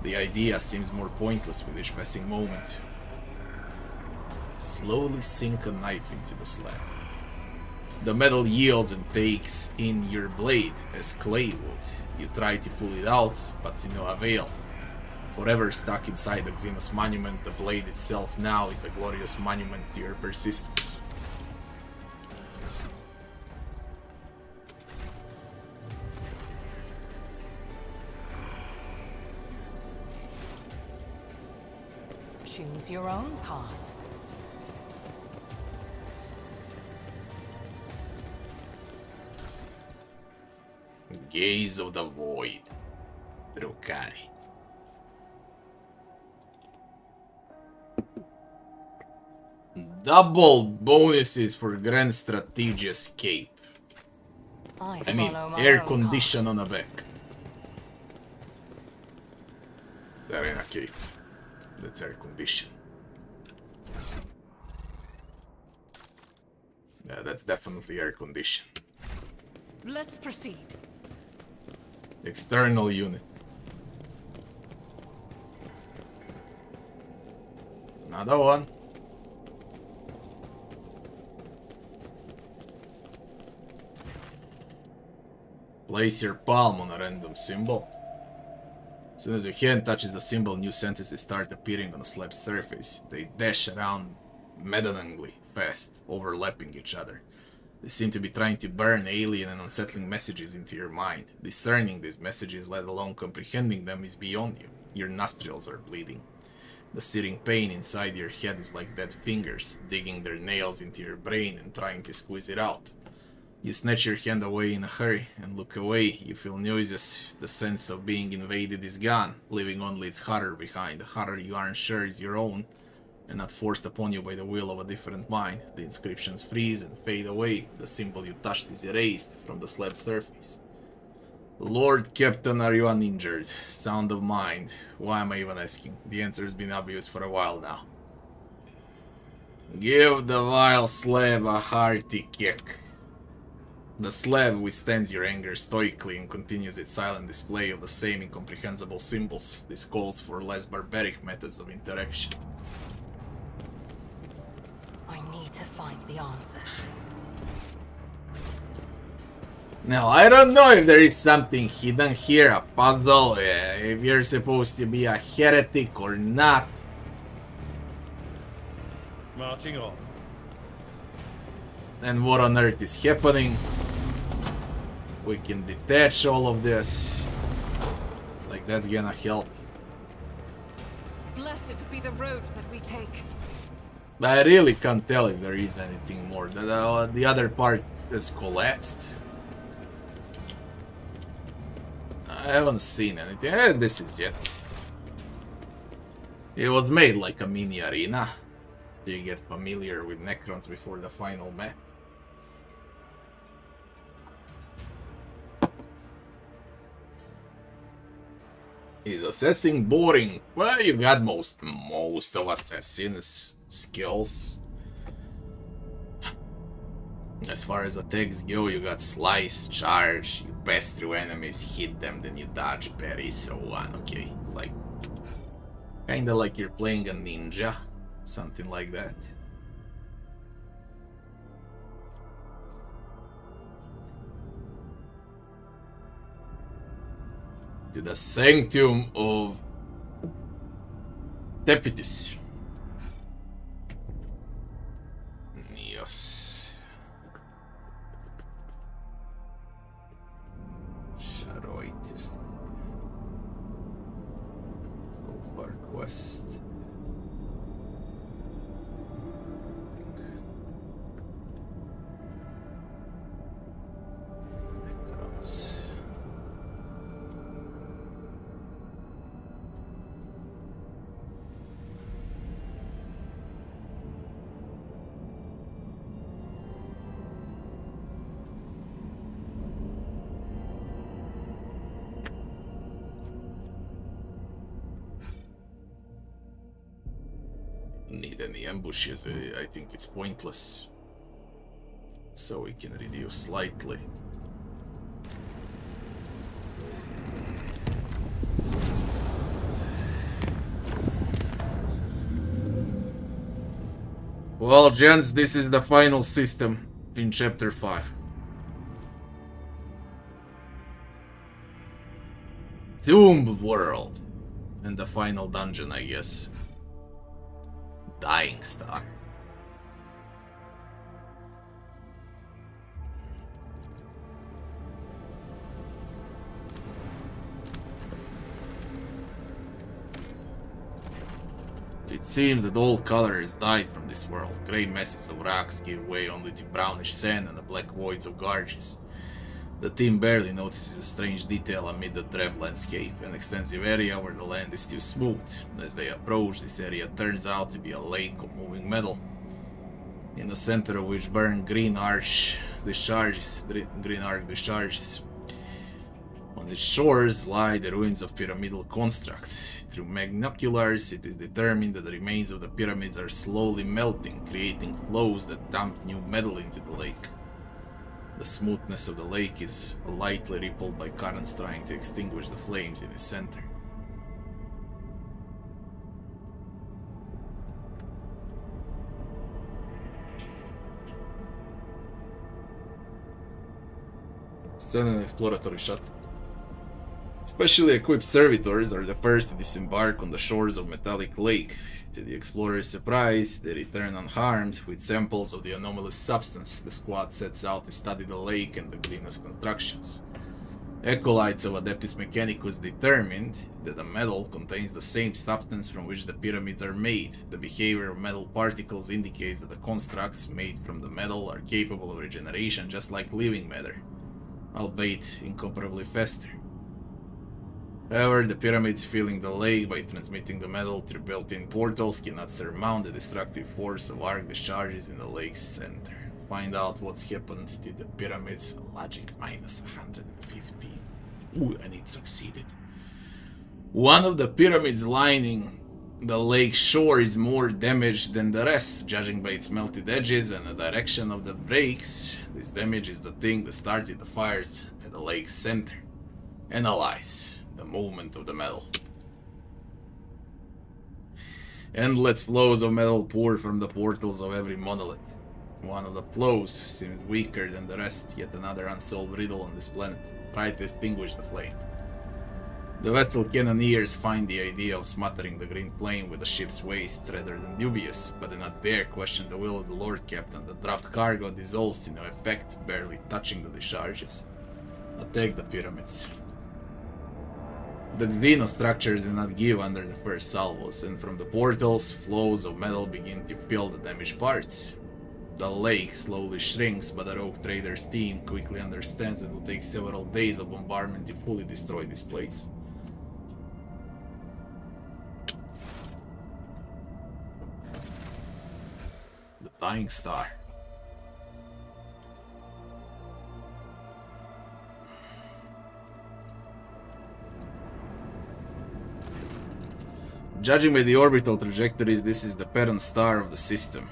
The idea seems more pointless with each passing moment. Slowly sink a knife into the slab. The metal yields and takes in your blade as clay would. You try to pull it out, but to no avail. Forever stuck inside the Xenos monument, the blade itself now is a glorious monument to your persistence. Choose your own path. Gaze of the Void. Drukhari. Double bonuses for Grand Strategy Escape. I mean, air condition on the back. The Arena Cape. That's air condition. Yeah, that's definitely air condition. Let's proceed. External unit. Another one. Place your palm on a random symbol. As soon as your hand touches the symbol, new sentences start appearing on the slab's surface. They dash around maddeningly fast, overlapping each other. They seem to be trying to burn alien and unsettling messages into your mind. Discerning these messages, let alone comprehending them, is beyond you. Your nostrils are bleeding. The searing pain inside your head is like dead fingers, digging their nails into your brain and trying to squeeze it out. You snatch your hand away in a hurry and look away. You feel nauseous. The sense of being invaded is gone, leaving only its horror behind. A horror you aren't sure is your own, and not forced upon you by the will of a different mind. The inscriptions freeze and fade away. The symbol you touched is erased from the slab's surface. Lord Captain, are you uninjured? Sound of mind. Why am I even asking? The answer has been obvious for a while now. Give the vile slab a hearty kick. The slab withstands your anger stoically and continues its silent display of the same incomprehensible symbols. This calls for less barbaric methods of interaction. I need to find the answers. Now, I don't know if there is something hidden here, a puzzle, if you're supposed to be a heretic or not. Marching on. And what on earth is happening? We can detach all of this. Like, that's gonna help. Blessed be the road that we take. I really can't tell if there is anything more. The other part is collapsed. I haven't seen anything. This is it. It was made like a mini arena, so you get familiar with Necrons before the final map. Assassin boring. Well, you got most of assassin's skills. As far as attacks go, you got slice, charge, you pass through enemies, hit them, then you dodge, parry, so on. Okay, like kinda like you're playing a ninja, something like that. To the Sanctum of Taaphetus. Yes. Charoitus. Ulfar Quest. Necrons. Need any ambushes, I think it's pointless. So we can reduce slightly. Well, gents, this is the final system in Chapter 5. Tomb World. And the final dungeon, I guess. Dying Star. It seems that all color has died from this world. Grey masses of rocks give way only to brownish sand and the black voids of gorges. The team barely notices a strange detail amid the drab landscape, an extensive area where the land is too smooth. As they approach, this area turns out to be a lake of moving metal, in the center of which burn green arc discharges. On its shores lie the ruins of pyramidal constructs. Through binoculars, it is determined that the remains of the pyramids are slowly melting, creating flows that dump new metal into the lake. The smoothness of the lake is lightly rippled by currents trying to extinguish the flames in its center. Send an exploratory shuttle. Specially equipped servitors are the first to disembark on the shores of Metallic Lake. To the explorer's surprise, they return unharmed with samples of the anomalous substance. The squad sets out to study the lake and the gleanous constructions. Acolytes of Adeptus Mechanicus determined that the metal contains the same substance from which the pyramids are made. The behavior of metal particles indicates that the constructs made from the metal are capable of regeneration just like living matter, albeit incomparably faster. However, the pyramids filling the lake by transmitting the metal through built-in portals cannot surmount the destructive force of arc discharges in the lake's center. Find out what's happened to the pyramids. Logic minus 150. Ooh, and it succeeded. One of the pyramids lining the lake shore is more damaged than the rest, judging by its melted edges and the direction of the breaks. This damage is the thing that started the fires at the lake's center. Analyze the movement of the metal. Endless flows of metal pour from the portals of every monolith. One of the flows seems weaker than the rest, yet another unsolved riddle on this planet. Try to extinguish the flame. The vessel cannoneers find the idea of smothering the green flame with the ship's waste rather than dubious, but do not dare question the will of the Lord Captain. The dropped cargo dissolves to no effect, barely touching the discharges. Attack the pyramids. The xenostructures do not give under the first salvos, and from the portals, flows of metal begin to fill the damaged parts. The lake slowly shrinks, but the rogue trader's team quickly understands that it will take several days of bombardment to fully destroy this place. The Dying Star. Judging by the orbital trajectories, this is the parent star of the system.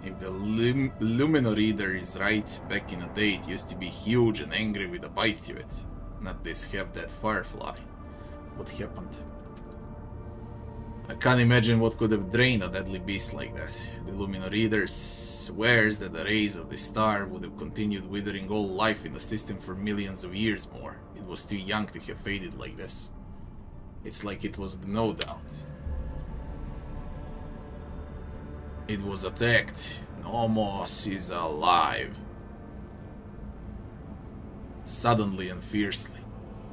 If the luminoreader is right, back in the day it used to be huge and angry with a bite to it. Not this half-dead firefly. What happened? I can't imagine what could have drained a deadly beast like that. The luminoreader swears that the rays of this star would have continued withering all life in the system for millions of years more. It was too young to have faded like this. It's like it was no doubt. It was attacked. Nomos is alive. Suddenly and fiercely.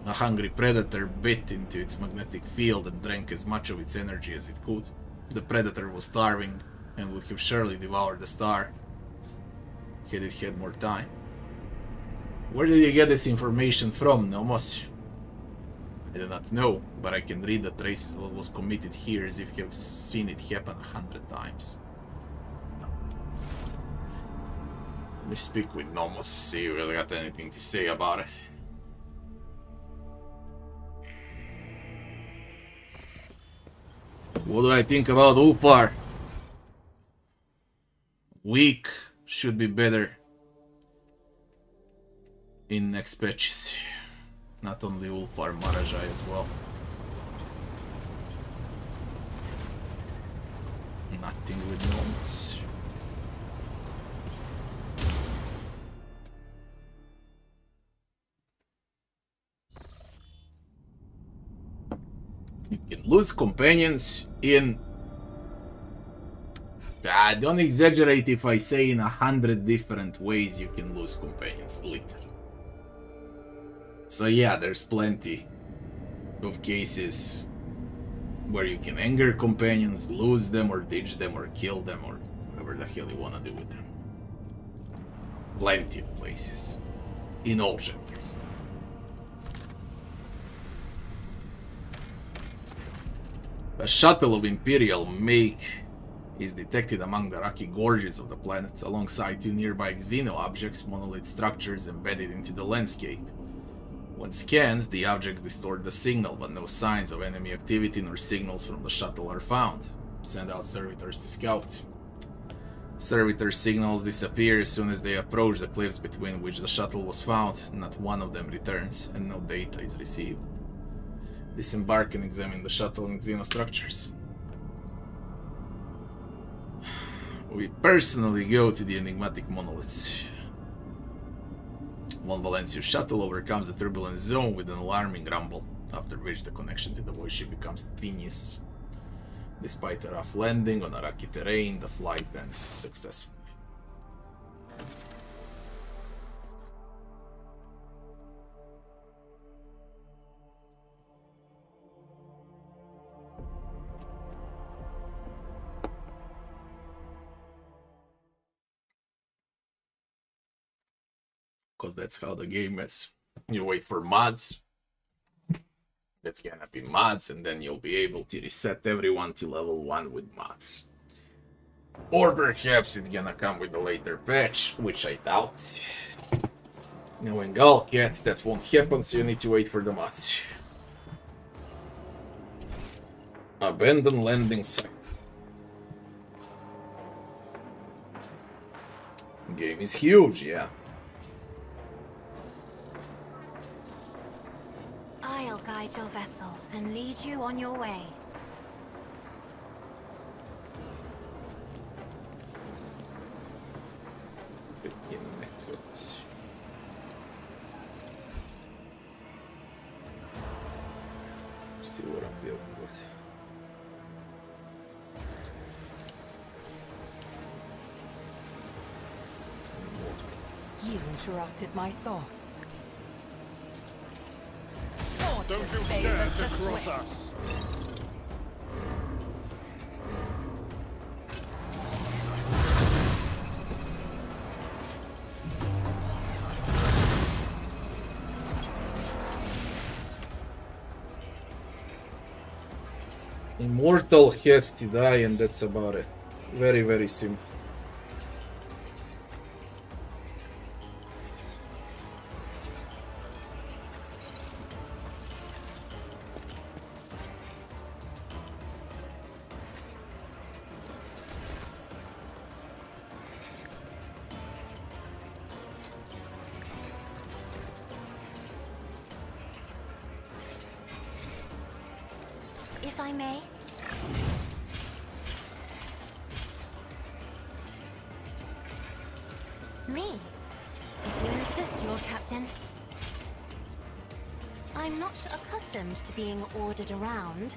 A hungry predator bit into its magnetic field and drank as much of its energy as it could. The predator was starving and would have surely devoured the star had it had more time. Where did you get this information from, Nomos? I do not know, but I can read the traces of what was committed here as if you have seen it happen 100 times. Let me speak with Nomos, see if I got anything to say about it. What do I think about Ulfar? Weak should be better in next patches. Not only Ulfar, Marazhai as well. Nothing with Nomos. You can lose companions in... don't exaggerate if I say in 100 different ways you can lose companions, literally. So yeah, there's plenty of cases where you can anger companions, lose them or ditch them or kill them or whatever the hell you wanna do with them. Plenty of places. In all chapters. A shuttle of Imperial make is detected among the rocky gorges of the planet, alongside two nearby Xeno objects, monolith structures embedded into the landscape. When scanned, the objects distort the signal, but no signs of enemy activity nor signals from the shuttle are found. Send out servitors to scout. Servitor signals disappear as soon as they approach the cliffs between which the shuttle was found. Not one of them returns, and no data is received. Disembark and examine the shuttle and xenostructures. We personally go to the enigmatic monoliths. One Valencius shuttle overcomes the turbulent zone with an alarming rumble, after which the connection to the void ship becomes tenuous. Despite a rough landing on a rocky terrain, the flight ends successfully. Because that's how the game is. You wait for mods. That's gonna be mods, and then you'll be able to reset everyone to level 1 with mods. Or perhaps it's gonna come with a later patch, which I doubt. Knowing Galcat, that won't happen, so you need to wait for the mods. Abandoned landing site. Game is huge, yeah. I'll guide your vessel and lead you on your way. See what I'm dealing with. You interrupted my thoughts. Don't you dare to cross us! Immortal has to die, and that's about it. Very, very simple. if I may. Me? If you insist, Lord Captain. I'm not accustomed to being ordered around.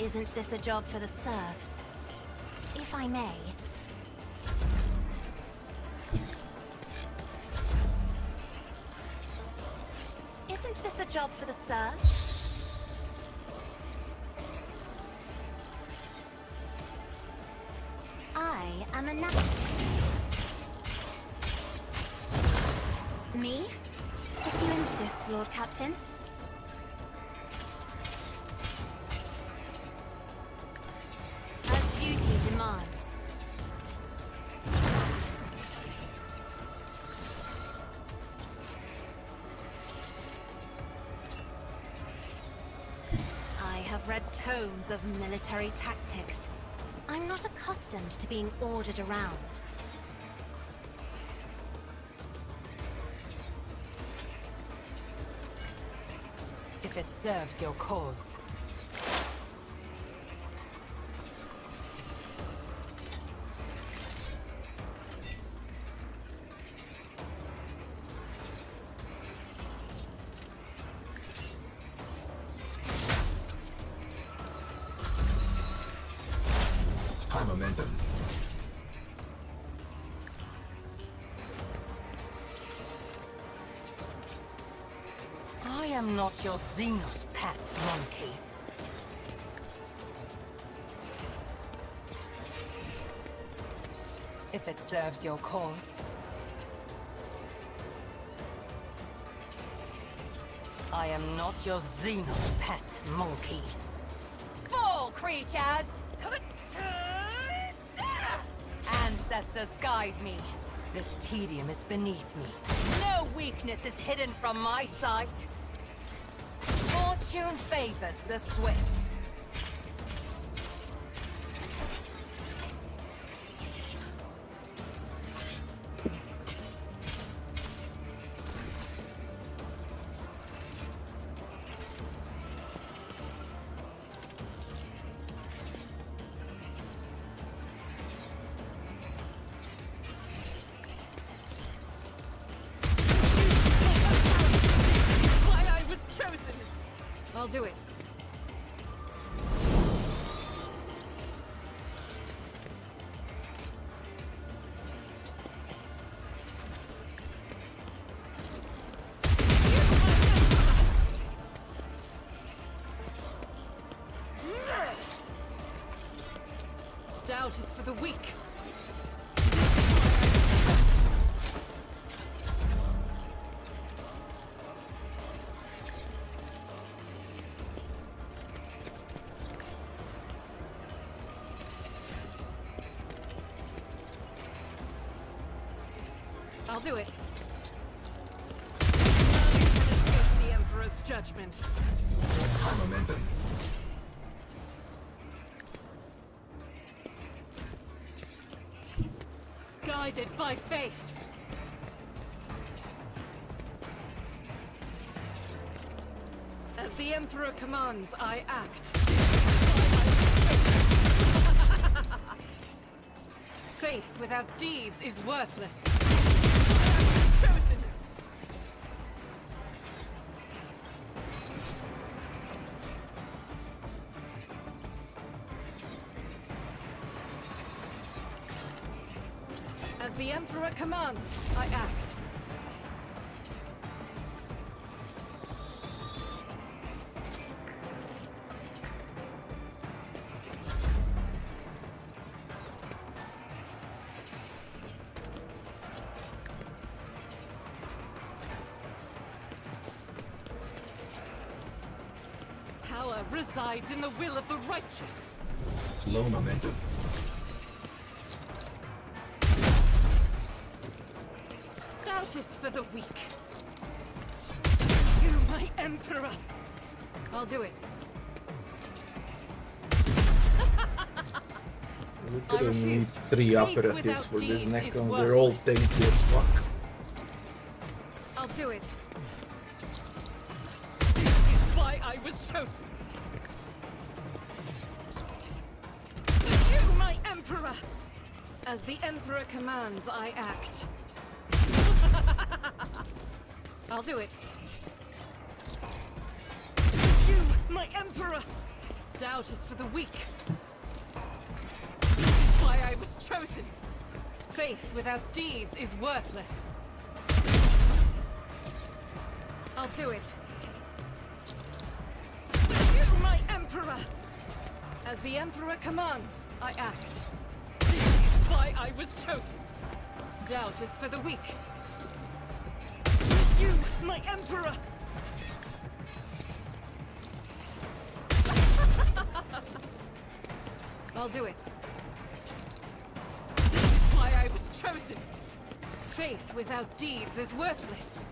Isn't this a job for the serfs? If I may. Isn't this a job for the serfs? I am a Me? If you insist, Lord Captain. As duty demands. I have read tomes of military tactics. I'm not accustomed to being ordered around. If it serves your cause. High momentum. I am not your Xenos pet monkey. If it serves your cause. I am not your Xenos pet monkey. Fall, creatures! Ancestors guide me. This tedium is beneath me. No weakness is hidden from my sight. Fortune favors the swift. I'll do it. Doubt is for the weak. I'll do it. The Emperor's judgment. High momentum. Guided by faith. As the Emperor commands, I act. Faith without deeds is worthless. Chosen. As the Emperor commands, I act. Power resides in the will of the righteous. Low momentum. Doubt is for the weak. You, my Emperor. I'll do it. We couldn't need 3 operatives for this Necron, they're all tanky as fuck. I'll do it. This is why I was chosen. As the Emperor commands, I act. I'll do it. You, my Emperor! Doubt is for the weak. Why I was chosen. Faith without deeds is worthless. I'll do it. You, my Emperor! As the Emperor commands, I act. This is why I was chosen. Doubt is for the weak. You, my Emperor! I'll do it. This is why I was chosen. Faith without deeds is worthless.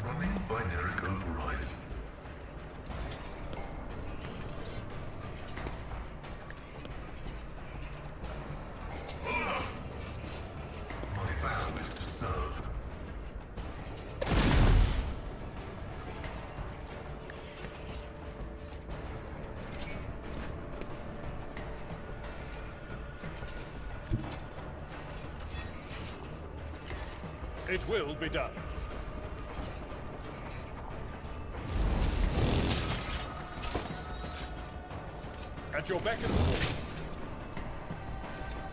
Running binary override. My vow is to serve. It will be done. At your beck and call.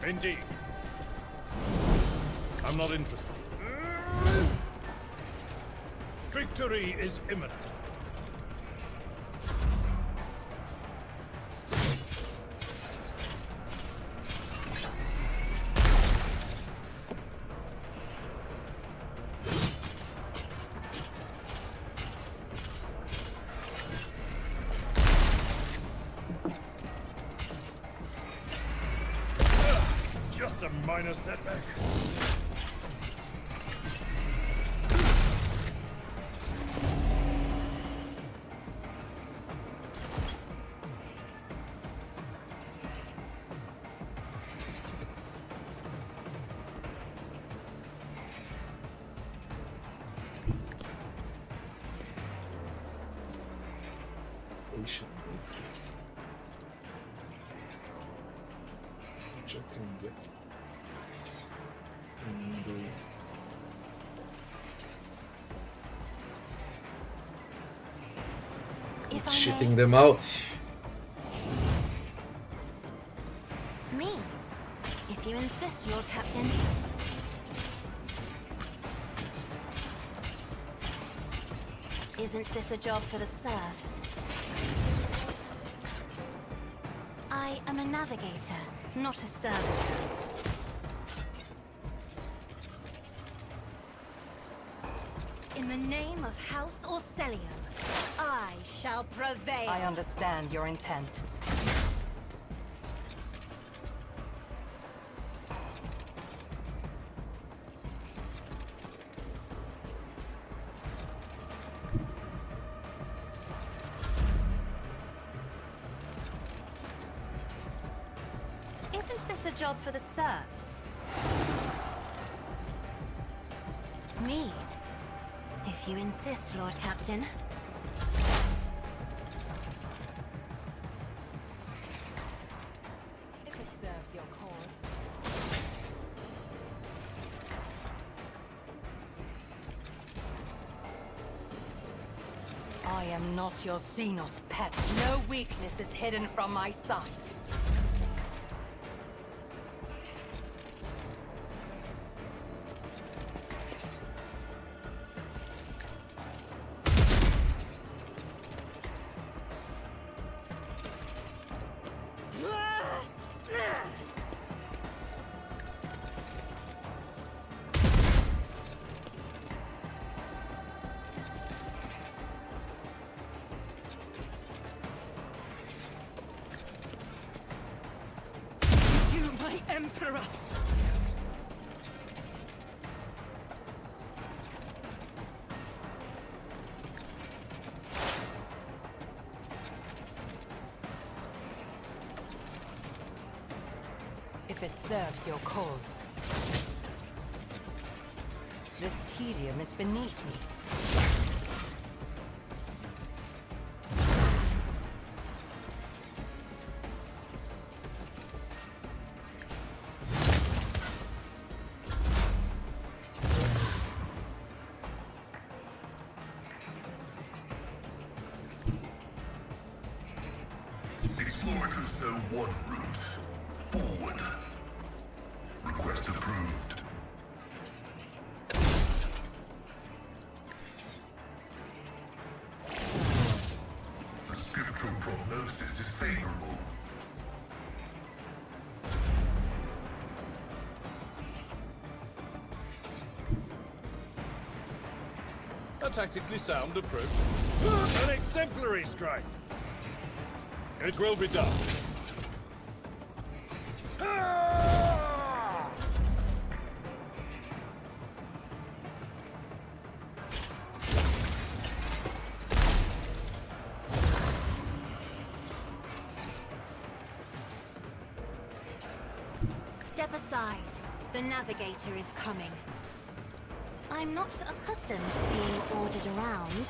Indeed. I'm not interested. Victory is imminent. Just a minor setback. Which I can get. If It's I shitting may. them out. Me, if you insist, Lord Captain. Isn't this a job for the serfs? I am a navigator, not a servitor. In the name of House Orcelio, I shall prevail. I understand your intent. Isn't this a job for the serfs? Me, if you insist, Lord Captain. If it serves your cause. I am not your Xenos pet. No weakness is hidden from my sight. my Emperor! If it serves your cause. This tedium is beneath me. Explorators know one route. Forward. Request approved. The scriptural prognosis is favorable. A tactically sound approach. An exemplary strike. It will be done. Step aside. The navigator is coming. I'm not accustomed to being ordered around.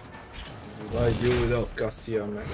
What I do without Cassia, man.